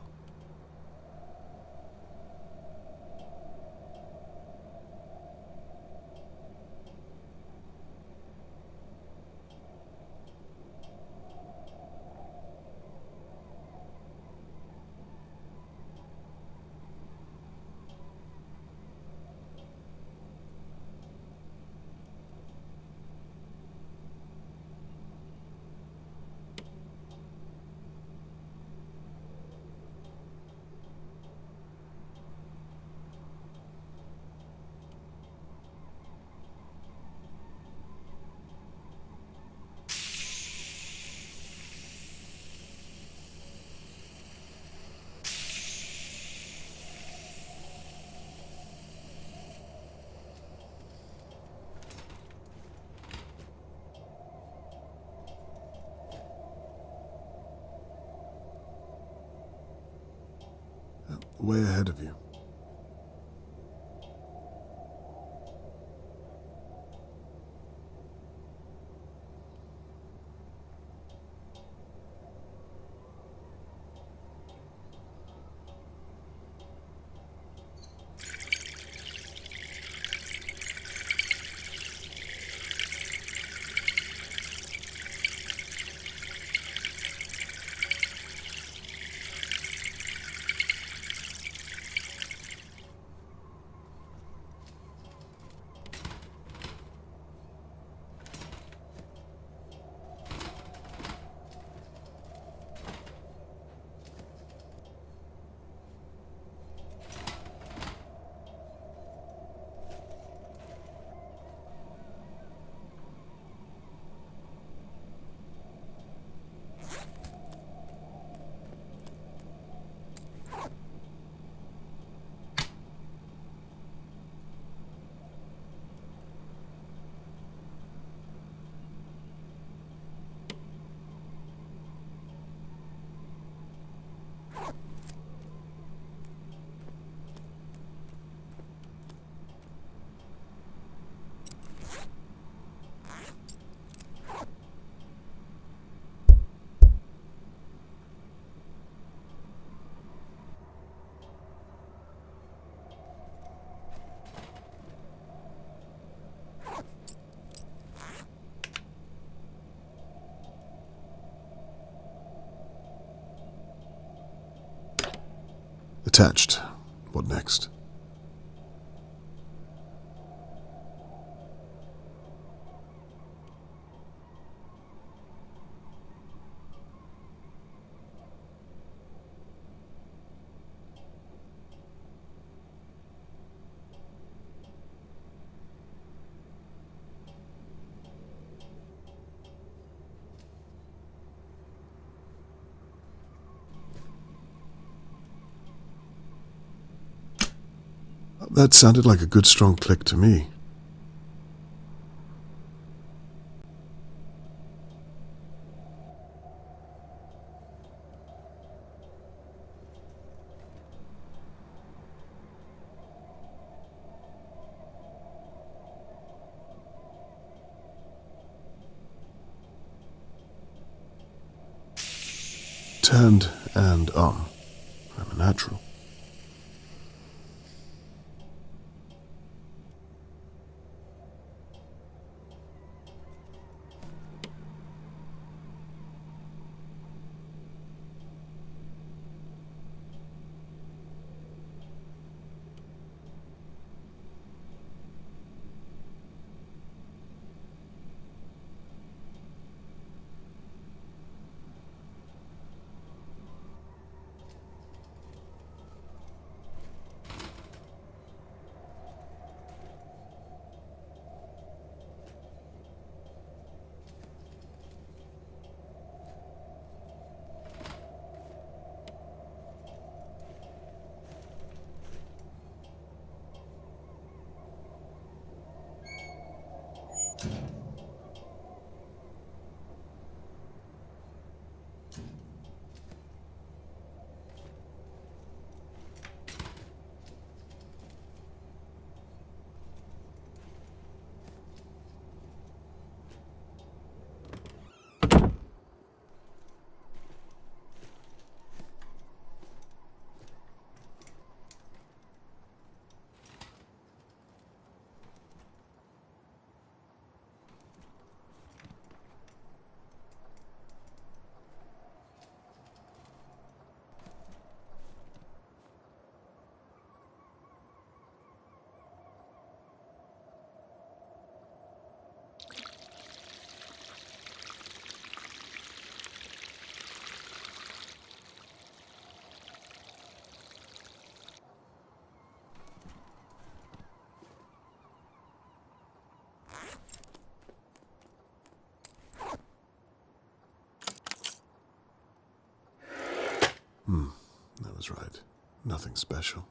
way ahead of you. Attached. What next? That sounded like a good strong click to me. Turned and on. I'm a natural. That was right. Nothing special.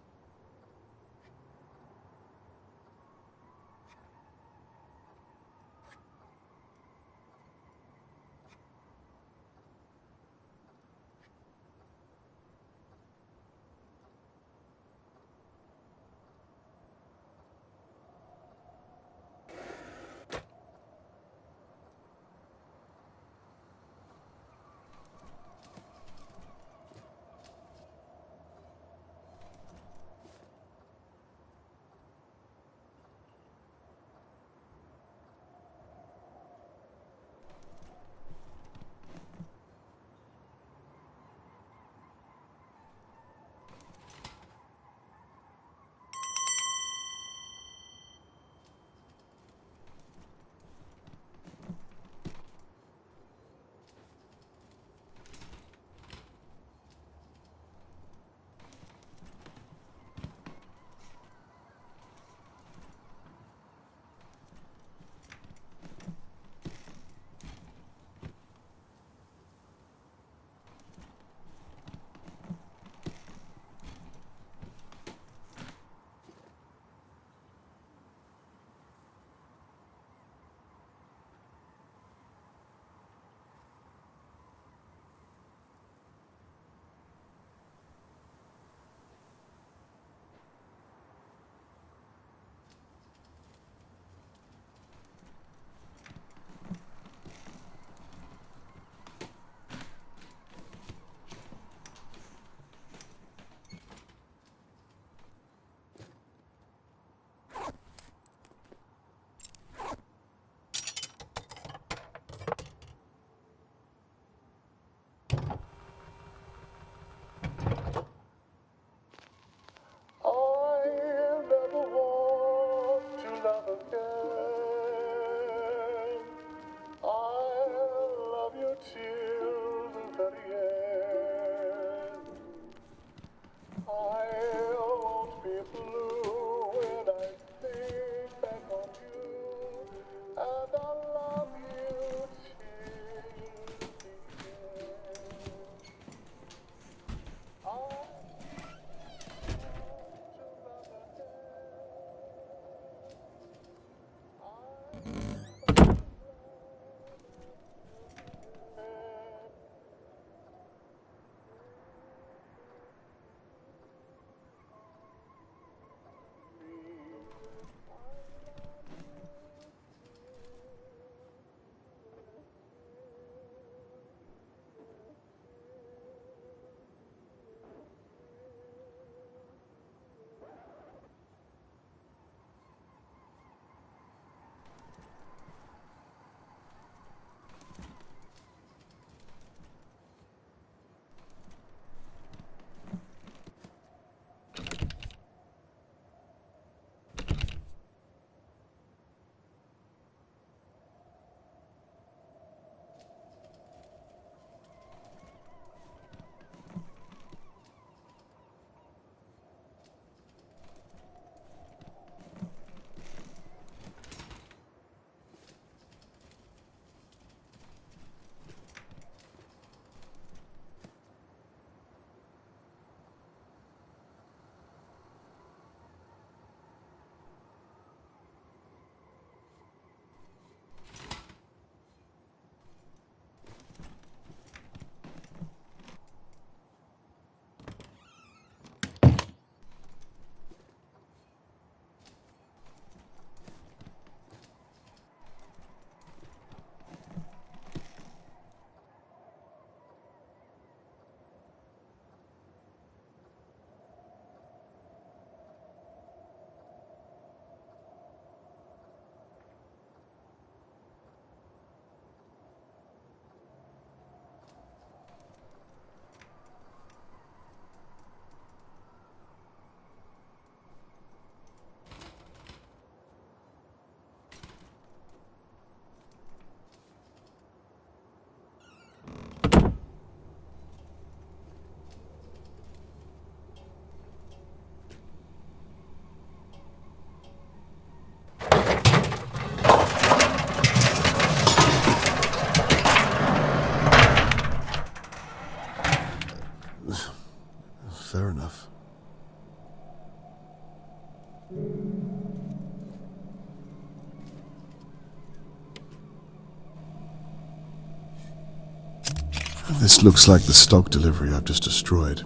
This looks like the stock delivery I've just destroyed.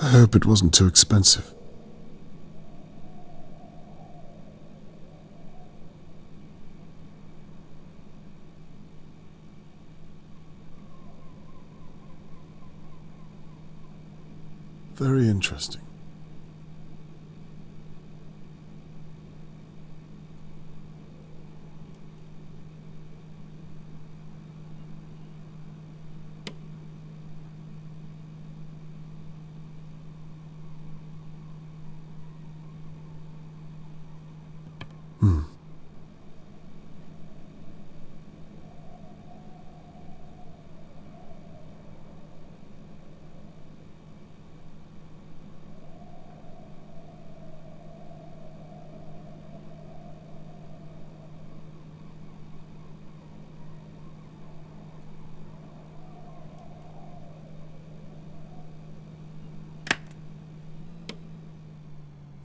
I hope it wasn't too expensive. Very interesting.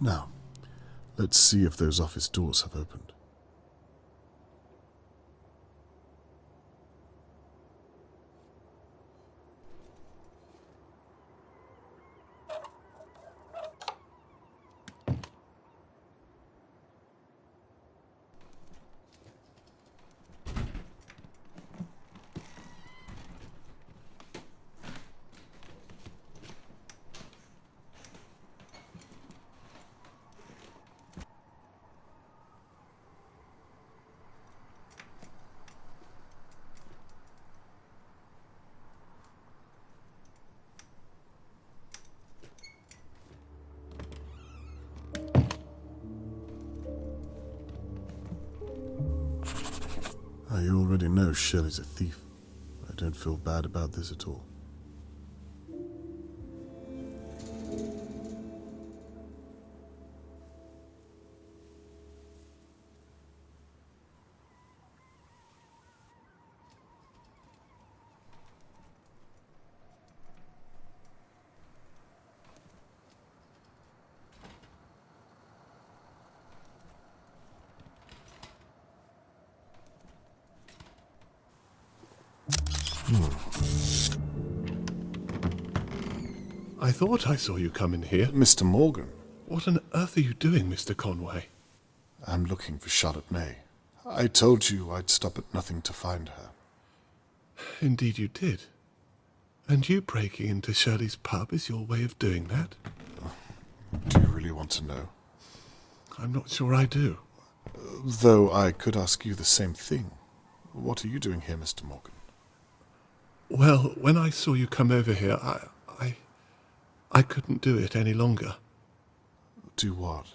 Now, let's see if those office doors have opened. I already know Shirley's a thief. I don't feel bad about this at all. I thought I saw you come in here. Mr. Morgan. What on earth are you doing, Mr. Conway? I'm looking for Charlotte May. I told you I'd stop at nothing to find her. Indeed you did. And you breaking into Shirley's pub is your way of doing that? Do you really want to know? I'm not sure I do. Though I could ask you the same thing. What are you doing here, Mr. Morgan? Well, when I saw you come over here, I couldn't do it any longer. Do what?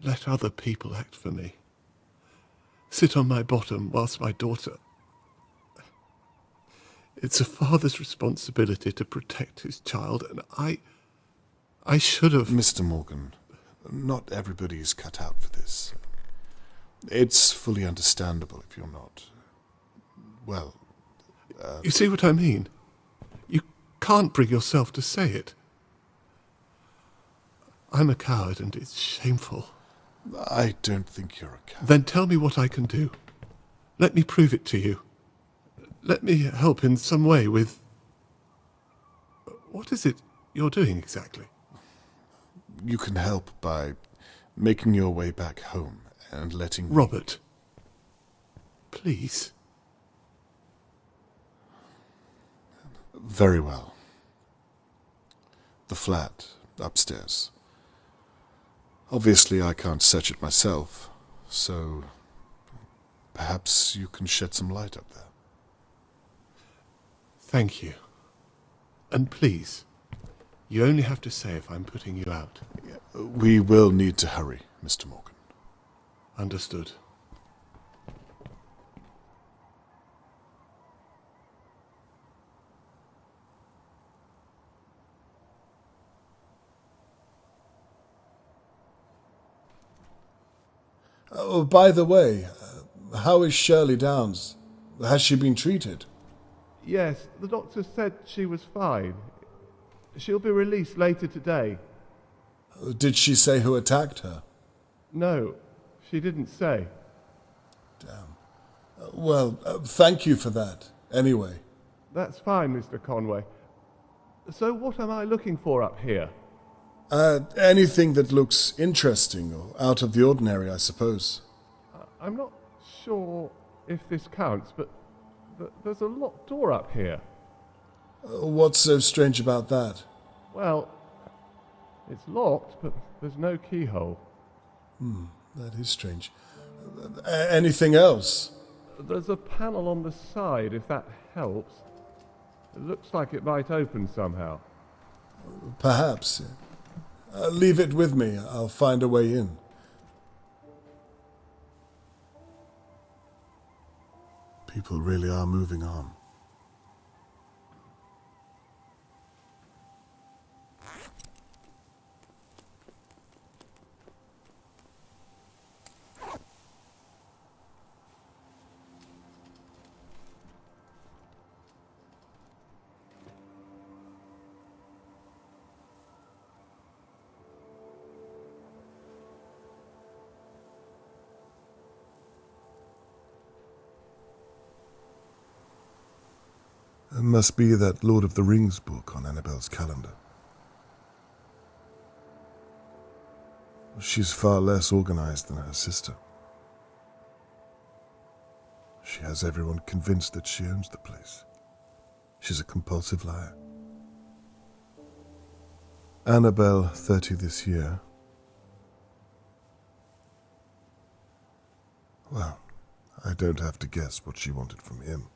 Let other people act for me. Sit on my bottom whilst my daughter... It's a father's responsibility to protect his child, and I should have... Mr. Morgan, not everybody is cut out for this. It's fully understandable if you're not. Well... You see what I mean? You can't bring yourself to say it. I'm a coward, and it's shameful. I don't think you're a coward. Then tell me what I can do. Let me prove it to you. Let me help in some way with... What is it you're doing exactly? You can help by making your way back home and letting... Robert, please. Very well. The flat upstairs. Obviously I can't search it myself, so perhaps you can shed some light up there. Thank you. And please, you only have to say if I'm putting you out. We will need to hurry, Mr. Morgan. Understood. Oh, by the way, how is Shirley Downs? Has she been treated? Yes, the doctor said she was fine. She'll be released later today. Did she say who attacked her? No, she didn't say. Damn. Thank you for that, anyway. That's fine, Mr. Conway. So what am I looking for up here? Anything that looks interesting or out of the ordinary, I suppose. I'm not sure if this counts, but there's a locked door up here. What's so strange about that? Well, it's locked, but there's no keyhole. That is strange. Anything else? There's a panel on the side, if that helps. It looks like it might open somehow. Perhaps. Leave it with me. I'll find a way in. People really are moving on. It must be that Lord of the Rings book on Annabelle's calendar. She's far less organized than her sister. She has everyone convinced that she owns the place. She's a compulsive liar. Annabelle, 30 this year. Well, I don't have to guess what she wanted from him.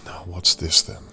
Now, what's this then?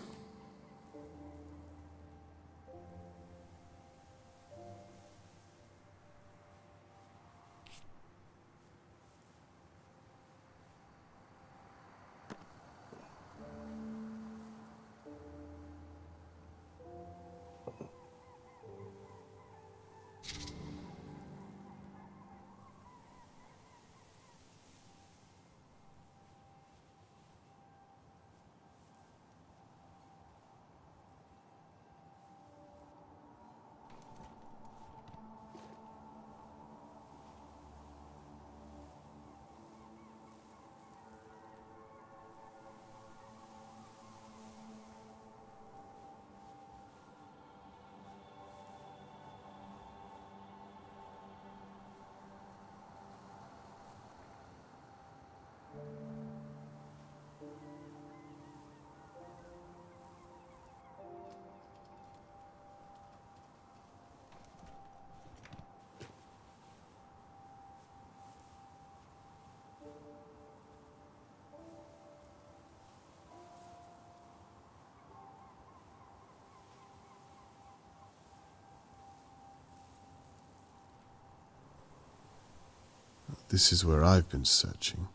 This is where I've been searching.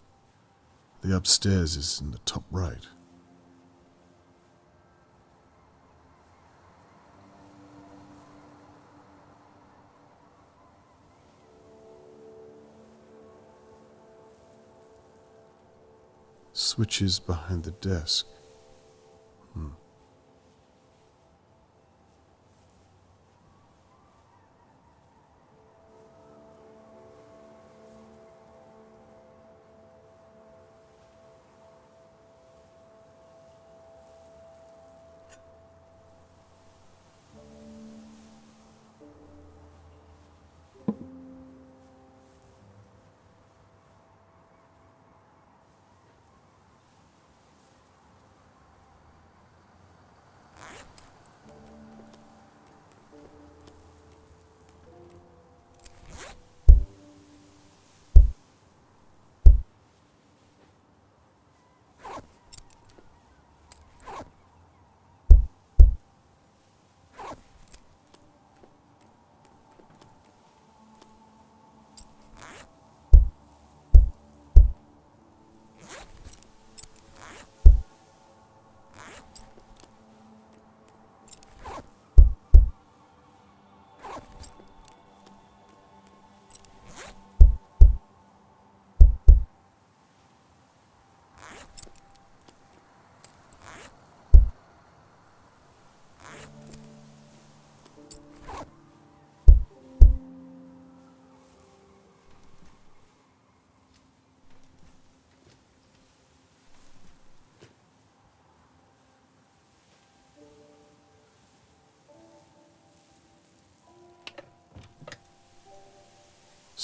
The upstairs is in the top right. Switches behind the desk.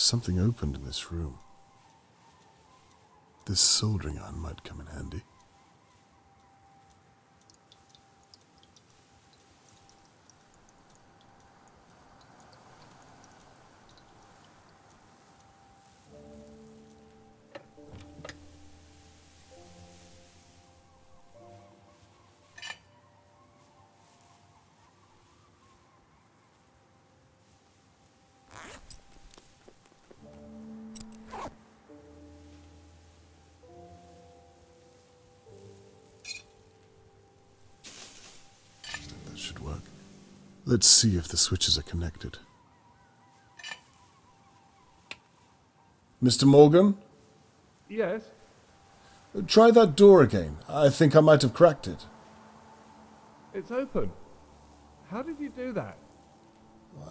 something opened in this room. This soldering iron might come in handy. That should work. Let's see if the switches are connected. Mr. Morgan? Yes? Try that door again. I think I might have cracked it. It's open. How did you do that?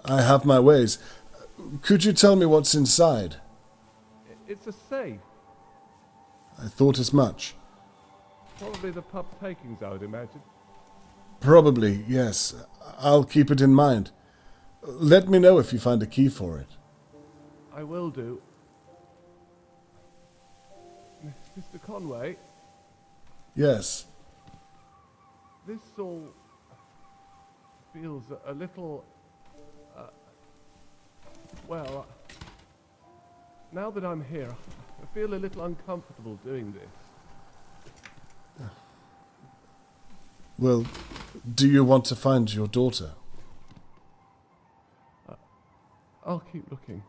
I have my ways. Could you tell me what's inside? It's a safe. I thought as much. Probably the pub takings, I would imagine. Probably, yes. I'll keep it in mind. Let me know if you find a key for it. I will do. Mr. Conway? Yes. This all feels a little... well, now that I'm here, I feel a little uncomfortable doing this. Well, do you want to find your daughter? I'll keep looking.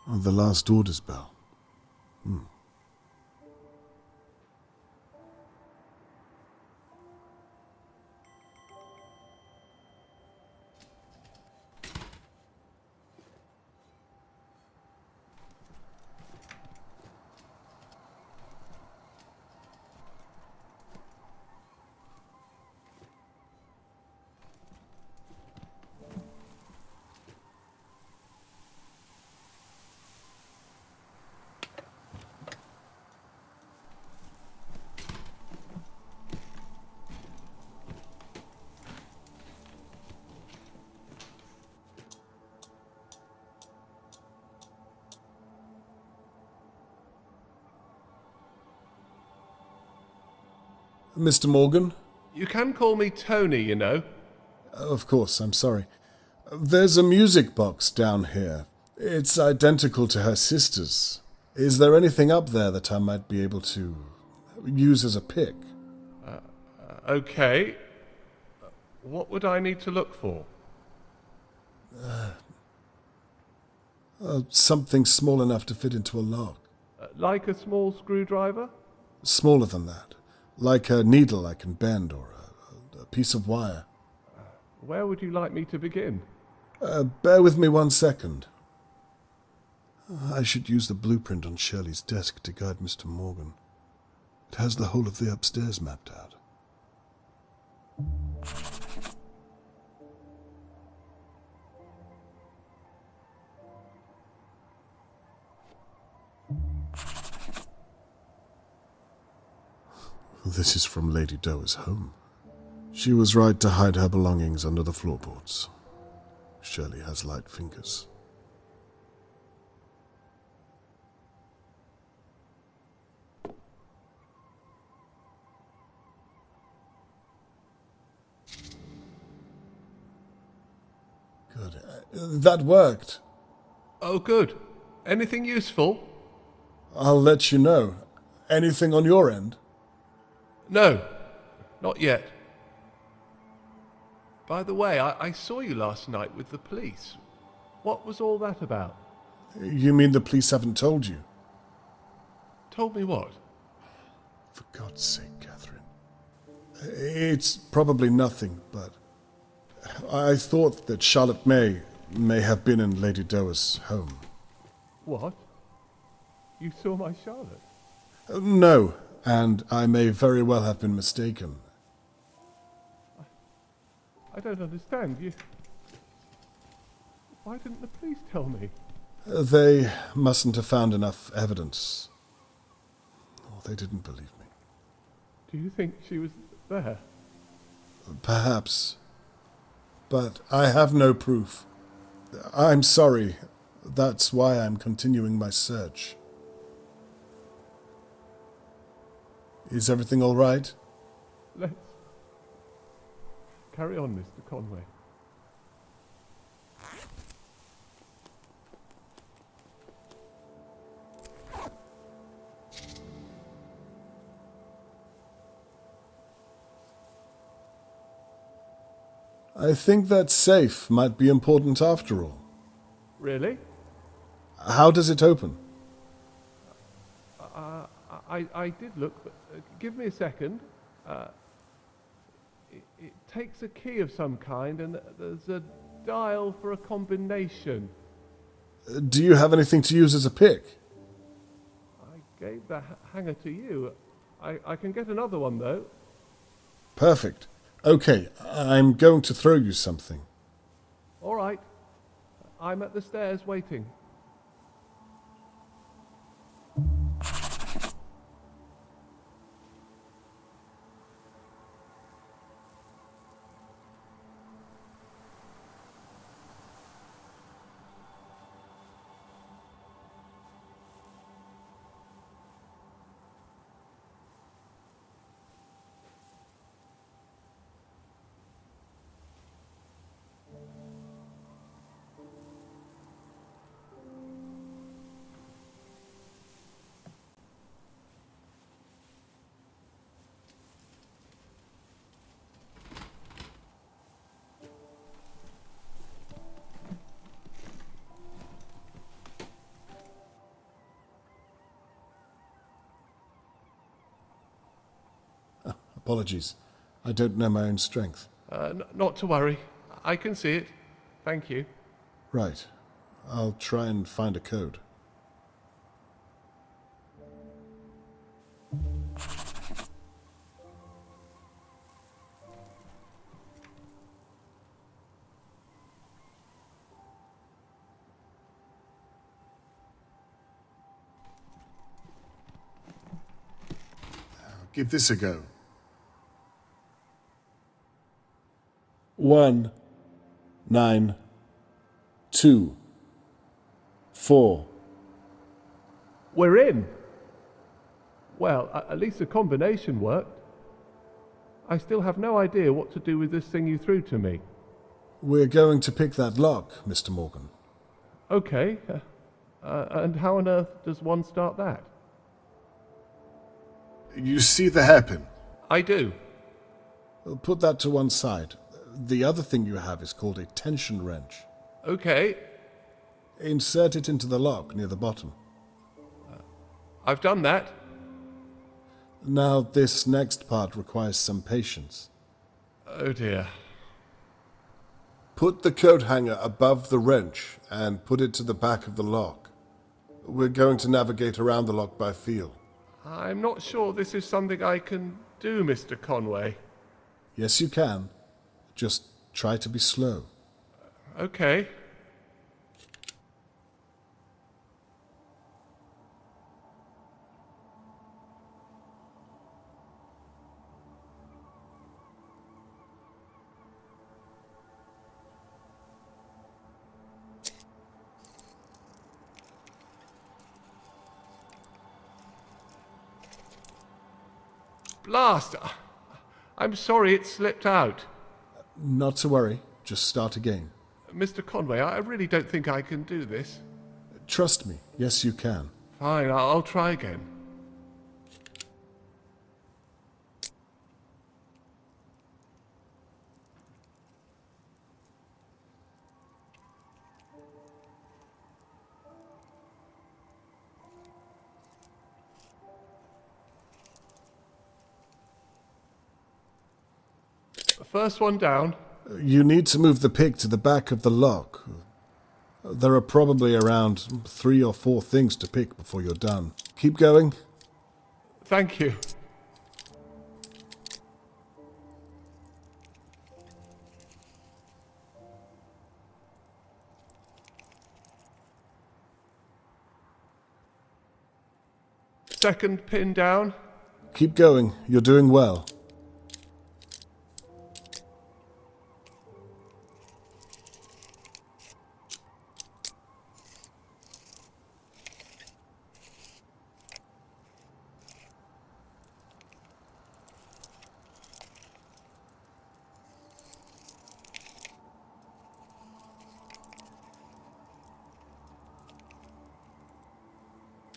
Oh, the last orders bell. Mr. Morgan? You can call me Tony, you know. Of course, I'm sorry. There's a music box down here. It's identical to her sister's. Is there anything up there that I might be able to use as a pick? Okay. What would I need to look for? Something small enough to fit into a lock. Like a small screwdriver? Smaller than that. Like a needle I can bend or a piece of wire. Where would you like me to begin? Bear with me 1 second. I should use the blueprint on Shirley's desk to guide Mr. Morgan. It has the whole of the upstairs mapped out. This is from Lady Doer's home. She was right to hide her belongings under the floorboards. Shirley has light fingers. Good. That worked. Oh, good. Anything useful? I'll let you know. Anything on your end? No, not yet. By the way, I saw you last night with the police. What was all that about? You mean the police haven't told you? Told me what? For God's sake, Catherine. It's probably nothing, but I thought that Charlotte may have been in Lady Doa's home. What? You saw my Charlotte? No, and I may very well have been mistaken. I don't understand. Why didn't the police tell me? They mustn't have found enough evidence. Oh, they didn't believe me. Do you think she was there? Perhaps. But I have no proof. I'm sorry. That's why I'm continuing my search. Is everything all right? Let's carry on, Mr. Conway. I think that safe might be important after all. Really? How does it open? I did look, but give me a second. It takes a key of some kind, and there's a dial for a combination. Do you have anything to use as a pick? I gave the hanger to you. I can get another one, though. Perfect. Okay, I'm going to throw you something. All right. I'm at the stairs waiting. Apologies. I don't know my own strength. Not to worry. I can see it. Thank you. Right. I'll try and find a code. Give this a go. 1, 9, 2, 4. We're in. Well, at least the combination worked. I still have no idea what to do with this thing you threw to me. We're going to pick that lock, Mr. Morgan. Okay. And how on earth does one start that? You see the hairpin? I do. Put that to one side. The other thing you have is called a tension wrench. Okay. Insert it into the lock near the bottom. I've done that. Now, this next part requires some patience. Oh dear. Put the coat hanger above the wrench and put it to the back of the lock. We're going to navigate around the lock by feel. I'm not sure this is something I can do, Mr. Conway. Yes, you can. Just try to be slow. Okay. Blast! I'm sorry it slipped out. Not to worry. Just start again. Mr. Conway, I really don't think I can do this. Trust me. Yes, you can. Fine, I'll try again. First one down. You need to move the pick to the back of the lock. There are probably around 3 or 4 things to pick before you're done. Keep going. Thank you. Second pin down. Keep going. You're doing well.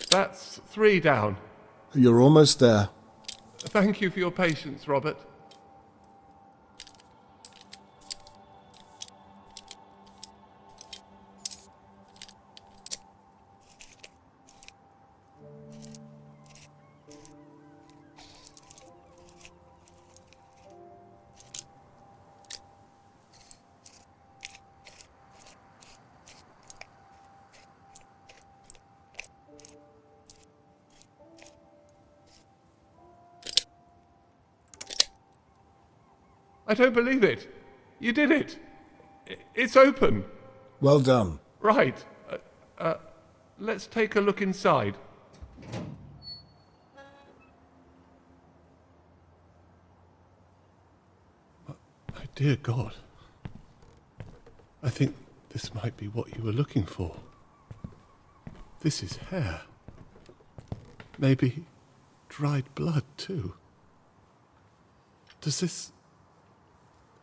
That's 3 down. You're almost there. Thank you for your patience, Robert. I don't believe it. You did it. It's open. Well done. Right. Let's take a look inside. My dear God. I think this might be what you were looking for. This is hair. Maybe dried blood, too. Does this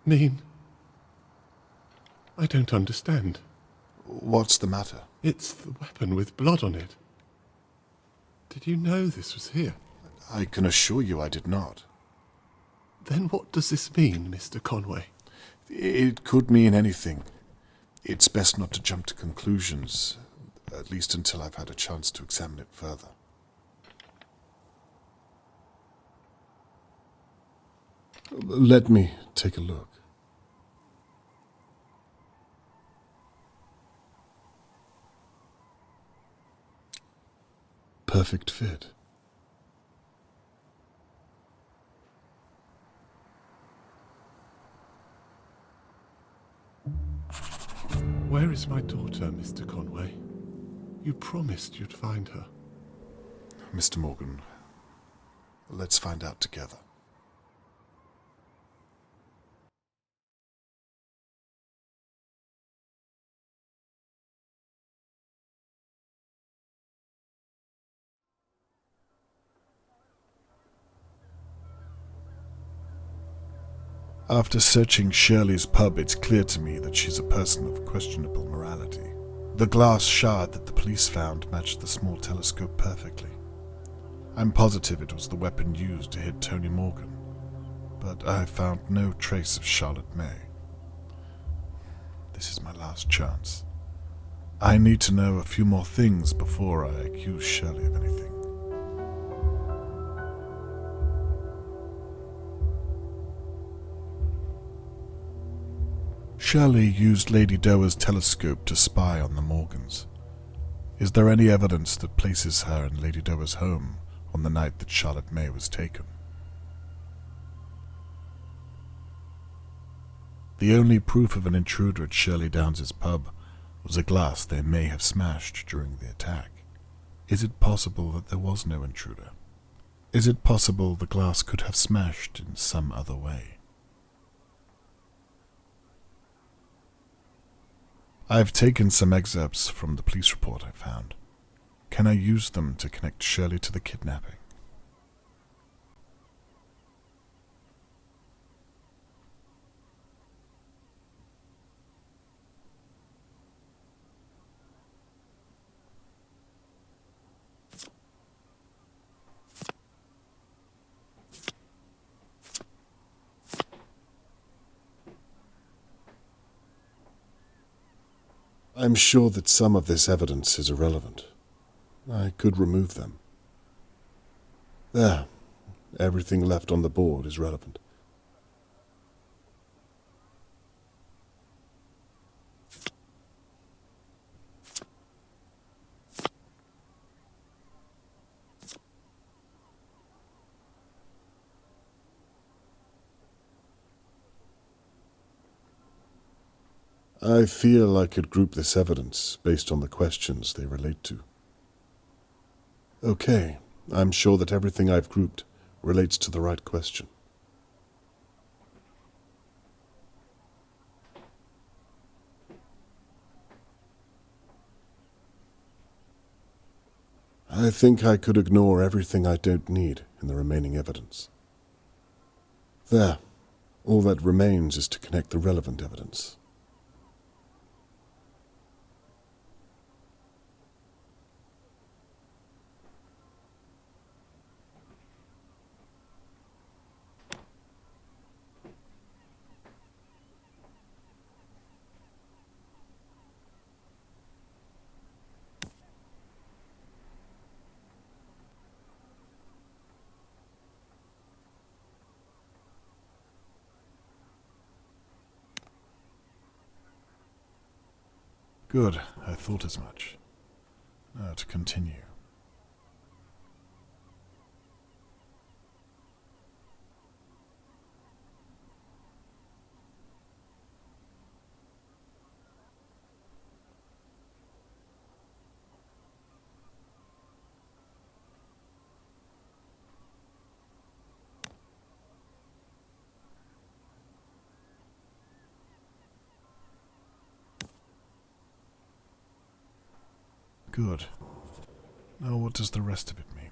mean? I don't understand. What's the matter? It's the weapon with blood on it. Did you know this was here? I can assure you I did not. Then what does this mean, Mr. Conway? It could mean anything. It's best not to jump to conclusions, at least until I've had a chance to examine it further. Let me take a look. Perfect fit. Where is my daughter, Mr. Conway? You promised you'd find her. Mr. Morgan, let's find out together. After searching Shirley's pub, it's clear to me that she's a person of questionable morality. The glass shard that the police found matched the small telescope perfectly. I'm positive it was the weapon used to hit Tony Morgan, but I found no trace of Charlotte May. This is my last chance. I need to know a few more things before I accuse Shirley of anything. Shirley used Lady Doer's telescope to spy on the Morgans. Is there any evidence that places her in Lady Doer's home on the night that Charlotte May was taken? The only proof of an intruder at Shirley Downes's pub was a glass they may have smashed during the attack. Is it possible that there was no intruder? Is it possible the glass could have smashed in some other way? I've taken some excerpts from the police report I found. Can I use them to connect Shirley to the kidnapping? I'm sure that some of this evidence is irrelevant. I could remove them. There. Everything left on the board is relevant. I feel I could group this evidence based on the questions they relate to. Okay, I'm sure that everything I've grouped relates to the right question. I think I could ignore everything I don't need in the remaining evidence. There, all that remains is to connect the relevant evidence. Good, I thought as much. Now to continue. Good. Now what does the rest of it mean?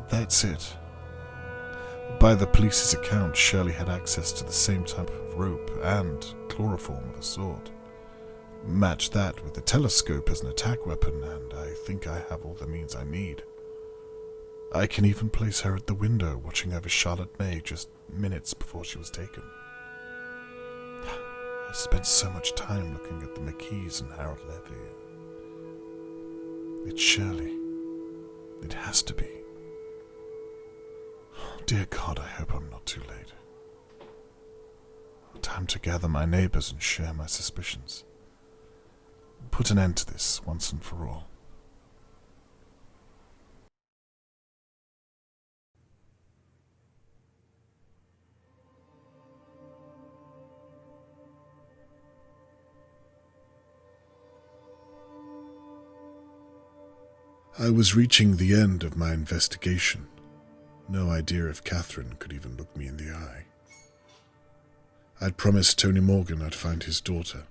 That's it. By the police's account, Shirley had access to the same type of rope and chloroform of a sort. Match that with the telescope as an attack weapon, and I think I have all the means I need. I can even place her at the window watching over Charlotte May just minutes before she was taken. I spent so much time looking at the McKees and Harold Levy. It's Shirley. It has to be. Dear God, I hope I'm not too late. Time to gather my neighbors and share my suspicions. Put an end to this once and for all. I was reaching the end of my investigation. No idea if Catherine could even look me in the eye. I'd promised Tony Morgan I'd find his daughter,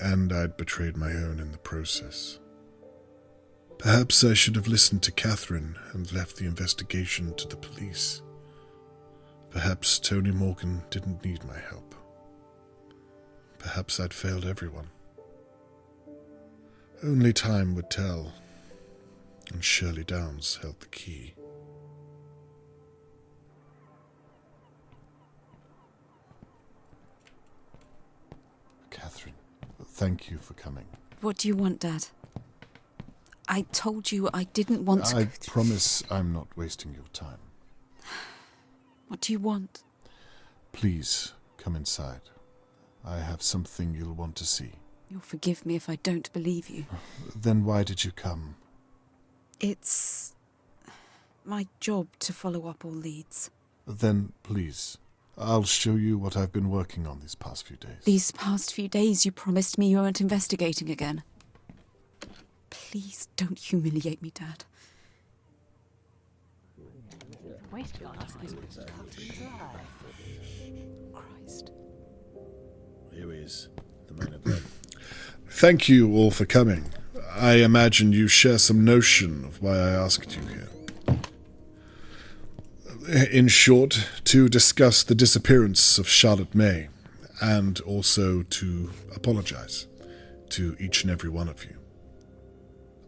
and I'd betrayed my own in the process. Perhaps I should have listened to Catherine and left the investigation to the police. Perhaps Tony Morgan didn't need my help. Perhaps I'd failed everyone. Only time would tell, and Shirley Downs held the key. Catherine, thank you for coming. What do you want, Dad? I told you I didn't want to... I promise I'm not wasting your time. What do you want? Please, come inside. I have something you'll want to see. You'll forgive me if I don't believe you. Then why did you come? It's my job to follow up all leads. Then, please, I'll show you what I've been working on these past few days. These past few days you promised me you weren't investigating again. Please don't humiliate me, Dad. Christ. Here is the man of God. Thank you all for coming. I imagine you share some notion of why I asked you here. In short, to discuss the disappearance of Charlotte May, and also to apologize to each and every one of you.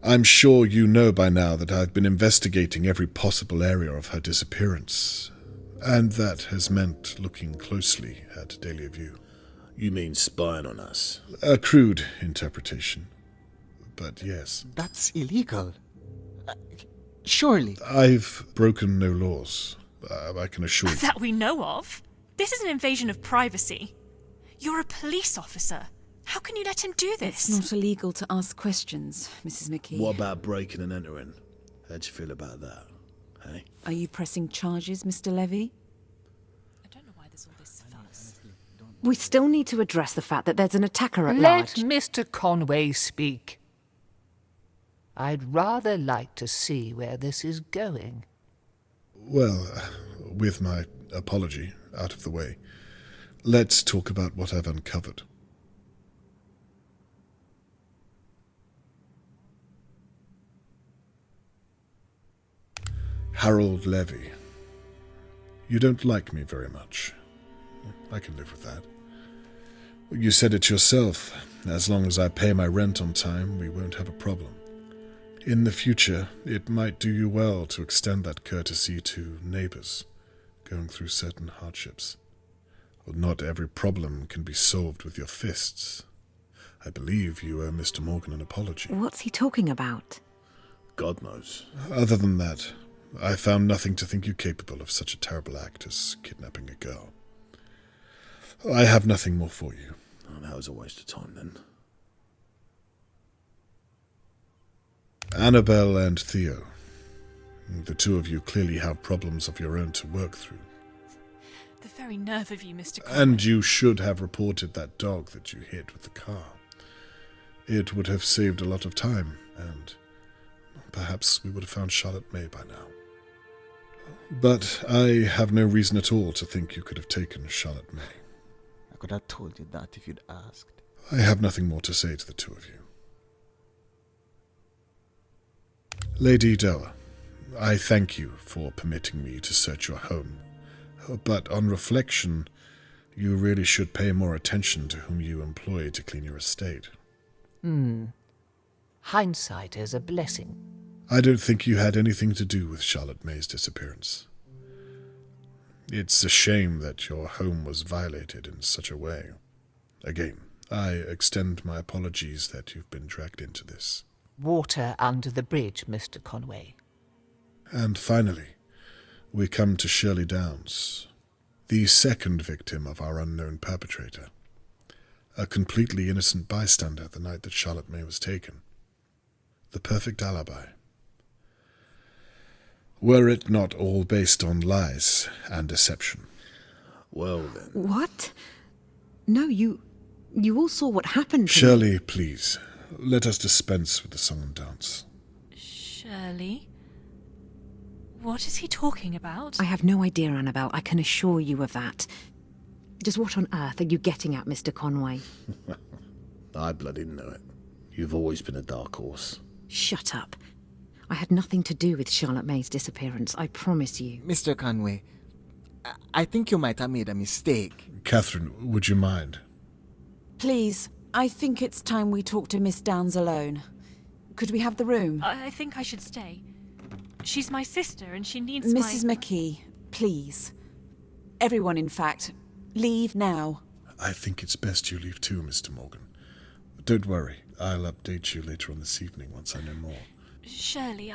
I'm sure you know by now that I've been investigating every possible area of her disappearance, and that has meant looking closely at Dahlia View. You mean spying on us? A crude interpretation, but yes. That's illegal. Surely. I've broken no laws, I can assure you. That we know of. This is an invasion of privacy. You're a police officer. How can you let him do this? It's not illegal to ask questions, Mrs. McKee. What about breaking and entering? How'd you feel about that? Hey? Are you pressing charges, Mr. Levy? I don't know why there's all this fuss. We still need to address the fact that there's an attacker at Let large. Mr. Conway speak. I'd rather like to see where this is going. Well, with my apology out of the way, let's talk about what I've uncovered. Harold Levy. You don't like me very much. I can live with that. You said it yourself. As long as I pay my rent on time, we won't have a problem. In the future, it might do you well to extend that courtesy to neighbors going through certain hardships. Well, not every problem can be solved with your fists. I believe you owe Mr. Morgan an apology. What's he talking about? God knows. Other than that, I found nothing to think you capable of such a terrible act as kidnapping a girl. I have nothing more for you. Oh, that was a waste of time then. Annabelle and Theo. The two of you clearly have problems of your own to work through. The very nerve of you, Mr. Conway. And you should have reported that dog that you hit with the car. It would have saved a lot of time, and perhaps we would have found Charlotte May by now. But I have no reason at all to think you could have taken Charlotte May. I could have told you that if you'd asked. I have nothing more to say to the two of you. Lady Doa, I thank you for permitting me to search your home, but on reflection, you really should pay more attention to whom you employ to clean your estate. Hindsight is a blessing. I don't think you had anything to do with Charlotte May's disappearance. It's a shame that your home was violated in such a way. Again, I extend my apologies that you've been dragged into this. Water under the bridge, Mr. Conway. And finally, we come to Shirley Downs, the second victim of our unknown perpetrator. A completely innocent bystander the night that Charlotte May was taken. The perfect alibi. Were it not all based on lies and deception? Well then. What? No, you all saw what happened to Shirley, please, let us dispense with the song and dance. Shirley? What is he talking about? I have no idea, Annabelle. I can assure you of that. Just what on earth are you getting at, Mr. Conway? I bloody know it. You've always been a dark horse. Shut up. I had nothing to do with Charlotte May's disappearance, I promise you. Mr. Conway, I think you might have made a mistake. Catherine, would you mind? Please, I think it's time we talk to Miss Downs alone. Could we have the room? I think I should stay. She's my sister and she needs Mrs. McKee, please. Everyone, in fact. Leave now. I think it's best you leave too, Mr. Morgan. Don't worry, I'll update you later on this evening once I know more. Shirley,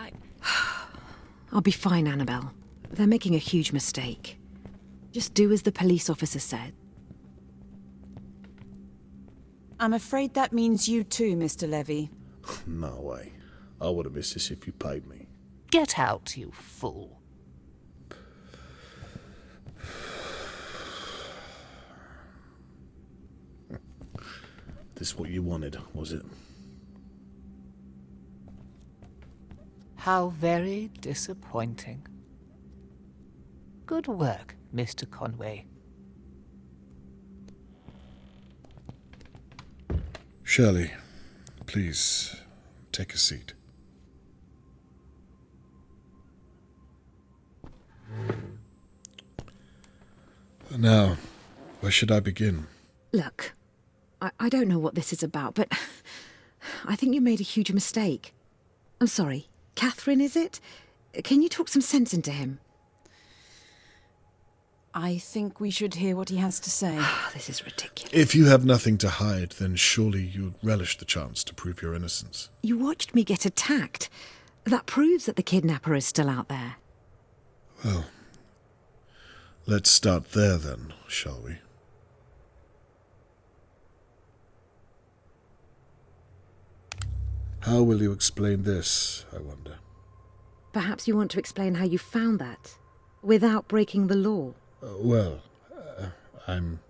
I'll be fine, Annabelle. They're making a huge mistake. Just do as the police officer said. I'm afraid that means you too, Mr. Levy. No way. I would have missed this if you paid me. Get out, you fool. This what you wanted, was it? How very disappointing. Good work, Mr. Conway. Shirley, please take a seat. Now, where should I begin? Look, I don't know what this is about, but I think you made a huge mistake. I'm sorry. Catherine, is it? Can you talk some sense into him? I think we should hear what he has to say. This is ridiculous. If you have nothing to hide, then surely you'd relish the chance to prove your innocence. You watched me get attacked. That proves that the kidnapper is still out there. Well, let's start there then, shall we? How will you explain this, I wonder? Perhaps you want to explain how you found that, without breaking the law. I'm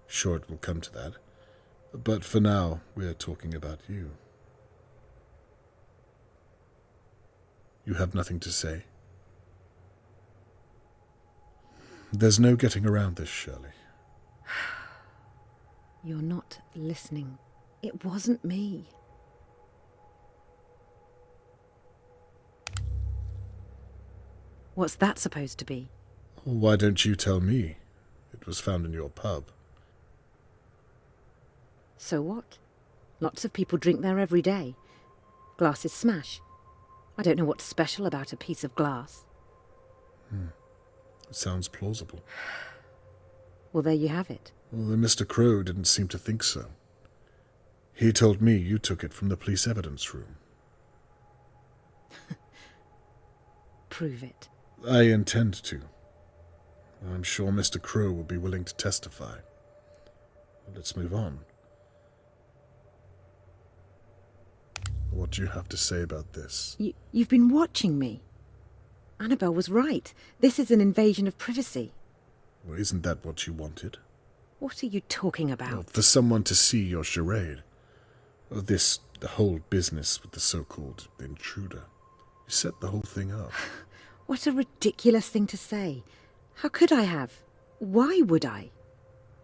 sure it will come to that. But for now, we're talking about you. You have nothing to say? There's no getting around this, Shirley. You're not listening. It wasn't me. What's that supposed to be? Why don't you tell me? It was found in your pub. So what? Lots of people drink there every day. Glasses smash. I don't know what's special about a piece of glass. It sounds plausible. Well, there you have it. Well, Mr. Crow didn't seem to think so. He told me you took it from the police evidence room. Prove it. I intend to. I'm sure Mr. Crow will be willing to testify. Let's move on. What do you have to say about this? You've been watching me. Annabelle was right. This is an invasion of privacy. Well, isn't that what you wanted? What are you talking about? Well, for someone to see your charade. The whole business with the so-called intruder. You set the whole thing up. What a ridiculous thing to say. How could I have? Why would I?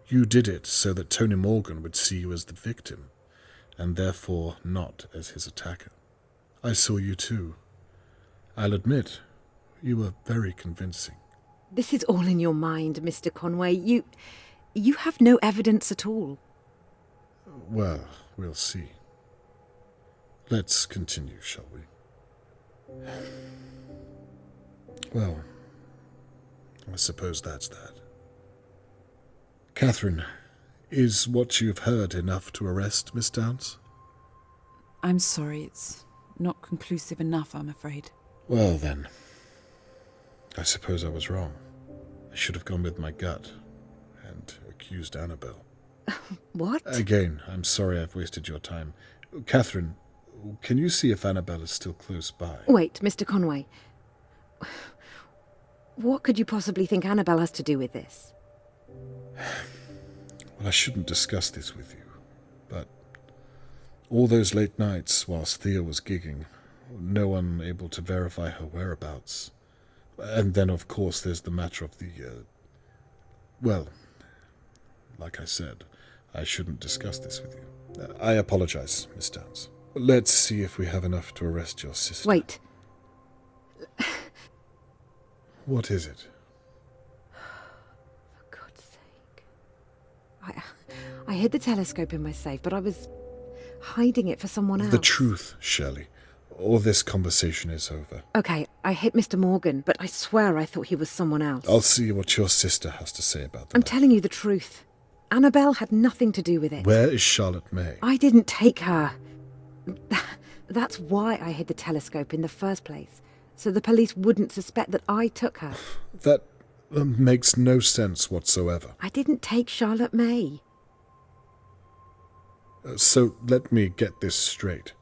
You did it so that Tony Morgan would see you as the victim, and therefore not as his attacker. I saw you too. I'll admit, you were very convincing. This is all in your mind, Mr. Conway. You have no evidence at all. Well, we'll see. Let's continue, shall we? Well, I suppose that's that. Catherine, is what you've heard enough to arrest Miss Downs? I'm sorry, it's not conclusive enough, I'm afraid. Well then, I suppose I was wrong. I should have gone with my gut and accused Annabelle. What? Again, I'm sorry I've wasted your time. Catherine, can you see if Annabelle is still close by? Wait, Mr. Conway. What could you possibly think Annabelle has to do with this? Well, I shouldn't discuss this with you, but all those late nights whilst Thea was gigging, no one able to verify her whereabouts. And then, of course, there's the matter of the, well, like I said, I shouldn't discuss this with you. I apologize, Miss Downs. Let's see if we have enough to arrest your sister. Wait. What is it? For God's sake. I hid the telescope in my safe, but I was hiding it for someone else. The truth, Shirley, or this conversation is over. Okay, I hit Mr. Morgan, but I swear I thought he was someone else. I'll see what your sister has to say about I'm that. telling you the truth. Annabelle had nothing to do with it. Where is Charlotte May? I didn't take her. That's why I hid the telescope in the first place, so the police wouldn't suspect that I took her. That makes no sense whatsoever. I didn't take Charlotte May. So let me get this straight.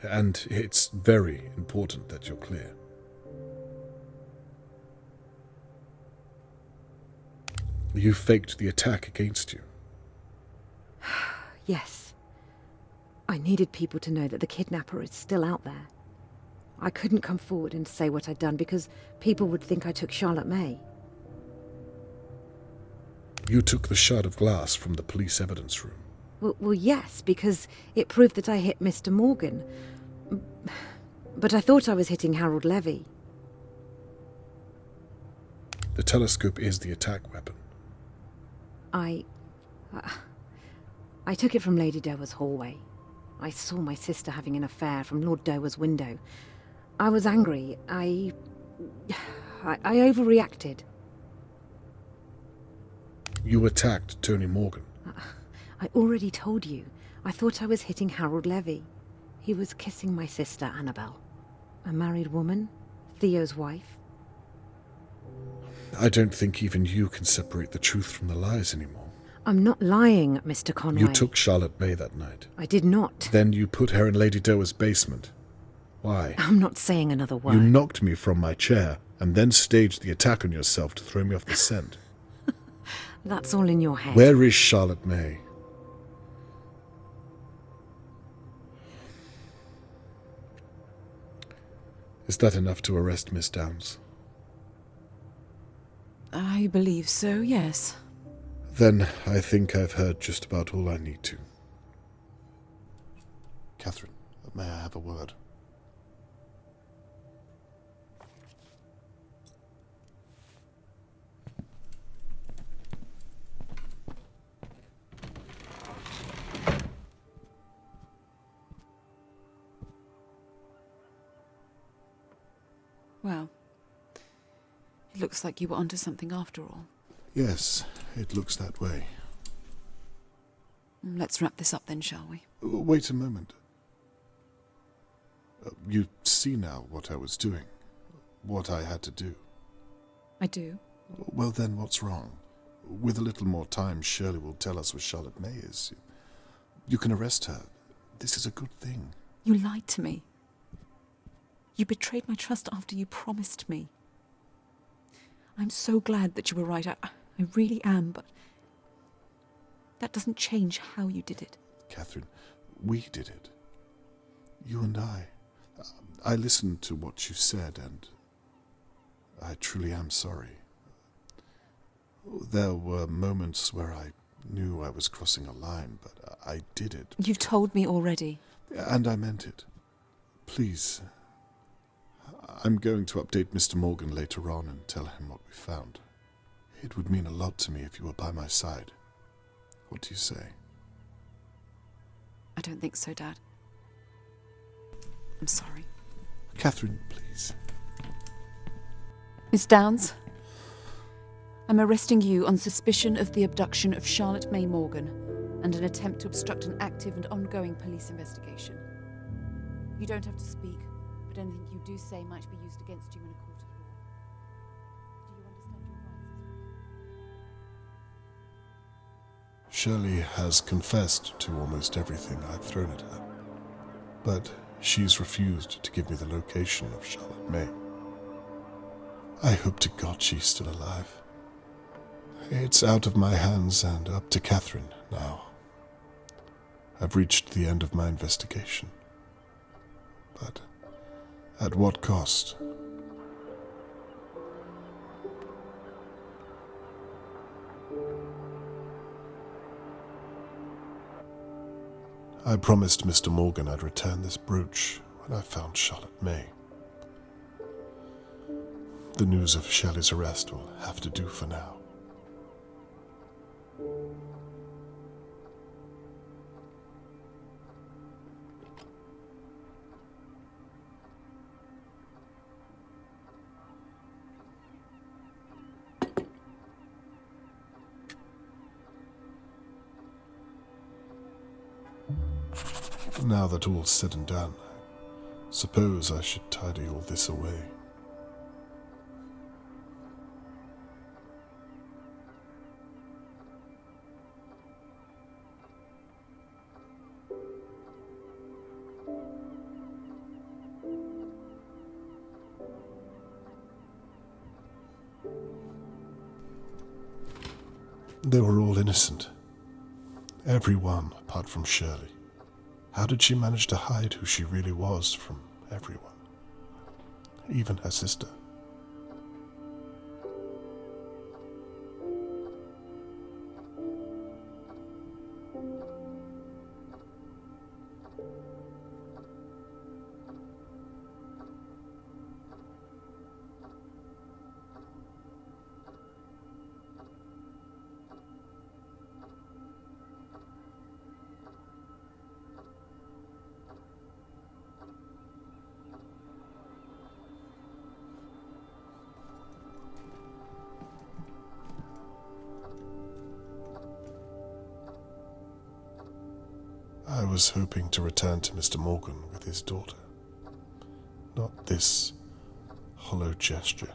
And it's very important that you're clear. You faked the attack against you. Yes. I needed people to know that the kidnapper is still out there. I couldn't come forward and say what I'd done because people would think I took Charlotte May. You took the shard of glass from the police evidence room. Well, yes, because it proved that I hit Mr. Morgan. But I thought I was hitting Harold The telescope is the attack weapon. I took it from Lady Dowa's hallway. I saw my sister having an affair from Lord Dowa's window. I was angry. I overreacted. You attacked Tony Morgan. I already told you. I thought I was hitting Harold Levy. He was kissing my sister, Annabelle. A married woman, Theo's wife. I don't think even you can separate the truth from the lies anymore. I'm not lying, Mr. Conway. You took Charlotte May that night. I did not. Then you put her in Lady Dowa's basement. Why? I'm not saying another word. You knocked me from my chair and then staged the attack on yourself to throw me off the scent. That's all in your head. Where is Charlotte May? Is that enough to arrest Miss Downs? I believe so, yes. Then I think I've heard just about all I need to. Catherine, may I have a word? Well, it looks like you were onto something after all. Yes, it looks that way. Let's wrap this up then, shall we? Wait a moment. You see now what I was doing, what I had to do. I do. Well then, what's wrong? With a little more time, Shirley will tell us where Charlotte May is. You can arrest her. This is a good thing. You lied to me. You betrayed my trust after you promised me. I'm so glad that you were right. I really am, but that doesn't change how you did it. Catherine, we did it. You and I. I listened to what you said, and I truly am sorry. There were moments where I knew I was crossing a line, but I did it. You've told me already. And I meant it. Please. I'm going to update Mr. Morgan later on and tell him what we found. It would mean a lot to me if you were by my side. What do you say? I don't think so, Dad. I'm sorry. Catherine, please. Miss Downs, I'm arresting you on suspicion of the abduction of Charlotte May Morgan and an attempt to obstruct an active and ongoing police investigation. You don't have to speak, but anything you do say might be used against you in a court of law. Do you understand your rights? Shirley has confessed to almost everything I've thrown at her, but she's refused to give me the location of Charlotte May. I hope to God she's still alive. It's out of my hands and up to Catherine now. I've reached the end of my investigation. But at what cost? I promised Mr. Morgan I'd return this brooch when I found Charlotte May. The news of Shelley's arrest will have to do for now. Now that all's said and done, I suppose I should tidy all this away. They were all innocent. Everyone apart from Shirley. How did she manage to hide who she really was from everyone? Even her sister. I was hoping to return to Mr. Morgan with his daughter. Not this hollow gesture.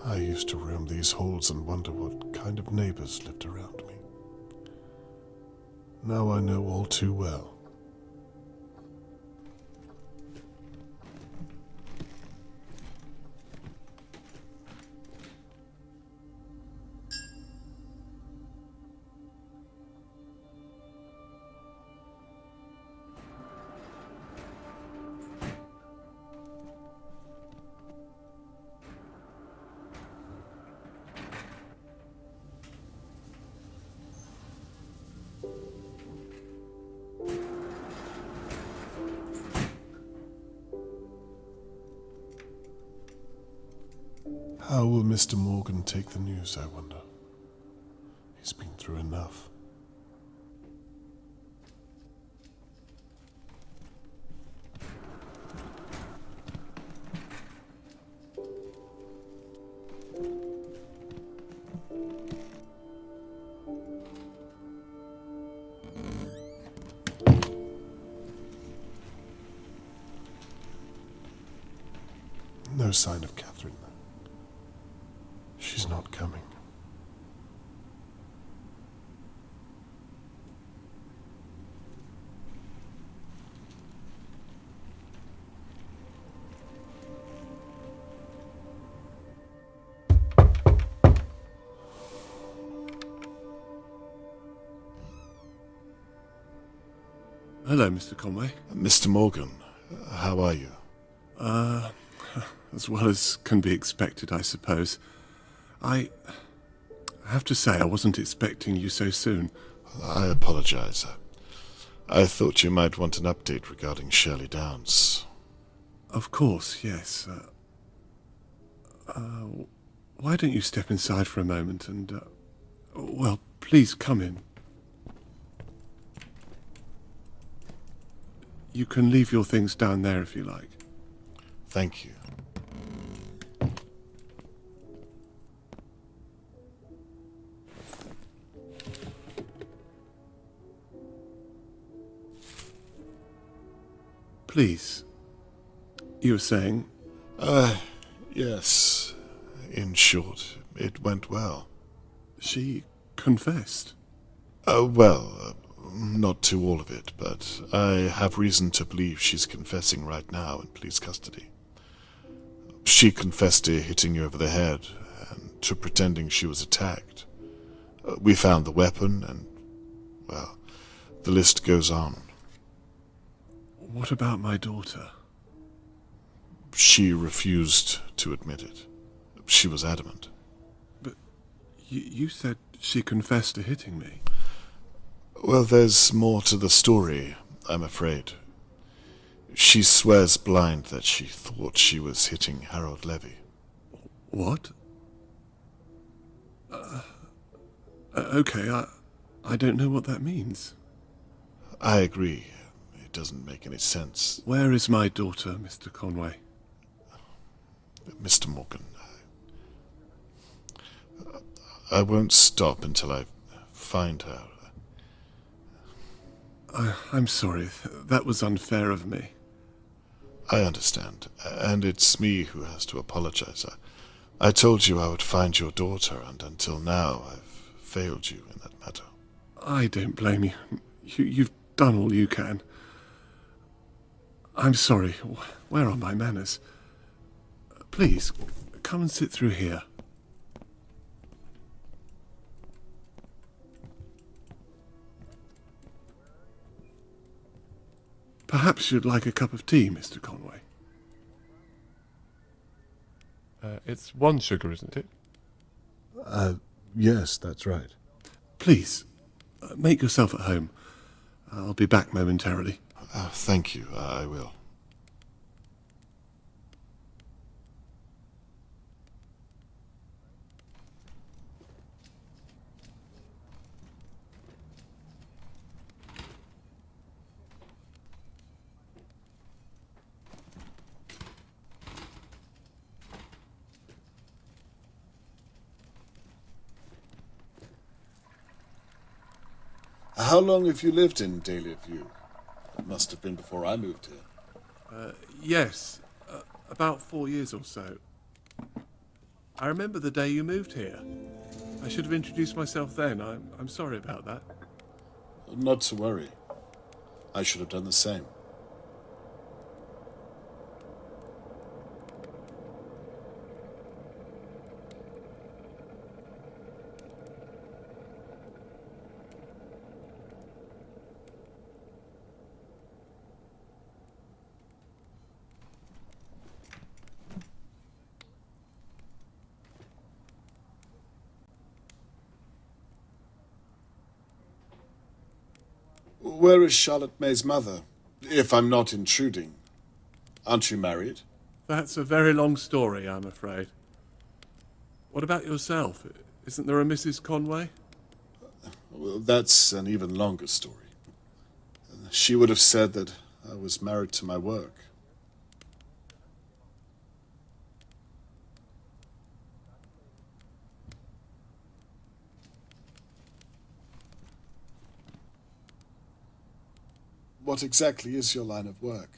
I used to roam these halls and wonder what kind of neighbors lived around me. Now I know all too well. How will Mr. Morgan take the news, I wonder? He's been through enough. No sign of Catherine. She's not coming. Hello, Mr. Conway. Mr. Morgan, how are you? As well as can be expected, I suppose. I have to say I wasn't expecting you so soon. I apologize. I thought you might want an update regarding Shirley Downs. Of course, yes. Why don't you step inside for a moment and, well, please come in. You can leave your things down there if you like. Thank you. Please. You were saying? Yes. In short, it went well. She confessed? Well, not to all of it, but I have reason to believe she's confessing right now in police custody. She confessed to hitting you over the head and to pretending she was attacked. We found the weapon and, well, the list goes on. What about my daughter? She refused to admit it. She was adamant. But you said she confessed to hitting me. Well, there's more to the story, I'm afraid. She swears blind that she thought she was hitting Harold Levy. What? Okay, I don't know what that means. I agree. It doesn't make any sense. Where is my daughter, Mr. Conway? Mr. Morgan, I won't stop until I find her. I'm sorry. That was unfair of me. I understand. And it's me who has to apologize. I told you I would find your daughter, and until now I've failed you in that matter. I don't blame you. You've done all you can. I'm sorry. Where are my manners? Please, come and sit through here. Perhaps you'd like a cup of tea, Mr. Conway. It's one sugar, isn't it? Yes, that's right. Please, make yourself at home. I'll be back momentarily. Thank you, I will. How long have you lived in Dahlia View? It must have been before I moved here. Yes, about 4 years or so. I remember the day you moved here. I should have introduced myself then. I'm sorry about that. Not to worry. I should have done the same. Where is Charlotte May's mother? If I'm not intruding. Aren't you married? That's a very long story, I'm afraid. What about yourself? Isn't there a Mrs. Conway? Well, that's an even longer story. She would have said that I was married to my work. What exactly is your line of work?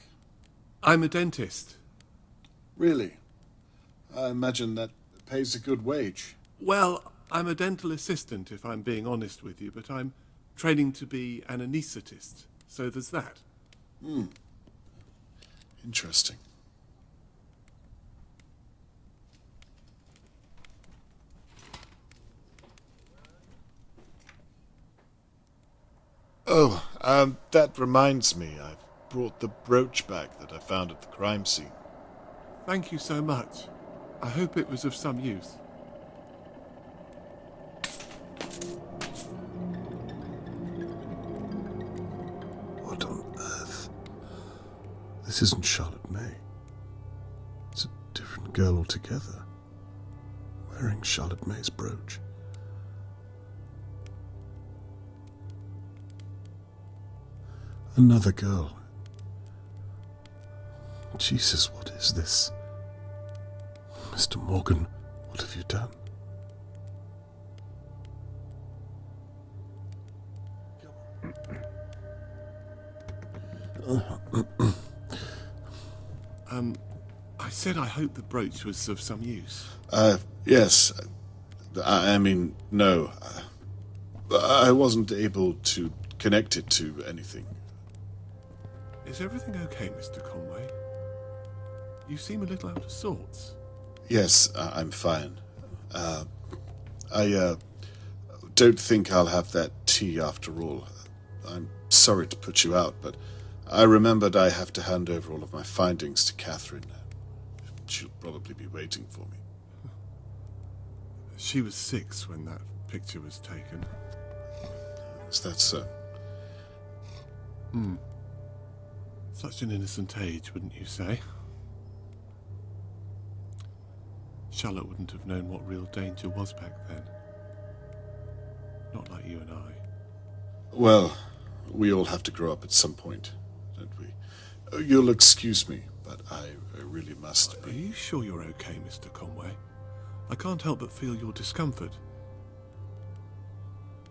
I'm a dentist. Really? I imagine that pays a good wage. Well, I'm a dental assistant, if I'm being honest with you, but I'm training to be an anaesthetist, so there's that. Interesting. Oh, that reminds me. I've brought the brooch back that I found at the crime scene. Thank you so much. I hope it was of some use. What on earth? This isn't Charlotte May. It's a different girl altogether. Wearing Charlotte May's brooch. Another girl. Jesus, what is this? Mr. Morgan, what have you done? I said I hope the brooch was of some use. Yes. I mean, no. I wasn't able to connect it to anything. Is everything okay, Mr. Conway? You seem a little out of sorts. Yes, I'm fine. I don't think I'll have that tea after all. I'm sorry to put you out, but I remembered I have to hand over all of my findings to Catherine. She'll probably be waiting for me. She was 6 when that picture was taken. Is that so? Such an innocent age, wouldn't you say? Charlotte wouldn't have known what real danger was back then. Not like you and I. Well, we all have to grow up at some point, don't we? You'll excuse me, but I really must. Are you sure you're okay, Mr. Conway? I can't help but feel your discomfort.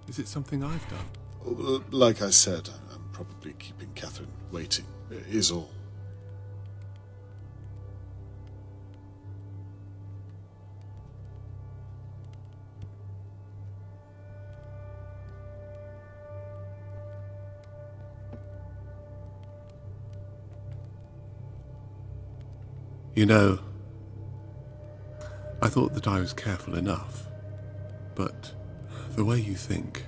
Is it something I've done? Like I said, I'm probably keeping Catherine waiting, is all. You know, I thought that I was careful enough, but the way you think,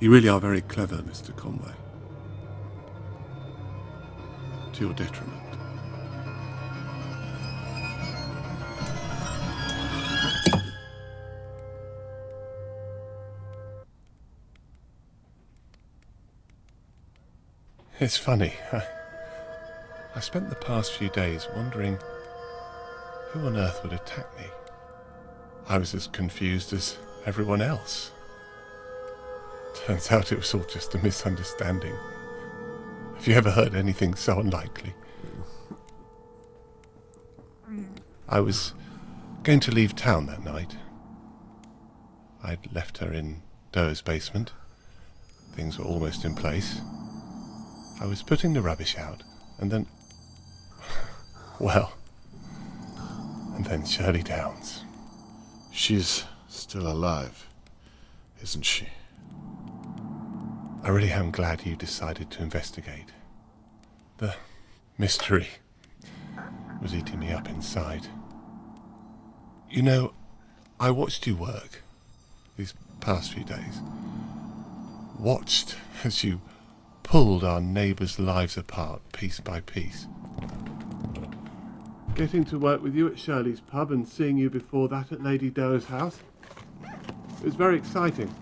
you really are very clever, Mr. Conway. To your detriment. It's funny. I spent the past few days wondering who on earth would attack me. I was as confused as everyone else. Turns out it was all just a misunderstanding. Have you ever heard anything so unlikely? I was going to leave town that night. I'd left her in Doe's basement, things were almost in place. I was putting the rubbish out, and then... well... and then Shirley Downs. She's still alive, isn't she? I really am glad you decided to investigate. The mystery was eating me up inside. You know, I watched you work these past few days. Watched as you pulled our neighbours' lives apart piece by piece. Getting to work with you at Shirley's pub and seeing you before that at Lady Doe's house. It was very exciting.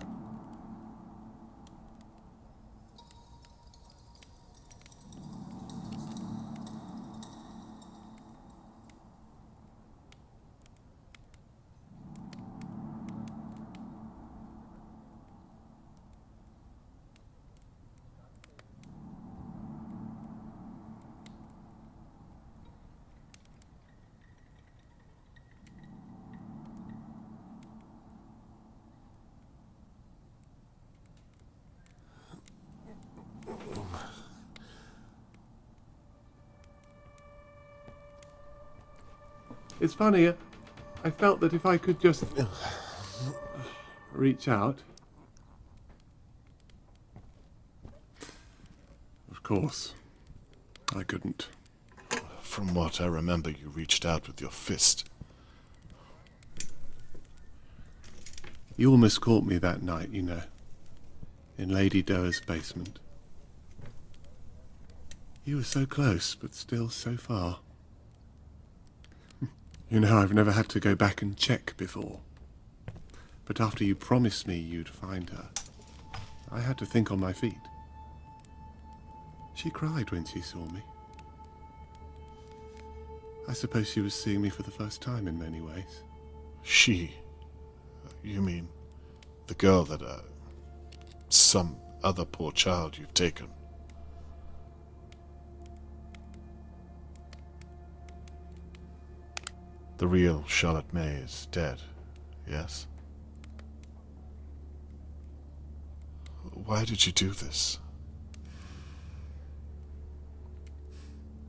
It's funny, I felt that if I could just reach out. Of course, I couldn't. From what I remember, you reached out with your fist. You almost caught me that night, you know, in Lady Doe's basement. You were so close, but still so far. You know, I've never had to go back and check before. But after you promised me you'd find her, I had to think on my feet. She cried when she saw me. I suppose she was seeing me for the first time in many ways. She? You mean the girl that, some other poor child you've taken? The real Charlotte May is dead, yes? Why did you do this?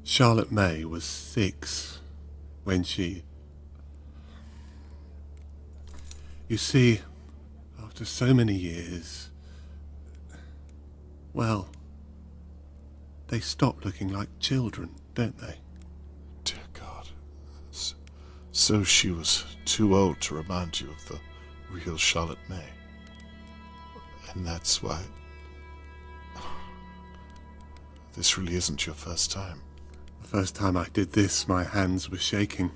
Charlotte May was 6 when she... You see, after so many years... Well, they stop looking like children, don't they? Dear God. So she was too old to remind you of the real Charlotte May. And that's why... This really isn't your first time. The first time I did this, my hands were shaking.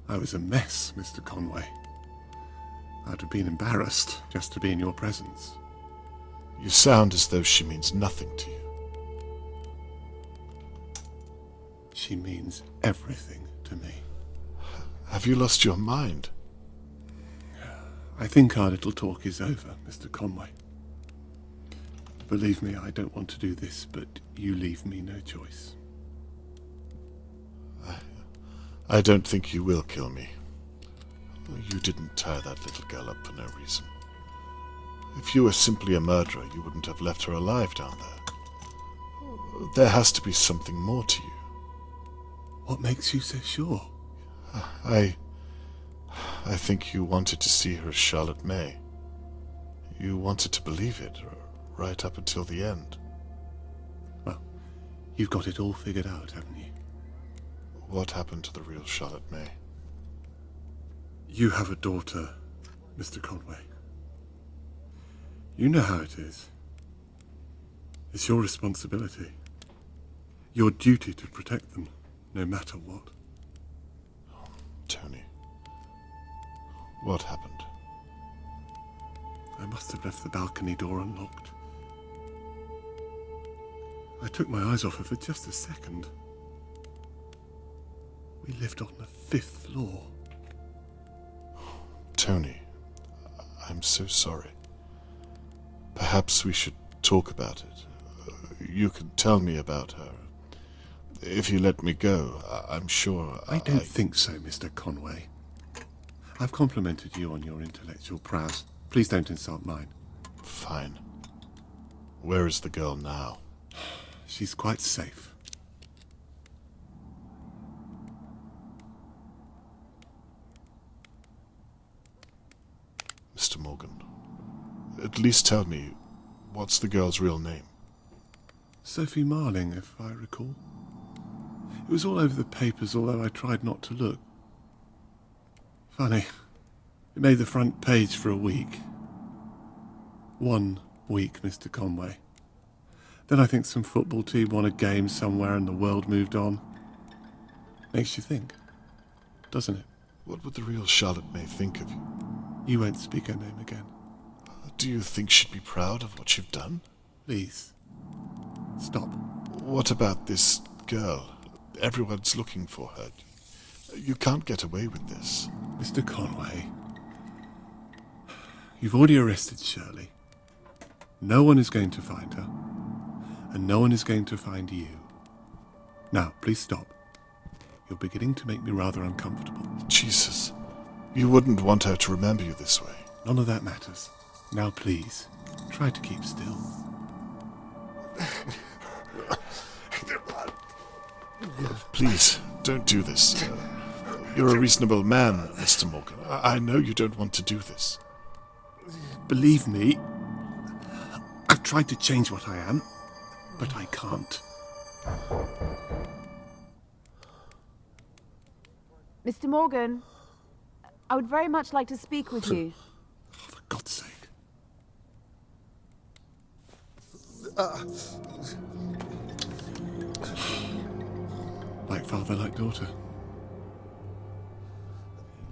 I was a mess, Mr. Conway. I'd have been embarrassed just to be in your presence. You sound as though she means nothing to you. She means everything to me. Have you lost your mind? I think our little talk is over, Mr. Conway. Believe me, I don't want to do this, but you leave me no choice. I don't think you will kill me. You didn't tie that little girl up for no reason. If you were simply a murderer, you wouldn't have left her alive down there. There has to be something more to you. What makes you so sure? I think you wanted to see her as Charlotte May. You wanted to believe it, right up until the end. Well, you've got it all figured out, haven't you? What happened to the real Charlotte May? You have a daughter, Mr. Conway. You know how it is. It's your responsibility. Your duty to protect them, no matter what. Tony, what happened? I must have left the balcony door unlocked. I took my eyes off her for just a second. We lived on the 5th floor. Tony, I'm so sorry. Perhaps we should talk about it. You can tell me about her. If you let me go, I'm sure I don't think so, Mr. Conway. I've complimented you on your intellectual prowess. Please don't insult mine. Fine. Where is the girl now? She's quite safe. Mr. Morgan, at least tell me, what's the girl's real name? Sophie Marling, if I recall. It was all over the papers, although I tried not to look. Funny. It made the front page for a week. 1 week, Mr. Conway. Then I think some football team won a game somewhere and the world moved on. Makes you think, doesn't it? What would the real Charlotte May think of you? You won't speak her name again. Do you think she'd be proud of what you've done? Please, stop. What about this girl? Everyone's looking for her. You can't get away with this. Mr. Conway, you've already arrested Shirley. No one is going to find her, and no one is going to find you. Now, please stop. You're beginning to make me rather uncomfortable. Jesus, you wouldn't want her to remember you this way. None of that matters. Now, please, try to keep still. Please, don't do this. You're a reasonable man, Mr. Morgan. I know you don't want to do this. Believe me, I've tried to change what I am, but I can't. Mr. Morgan, I would very much like to speak with you. For God's sake. Like father, like daughter.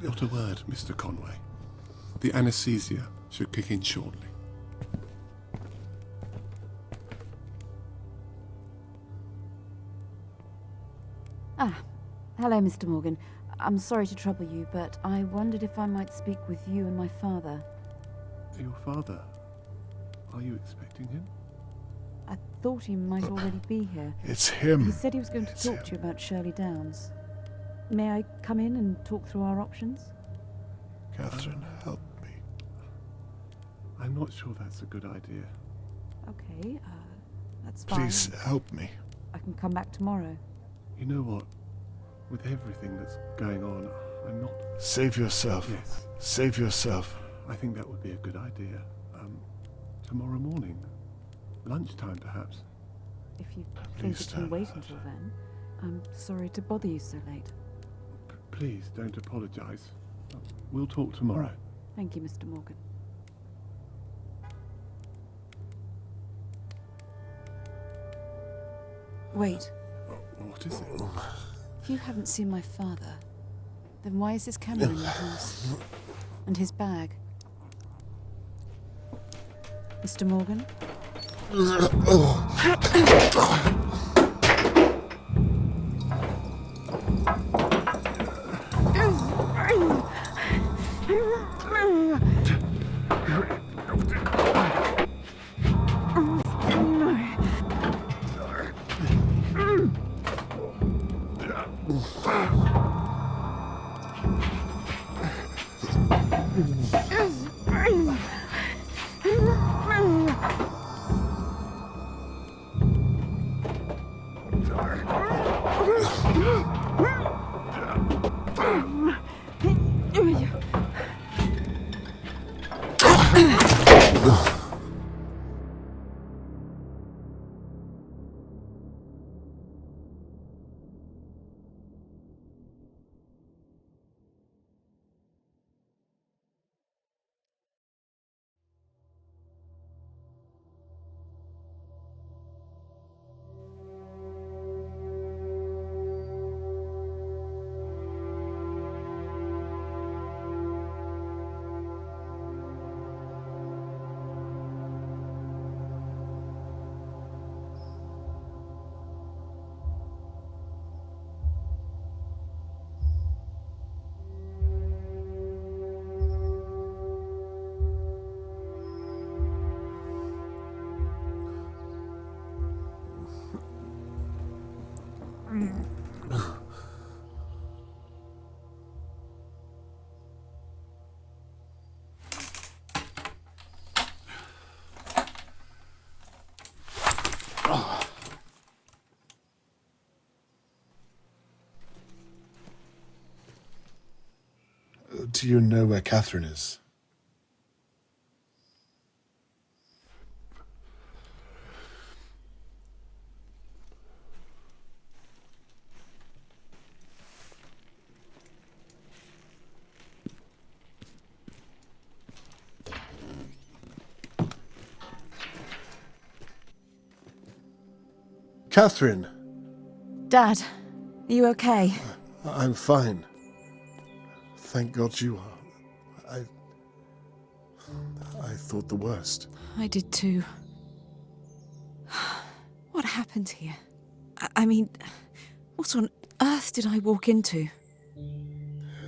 Not a word, Mr. Conway. The anesthesia should kick in shortly. Hello, Mr. Morgan. I'm sorry to trouble you, but I wondered if I might speak with you and my father. Your father? Are you expecting him? I thought he might already be here. It's him. He said he was going to talk to you about Shirley Downs. May I come in and talk through our options? Catherine, help me. I'm not sure that's a good idea. Okay, that's fine. Please help me. I can come back tomorrow. You know what? With everything that's going on, I'm not... Save yourself. Yes. Save yourself. I think that would be a good idea. Tomorrow morning. Lunchtime, perhaps. If you Please think it can don't. wait until then, I'm sorry to bother you so late. Please, don't apologise. We'll talk tomorrow. Thank you, Mr. Morgan. Wait. What is it? If you haven't seen my father, then why is his camera in your house? And his bag? Mr. Morgan? Do you know where Catherine is? Catherine! Dad, are you okay? I'm fine. Thank God you are. I thought the worst. I did too. What happened here? I mean, what on earth did I walk into?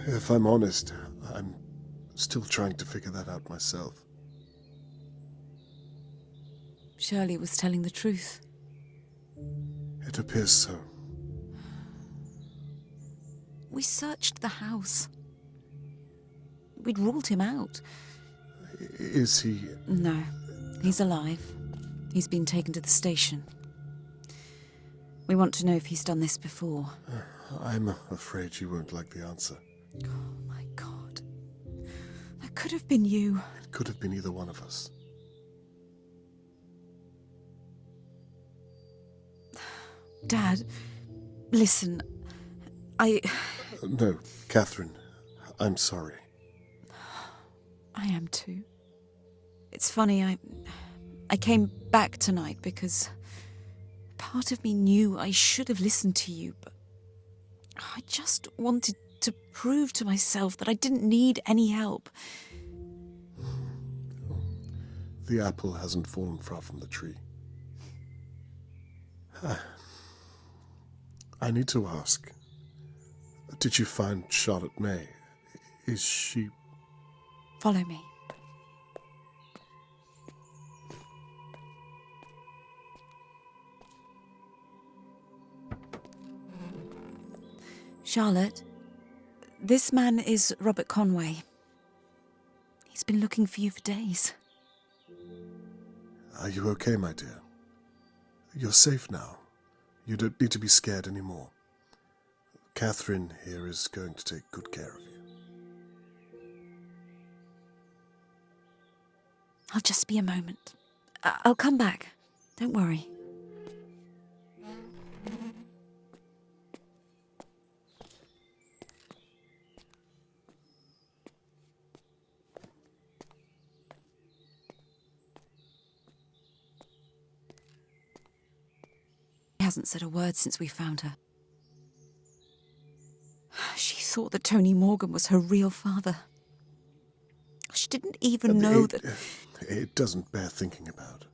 If I'm honest, I'm still trying to figure that out myself. Shirley was telling the truth. It appears so. We searched the house. We'd ruled him out. Is he... No, he's alive. He's been taken to the station. We want to know if he's done this before. I'm afraid you won't like the answer. Oh my God. That could have been you. It could have been either one of us. Dad, listen, No, Catherine, I'm sorry. I am too. It's funny, I came back tonight because part of me knew I should have listened to you, but I just wanted to prove to myself that I didn't need any help. The apple hasn't fallen far from the tree. I need to ask, did you find Charlotte May? Is she... Follow me. Charlotte, this man is Robert Conway. He's been looking for you for days. Are you okay, my dear? You're safe now. You don't need to be scared anymore. Catherine here is going to take good care of you. I'll just be a moment. I'll come back. Don't worry. She hasn't said a word since we found her. She thought that Tony Morgan was her real father. She didn't even know that... It doesn't bear thinking about.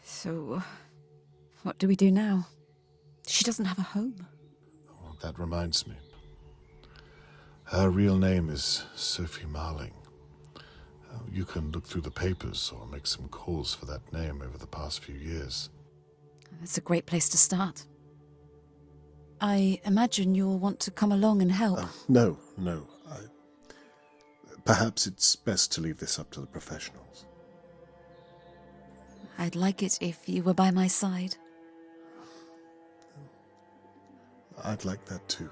So, what do we do now? She doesn't have a home. Well, that reminds me. Her real name is Sophie Marling. You can look through the papers or make some calls for that name over the past few years. It's a great place to start. I imagine you'll want to come along and help. No. Perhaps it's best to leave this up to the professionals. I'd like it if you were by my side. I'd like that too.